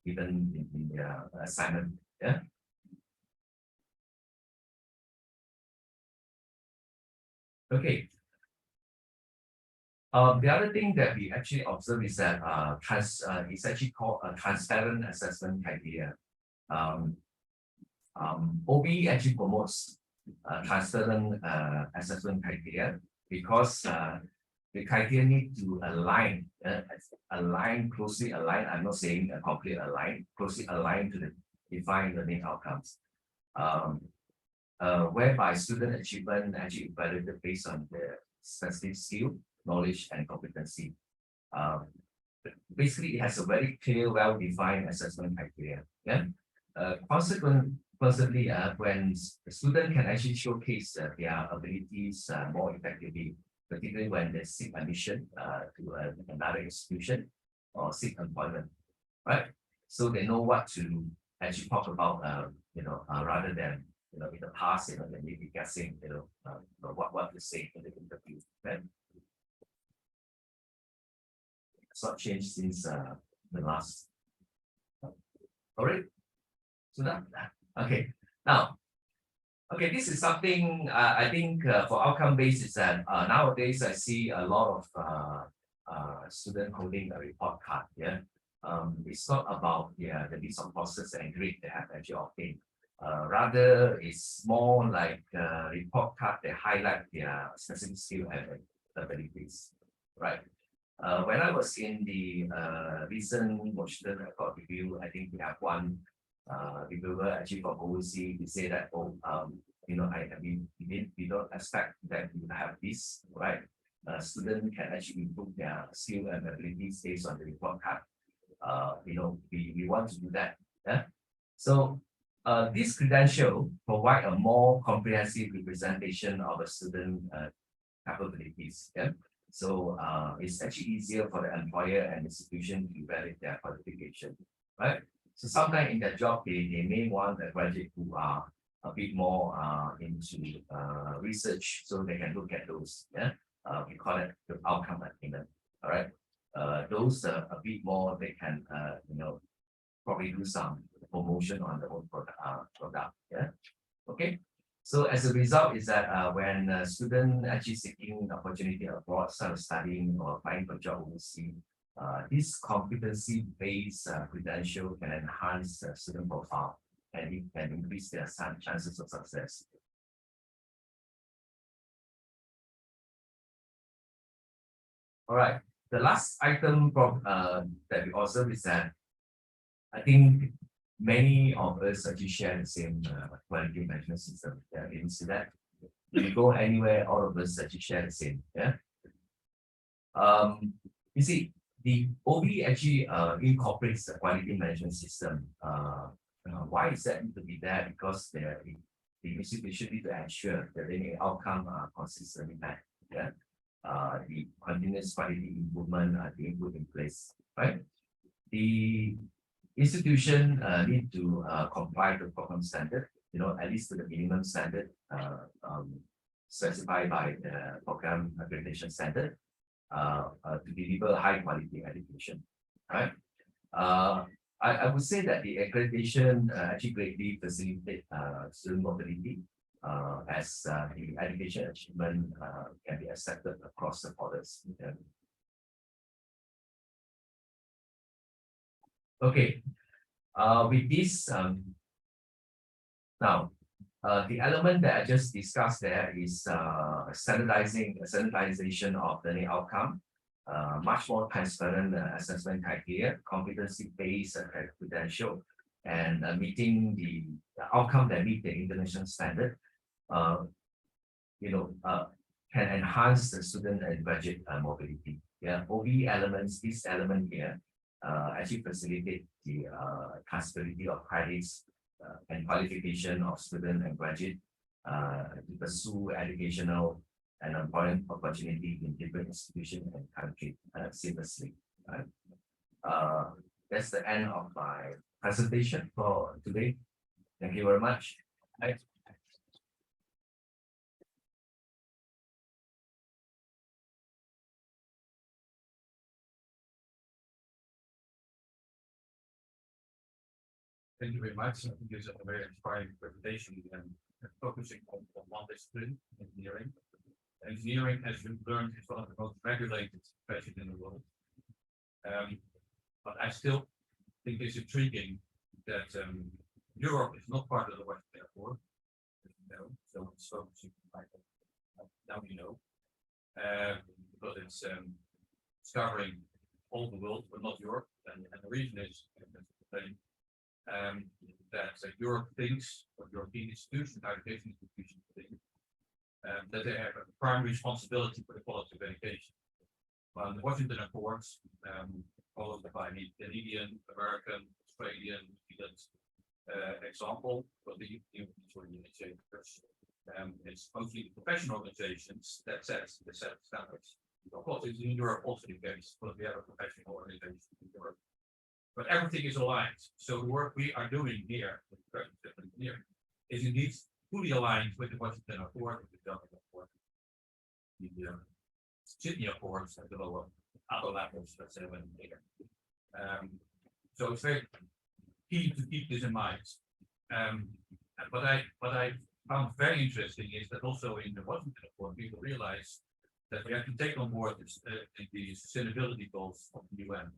even in their assignment. Yeah. Okay. The other thing that we actually observe is that it's actually called a transparent assessment criteria. OB actually promotes transparent assessment criteria because the criteria need to closely align. I'm not saying completely align, closely align to the defined learning outcomes. Whereby student achievement actually evaluated based on their specific skill, knowledge, and competency. Basically, it has a very clear, well-defined assessment criteria. Yeah. Consequently, when the student can actually showcase their abilities more effectively, particularly when they seek admission to another institution or seek employment, right? So they know what to actually talk about, rather than in the past, they may be guessing, what to say in the interview. Right? It's not changed since the last. All right. So that. Okay, now, this is something I think for outcome based is that nowadays I see a lot of student holding a report card. Yeah, it's not about the list of courses and grade they have actually obtained. Rather, it's more like a report card that highlight their specific skill and abilities. Right. When I was in the recent Washington Record Review, I think we have one. Reviewer actually from overseas, we say that, we don't expect that we have this, right? Students can actually improve their skill and abilities based on the report card. We want to do that. Yeah. So this credential provide a more comprehensive representation of a student capabilities. Yeah. So it's actually easier for the employer and institution to evaluate their qualification, right? So sometimes in their job, they may want a graduate who are a bit more into research, so they can look at those. Yeah, we call it the outcome attainment. All right, those a bit more they can probably do some promotion on the own product. Yeah, okay. So as a result is that when a student actually seeking opportunity abroad, start studying or applying for job overseas. This competency-based credential can enhance the student profile and it can increase their chances of success. All right, the last item that we observe is that I think many of us actually share the same quality management system. Yeah, you see that? You go anywhere, all of us actually share the same. Yeah. You see, the OB actually incorporates the quality management system. Why is that need to be there? Because the institution need to ensure that any outcome are consistently met. Yeah. The continuous quality improvement are being put in place. Right. The institution need to comply to program standard. At least to the minimum standard specified by the program accreditation standard. To deliver high quality education, right? I would say that the accreditation actually greatly facilitate student mobility as the education achievement can be accepted across the borders. Yeah. Okay, with this now the element that I just discussed there is standardization of learning outcome, much more transparent assessment criteria, competency-based credential, and meeting the outcome that meet the international standard. Can enhance the student and graduate mobility. Yeah, OB elements, this element here actually facilitate the transferability of credits and qualification of student and graduate to pursue educational and employment opportunity in different institutions and country seamlessly. That's the end of my presentation for today. Thank you very much. Thank you very much. I think this is a very inspiring presentation and focusing on one discipline, engineering. Engineering, as you've learned, is one of the most regulated professions in the world. But I still think it's intriguing that Europe is not part of the Western Therefore, so it's focusing now because it's covering all the world, but not Europe, and the reason is that Europe thinks, or European institutions, education institutions think, that they have a primary responsibility for the quality of education. Well, the Washington Accords, followed by the Canadian, American, Australian, New Zealand example, but it's mostly the professional organizations that set the standards. Of course, it's in Europe also the case, but we have a professional organization in Europe. But everything is aligned. So the work we are doing here is indeed fully aligned with the Washington Accord, with the Dublin Accord, the Sydney Accords at the lower other levels, let's say, when later. So it's very key to keep this in mind. What I found very interesting is that also in the Washington Accord, people realize that we have to take on board the sustainability goals of the UN.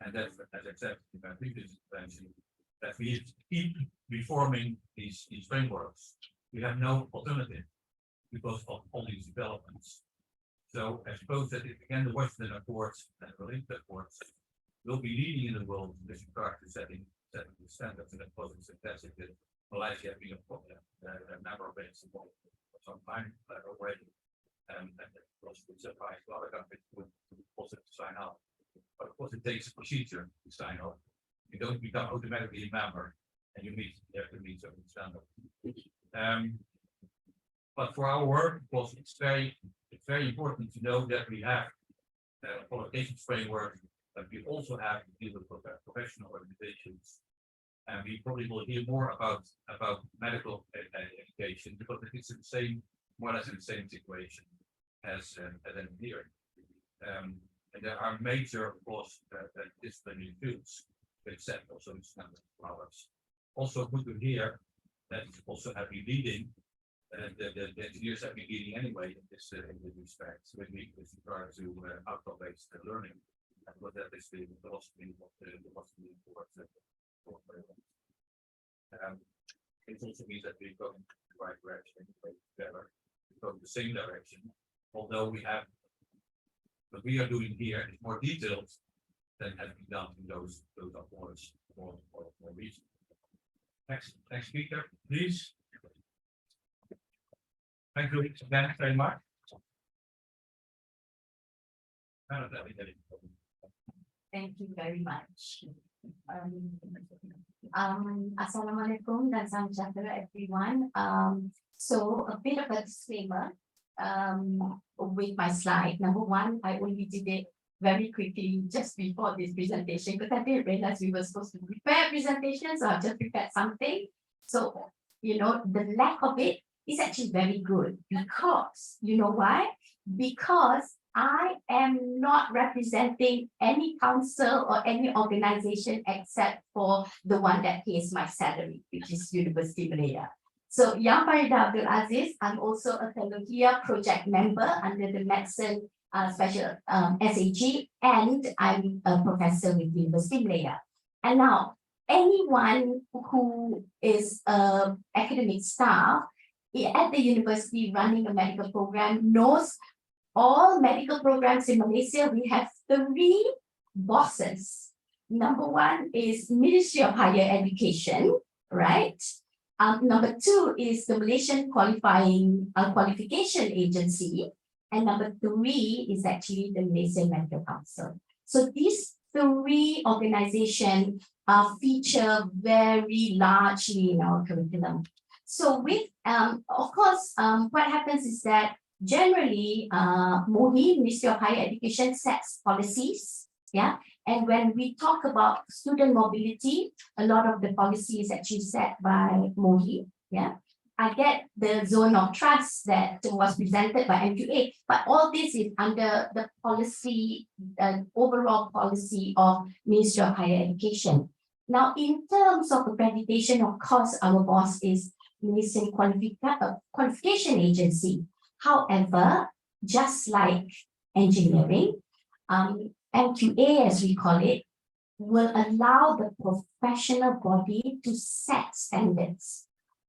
And that's, as I said in my previous intervention, that we keep reforming these frameworks. We have no alternative because of all these developments. So I suppose that if again the Western Accords and the Olympic Accords will be leading in the world with regard to setting the standards, and that was fantastic that Malaysia has been a number of ways for some time already, and also would surprise a lot of countries would also sign up. But of course, it takes a procedure to sign up. You don't become automatically a member, and you have to meet certain standards. But for our work, of course, it's very important to know that we have a qualifications framework, but we also have to deal with professional organizations. And we probably will hear more about medical education because it's in the same, more or less in the same situation as engineering. And there are major, of course, disciplinary fields that set also in standard flowers. Also good to hear that also have been leading, the engineers have been leading anyway in this respect with regard to outcome-based learning. And what that is the philosophy of the Washington Accord. It also means that we go in the right direction together, we go in the same direction, although what we are doing here is more detailed than has been done in those accords for reasons. Next speaker, please. Thank you again very much. Thank you very much. Assalamualaikum dan salam sejahtera everyone. So a bit of a disclaimer with my slide. Number one, I only did it very quickly just before this presentation because I didn't realize we were supposed to prepare a presentation, so I've just prepared something. So, the lack of it is actually very good because, you know why? Because I am not representing any council or any organization except for the one that pays my salary, which is Universiti Malaysia. So Yang Farida Abdul Aziz, I'm also a CALOHEA project member under the medicine special SAG, and I'm a professor with Universiti Malaysia. And now, anyone who is academic staff at the university running a medical program knows all medical programs in Malaysia, we have 3 bosses. Number 1 is Ministry of Higher Education, right? Number 2 is the Malaysian Qualification Agency. And number 3 is actually the Malaysian Medical Council. So these 3 organizations feature very largely in our curriculum. So with, of course, what happens is that generally, MOHI, Ministry of Higher Education, sets policies, yeah. And when we talk about student mobility, a lot of the policy is actually set by MOHI, yeah. I get the zone of trust that was presented by MQA, but all this is under the policy, overall policy of Ministry of Higher Education. Now, in terms of accreditation, of course, our boss is Malaysian Qualification Agency. However, just like engineering, MQA, as we call it, will allow the professional body to set standards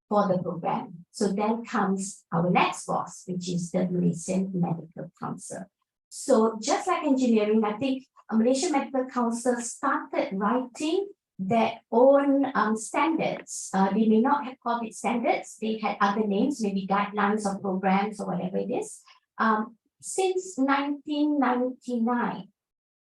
for the program. So then comes our next boss, which is the Malaysian Medical Council. So just like engineering, I think Malaysian Medical Council started writing their own standards. They may not have called it standards, they had other names, maybe guidelines or programs or whatever it is. Since 1999,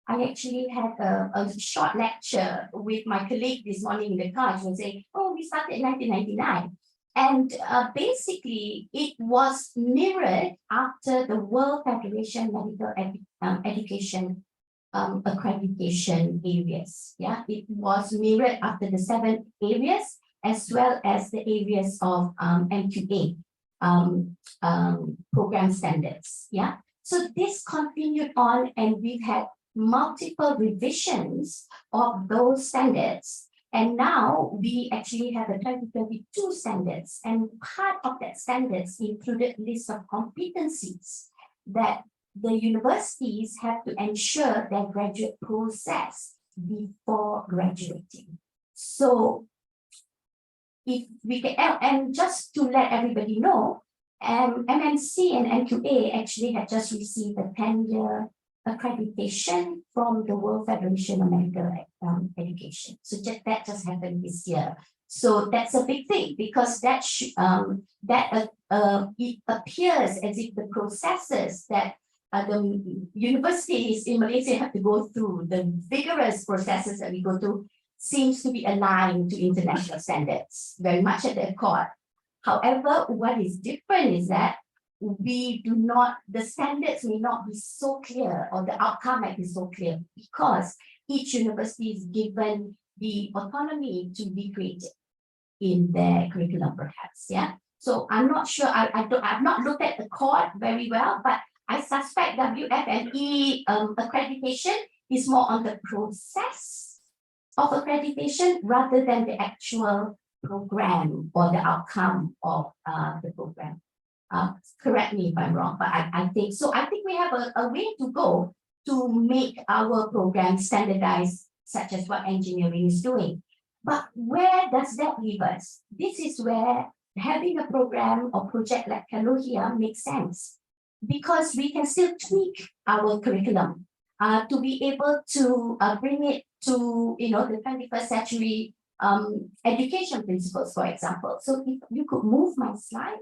I actually had a short lecture with my colleague this morning in the car. She was saying, oh, we started in 1999. And basically, it was mirrored after the World Federation Medical Education accreditation areas. Yeah, it was mirrored after the 7 areas as well as the areas of MQA program standards. Yeah, so this continued on, and we've had multiple revisions of those standards. And now we actually have a 2022 standards, and part of that standards included list of competencies that the universities have to ensure their graduate process before graduating. So if we can, and just to let everybody know, MMC and MQA actually had just received a 10-year accreditation from the World Federation of Medical Education. So that just happened this year. So that's a big thing, because that it appears as if the processes that the universities in Malaysia have to go through, the vigorous processes that we go through, seems to be aligned to international standards, very much at the accord. However, what is different is that we do not, the standards may not be so clear, or the outcome might be so clear, because each university is given the autonomy to be creative in their curriculum, perhaps. Yeah. So I'm not sure. I've not looked at the court very well, but I suspect WFME accreditation is more on the process of accreditation rather than the actual program or the outcome of the program. Correct me if I'm wrong, but I think so. I think we have a way to go to make our program standardized, such as what engineering is doing. But where does that leave us? This is where having a program or project like CALOHEA makes sense, because we can still tweak our curriculum to be able to bring it to, you know, the 21st century education principles, for example. So if you could move my slide.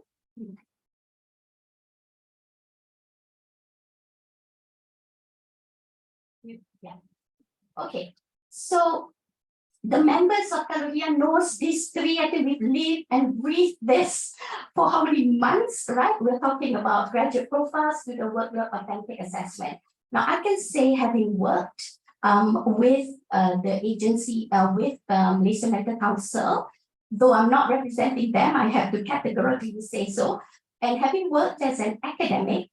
Yeah. Okay. So the members of CALOHEA knows these 3. I think we've lived and breathed this for how many months, right? We're talking about graduate profiles to the workload authentic assessment. Now, I can say, having worked with the agency, with Malaysian Medical Council, though I'm not representing them, I have to categorically say so. And having worked as an academic,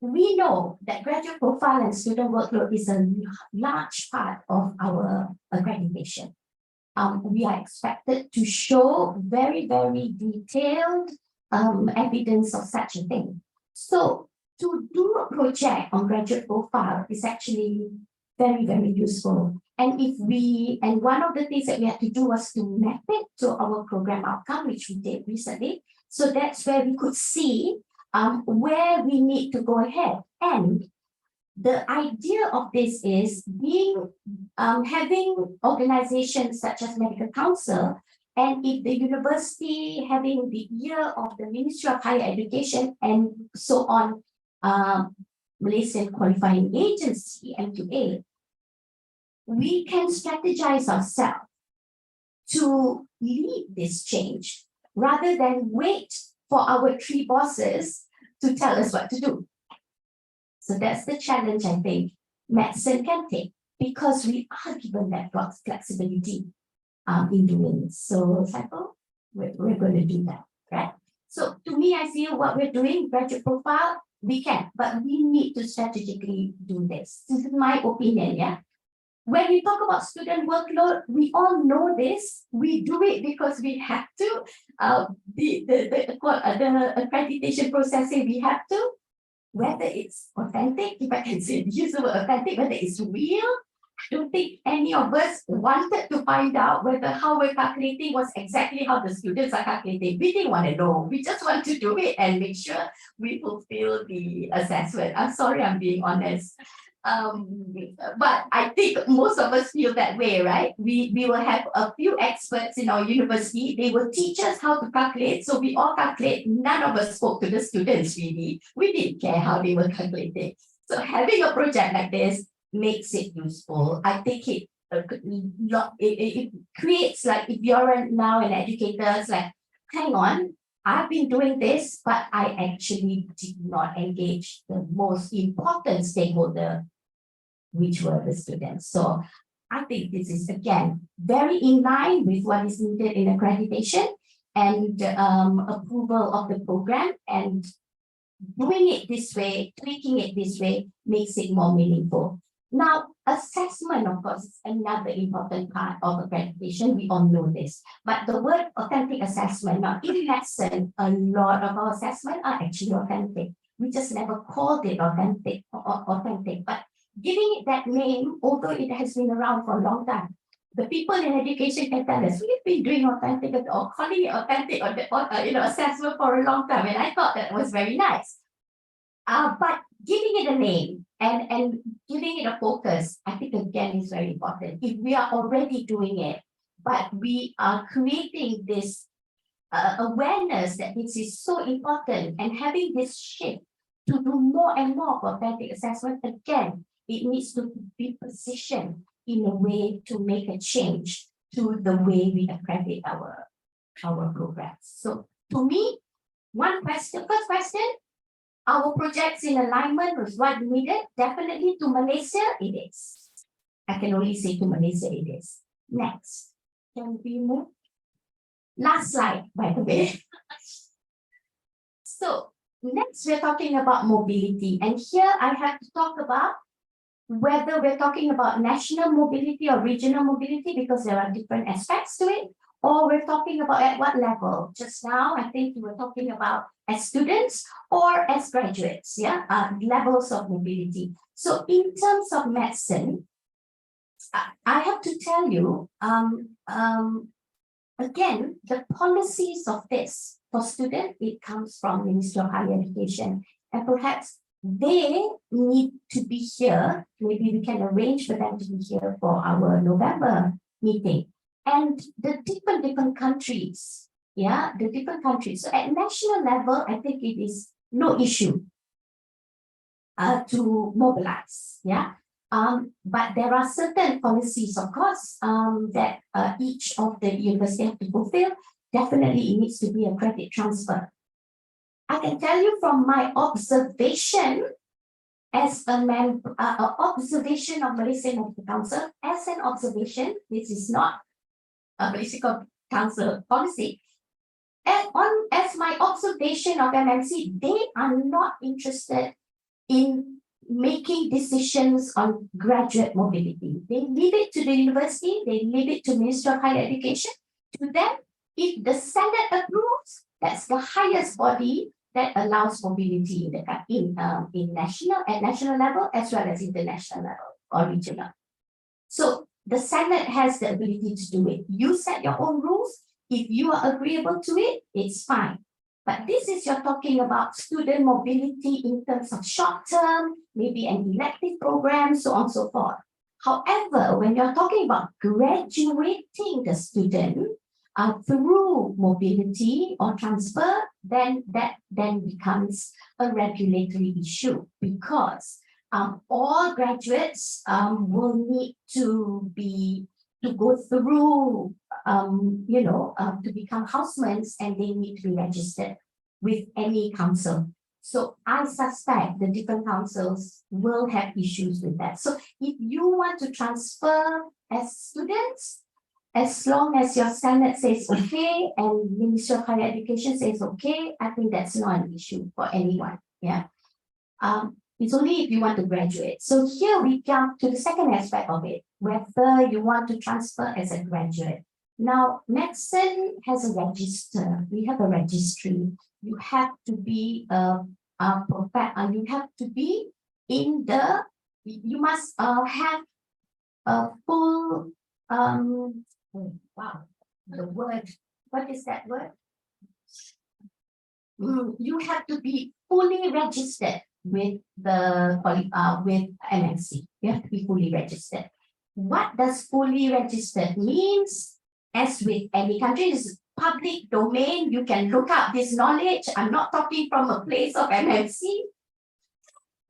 we know that graduate profile and student workload is a large part of our accreditation. We are expected to show very, very detailed evidence of such a thing. So to do a project on graduate profile is actually very, very useful. And one of the things that we had to do was to map it to our program outcome, which we did recently. So that's where we could see where we need to go ahead. And the idea of this is having organizations such as Medical Council, and if the university having the year of the Ministry of Higher Education and so on, Malaysian Qualifying Agency, MQA, we can strategize ourselves to lead this change rather than wait for our three bosses to tell us what to do. So that's the challenge I think medicine can take, because we are given that flexibility in doing it. So Cycle, we're going to do that, right? So to me, I feel what we're doing, graduate profile, we can, but we need to strategically do this. This is my opinion, yeah. When we talk about student workload, we all know this. We do it because we have to. The accreditation processing, we have to. Whether it's authentic, if I can say use the word authentic, whether it's real, I don't think any of us wanted to find out whether how we're calculating was exactly how the students are calculating. We didn't want to know. We just want to do it and make sure we fulfill the assessment. I'm sorry, I'm being honest. But I think most of us feel that way, right? We will have a few experts in our university. They will teach us how to calculate. So we all calculate. None of us spoke to the students really. We didn't care how they were calculating. So having a project like this makes it useful. I think it creates, like, if you're now an educator, it's like, hang on, I've been doing this, but I actually did not engage the most important stakeholder, which were the students. So I think this is, again, very in line with what is needed in accreditation and approval of the program, and doing it this way, tweaking it this way, makes it more meaningful. Now, assessment, of course, is another important part of accreditation. We all know this. But the word authentic assessment, now in medicine, a lot of our assessments are actually authentic. We just never called it authentic, but giving it that name, although it has been around for a long time, the people in education can tell us we've been doing authentic or calling it authentic or assessment for a long time, and I thought that was very nice. But giving it a name and giving it a focus, I think again is very important. If we are already doing it, but we are creating this awareness that this is so important, and having this shift to do more and more of authentic assessment, again, it needs to be positioned in a way to make a change to the way we accredit our programs. So to me, first question, our projects in alignment with what needed? Definitely to Malaysia, it is. I can only say to Malaysia, it is. Next, can we move? Last slide, by the way. So next, we're talking about mobility. And here I have to talk about whether we're talking about national mobility or regional mobility, because there are different aspects to it, or we're talking about at what level. Just now, I think we were talking about as students or as graduates, yeah, levels of mobility. So in terms of medicine, I have to tell you, again, the policies of this for students, it comes from Ministry of Higher Education, and perhaps they need to be here. Maybe we can arrange for them to be here for our November meeting. And the different countries, yeah, the different countries. So at national level, I think it is no issue to mobilize, yeah. But there are certain policies, of course, that each of the university have to fulfill. Definitely, it needs to be a credit transfer. I can tell you from my observation as observation of Malaysian Medical Council, as an observation, this is not a Malaysian Council policy. And as my observation of MMC, they are not interested in making decisions on graduate mobility. They leave it to the university, they leave it to Ministry of Higher Education. To them, if the Senate approves, that's the highest body that allows mobility in the in national level as well as international level or regional. So the Senate has the ability to do it. You set your own rules. If you are agreeable to it, it's fine. But this is you're talking about student mobility in terms of short term, maybe an elective program, so on and so forth. However, when you're talking about graduating the student through mobility or transfer, then that then becomes a regulatory issue, because all graduates will need to go through to become housemen, and they need to be registered with any council. So I suspect the different councils will have issues with that. So if you want to transfer as students, as long as your Senate says okay and Ministry of Higher Education says okay, I think that's not an issue for anyone. Yeah. It's only if you want to graduate. So here we come to the second aspect of it, whether you want to transfer as a graduate. Now, medicine has a register. We have a registry. You have to be you have to be in the, you must have a full, wow, the word, what is that word? You have to be fully registered with the with MNC. You have to be fully registered. What does fully registered means? As with any country, it's public domain. You can look up this knowledge. I'm not talking from a place of MNC.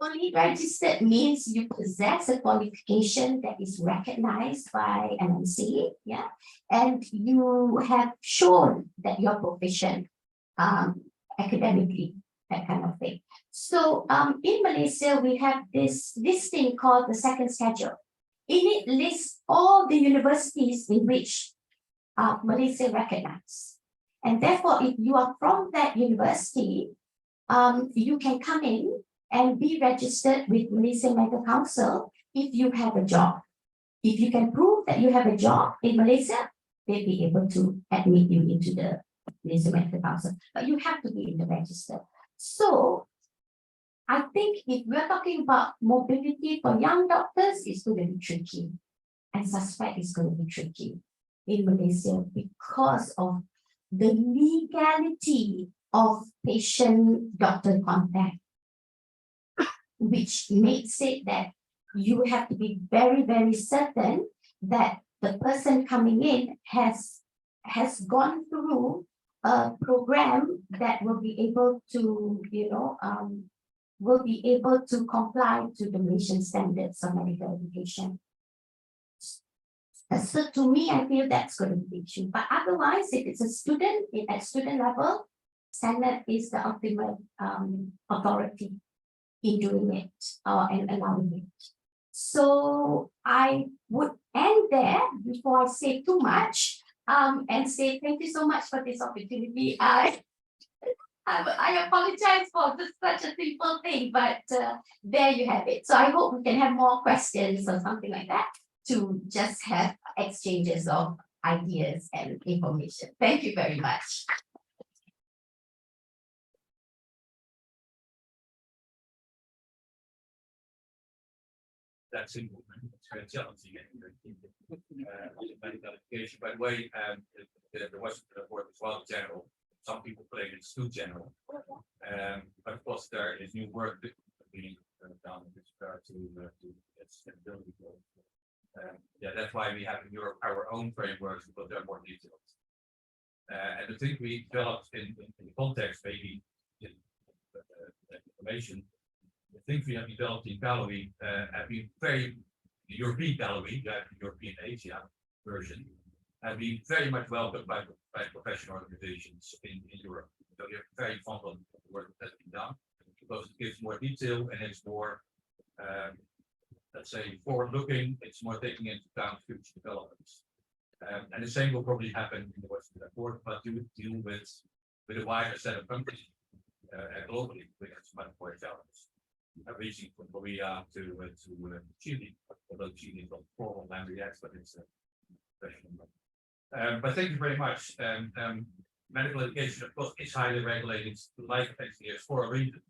Fully registered means you possess a qualification that is recognized by MNC, yeah, and you have shown that you're proficient academically, that kind of thing. So in Malaysia, we have this thing called the second schedule. In it lists all the universities in which Malaysia recognizes. And therefore, if you are from that university, you can come in and be registered with Malaysian Medical Council if you have a job. If you can prove that you have a job in Malaysia, they'll be able to admit you into the Malaysian Medical Council. But you have to be in the register. So I think if we're talking about mobility for young doctors, it's going to be tricky. I suspect it's going to be tricky in Malaysia because of the legality of patient-doctor contact, which makes it that you have to be very, very certain that the person coming in has gone through a program that will be able to, will be able to comply to the Malaysian standards of medical education. So to me, I feel that's going to be the issue. But otherwise, if it's a student at student level, Senate is the ultimate authority in doing it and allowing it. So I would end there before I say too much and say thank you so much for this opportunity. I apologize for just such a simple thing, but there you have it. So I hope we can have more questions or something like that to just have exchanges of ideas and information. Thank you very much. That's simple. It's very challenging. Medical education, by the way, there was a report as well, general. Some people claim it's too general. But of course, there is new work being done with regard to sustainability. Yeah, that's why we have in Europe our own frameworks, because they're more detailed. And the thing we developed in the context, maybe in information, the things we have developed in CALOHEA have been very, the European CALOHEA, the European Asia version, have been very much welcomed by professional organizations in Europe. So they're very fond of the work that's been done, because it gives more detail and it's more, let's say, forward-looking. It's more taking into account future developments. And the same will probably happen in the Western report, but you would deal with a wider set of countries globally, which is much more challenging. reaching from Korea to Chile, although Chile is not formal language yet, but it's a question. But thank you very much. Medical education, of course, is highly regulated, like engineers, for a reason.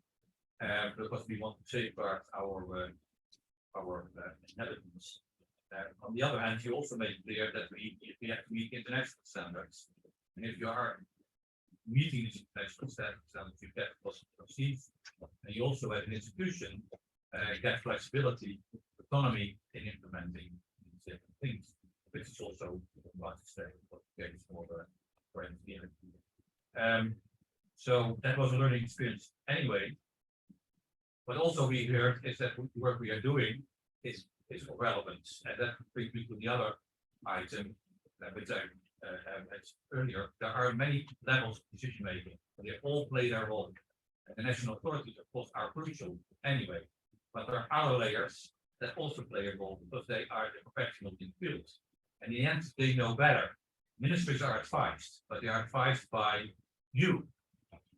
Because we want to safeguard our inheritance. On the other hand, you also made clear that we have to meet international standards. And if you are meeting these international standards, you get possible proceeds. And you also, as an institution, get flexibility, autonomy in implementing these different things, which is also what to say for engineering. So that was a learning experience anyway. But also we heard is that the work we are doing is of relevance, and that brings me to the other item which I mentioned earlier. There are many levels of decision making. They all play their role. And the national authorities, of course, are crucial anyway. But there are other layers that also play a role because they are the professionals in the field. And in the end, they know better. Ministries are advised, but they are advised by you.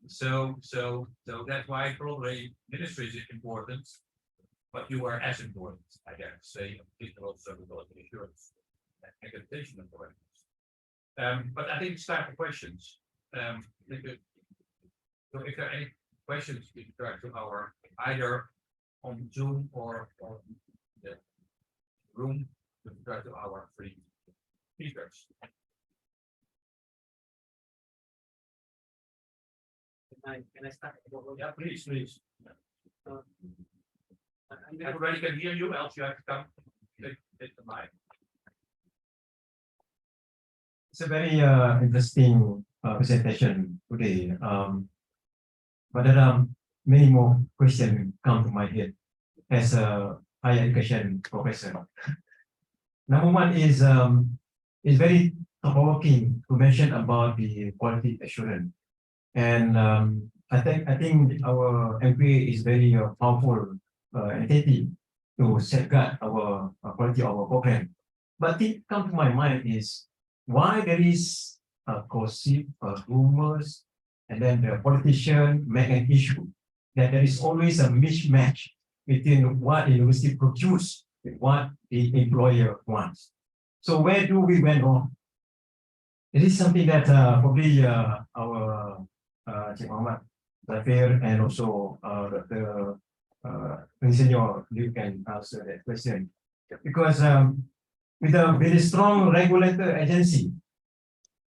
So that's why probably ministry is important, but you are as important, I guess, say, particularly also with quality assurance and accreditation authorities. But I think it's time for questions. So if there are any questions with regard to our either on Zoom or the room with regard to our three speakers. Can I start? Yeah, please. Everybody can hear you, else you have to come take the mic. It's a very interesting presentation today. But there are many more questions come to my head as a higher education professor. Number one is very provoking to mention about the quality assurance. And I think our MPA is very powerful entity to safeguard our quality of our program. But it comes to my mind is why there is gossip, rumors, and then the politician make an issue that there is always a mismatch between what the university produce and what the employer wants. So where do we went wrong? It is something that probably our Cik Muhammad Zafir and also the Senior, you can answer that question. Because with a very strong regulator agency,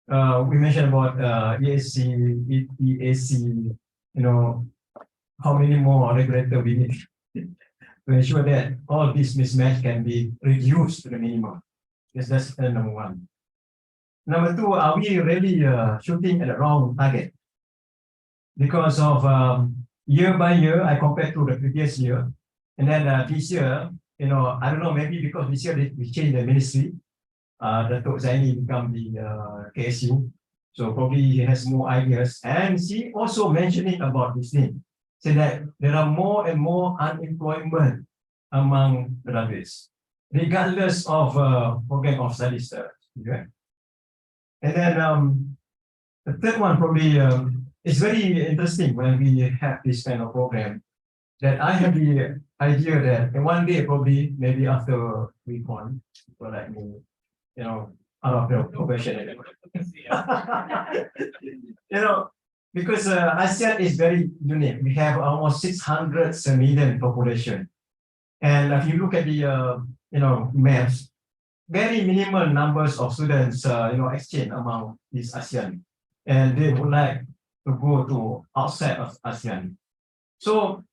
we mentioned about ESC, EAC, how many more regulator we need to ensure that all this mismatch can be reduced to the minimum. Yes, that's number one. Number two, are we really shooting at the wrong target? Because of year by year, I compare to the previous year, and then this year, I don't know, maybe because this year we changed the ministry, Datuk Zaini become the KSU, so probably he has more ideas, and she also mentioning about this thing, say that there are more and more unemployment among graduates, regardless of program of studies. Okay? And then the third one probably it's very interesting when we have this kind of program that I have the idea that one day probably maybe after week one, people like me, out of the profession. Because ASEAN is very unique. We have almost 600 million population. And if you look at the maps, very minimal numbers of students exchange among these ASEAN. And they would like to go to outside of ASEAN. So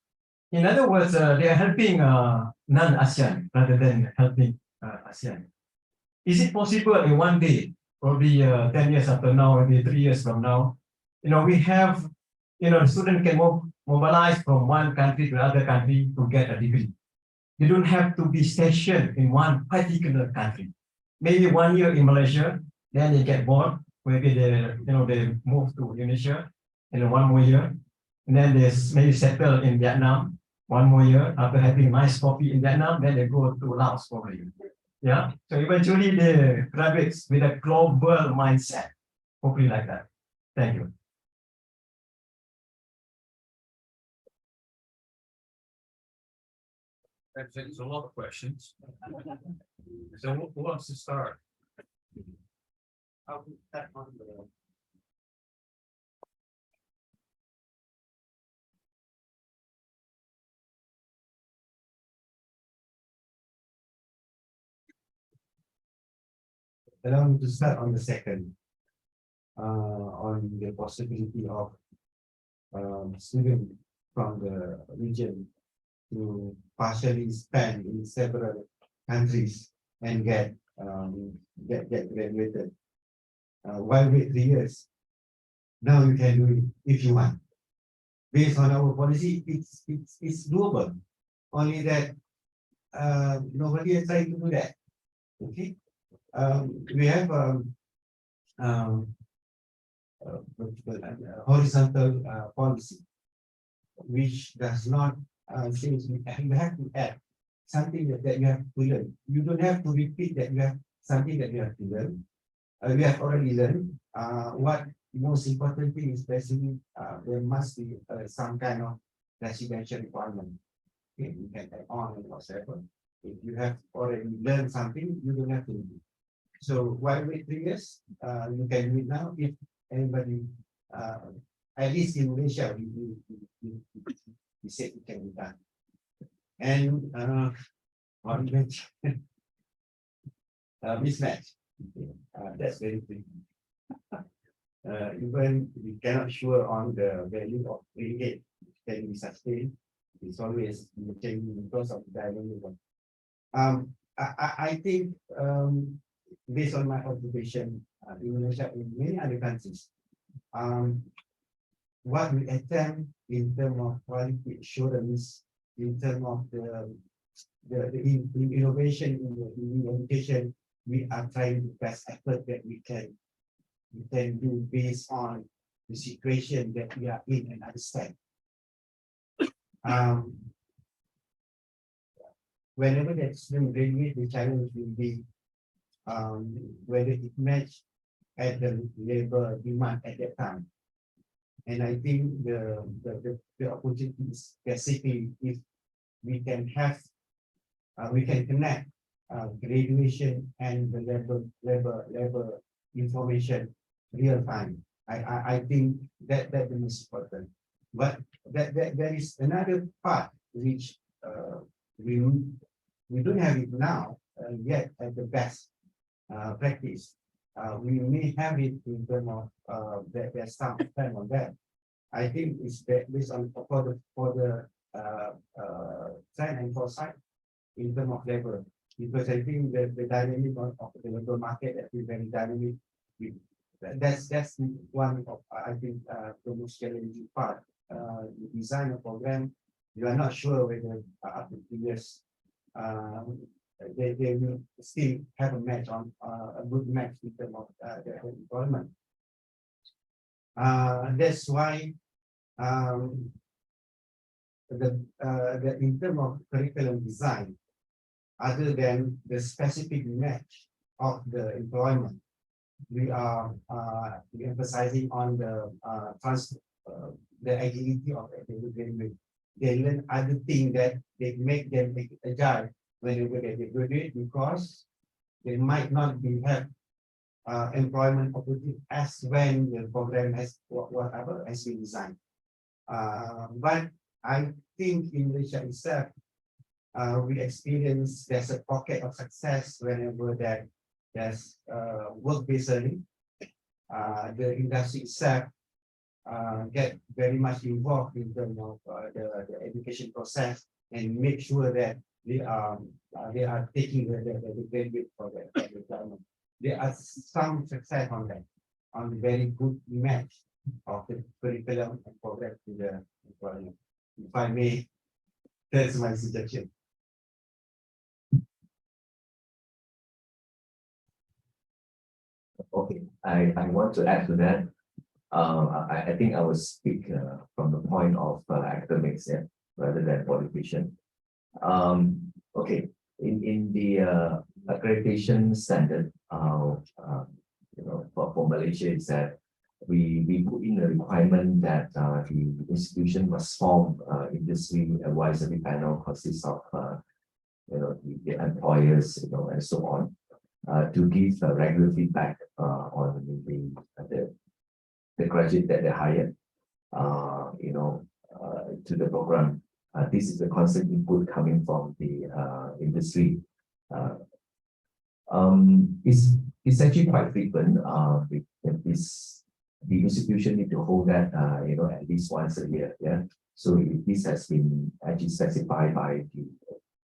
in other words, they are helping non-ASEAN rather than helping ASEAN. Is it possible in one day, probably 10 years after now, maybe 3 years from now, we have, the student can mobilize from one country to another country to get a degree. They don't have to be stationed in one particular country. Maybe 1 year in Malaysia, then they get bored. Maybe they move to Indonesia in 1 more year, and then they maybe settle in Vietnam 1 more year. After having nice coffee in Vietnam, then they go to Laos probably. Yeah. So eventually they graduates with a global mindset, hopefully like that. Thank you. That's a lot of questions. So who wants to start? I'll put that on the. Allow me to start on the second. On the possibility of student from the region to partially spend in several countries and get graduated. Why wait 3 years? Now you can do it if you want. Based on our policy, it's doable. Only that nobody is trying to do that. Okay. We have horizontal policy, which does not say you have to add something that you have to learn. You don't have to repeat that you have something that you have to learn. We have already learned. What most important thing is basically there must be some kind of residential requirement. Okay, you can add on and whatever. If you have already learned something, you don't have to do it. So why wait 3 years? You can do it now if anybody, at least in Malaysia, we said it can be done. And on mismatch, that's very big. Even we cannot sure on the value of ringgit can be sustained. It's always changing because of the dynamism. I think based on my observation in Malaysia, in many other countries, what we attempt in terms of quality assurance, in terms of the innovation in education, we are trying the best effort that we can do based on the situation that we are in and understand. Whenever that student graduate, the challenge will be whether it match at the labor demand at that time. And I think the opportunity is basically if we can have we can connect graduation and the labor information real time. I think that the most important. But there is another part which we don't have it now yet at the best practice. We may have it in terms of there's some time on that. I think it's based on for the trend and foresight in terms of labor, because I think the dynamic of the labor market has been very dynamic. That's one of I think the most challenging part. You design a program, you are not sure whether after 2 years they will still have a match on a good match in terms of their employment. That's why the in terms of curriculum design, other than the specific match of the employment, we are emphasizing on the agility of the they learn other things that they make them agile whenever they graduate, because they might not have employment opportunity as when the program has whatever has been designed. But I think in Malaysia itself, we experience there's a pocket of success whenever there's work-based learning. The industry itself get very much involved in terms of the education process and make sure that they are taking the graduate for the employment. There are some success on that, on the very good match of the curriculum and program to the employment. If I may, that's my suggestion. Okay, I want to add to that. I think I will speak from the point of academics, yeah, rather than politician. Okay, in the accreditation standard, for Malaysia is that we put in a requirement that the institution must form industry advisory panel consists of the employers, and so on, to give regular feedback on the graduate that they hired, to the program. This is the constant input coming from the industry. It's actually quite frequent. The institution need to hold that at least once a year. Yeah. So this has been actually specified by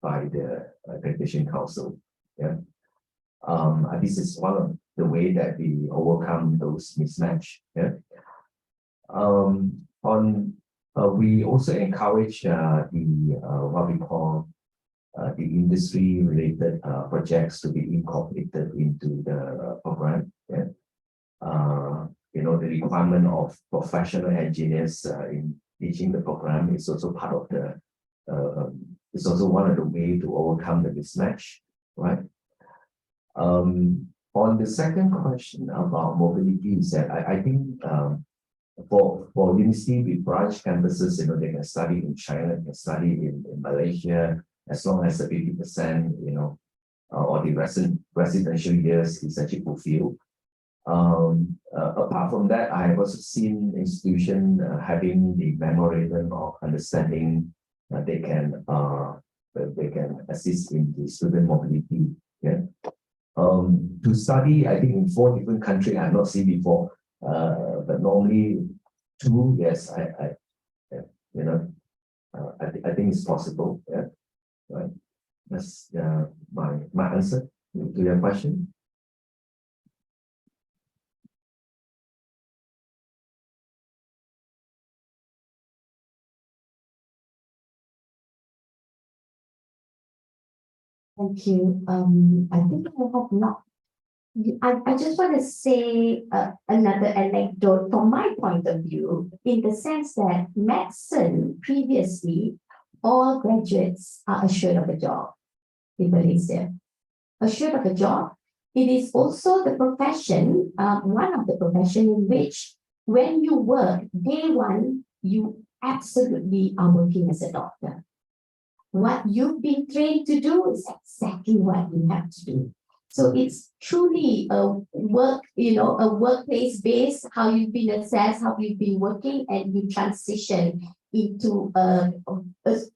the accreditation council. Yeah. This is one of the way that we overcome those mismatch. Yeah. We also encourage what we call the industry related projects to be incorporated into the program. Yeah. The requirement of professional engineers in teaching the program is also part of it's also one of the ways to overcome the mismatch, right? On the second question about mobility, is that I think for university with branch campuses, they can study in China, they can study in Malaysia, as long as the 50%, or the residential years is actually fulfilled. Apart from that, I have also seen institutions having the memorandum of understanding that they can assist in the student mobility. Yeah. To study, I think in 4 different countries I have not seen before, but normally 2. Yes, I think it's possible. Yeah. Right. That's my answer to your question. Thank you. I think I have not. I just want to say another anecdote from my point of view, in the sense that medicine previously, all graduates are assured of a job in Malaysia. Assured of a job. It is also the profession, one of the profession in which when you work, day one, you absolutely are working as a doctor. What you've been trained to do is exactly what you have to do. So it's truly a work, a workplace based, how you've been assessed, how you've been working, and you transition into a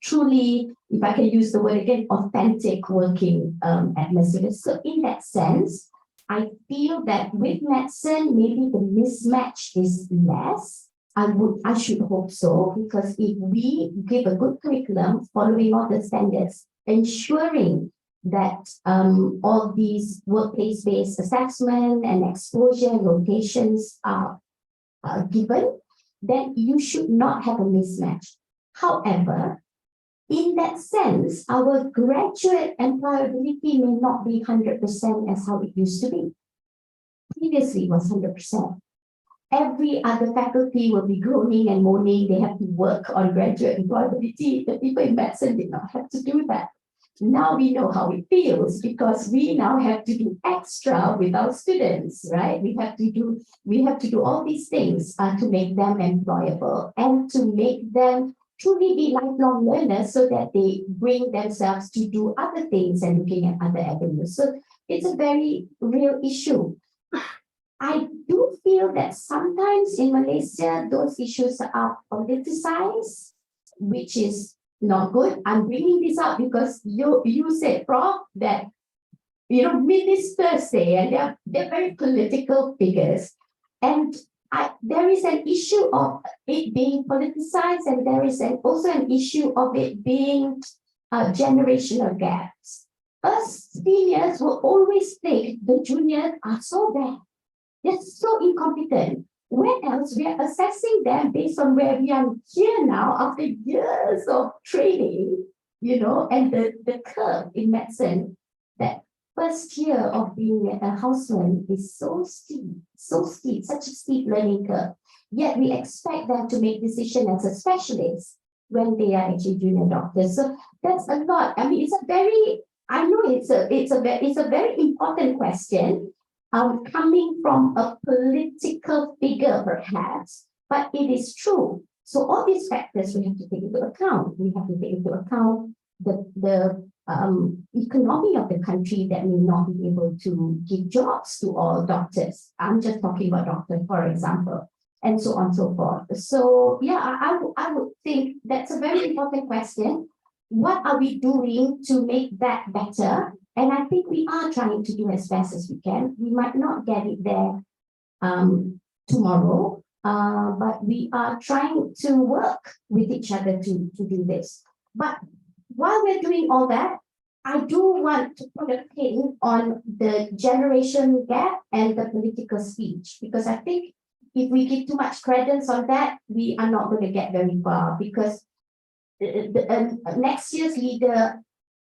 truly, if I can use the word again, authentic working atmosphere. So in that sense, I feel that with medicine, maybe the mismatch is less. I should hope so, because if we give a good curriculum following all the standards, ensuring that all these workplace-based assessment and exposure locations are given, then you should not have a mismatch. However, in that sense, our graduate employability may not be 100% as how it used to be. Previously, it was 100%. Every other faculty will be groaning and moaning. They have to work on graduate employability. The people in medicine did not have to do that. Now we know how it feels, because we now have to do extra with our students, right? We have to do all these things to make them employable and to make them truly be lifelong learners, so that they bring themselves to do other things and looking at other avenues. So it's a very real issue. I do feel that sometimes in Malaysia, those issues are politicized, which is not good. I'm bringing this up because you said, Prof, that ministers say, and they're very political figures, and there is an issue of it being politicized, and there is also an issue of it being generational gaps. Us seniors will always think the juniors are so bad. They're so incompetent. Where else we are assessing them based on where we are here now after years of training, and the curve in medicine, that first year of being a houseman is so steep, such a steep learning curve. Yet we expect them to make decisions as a specialist when they are actually junior doctors. So that's a lot. I mean, it's a very important question. Coming from a political figure, perhaps, but it is true. So all these factors we have to take into account. We have to take into account the economy of the country that may not be able to give jobs to all doctors. I'm just talking about doctors, for example, and so on and so forth. So yeah, I would think that's a very important question. What are we doing to make that better? And I think we are trying to do as best as we can. We might not get it there tomorrow, but we are trying to work with each other to do this. But while we're doing all that, I do want to put a pin on the generation gap and the political speech, because I think if we give too much credence on that, we are not going to get very far, because next year's leader,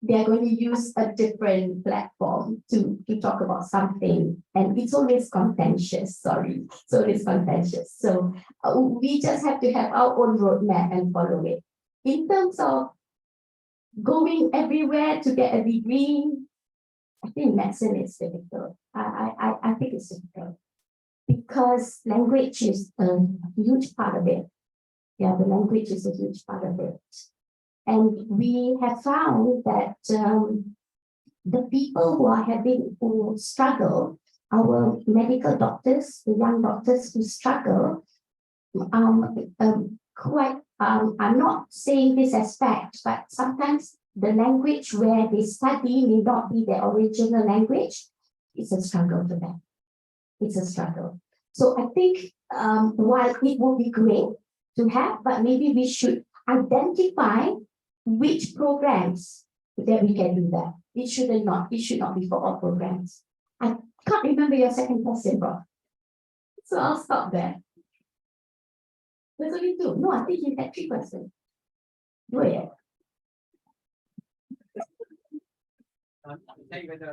they're going to use a different platform to talk about something, and it's always contentious. Sorry, it's always contentious. So we just have to have our own roadmap and follow it. In terms of going everywhere to get a degree, I think medicine is difficult. I think it's difficult because language is a huge part of it. Yeah, the language is a huge part of it. And we have found that the people who struggle, our medical doctors, the young doctors who struggle, I'm not saying this as fact, but sometimes the language where they study may not be their original language. It's a struggle for them. It's a struggle. So I think while it would be great to have, but maybe we should identify which programs that we can do that. It should not be for all programs. I can't remember your second question, bro. So I'll stop there. There's only two. No, I think you had three questions. Go ahead. With the second question, I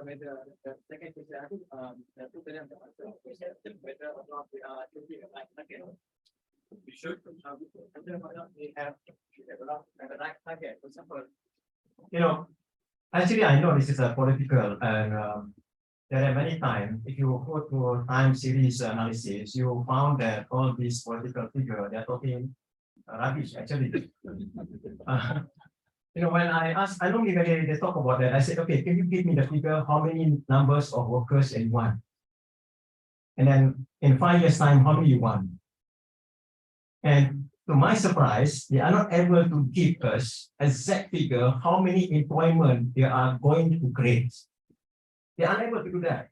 think the two questions whether or not we are looking at like target. We should whether or not we have developed the right target. For example, Actually, I know this is a political, and there are many times, if you go to time series analysis, you found that all these political figures, they are talking rubbish, actually. When I ask, I don't even they talk about that. I said, okay, can you give me the figure, how many numbers of workers in one? And then in 5 years' time, how many you want? And to my surprise, they are not able to give us exact figure how many employment they are going to create. They are unable to do that.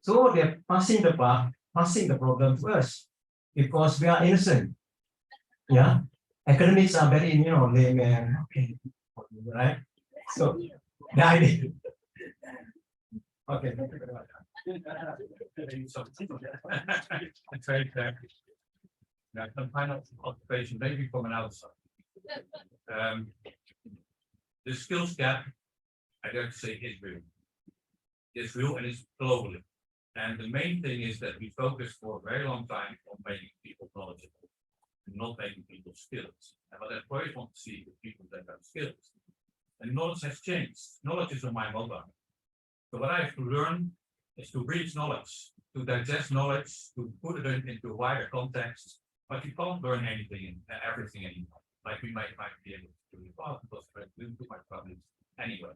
So they're passing the problem to us because we are innocent. Yeah. Academics are very, layman. Okay. Right? So the idea. Okay. Thank you very much. Some final observation, maybe from an outside. The skills gap, I dare to say, is real. It's real and it's globally. And the main thing is that we focus for a very long time on making people knowledgeable and not making people skills. And what I always want to see is people that have skills. And knowledge has changed. Knowledge is on my mobile. So what I have to learn is to reach knowledge, to digest knowledge, to put it into a wider context. But you can't learn anything and everything anymore. Like we might be able to do in the past, because we're doing too much public anyway.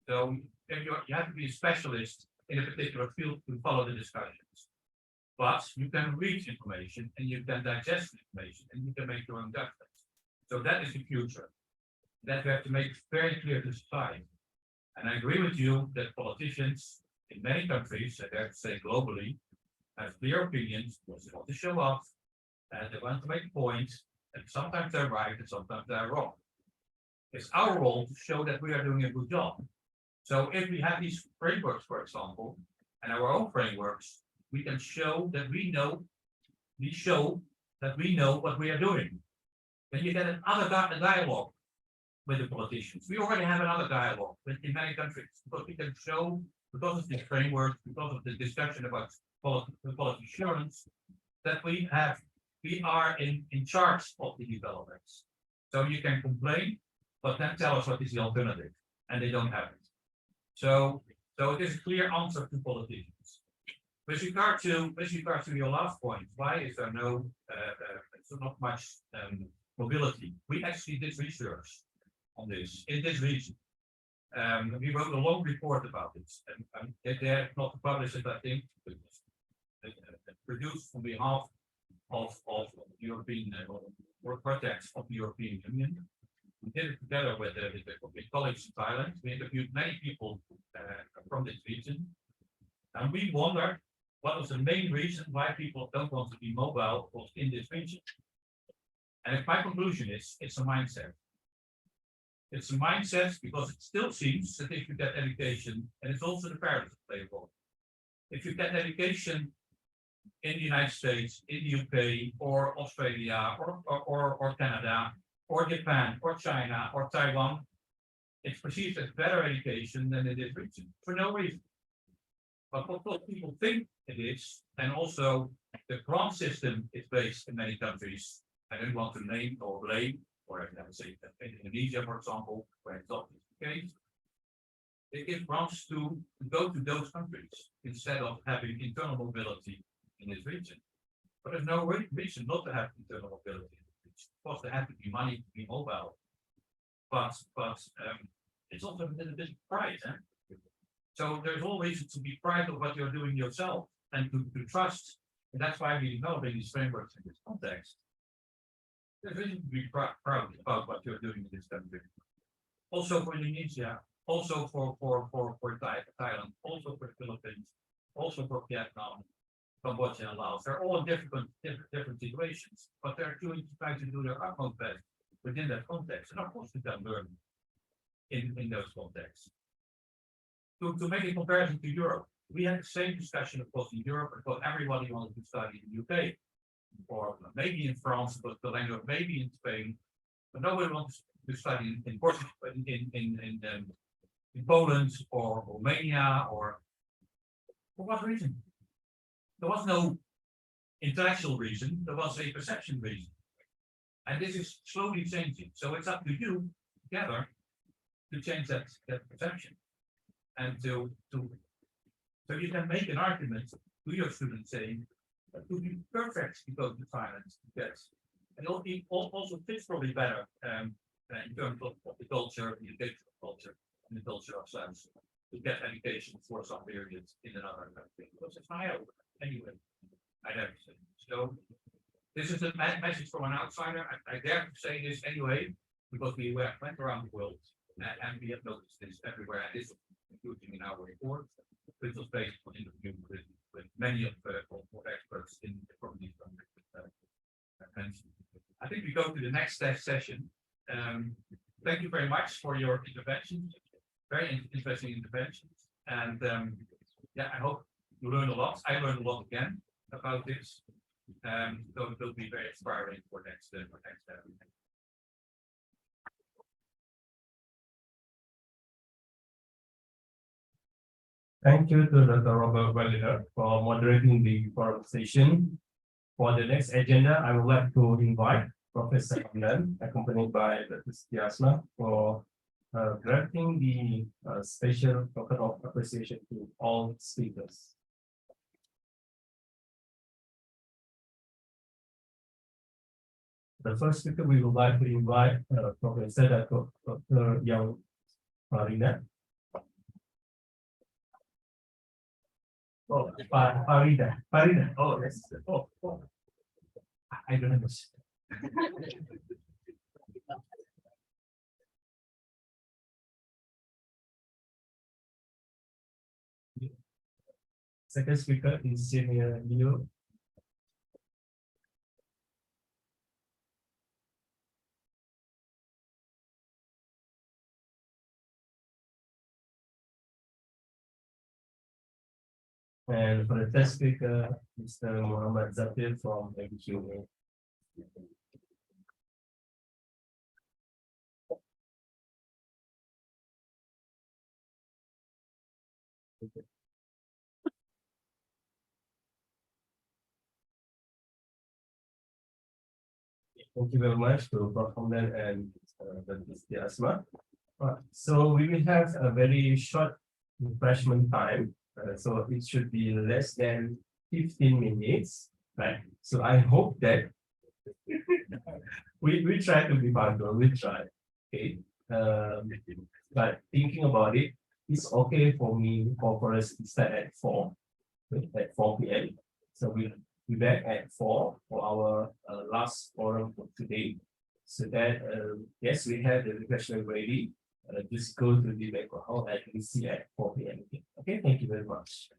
So if you have to be a specialist in a particular field to follow the discussions. But you can read information and you can digest information and you can make your own judgments. So that is the future. That we have to make very clear to society. And I agree with you that politicians in many countries, I dare to say globally, have clear opinions because they want to show off and they want to make points, and sometimes they're right and sometimes they're wrong. It's our role to show that we are doing a good job. So if we have these frameworks, for example, and our own frameworks, we can show that we know what we are doing. Then you get another dialogue with the politicians. We already have another dialogue in many countries because we can show, because of this framework, because of the discussion about quality assurance, that we are in charge of the developments. So you can complain, but then tell us what is the alternative, and they don't have it. So it is a clear answer to politicians. With regard to your last point, why is there not much mobility? We actually did research on this in this region. We wrote a long report about this, and they have not published it, I think, but produced on behalf of European work projects of the European Union. We did it together with colleagues in Thailand. We interviewed many people from this region, and we wondered what was the main reason why people don't want to be mobile in this region. And my conclusion is it's a mindset. It's a mindset because it still seems that if you get education, and it's also the parents that play a role. If you get education in the United States, in the UK, or Australia, or Canada, or Japan, or China, or Taiwan, it's perceived as better education than in this region for no reason. But what people think it is, and also the grant system is based in many countries. I don't want to name or blame, or I never say that in Indonesia, for example, where it's not the case. They give grants to go to those countries instead of having internal mobility in this region. But there's no reason not to have internal mobility in this region. Of course, there has to be money to be mobile. But it's also a little bit of pride. So there's all reason to be proud of what you're doing yourself and to trust. And that's why we're developing these frameworks in this context. There's reason to be proud about what you're doing in this country. Also for Indonesia, also for Thailand, also for the Philippines, also for Vietnam, Cambodia and Laos. They're all in different situations, but they're trying to do their utmost best within that context. And of course, we can learn in those contexts. To make a comparison to Europe, we had the same discussion, of course, in Europe, because everybody wanted to study in the UK, or maybe in France, but the language maybe in Spain, but nobody wants to study in Portugal, in Poland or Romania, or for what reason? There was no intellectual reason, there was a perception reason. And this is slowly changing. So it's up to you together to change that perception. And so you can make an argument to your students saying that to be perfect to go to finance, yes. And it also fits probably better in terms of the culture, the educational culture, and the culture of science to get education for some periods in another country. Because it's higher anyway, I have to say. So this is a message from an outsider. I dare to say this anyway, because we went around the world and we have noticed this everywhere. And this including in our report, which was based on interview with many of the experts from these countries. I think we go to the next session. Thank you very much for your interventions, very interesting interventions, and yeah, I hope you learned a lot. I learned a lot again about this, so it will be very inspiring for next. Thank you to Dr. Robert Welliner for moderating the forum session. For the next agenda, I would like to invite Professor Hamdan, accompanied by Dr. Setiasma, for granting the special token of appreciation to all speakers. The first speaker we would like to invite Professor Dr. Yang Farina. Oh, Farida. Oh, yes. Oh. I don't understand. Second speaker is Senior Leo. And for the third speaker, Mr. Muhammad Zafir from MQA. Thank you very much to Prof. Hamdan and Dr. Asma. So we will have a very short refreshment time. So it should be less than 15 minutes, right? So I hope that we try to be punctual. We try. Okay. but thinking about it, it's okay for me for us to start at 4, at 4 p.m. So we'll be back at 4 for our last forum for today. So that yes, we have the refreshment ready. Just go to the banquet hall and we see at 4 p.m. Okay, thank you very much.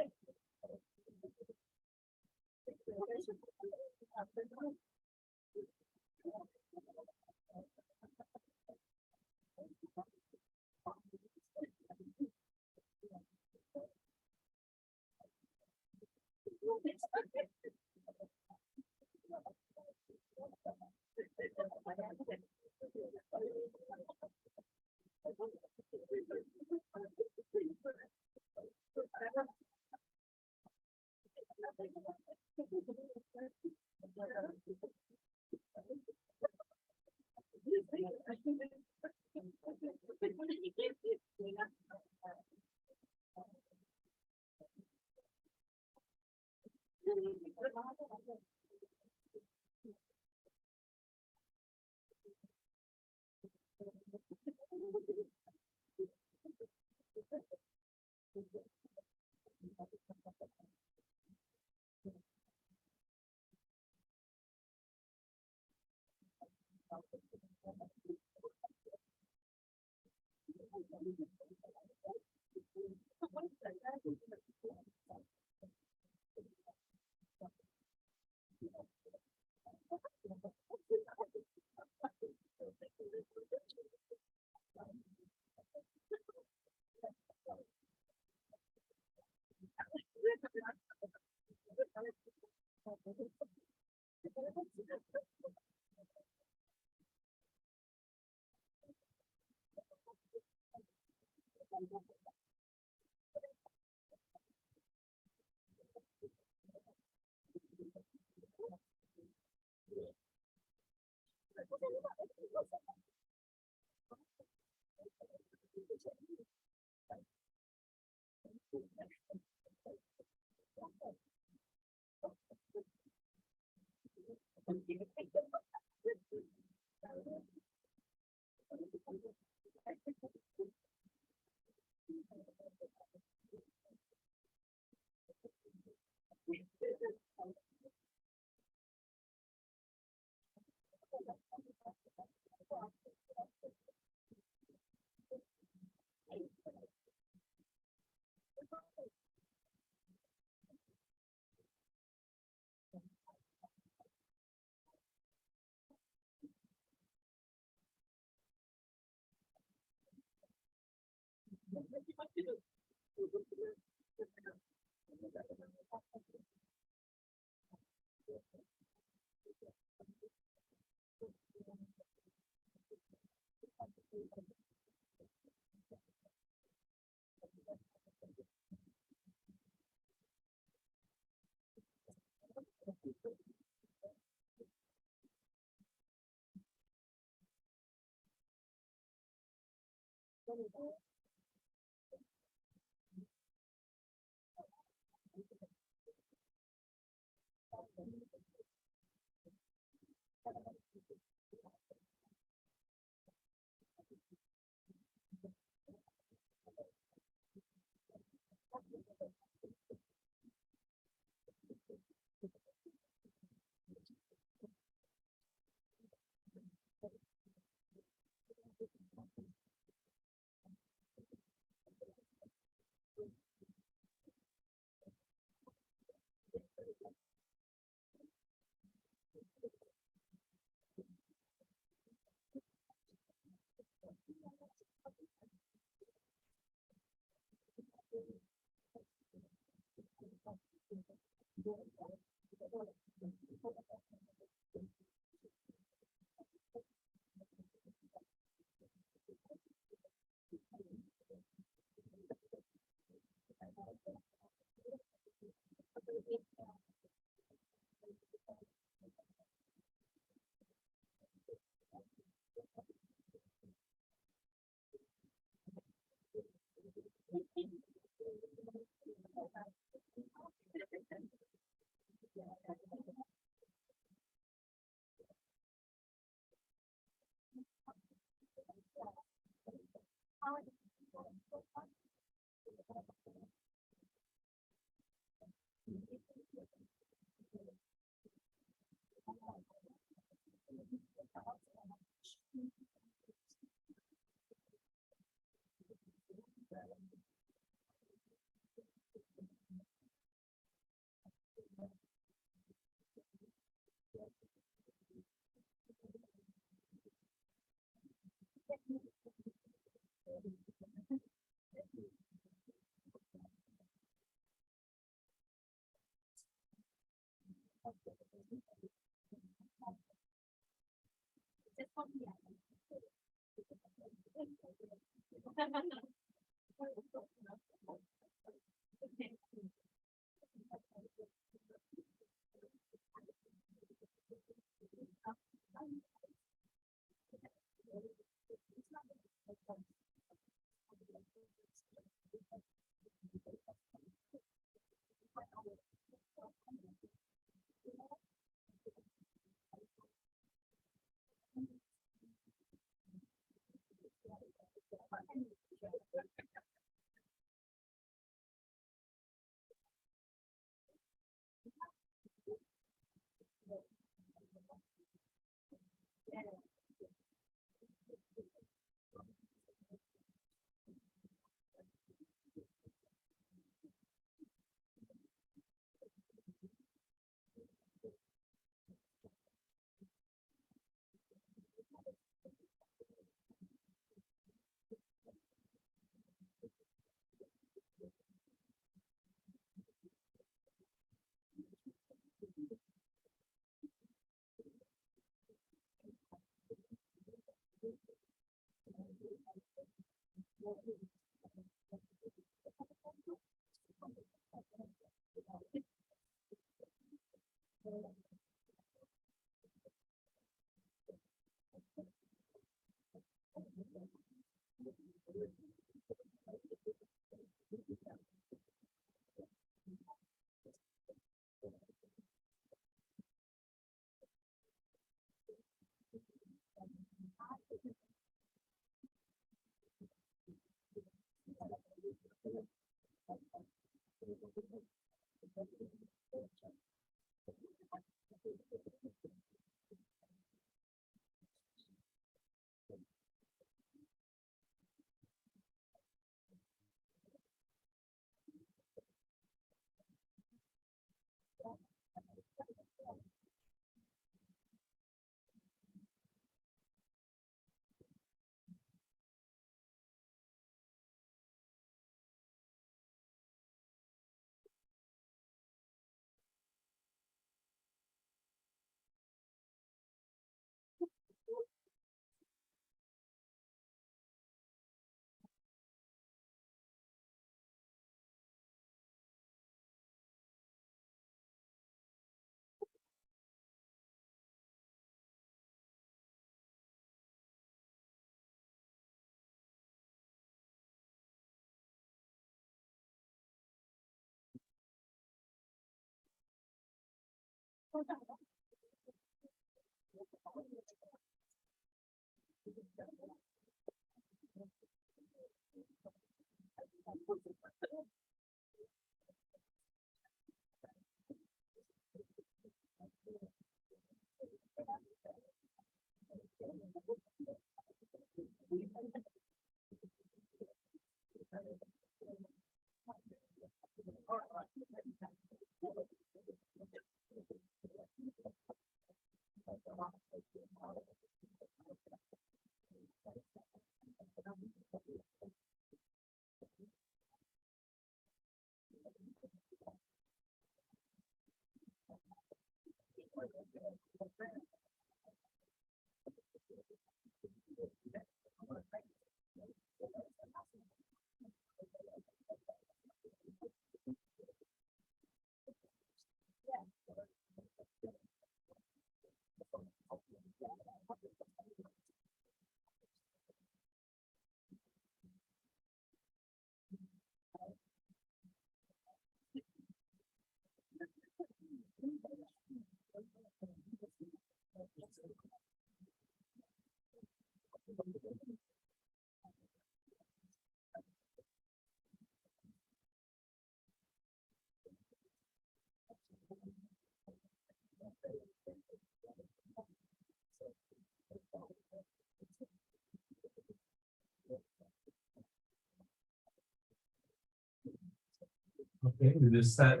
Okay, we will start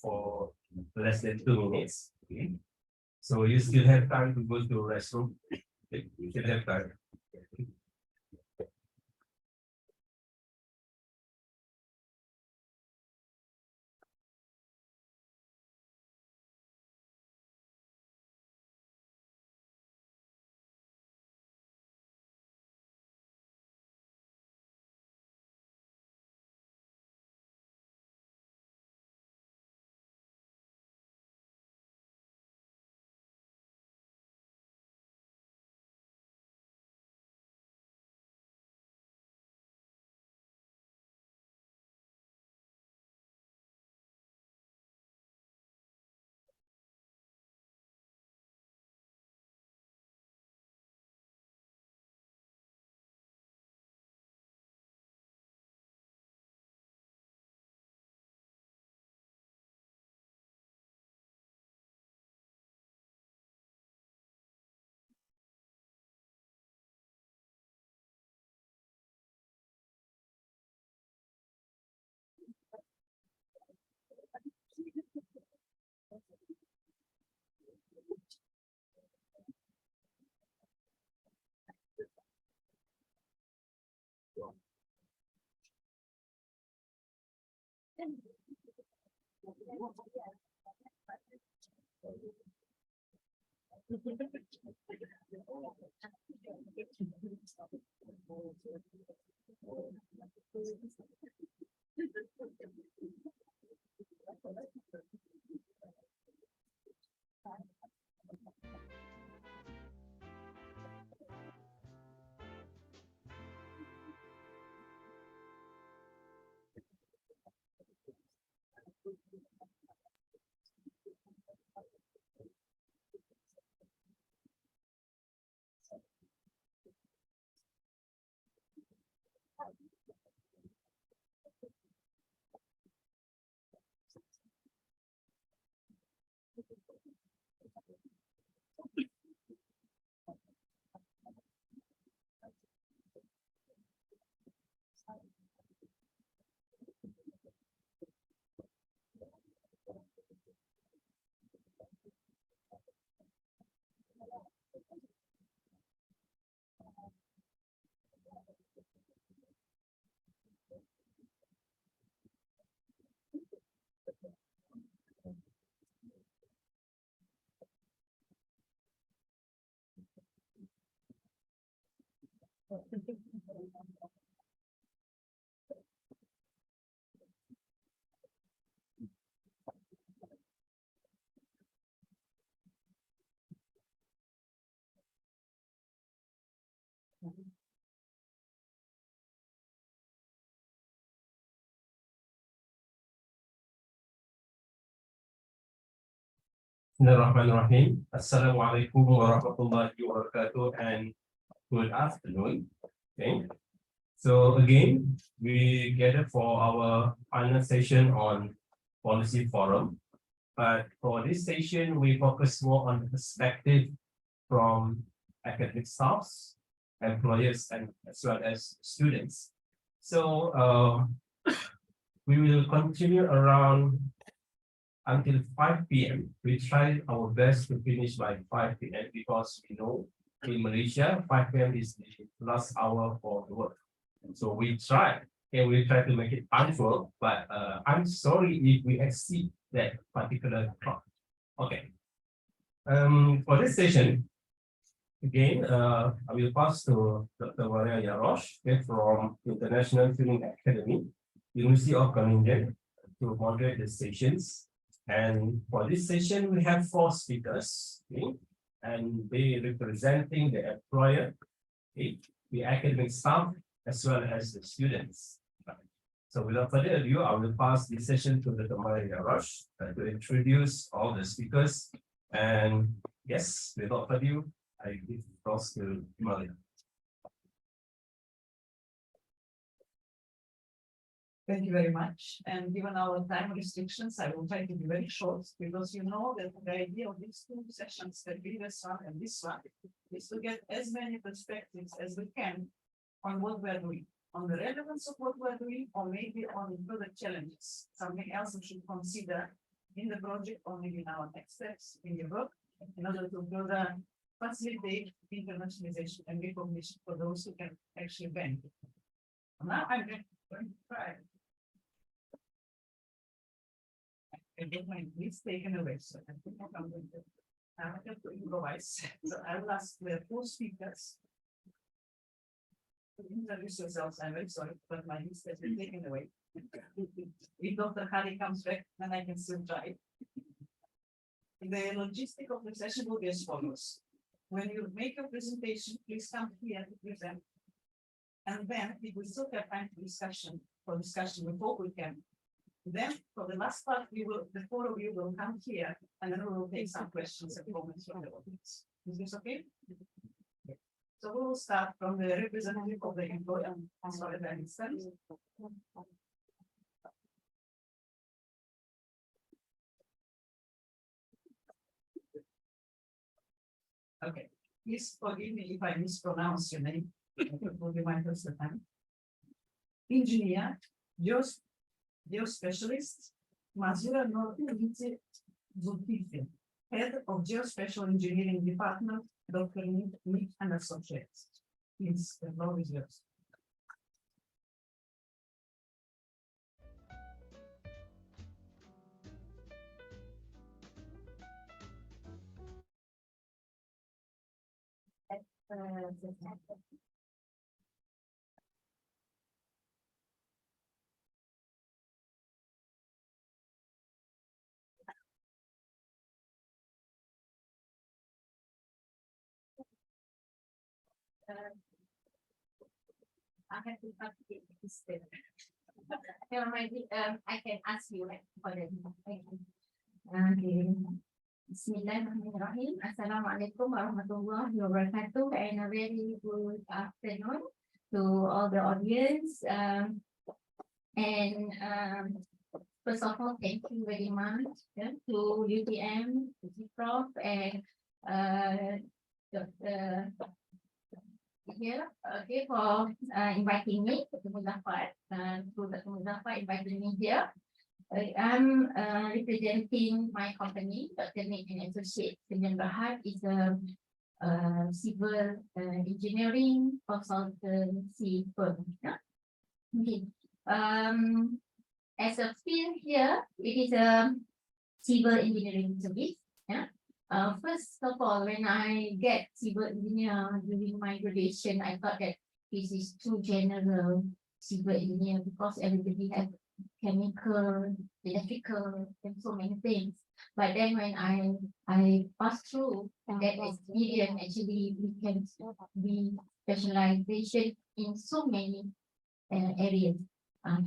for less than 2 minutes. Okay. So you still have time to go to the restroom. Okay, you still have time. Bismillahirrahmanirrahim. Assalamualaikum warahmatullahi wabarakatuh and good afternoon. Okay. So again, we gather for our final session on policy forum. But for this session, we focus more on the perspective from academic staffs, employers, and as well as students. So we will continue around until 5 p.m. We try our best to finish by 5 p.m. because we know in Malaysia, 5 p.m. is the last hour for the work. So we try to make it punctual, but I'm sorry if we exceed that particular clock. Okay. For this session, again, I will pass to Dr. Maria Yarosh from International Film Academy, University of Malaysia, to moderate the sessions. And for this session, we have 4 speakers, okay, and they representing the employer, okay, the academic staff, as well as the students. So without further ado, I will pass this session to Dr. Maria Yarosh to introduce all the speakers. And yes, without further ado, I give the floor to Maria. Thank you very much. And given our time restrictions, I will try to be very short because you know that the idea of these 2 sessions, the previous one and this one, is to get as many perspectives as we can on what we're doing, on the relevance of what we're doing, or maybe on further challenges, something else we should consider in the project or maybe in our next steps in the work in order to further facilitate internationalization and recognition for those who can actually benefit. Now I'm going to try. I get my list taken away, so I think I'm going to have to improvise. So I will ask the 4 speakers to introduce yourselves. I'm very sorry, but my list has been taken away. If Dr. Hari comes back, then I can still try. The logistic of the session will be as follows. When you make a presentation, please come here to present. And then if we still have time for discussion before we can. Then for the last part, the 4 of you will come here and then we will take some questions and comments from the audience. Is this okay? So we will start from the representative of the employer. Sorry, I understand. Okay, please forgive me if I mispronounce your name. It will be my first time. Engineer, geospecialist, Mazura Norte Zulkifli, Head of Geospatial Engineering Department, Dr. Nick and Associates. Please, the floor is yours. I have to calculate this step. Never mind, I can ask you for the. Okay. Bismillahirrahmanirrahim. Assalamualaikum warahmatullahi wabarakatuh, and a very good afternoon to all the audience. First of all, thank you very much to UTM, to Prof, and Dr. here, okay, for inviting me to Muzaffar, to Dr. Muzaffar inviting me here. I'm representing my company, Dr. Nick and Associates. Sdn Bhd is a civil engineering consultancy firm. Yeah? Okay. As a field here, it is a civil engineering service. Yeah. First of all, when I get civil engineer during my graduation, I thought that this is too general civil engineer because everybody has chemical, electrical, and so many things. But then when I passed through that experience, actually we can be specialization in so many areas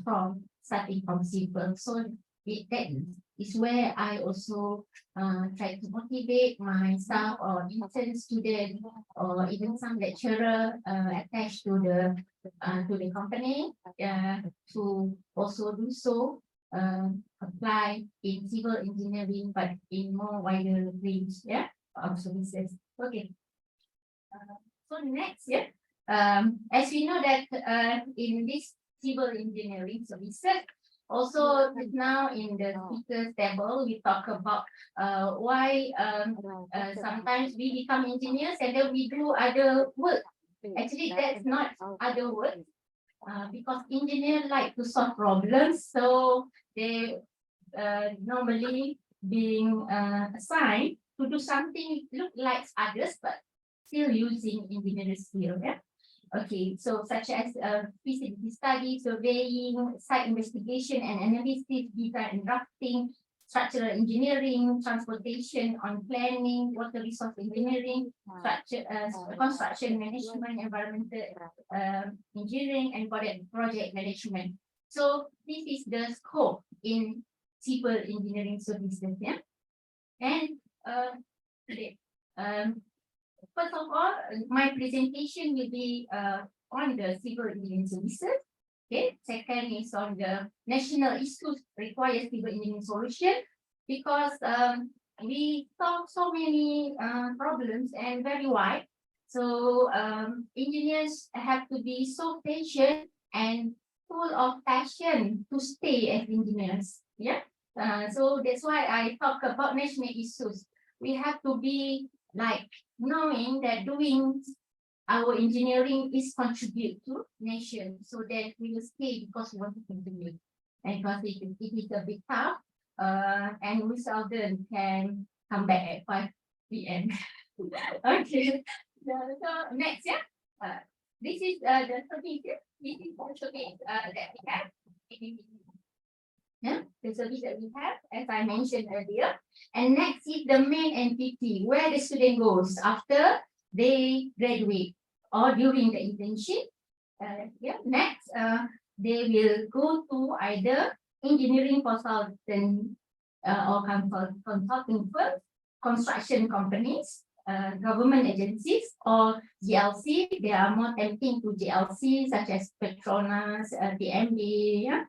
from starting from civil. So that is where I also try to motivate my staff or intern student or even some lecturer attached to the company to also do so, apply in civil engineering but in more wider range of services. Okay. So next, as we know that in this civil engineering services, also now in the speakers table, we talk about why sometimes we become engineers and then we do other work. Actually, that's not other work because engineers like to solve problems. So they normally being assigned to do something look like others, but still using engineering skill. Yeah. Okay, so such as feasibility study, surveying, site investigation and analysis, design and drafting, structural engineering, transportation on planning, water resource engineering, construction management, environmental engineering, and project management. So this is the scope in civil engineering services. Yeah, and today. First of all, my presentation will be on the civil engineering services. Okay. Second is on the national issues require civil engineering solution because we solve so many problems and very wide. So engineers have to be so patient and full of passion to stay as engineers. Yeah. So that's why I talk about national issues. We have to be like knowing that doing our engineering is contribute to nation, so that we will stay because we want to continue. And because it is a bit tough, and we seldom can come back at 5 p.m. Okay. So next, this is the service. This is the service that we have. Yeah, the service that we have, as I mentioned earlier. And next is the main entity, where the student goes after they graduate or during the internship. Next, they will go to either engineering consultant or consulting firms, construction companies, government agencies, or GLC. They are more tempting to GLC, such as Petronas, TMB,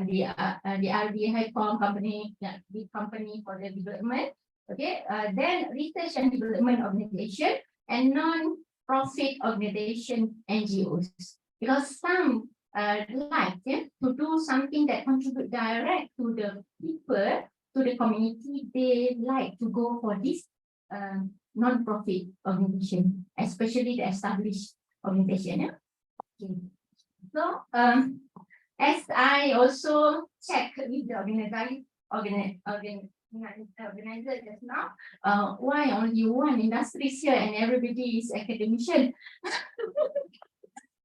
the RD High-Com company, big company for the development. Okay, then research and development organization and non-profit organization NGOs. Because some like to do something that contribute direct to the people, to the community, they like to go for this non-profit organization, especially the established organization. Yeah? Okay. So as I also check with the organizer just now, why only one industry is here and everybody is academician?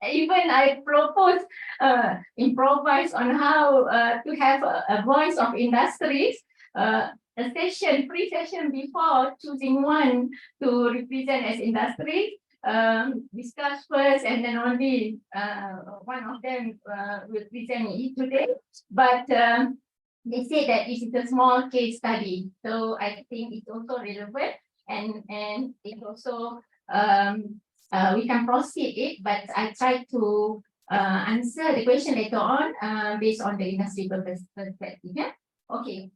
Even I propose, improvise on how to have a voice of industries, a session, pre-session before choosing one to represent as industry. discuss first and then only one of them will present it today. But they say that this is a small case study, so I think it's also relevant and it also we can proceed it, but I try to answer the question later on based on the industry perspective. Yeah. Okay.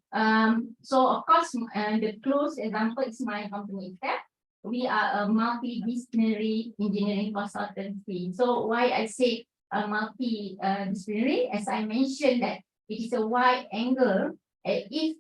So of course, the close example is my company itself. We are a multidisciplinary engineering consultancy. So why I say a multidisciplinary, as I mentioned that it is a wide angle. If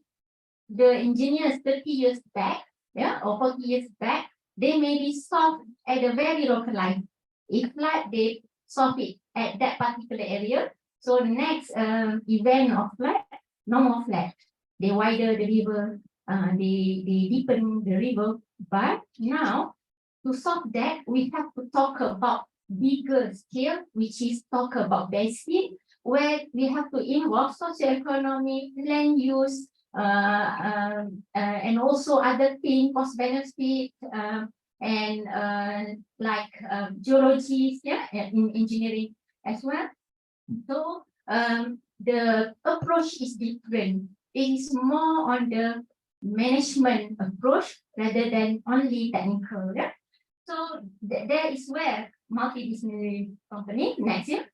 the engineers 30 years back, yeah, or 40 years back, they may be solved at a very localized. If like they solve it at that particular area, so the next event of flood, no more flood. They widen the river, they deepen the river. But now, to solve that, we have to talk about bigger scale, which is talk about basin, where we have to involve socioeconomic, land use, and also other things, cost benefit, and like geology, yeah, in engineering as well. So the approach is different. It is more on the management approach rather than only technical. Yeah? So there is where multidisciplinary company next year.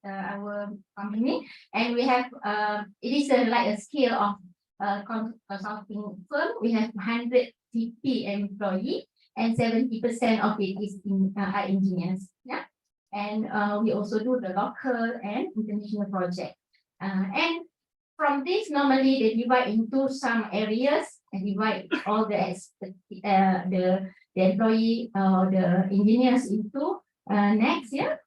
Our company, and we have it is like a scale of consulting firm. We have 150 employees, and 70% of it is in are engineers. Yeah, and we also do the local and international project. And from this, normally they divide into some areas and divide all the employee or the engineers into next year.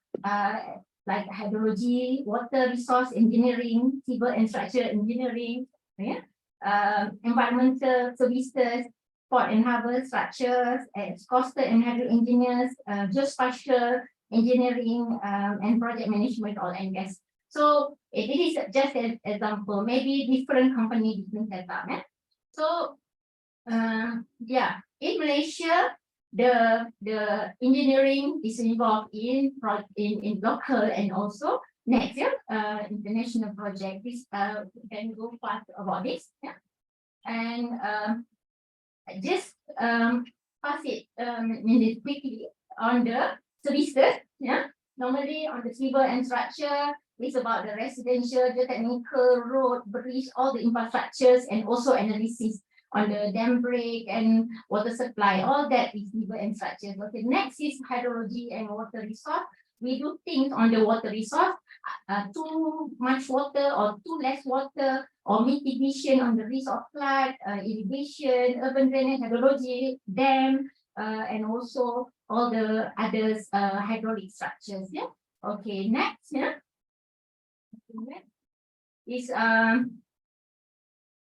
Like hydrology, water resource engineering, civil and structural engineering, yeah? Environmental services, port and harbor structures, coastal and hydro engineers, geospatial engineering, and project management, oil and gas. So it is just an example, maybe different company, different setup. Yeah? So yeah, in Malaysia, the engineering is involved in local and also next year international project. This can go fast about this. Yeah, and just pass it quickly on the services. Yeah, normally on the civil and structure, it's about the residential, the technical, road, bridge, all the infrastructures, and also analysis on the dam break and water supply. All that is civil and structure. Okay, next is hydrology and water resource. We do things on the water resource, too much water or too less water, or mitigation on the risk of flood, irrigation, urban drainage, hydrology, dam, and also all the others hydraulic structures. Yeah. Okay. Next. Yeah. Is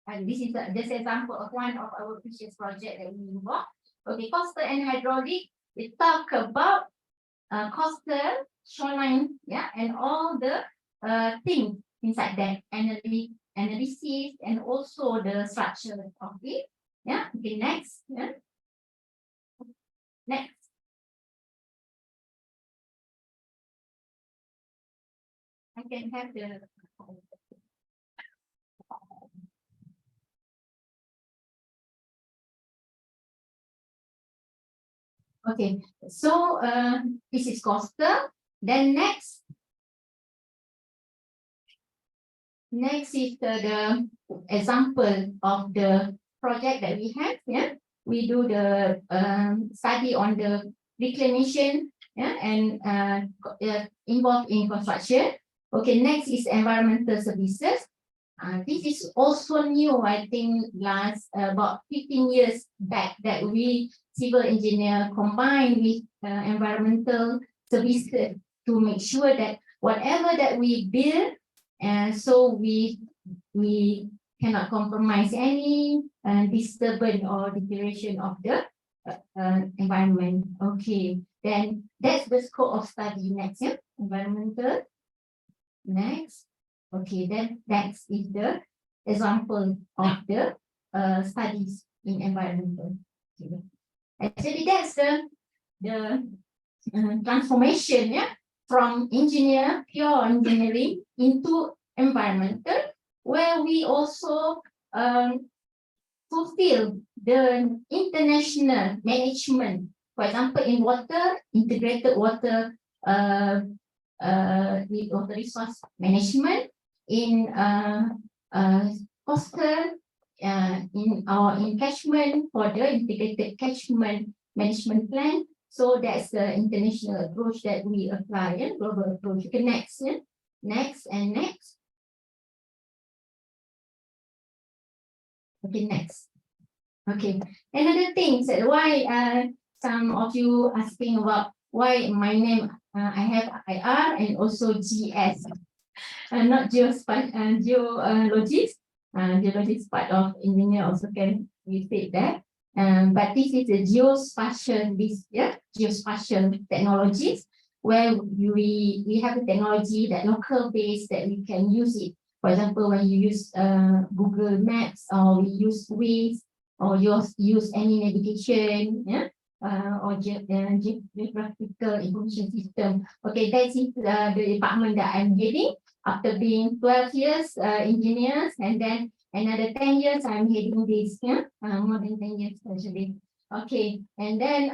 and this is just example of one of our previous project that we involved. Okay, coastal and hydraulic. We talk about coastal, shoreline, yeah, and all the things inside that, analysis, and also the structure of it. Yeah. Okay. Next. Yeah. Next. I can have the. Okay, so this is coastal. Then next is the example of the project that we have. Yeah, we do the study on the reclamation. Yeah, and involved in construction. Okay, next is environmental services. This is also new, I think, last about 15 years back that we civil engineer combined with environmental services to make sure that whatever that we build, so we cannot compromise any disturbance or deterioration of the environment. Okay, then that's the scope of study next. Yeah, environmental. Next. Okay, then next is the example of the studies in environmental. Okay. Actually, that's the the transformation, yeah, from pure engineering into environmental, where we also fulfill the international management. For example, in water, integrated water water resource management, in coastal, in catchment for the integrated catchment management plan. So that's the international approach that we apply, yeah, global approach. Okay, next, yeah? Next and next. Okay, next. Okay, another thing that why some of you asking about why my name, I have IR and also GS, not geologist. Geologist part of engineer also can we say that. But this is a geospatial, geospatial technologies, where we have a technology that local based that we can use it. For example, when you use Google Maps, or we use Waze, or use any navigation, yeah, or geographical information system. Okay, that is the department that I'm heading. After being 12 years engineers, and then another 10 years, I'm heading this, yeah, more than 10 years actually. Okay, and then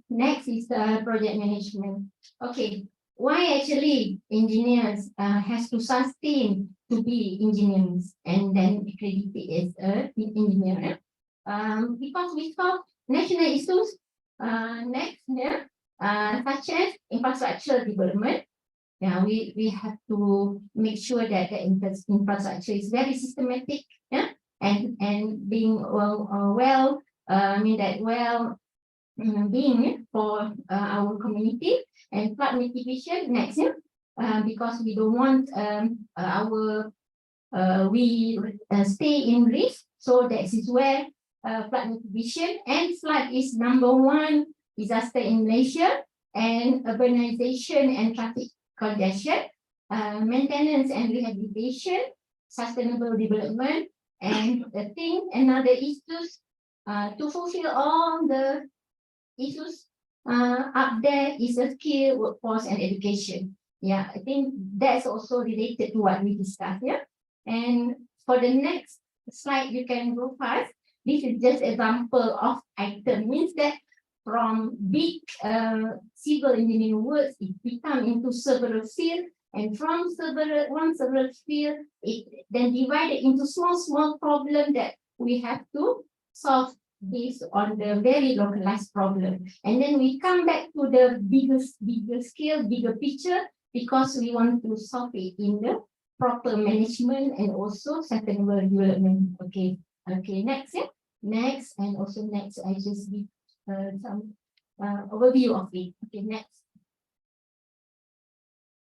next is project management. Okay, why actually engineers has to sustain to be engineers and then accredited as an engineer? Because we solve national issues next, yeah, such as infrastructure development. Yeah, we have to make sure that the infrastructure is very systematic, yeah, and being being for our community, and flood mitigation next, yeah, because we don't want we stay in risk, so that is where flood mitigation, and flood is #1 disaster in Malaysia, and urbanization and traffic congestion, maintenance and rehabilitation, sustainable development, and another issues to fulfill all the issues up there is a skill, workforce, and education. Yeah, I think that's also related to what we discussed. Yeah, and for the next slide, you can go fast. This is just example of item, means that from big civil engineering works, it become into several fields, and from several field, it then divided into small problem that we have to solve based on the very localized problem. And then we come back to the bigger scale, bigger picture, because we want to solve it in the proper management and also sustainable development. Okay, next, yeah, next, and also next, I just give some overview of it. Okay, next.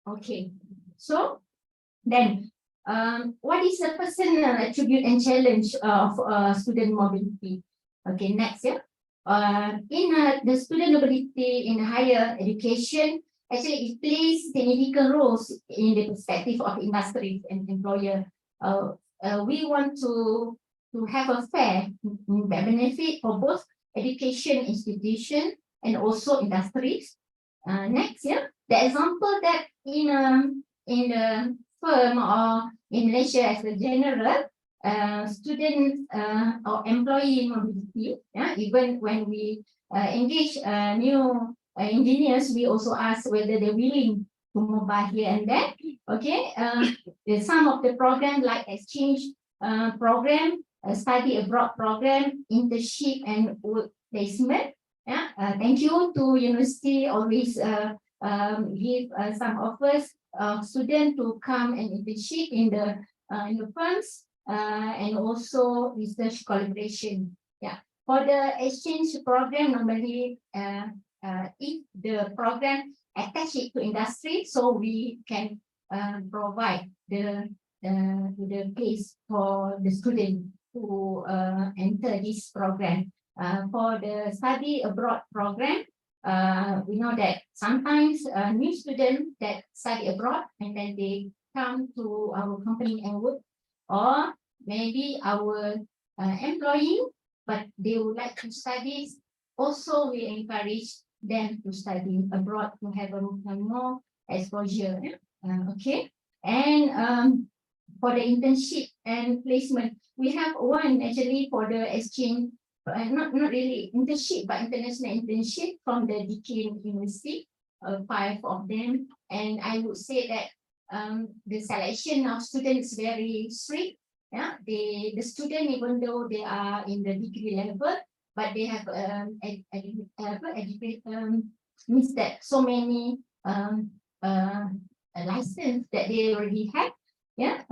Okay, so then what is the personal attribute and challenge of student mobility? Okay, next, yeah. In the student mobility in higher education, actually it plays significant roles in the perspective of industries and employer. We want to have a fair benefit for both education institution and also industries. Next, yeah, the example that in the firm or in Malaysia as a general, student or employee mobility, yeah, even when we engage new engineers, we also ask whether they're willing to mobile here and there. Okay, some of the program like exchange program, study abroad program, internship and work placement. Yeah, thank you to university always give some offers of student to come and internship in the firms and also research collaboration. Yeah, for the exchange program, normally if the program attach it to industry, so we can provide the place for the student to enter this program. For the study abroad program, we know that sometimes new students that study abroad and then they come to our company and work, or maybe our employee, but they would like to study. Also, we encourage them to study abroad to have a more exposure. Okay, and for the internship and placement, we have one actually for the exchange, not really internship, but international internship from the Deakin University, 5 of them. And I would say that the selection of students is very strict. Yeah, the student, even though they are in the degree level, but they have means that so many license that they already have. Yeah,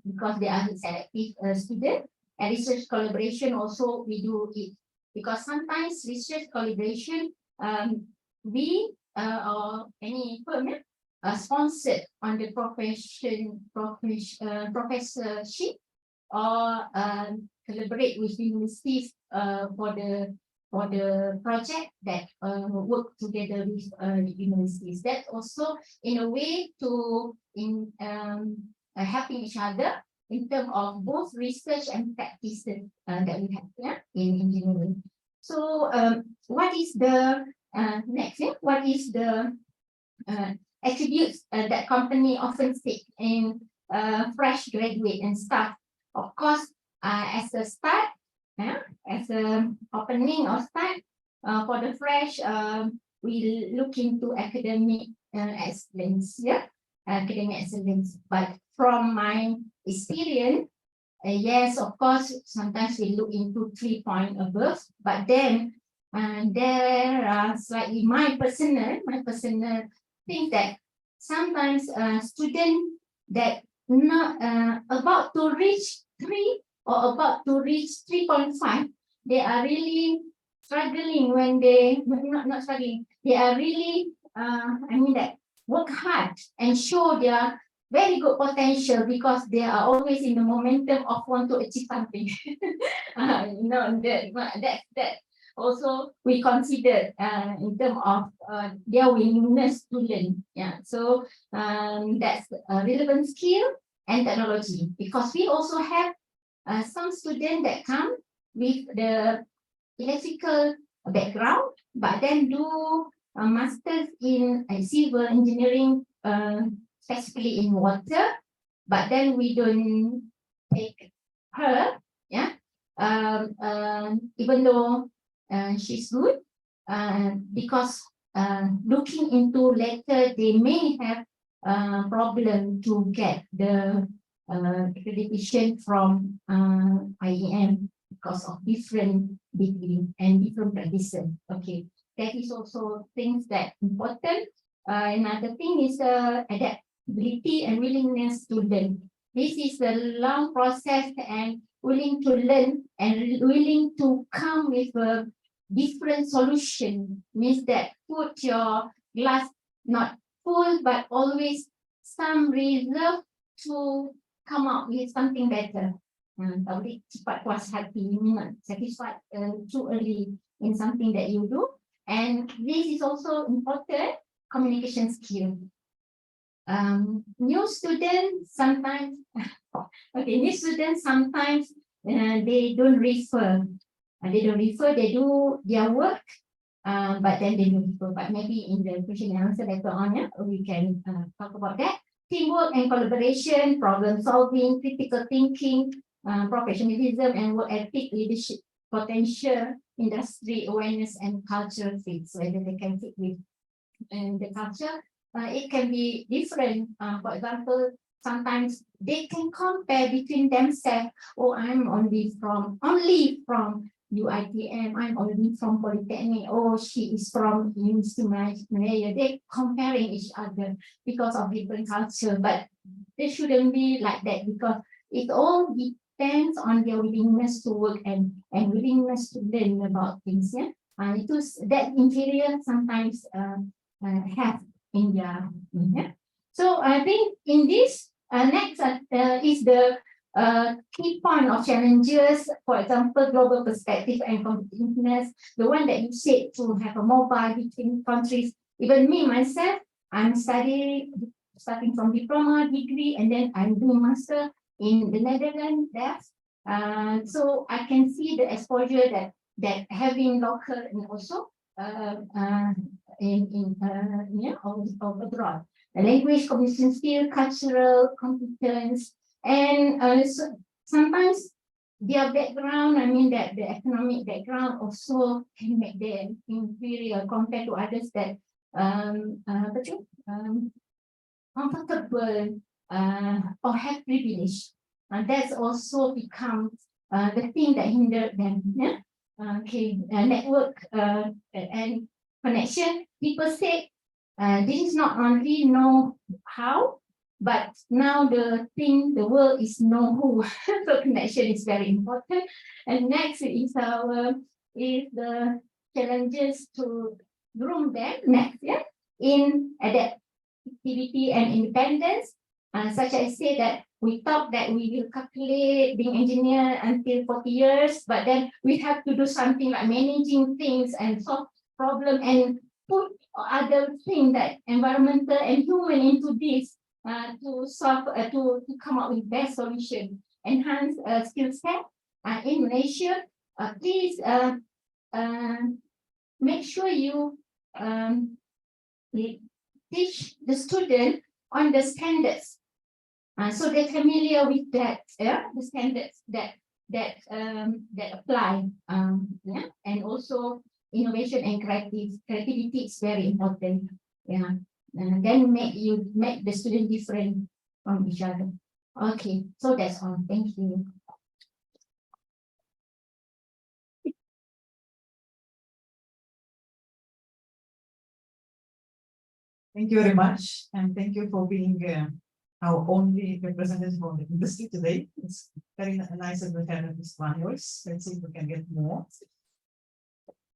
because they are selective student. And research collaboration also we do it, because sometimes research collaboration we or any firm sponsored on the professorship or collaborate with universities for the project that work together with universities. That also in a way to helping each other in terms of both research and practice that we have in engineering. So what is the next? What is the attributes that company often seek in fresh graduate and staff? Of course, as a start, as a opening or start for the fresh, we look into academic excellence. Academic excellence. But from my experience, yes, of course, sometimes we look into 3 point above, but then there are slightly my personal thing that sometimes students that not about to reach 3 or about to reach 3.5, they are really struggling when they not struggling. They are really that work hard and show their very good potential, because they are always in the momentum of want to achieve something. That also we consider in terms of their willingness to learn. So that's a relevant skill and technology, because we also have some students that come with the electrical background, but then do a master's in civil engineering, specifically in water, but then we don't take her, even though she's good, because looking into later, they may have problem to get the accreditation from IEM because of different degree and different practices. Okay, that is also things that important. Another thing is adaptability and willingness to learn. This is a long process, and willing to learn and willing to come with a different solution, means that put your glass not full, but always some reserve to come up with something better. Tak boleh cepat puas hati, not satisfied too early in something that you do. And this is also important communication skill. New students sometimes, new students sometimes they don't refer. They do their work, but then they don't refer. But maybe in the question and answer later on, we can talk about that. Teamwork and collaboration, problem solving, critical thinking, professionalism and work ethic, leadership potential, industry awareness, and cultural fit. So whether they can fit with the culture, it can be different. For example, sometimes they can compare between themselves. Oh, I'm only from UITM, I'm only from Polytechnic. Oh, she is from Universiti Malaysia. They comparing each other because of different culture, but they shouldn't be like that, because it all depends on their willingness to work and willingness to learn about things. It was that inferior sometimes have in their. So I think in this next is the key point of challenges. For example, global perspective and competitiveness. The one that you said, to have a mobile between countries. Even me myself, I'm starting from diploma, degree, and then I'm doing master in the Netherlands there. So I can see the exposure that having local and also of abroad. The language, communication skill, cultural competence, and sometimes their background, I mean that the economic background also can make them inferior compared to others that comfortable or have privilege. And that's also become the thing that hindered them. Yeah? Network and connection. People say this is not only know how, but now the world is know who. So connection is very important. And next is the challenges to groom them next year in adaptivity and independence. Such as say that we thought that we will calculate being engineer until 40 years, but then we have to do something like managing things and solve problem and put other things that environmental and human into this to solve to come up with best solution. Enhance skill set in Malaysia. Please make sure you teach the student on the standards. So they're familiar with that, the standards that apply, and also innovation and creativity is very important, and then make the student different from each other. Okay, so that's all. Thank you. Thank you very much, and thank you for being our only representative of the industry today. It's very nice that we have this one voice. Let's see if we can get more.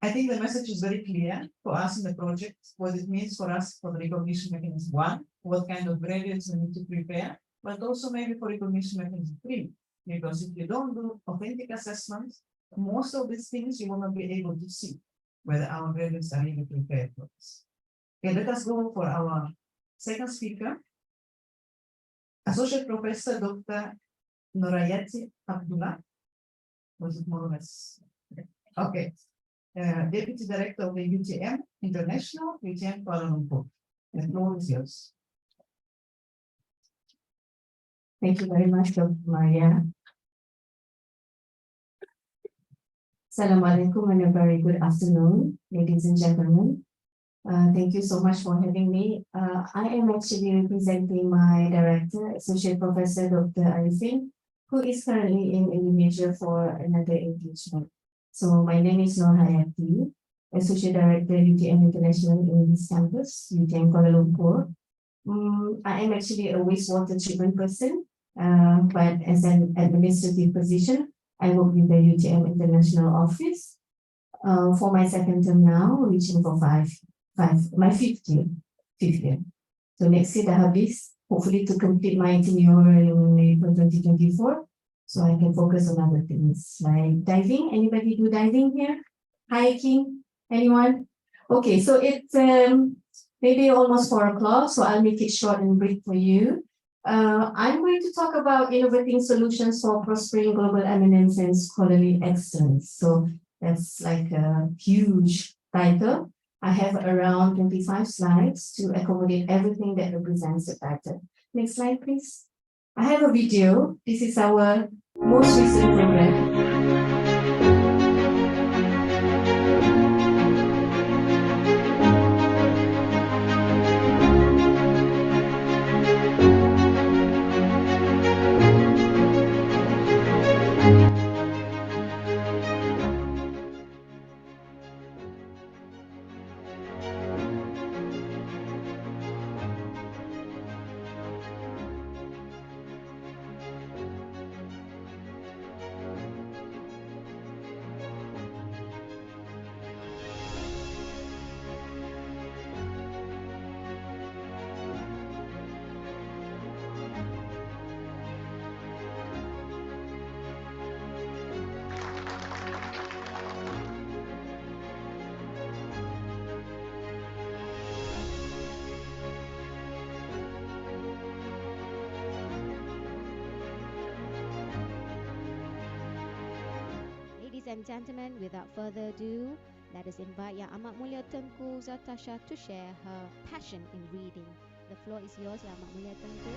I think the message is very clear for us in the project, what it means for us for the recognition mechanism 1, what kind of graduates we need to prepare, but also maybe for recognition mechanism 3, because if you don't do authentic assessments, most of these things you will not be able to see whether our graduates are even prepared for this. Okay, let us go for our second speaker, Associate Professor Dr. Nurayati Abdullah. Was it more or less? Okay. Deputy Director of the UTM International, UTM Kuala Lumpur. The floor is yours. Thank you very much, Dr. Maria. Assalamualaikum and a very good afternoon, ladies and gentlemen. Thank you so much for having me. I am actually representing my director, Associate Professor Dr. Arifin, who is currently in Indonesia for another engagement. So my name is Nur Hayati, Associate Director UTM International in this campus, UTM Kuala Lumpur. I am actually a wastewater treatment person, but as an administrative position, I work with the UTM International office for my second term now, reaching for my fifth year. So next year, I have this, hopefully to complete my tenure in April 2024, so I can focus on other things like diving. Anybody do diving here? Hiking? Anyone? Okay, so it's maybe almost 4 o'clock, so I'll make it short and brief for you. I'm going to talk about innovating solutions for prospering global eminence and scholarly excellence. So that's like a huge title. I have around 25 slides to accommodate everything that represents the title. Next slide, please. I have a video. This is our most recent program. Ladies and gentlemen, without further ado, Let us invite Yang Amat Mulia Tengku Zatasha to share her passion in reading. The floor is yours, Yang Amat Mulia Tengku.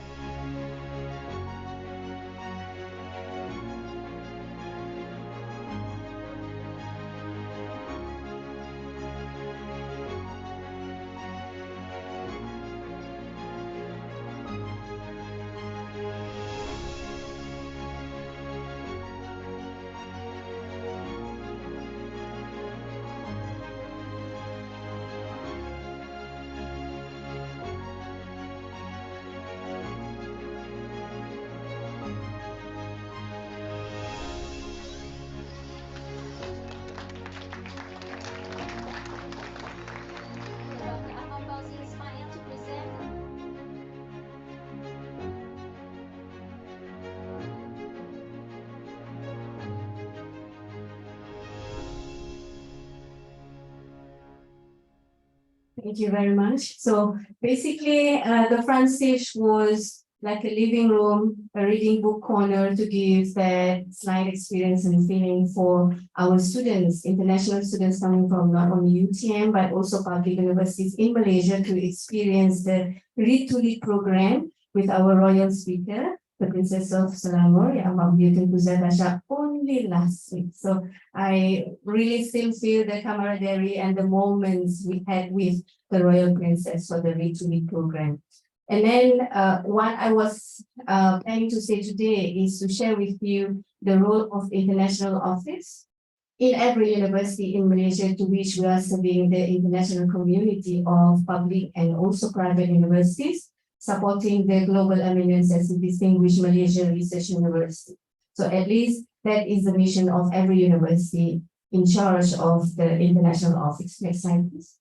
Thank you very much. So basically, the front stage was like a living room, a reading book corner to give that slide experience and feeling for our students, international students coming from not only UTM, but also public universities in Malaysia to experience the Read to Lead program with our royal speaker, the Princess of Selangor, Yang Amat Mulia Tengku Zatasha, only last week. So I really still feel the camaraderie and the moments we had with the Royal Princess for the Read to Lead program. And then what I was planning to say today is to share with you the role of international office in every university in Malaysia to which we are serving the international community of public and also private universities, supporting the global eminence as a distinguished Malaysia Research University. So at least that is the mission of every university in charge of the international office. Next slide, please.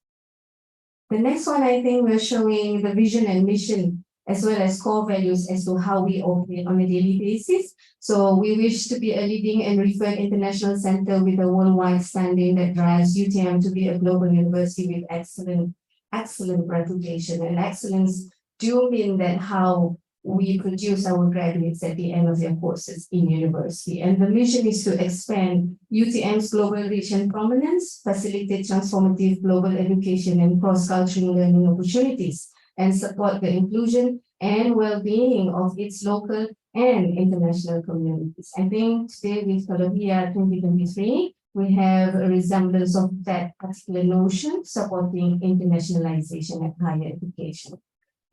The next one, I think we're showing the vision and mission as well as core values as to how we operate on a daily basis. So we wish to be a leading and referred international center with a worldwide standing that drives UTM to be a global university with excellent reputation. And excellence do mean that how we produce our graduates at the end of their courses in university. And the mission is to expand UTM's global reach and prominence, facilitate transformative global education and cross-cultural learning opportunities, and support the inclusion and well-being of its local and international communities. I think today with CALOHEA 2023, we have a resemblance of that particular notion, supporting internationalization at higher education.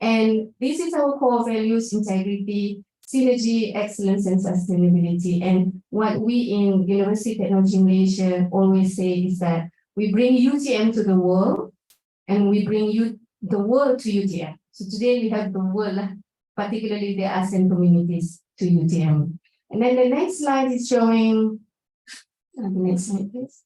And this is our core values: integrity, synergy, excellence, and sustainability. And what we in Universiti Teknologi Malaysia always say is that we bring UTM to the world and we bring the world to UTM. So today we have the world, particularly the ASEAN communities, to UTM. And then the next slide is showing, the next slide please,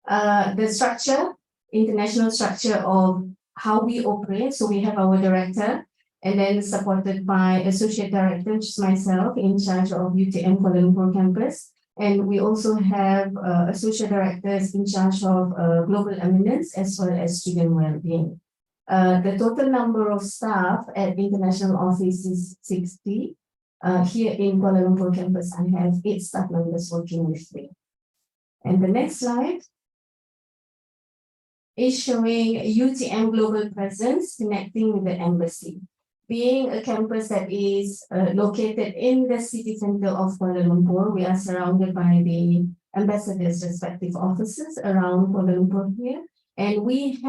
the structure, international structure of how we operate. So we have our director, and then supported by associate director, which is myself, in charge of UTM Kuala Lumpur campus. And we also have associate directors in charge of global eminence as well as student well-being. The total number of staff at international office is 60. Here in Kuala Lumpur campus, I have 8 staff members working with me. And the next slide is showing UTM global presence connecting with the embassy. Being a campus that is located in the city center of Kuala Lumpur, we are surrounded by the ambassadors' respective offices around Kuala Lumpur here. And we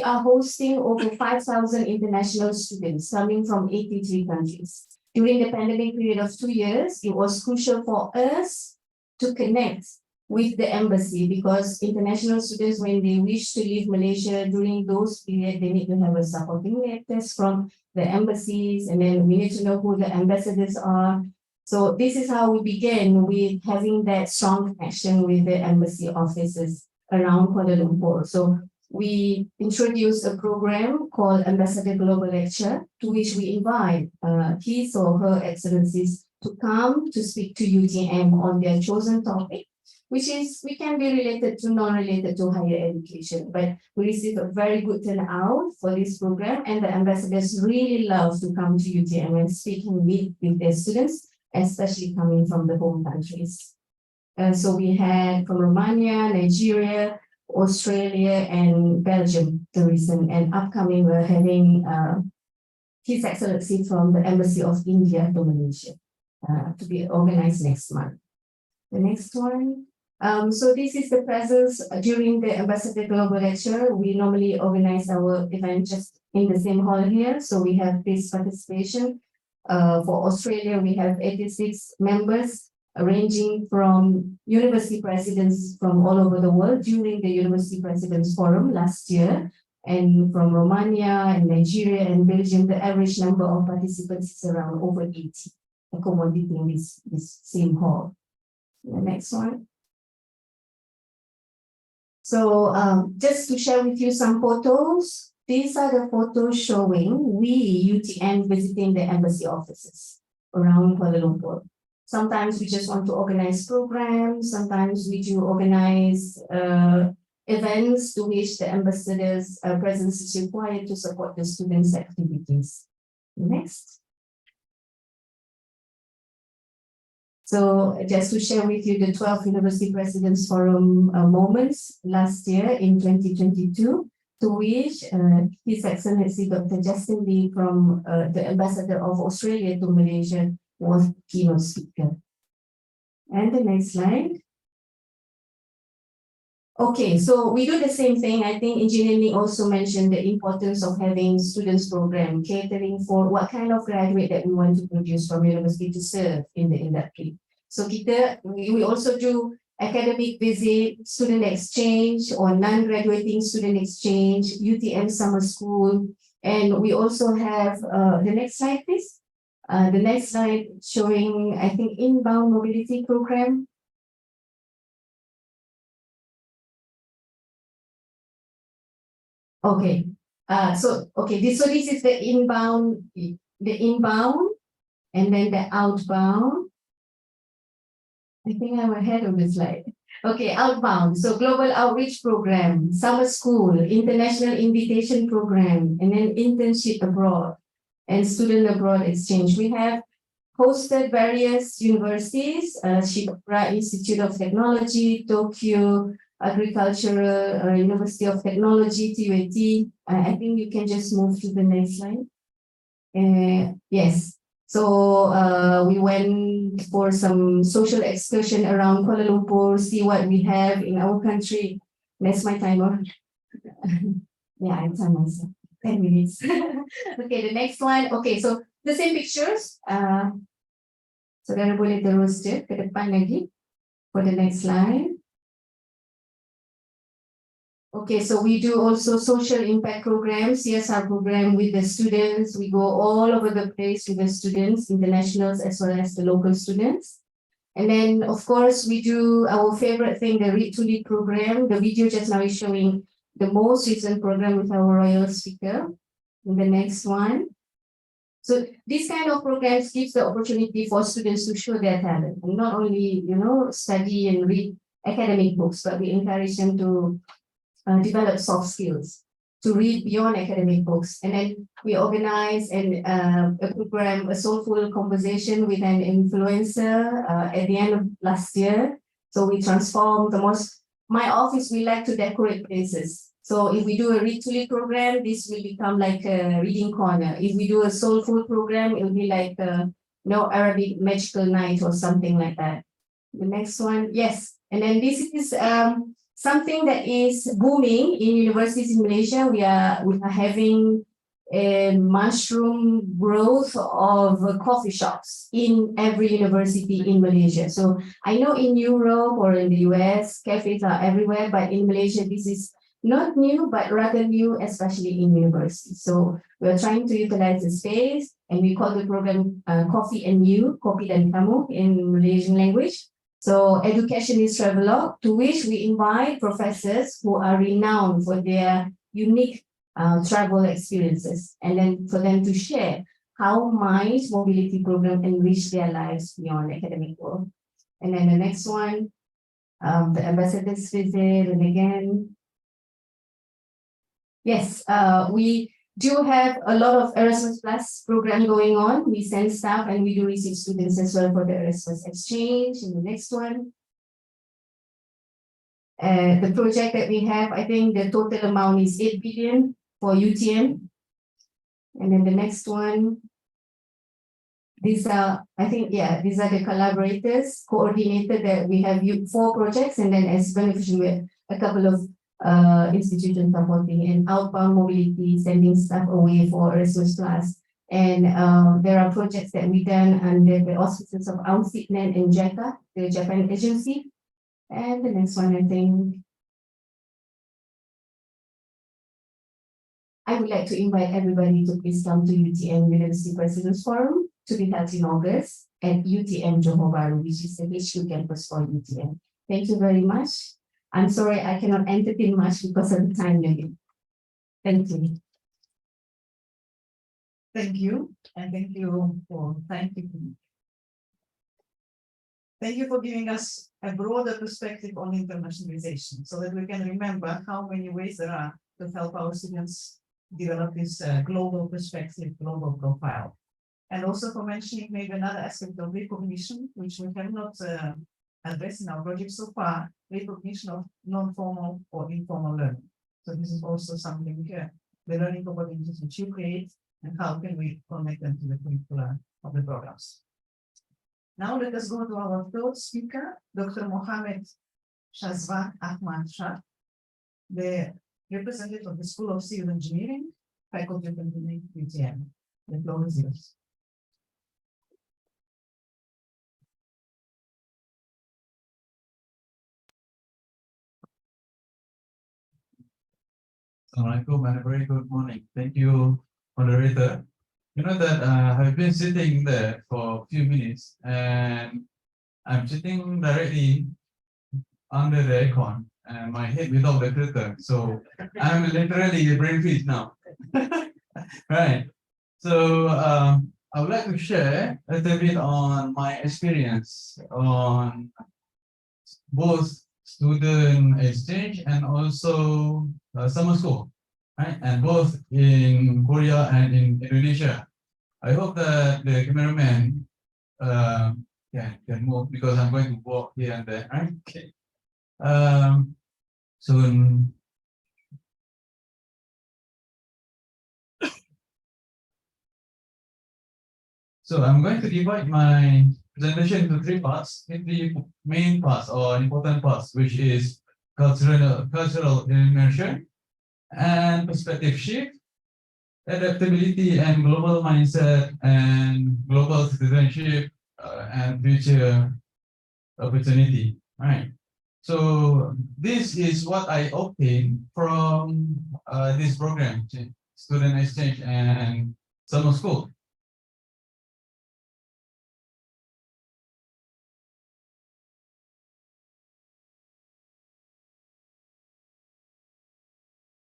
are hosting over 5,000 international students coming from 83 countries. During the pandemic period of 2 years, it was crucial for us to connect with the embassy, because international students, when they wish to leave Malaysia during those periods, they need to have a supporting letters from the embassies, and then we need to know who the ambassadors are. So this is how we began with having that strong connection with the embassy offices around Kuala Lumpur. So we introduced a program called Ambassador Global Lecture, to which we invite his or her excellencies to come to speak to UTM on their chosen topic, which can be related to non-related to higher education. But we received a very good turnout for this program, and the ambassadors really love to come to UTM and speak and meet with their students, especially coming from the home countries. So we had from Romania, Nigeria, Australia and Belgium tourism, and upcoming we're having His Excellency from the Embassy of India to Malaysia to be organized next month. The next one. So this is the presence during the Ambassador Global Lecture. We normally organize our event just in the same hall here. So we have this participation. For Australia, we have 86 members ranging from university presidents from all over the world during the University Presidents Forum last year. And from Romania and Nigeria and Belgium, the average number of participants is around over 80, accommodating this same hall. The next one. So just to share with you some photos, these are the photos showing we, UTM, visiting the embassy offices around Kuala Lumpur. Sometimes we just want to organize programs, sometimes we do organize events to which the ambassador's presence is required to support the students' activities. Next. So just to share with you the 12th University Presidents Forum moments last year in 2022, to which His Excellency Dr. Justin Lee from the Ambassador of Australia to Malaysia was keynote speaker. And the next slide. Okay, so we do the same thing. I think engineering also mentioned the importance of having students program, catering for what kind of graduate that we want to produce from university to serve in the industry. So we also do academic visit, student exchange or non-graduating student exchange, UTM summer school. And we also have, the next slide please. The next slide showing, I think, inbound mobility program. Okay, so this is the inbound, and then the outbound. I think I'm ahead of the slide. Okay, outbound. So global outreach program, summer school, international invitation program, and then internship abroad and student abroad exchange. We have hosted various universities, Shikra Institute of Technology, Tokyo Agricultural University of Technology, TUAT. I think you can just move to the next slide. Yes. So we went for some social excursion around Kuala Lumpur, see what we have in our country. That's my timer. Yeah, I time myself. 10 minutes. Okay, the next one. Okay, so the same pictures. Saudara boleh terus je ke depan lagi for the next slide. Okay, so we do also social impact programs, CSR program with the students. We go all over the place with the students, internationals as well as the local students. And then, of course, we do our favorite thing, the Read to Lead program. The video just now is showing the most recent program with our royal speaker. In the next one. So this kind of programs gives the opportunity for students to show their talent and not only, study and read academic books, but we encourage them to develop soft skills, to read beyond academic books. And then we organize a program, a soulful conversation with an influencer at the end of last year. So we transform my office, we like to decorate places. So if we do a Read to Lead program, this will become like a reading corner. If we do a soulful program, it will be like Arabic magical night or something like that. The next one, yes. And then this is something that is booming in universities in Malaysia. We are having a mushroom growth of coffee shops in every university in Malaysia. So I know in Europe or in the US, cafes are everywhere, but in Malaysia, this is not new, but rather new, especially in universities. So we're trying to utilize the space, and we call the program Coffee and You, Kopi dan Kamu in Malaysian language. So education is travelogue, to which we invite professors who are renowned for their unique travel experiences, and then for them to share how MIND's mobility program enrich their lives beyond academic work. And then the next one, the ambassadors visit, and again, yes, we do have a lot of Erasmus Plus program going on. We send staff and we do receive students as well for the Erasmus exchange. And the next one. The project that we have, I think the total amount is 8 billion for UTM. And then the next one, these are, I think, yeah, these are the collaborators, coordinator that we have 4 projects, and then as beneficiary, we have a couple of institutions supporting and outbound mobility, sending staff away for Erasmus Plus. And there are projects that we done under the auspices of AUSIPNet and JECA, the Japan agency. And the next one, I think, I would like to invite everybody to please come to UTM University President's Forum to be held in August at UTM Johor Bahru, which is the HQ campus for UTM. Thank you very much. I'm sorry I cannot entertain much because of the time limit. Thank you. Thank you, and thank you for Thank you for giving us a broader perspective on internationalization so that we can remember how many ways there are to help our students develop this global perspective, global profile. And also for mentioning maybe another aspect of recognition, which we have not addressed in our project so far, recognition of non-formal or informal learning. So this is also something the learning opportunities which you create, and how can we connect them to the curricula of the programs. Now let us go to our third speaker, Dr. Mohammed Shazwan Ahmad Shah, the representative of the School of Civil Engineering, Faculty of Engineering, UTM. The floor is yours. Assalamualaikum and a very good morning. Thank you, moderator. You know that I've been sitting there for a few minutes and I'm sitting directly under the aircon and my head without the filter. So I'm literally a brain freeze now. Right. So I would like to share a little bit on my experience on both student exchange and also summer school, right? And both in Korea and in Indonesia. I hope that the cameraman can move because I'm going to walk here and there, right? Okay. Soon. So I'm going to divide my presentation into 3 parts, 3 main parts or important parts, which is cultural immersion and perspective shift, adaptability and global mindset and global citizenship and future opportunity. Right. So this is what I obtained from this program, student exchange and summer school.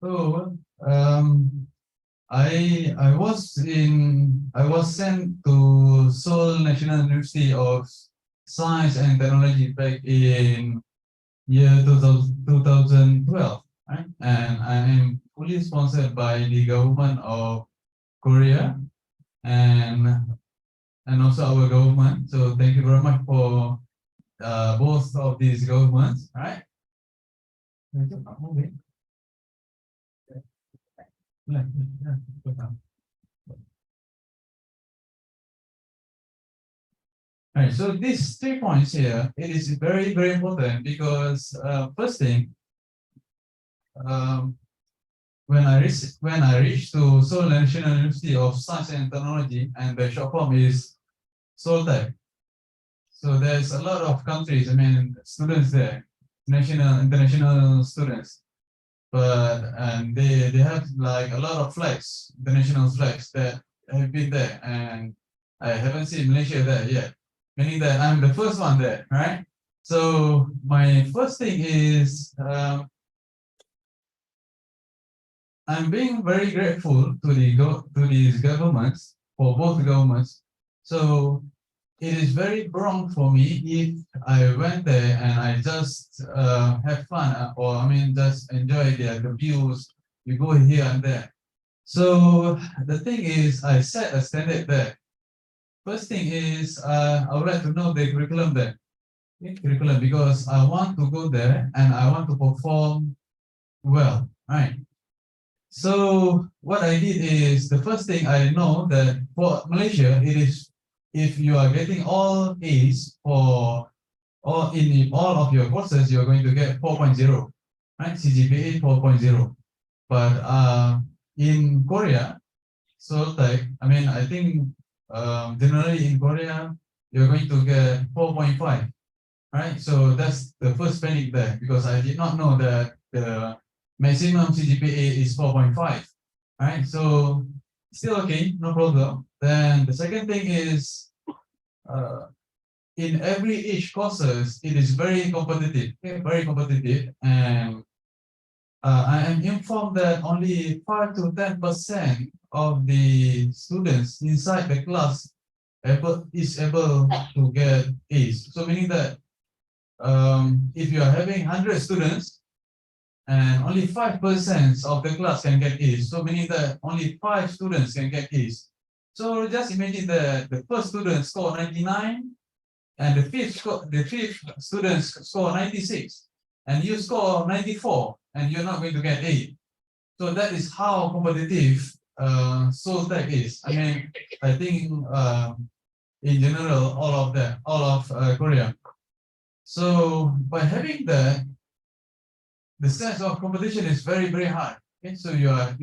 So I was sent to Seoul National University of Science and Technology back in year 2012, right? And I am fully sponsored by the government of Korea and also our government. So thank you very much for both of these governments, right? Right, so these 3 points here, it is very, very important because first thing, when I reached to Seoul National University of Science and Technology, and the short form is Seoul-Tech. So there's a lot of countries, I mean, students there, international students. But they have like a lot of flags, international flags that have been there, and I haven't seen Malaysia there yet, meaning that I'm the first one there, right? So my first thing is I'm being very grateful to these governments, for both governments. So it is very wrong for me if I went there and I just have fun, or I mean just enjoy the views. We go here and there. So the thing is, I set a standard there. First thing is, I would like to know the curriculum there. curriculum because I want to go there and I want to perform well, right? So what I did is the first thing I know that for Malaysia, it is if you are getting all A's for all in all of your courses, you're going to get 4.0, right? CGPA 4.0. But in Korea, so like I mean I think generally in Korea you're going to get 4.5, right? So that's the first panic there because I did not know that the maximum CGPA is 4.5, right? So still okay, no problem. Then the second thing is in every each courses it is very competitive, okay, very competitive, and I am informed that only 5 to 10% of the students inside the class is able to get A's. So meaning that if you are having 100 students and only 5% of the class can get A's, so meaning that only 5 students can get A's. So just imagine that the first student score 99 and the fifth student score 96 and you score 94 and you're not going to get 8. So that is how competitive Soltech is. I mean, I think in general, all of Korea. So by having that, the sense of competition is very, very high. Okay? So I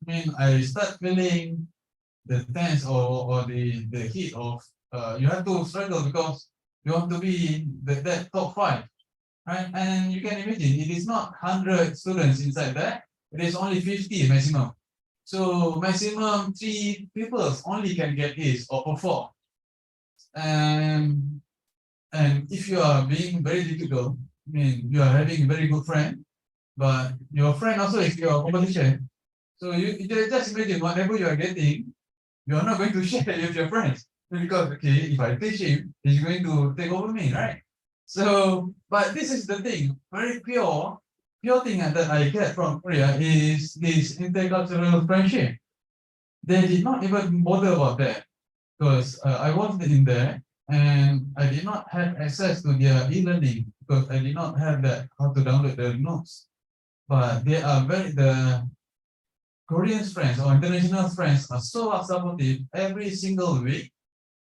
mean, I start feeling the tense or the heat of you have to struggle because you want to be that top 5, right? And you can imagine it is not 100 students inside that, it is only 50 maximum. So maximum 3 people only can get A's or perform. And if you are being very difficult, I mean you are having a very good friend, but your friend also is your competition. So you just imagine whatever you are getting, you are not going to share with your friends because okay, if I teach him, he's going to take over me, right? So, but this is the thing, very pure thing that I get from Korea is this intercultural friendship. They did not even bother about that because I wasn't in there and I did not have access to their e-learning because I did not have that how to download the notes. But they are the Korean friends or international friends are so supportive. Every single week,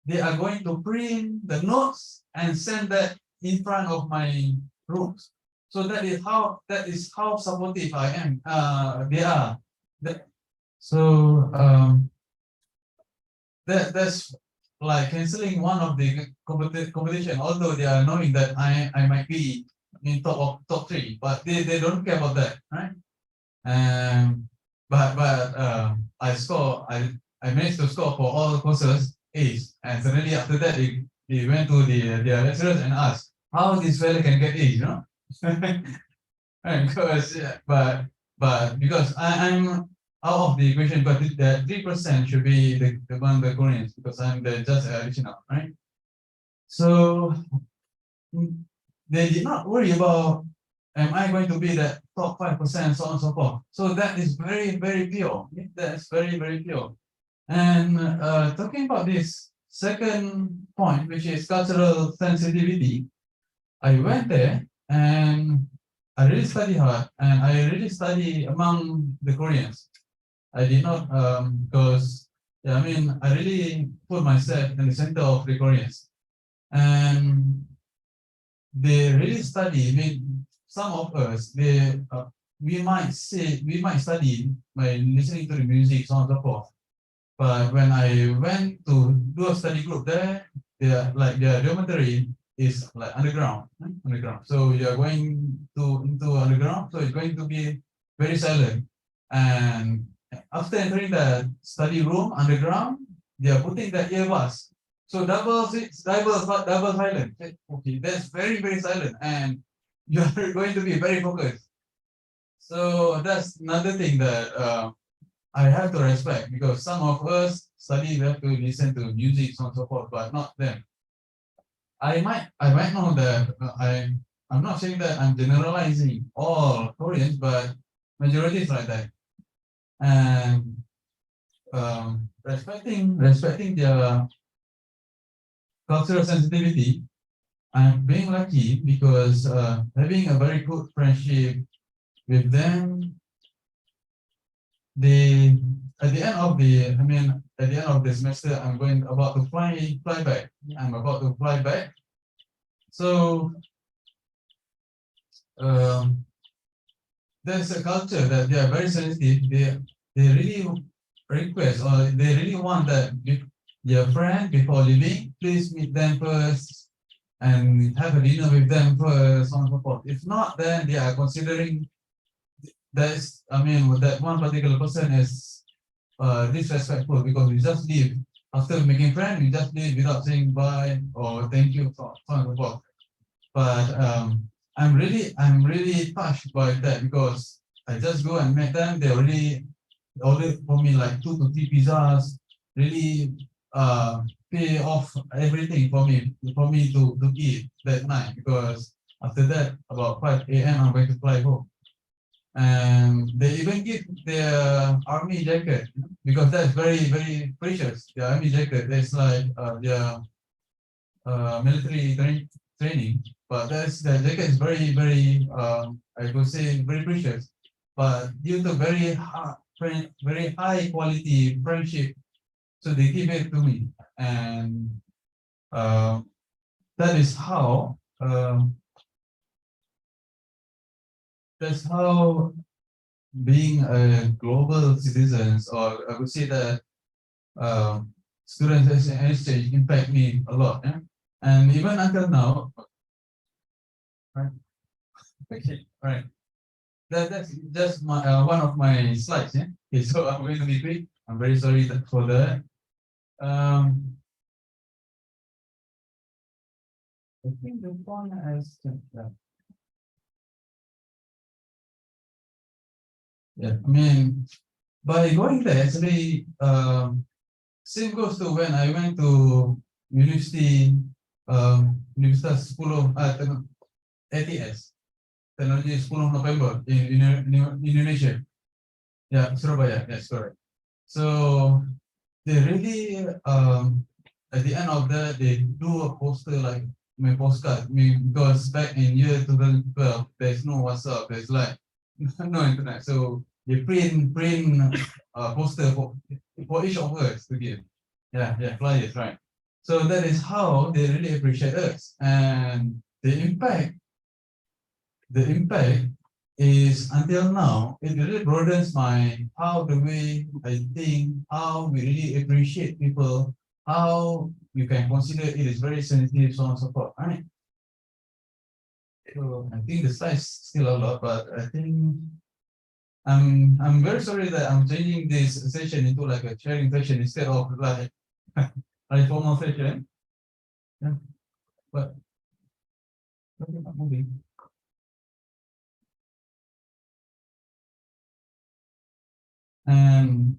they are going to print the notes and send that in front of my rooms. So that is how supportive I am. They are. So that's like canceling one of the competition. Although they are knowing that I might be in top 3, but they don't care about that, right? But I managed to score for all courses A's, and suddenly after that they went to their lecturers and asked how this fella can get A's, you know? And because but because I'm out of the equation, but the 3% should be among the Koreans because I'm just additional, right? So they did not worry about am I going to be the top 5%, so on and so forth. So that is very, very pure. That's very, very pure. And talking about this second point, which is cultural sensitivity, I went there and I really study hard and I really study among the Koreans. I did not because I mean I really put myself in the center of the Koreans, and they really study. I mean, some of us we might study by listening to the music, so on and so forth. But when I went to do a study group there, their dormitory is like underground. So you are going into underground, so it's going to be very silent. And after entering the study room underground, they are putting the earbuds. So double silent. Okay, that's very, very silent, and you are going to be very focused. So that's another thing that I have to respect because some of us study, we have to listen to music, so on and so forth, but not them. I might know that I'm not saying that I'm generalizing all Koreans, but majority is like that. And respecting their cultural sensitivity, I'm being lucky because having a very good friendship with them, they at the end of the at the end of the semester I'm about to fly back. I'm about to fly back. So there's a culture that they are very sensitive. They really request or they really want that your friend before leaving, please meet them first and have a dinner with them first, so on and so forth. If not, then they are considering that one particular person is disrespectful because we just leave after making friends, we just leave without saying bye or thank you, so on and so forth. But I'm really touched by that because I just go and met them. They already ordered for me like 2 to 3 pizzas. Really pay off everything for me to eat that night because after that about 5 a.m. I'm going to fly home. And they even give their army jacket because that's very precious. The army jacket is like their military training, but the jacket is very I would say very precious. But due to very high quality friendship, so they give it to me, and that is how being a global citizens, or I would say that students exchange impact me a lot. Yeah? And even until now, right? Okay, all right. That's just one of my slides. Yeah. Okay, so I'm going to be quick. I'm very sorry for that. I think the phone has. Yeah, I mean, by going there, actually, same goes to when I went to Universiti Universitas 10 ATS, Teknologi 10 November in Indonesia. Yeah, Surabaya, yes, correct. So they really at the end of that they do a poster like postcard. Because back in year 2012 there's no WhatsApp, there's like no internet. So they print poster for each of us to give. Yeah, flyers, right. So that is how they really appreciate us. And the impact is until now, it really broadens the way I think, how we really appreciate people, how you can consider it is very sensitive, so on and so forth, right? So I think the slides still a lot, but I think I'm very sorry that I'm changing this session into like a sharing session instead of like a formal session. Yeah. But okay, I'm moving. And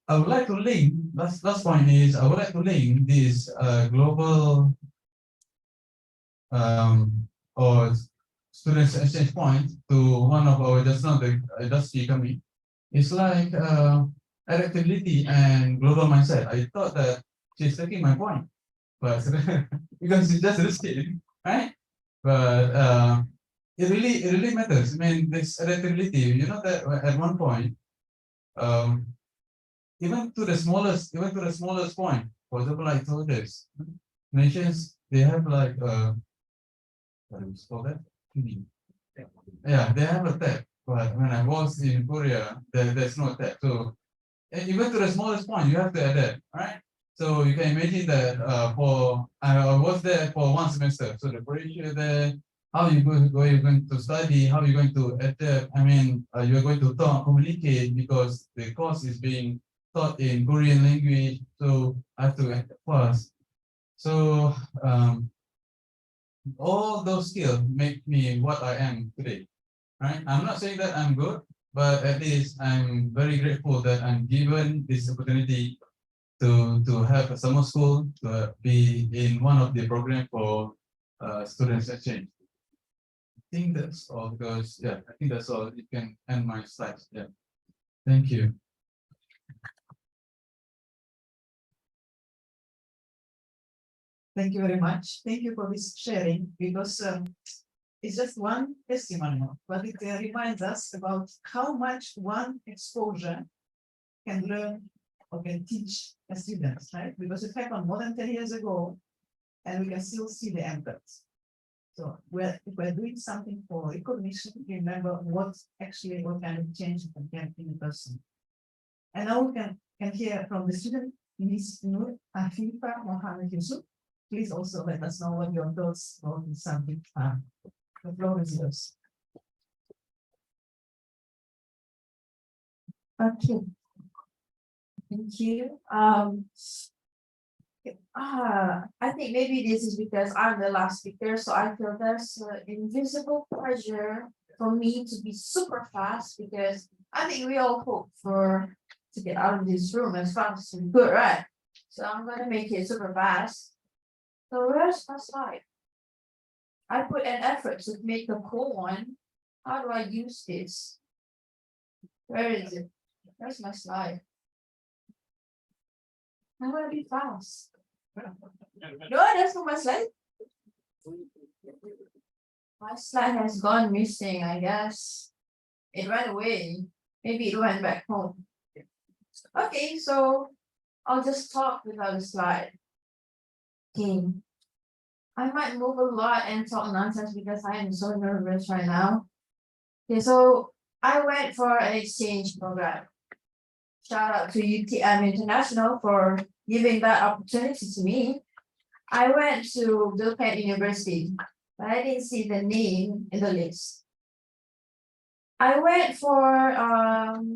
I would like to link, last point is, I would like to link this global or students exchange point to one of our just now the industry coming. It's like adaptability and global mindset. I thought that she's taking my point, but because it's just risky, right? But it really matters. I mean, this adaptability, you know that at one point, even to the smallest point, for example, like toilets, nations, they have like what do you call that? Yeah, they have a tap, but when I was in Korea, there's no tap. So and even to the smallest point, you have to adapt, right? So you can imagine that I was there for 1 semester. So the pressure there, how you going to study, how you're going to adapt. I mean, you're going to communicate because the course is being taught in Korean language. So I have to adapt fast. So all those skills make me what I am today, right? I'm not saying that I'm good, but at least I'm very grateful that I'm given this opportunity to have a summer school, to be in one of the program for students exchange. I think that's all because, yeah, I think that's all. You can end my slides. Yeah. Thank you. Thank you very much. Thank you for this sharing because it's just one testimonial, but it reminds us about how much one exposure can learn or can teach a student, right? Because it happened more than 10 years ago, and we can still see the impacts. So if we're doing something for recognition, remember what kind of change it can get in a person. And now we can hear from the student, Ms. Nur Afifa Mohammed Yusuf. Please also let us know what your thoughts on this subject are. The floor is yours. Okay. Thank you. I think maybe this is because I'm the last speaker, so I feel there's an invisible pressure for me to be super fast because I think we all hope to get out of this room as fast as we could, right? So I'm gonna make it super fast. So where's my slide? I put an effort to make a cool one. How do I use this? Where is it? Where's my slide? I'm gonna be fast. No, that's not my slide. My slide has gone missing, I guess. It ran away. Maybe it went back home. Okay, so I'll just talk without a slide. Okay. I might move a lot and talk nonsense because I am so nervous right now. Okay, so I went for an exchange program. Shout out to UTM International for giving that opportunity to me. I went to Lumpur University, but I didn't see the name in the list. I went for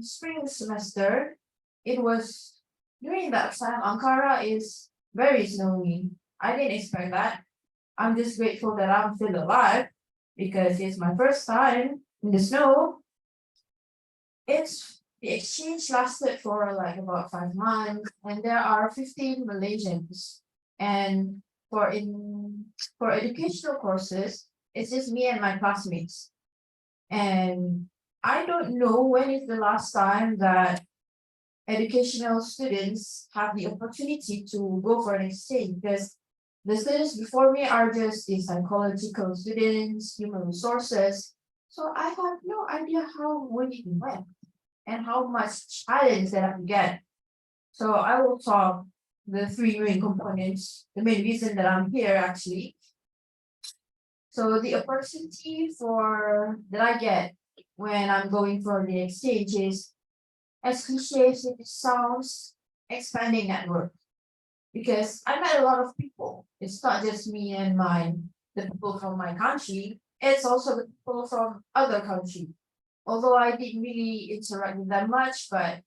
spring semester. It was during that time, Ankara is very snowy. I didn't expect that. I'm just grateful that I'm still alive because it's my first time in the snow. The exchange lasted for like about 5 months, and there are 15 Malaysians. And for educational courses, it's just me and my classmates. And I don't know when is the last time that educational students have the opportunity to go for an exchange, because the students before me are just the psychological students, human resources. So I have no idea how would it went and how much challenge that I get. So I will talk the 3 main components, the main reason that I'm here actually. So the opportunity that I get when I'm going for the exchange is, as cliche as it sounds, expanding network. Because I met a lot of people. It's not just me and the people from my country, it's also the people from other countries. Although I didn't really interact with them much, but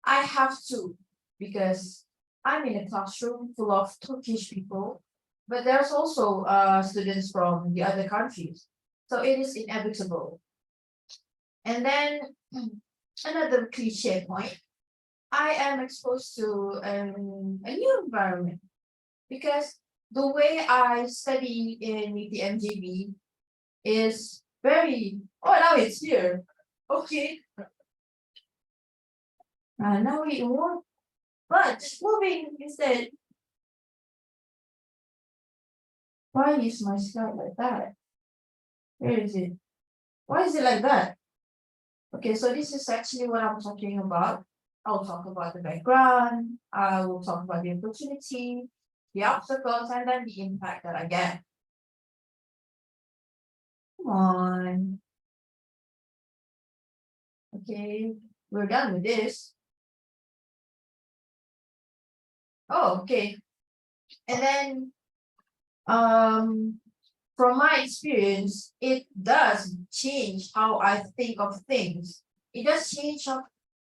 I have to, because I'm in a classroom full of Turkish people, but there's also students from the other countries. So it is inevitable. And then another cliche point, I am exposed to a new environment, because the way I study in the MJB is very, now it's here. Okay. Now we move, but moving instead. Why is my slide like that? Where is it? Why is it like that? Okay, so this is actually what I'm talking about. I'll talk about the background, I will talk about the opportunity, the obstacles, and then the impact that I get. Come on. Okay, we're done with this. Oh, okay. And then, from my experience, it does change how I think of things. It does change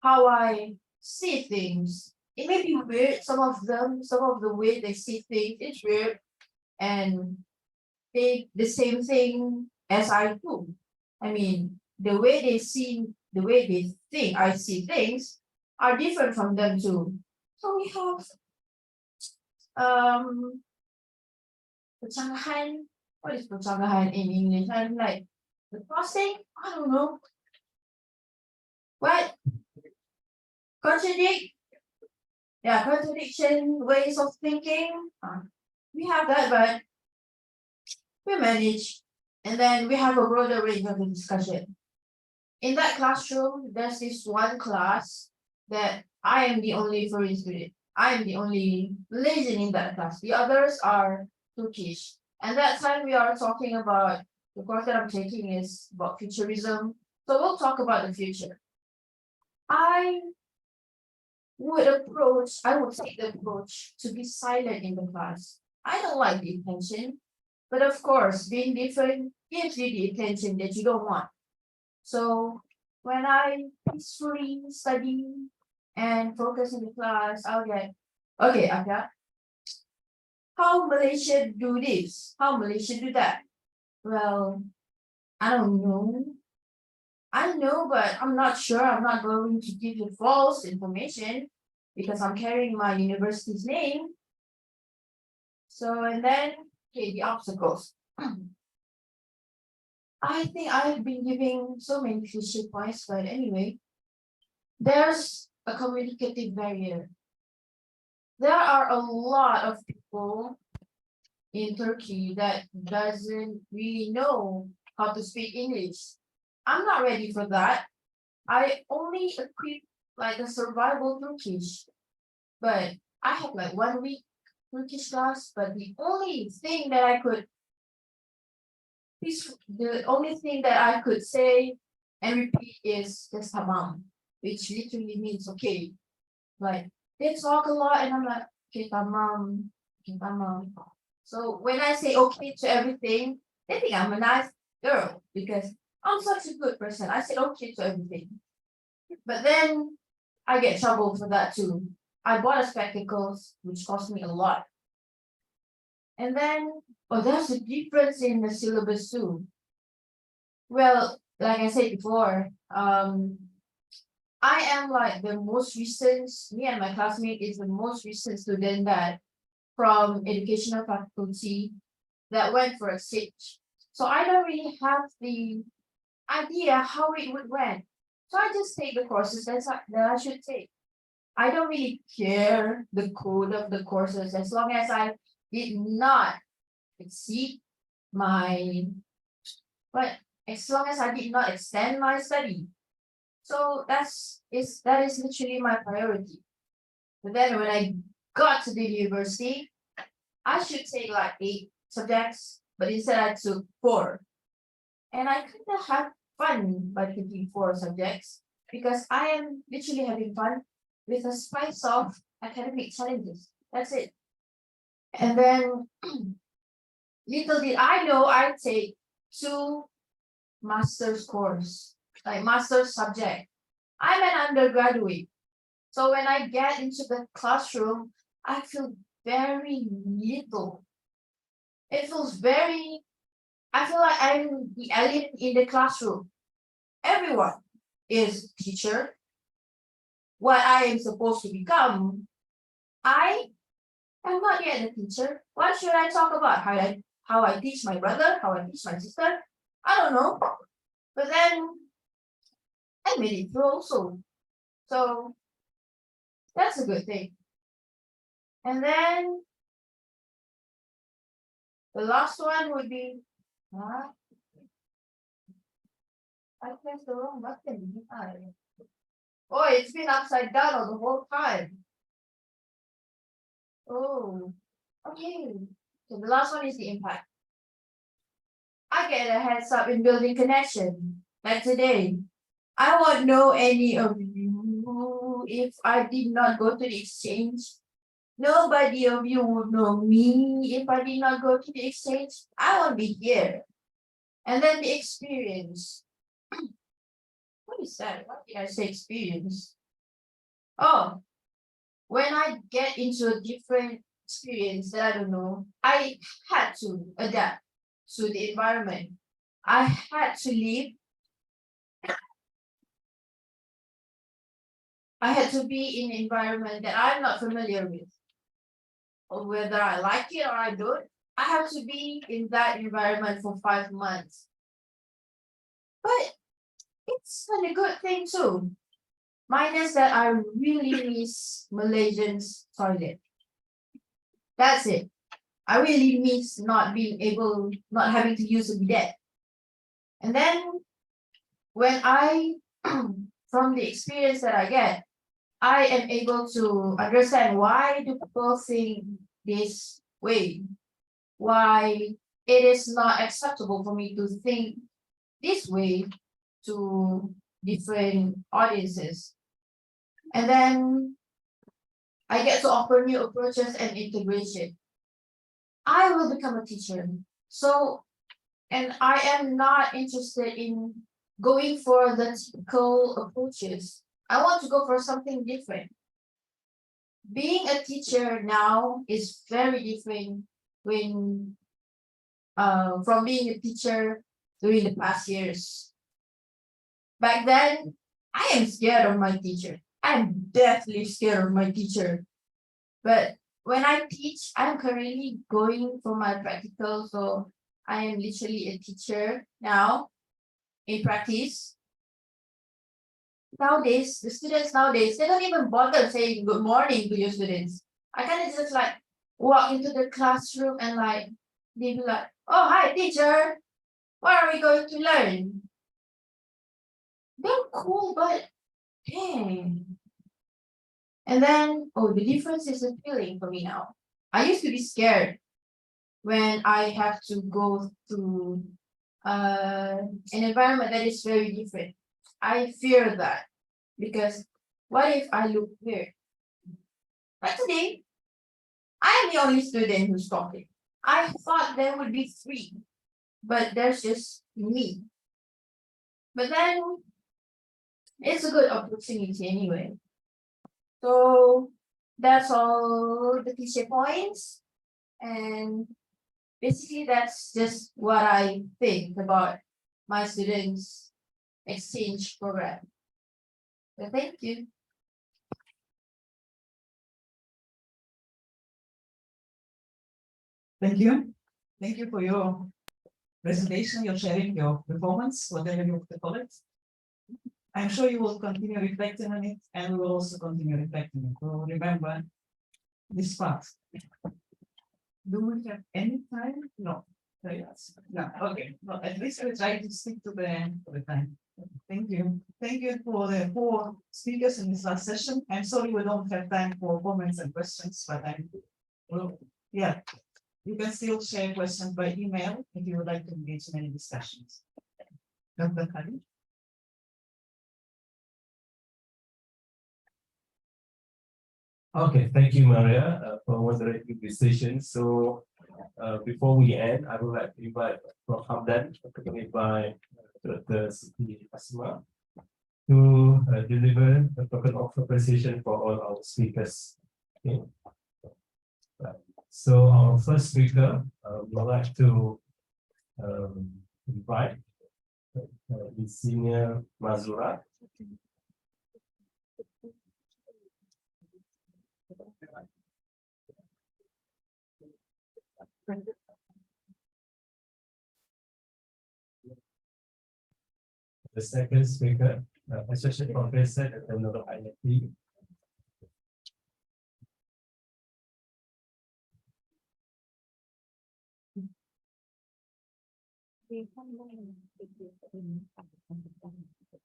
how I see things. It may be weird, some of the way they see things, it's weird. And they the same thing as I do. I mean, the way they think I see things are different from them too. So we have pecahan. What is pecahan in English? I'm like the crossing. I don't know. What? Contradiction, ways of thinking. we have that, but we manage. And then we have a broader range of the discussion. In that classroom, there's this one class that I am the only foreign student. I am the only Malaysian in that class. The others are Turkish. And that time we are talking about the course that I'm taking is about futurism. So we'll talk about the future. I would take the approach to be silent in the class. I don't like the attention, but of course, being different gives you the attention that you don't want. So when I peacefully study and focus in the class, I'll get, okay, Aka, how Malaysia do this? How Malaysia do that? Well, I don't know. I know, but I'm not sure. I'm not going to give you false information because I'm carrying my university's name. So, and then, okay, the obstacles. I think I've been giving so many cliche points, but anyway, there's a communicative barrier. There are a lot of people in Turkey that doesn't really know how to speak English. I'm not ready for that. I only equip like a survival Turkish, but I have like 1 week Turkish class, but the only thing that I could say and repeat is just tamam, which literally means okay. Like they talk a lot and I'm like, okay, tamam, okay, tamam. So when I say okay to everything, they think I'm a nice girl because I'm such a good person. I say okay to everything. But then I get trouble for that too. I bought a spectacles, which cost me a lot. And then, oh, there's a difference in the syllabus too. Well, like I said before, I am like the most recent, me and my classmate is the most recent student that from educational faculty that went for a exchange. So I don't really have the idea how it would went. So I just take the courses that I should take. I don't really care the code of the courses as long as I did not exceed my, but as long as I did not extend my study. So that is literally my priority. But then when I got to the university, I should take like 8 subjects, but instead I took 4. And I kind of had fun by taking 4 subjects because I am literally having fun with a spice of academic challenges. That's it. And then little did I know I'd take 2 master's course, like master's subject. I'm an undergraduate. So when I get into the classroom, I feel very little. It feels I feel like I'm the alien in the classroom. Everyone is teacher. What I am supposed to become, I am not yet a teacher. What should I talk about? How I teach my brother, how I teach my sister? I don't know. But then I made it through also. So that's a good thing. And then the last one would be, I pressed the wrong button. Oh, it's been upside down the whole time. Oh, okay. So the last one is the impact. I get a heads up in building connection. Like today, I won't know any of you if I did not go to the exchange. Nobody of you would know me if I did not go to the exchange. I won't be here. And then the experience. What is that? What did I say experience? Oh, when I get into a different experience that I don't know, I had to adapt to the environment. I had to live. I had to be in an environment that I'm not familiar with. Or whether I like it or I don't, I have to be in that environment for 5 months. But it's a good thing too. Minus that I really miss Malaysian's toilet. That's it. I really miss not having to use a bidet. And then when I, from the experience that I get, I am able to understand why do people think this way, why it is not acceptable for me to think this way to different audiences. And then I get to offer new approaches and integration. I will become a teacher. So, and I am not interested in going for the typical approaches. I want to go for something different. Being a teacher now is very different when from being a teacher during the past years. Back then, I am scared of my teacher. I'm deathly scared of my teacher. But when I teach, I'm currently going for my practical, so I am literally a teacher now in practice. Nowadays, the students nowadays, they don't even bother saying good morning to your students. I kind of just like walk into the classroom and like, they be like, oh, hi teacher, what are we going to learn? They're cool, but dang. And then, oh, the difference is appealing for me now. I used to be scared when I have to go through an environment that is very different. I fear that because what if I look weird? But today, I am the only student who's talking. I thought there would be 3, but there's just me. But then, it's a good opportunity anyway. So that's all the teacher points. And basically that's just what I think about my students' exchange program. So thank you. Thank you. Thank you for your presentation, your sharing your performance, whatever you want to call it. I'm sure you will continue reflecting on it, and we will also continue reflecting on it. We'll remember this part. Do we have any time? No. Yes. No. Okay. No, at least we'll try to stick to the time. Thank you. Thank you for the 4 speakers in this last session. I'm sorry we don't have time for comments and questions, but yeah. You can still share questions by email if you would like to engage in any discussions. Dr. Khalid? Okay, thank you, Maria, for moderating this session. So, before we end, I would like to invite Prof. Hamdan, accompanied by Dr. Siti Asma, to deliver a token of appreciation for all our speakers. Okay. So, our first speaker, we would like to invite Ms. Senior Mazura. The second speaker, Associate Professor at the Nurul IIT.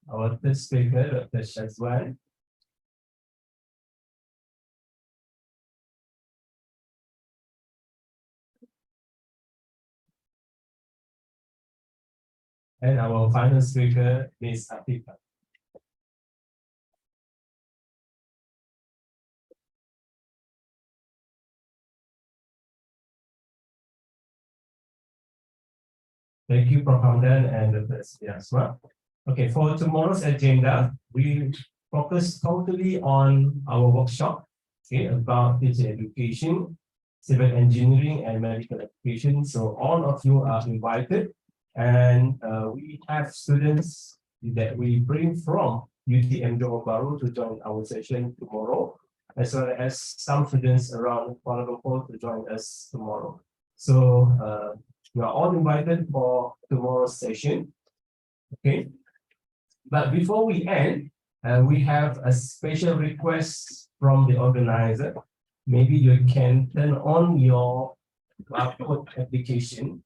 Our third speaker, Dr. Shazwan. And our final speaker, Ms. Atika. Thank you, Prof. Hamdan and Dr. Asma. Okay, for tomorrow's agenda, we focus totally on our workshop, okay, about teacher education, civil engineering, and medical education. So all of you are invited, and we have students that we bring from UTM Johor Bahru to join our session tomorrow, as well as some students around Kuala Lumpur to join us tomorrow. So you are all invited for tomorrow's session. Okay. But before we end, we have a special request from the organizer. Maybe you can turn on your barcode application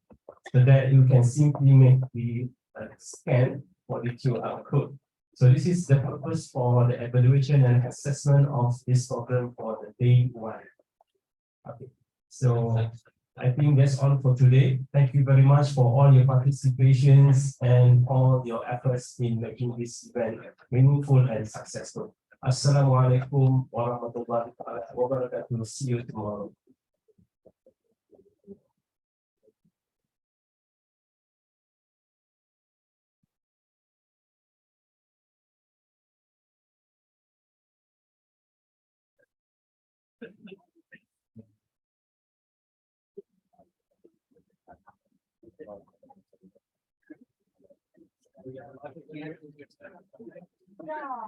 so that you can simply make the scan for the QR code. So this is the purpose for the evaluation and assessment of this program for the day one. Okay, so I think that's all for today. Thank you very much for all your participations and all your efforts in making this event meaningful and successful. Assalamualaikum warahmatullahi wabarakatuh. See you tomorrow. Yeah.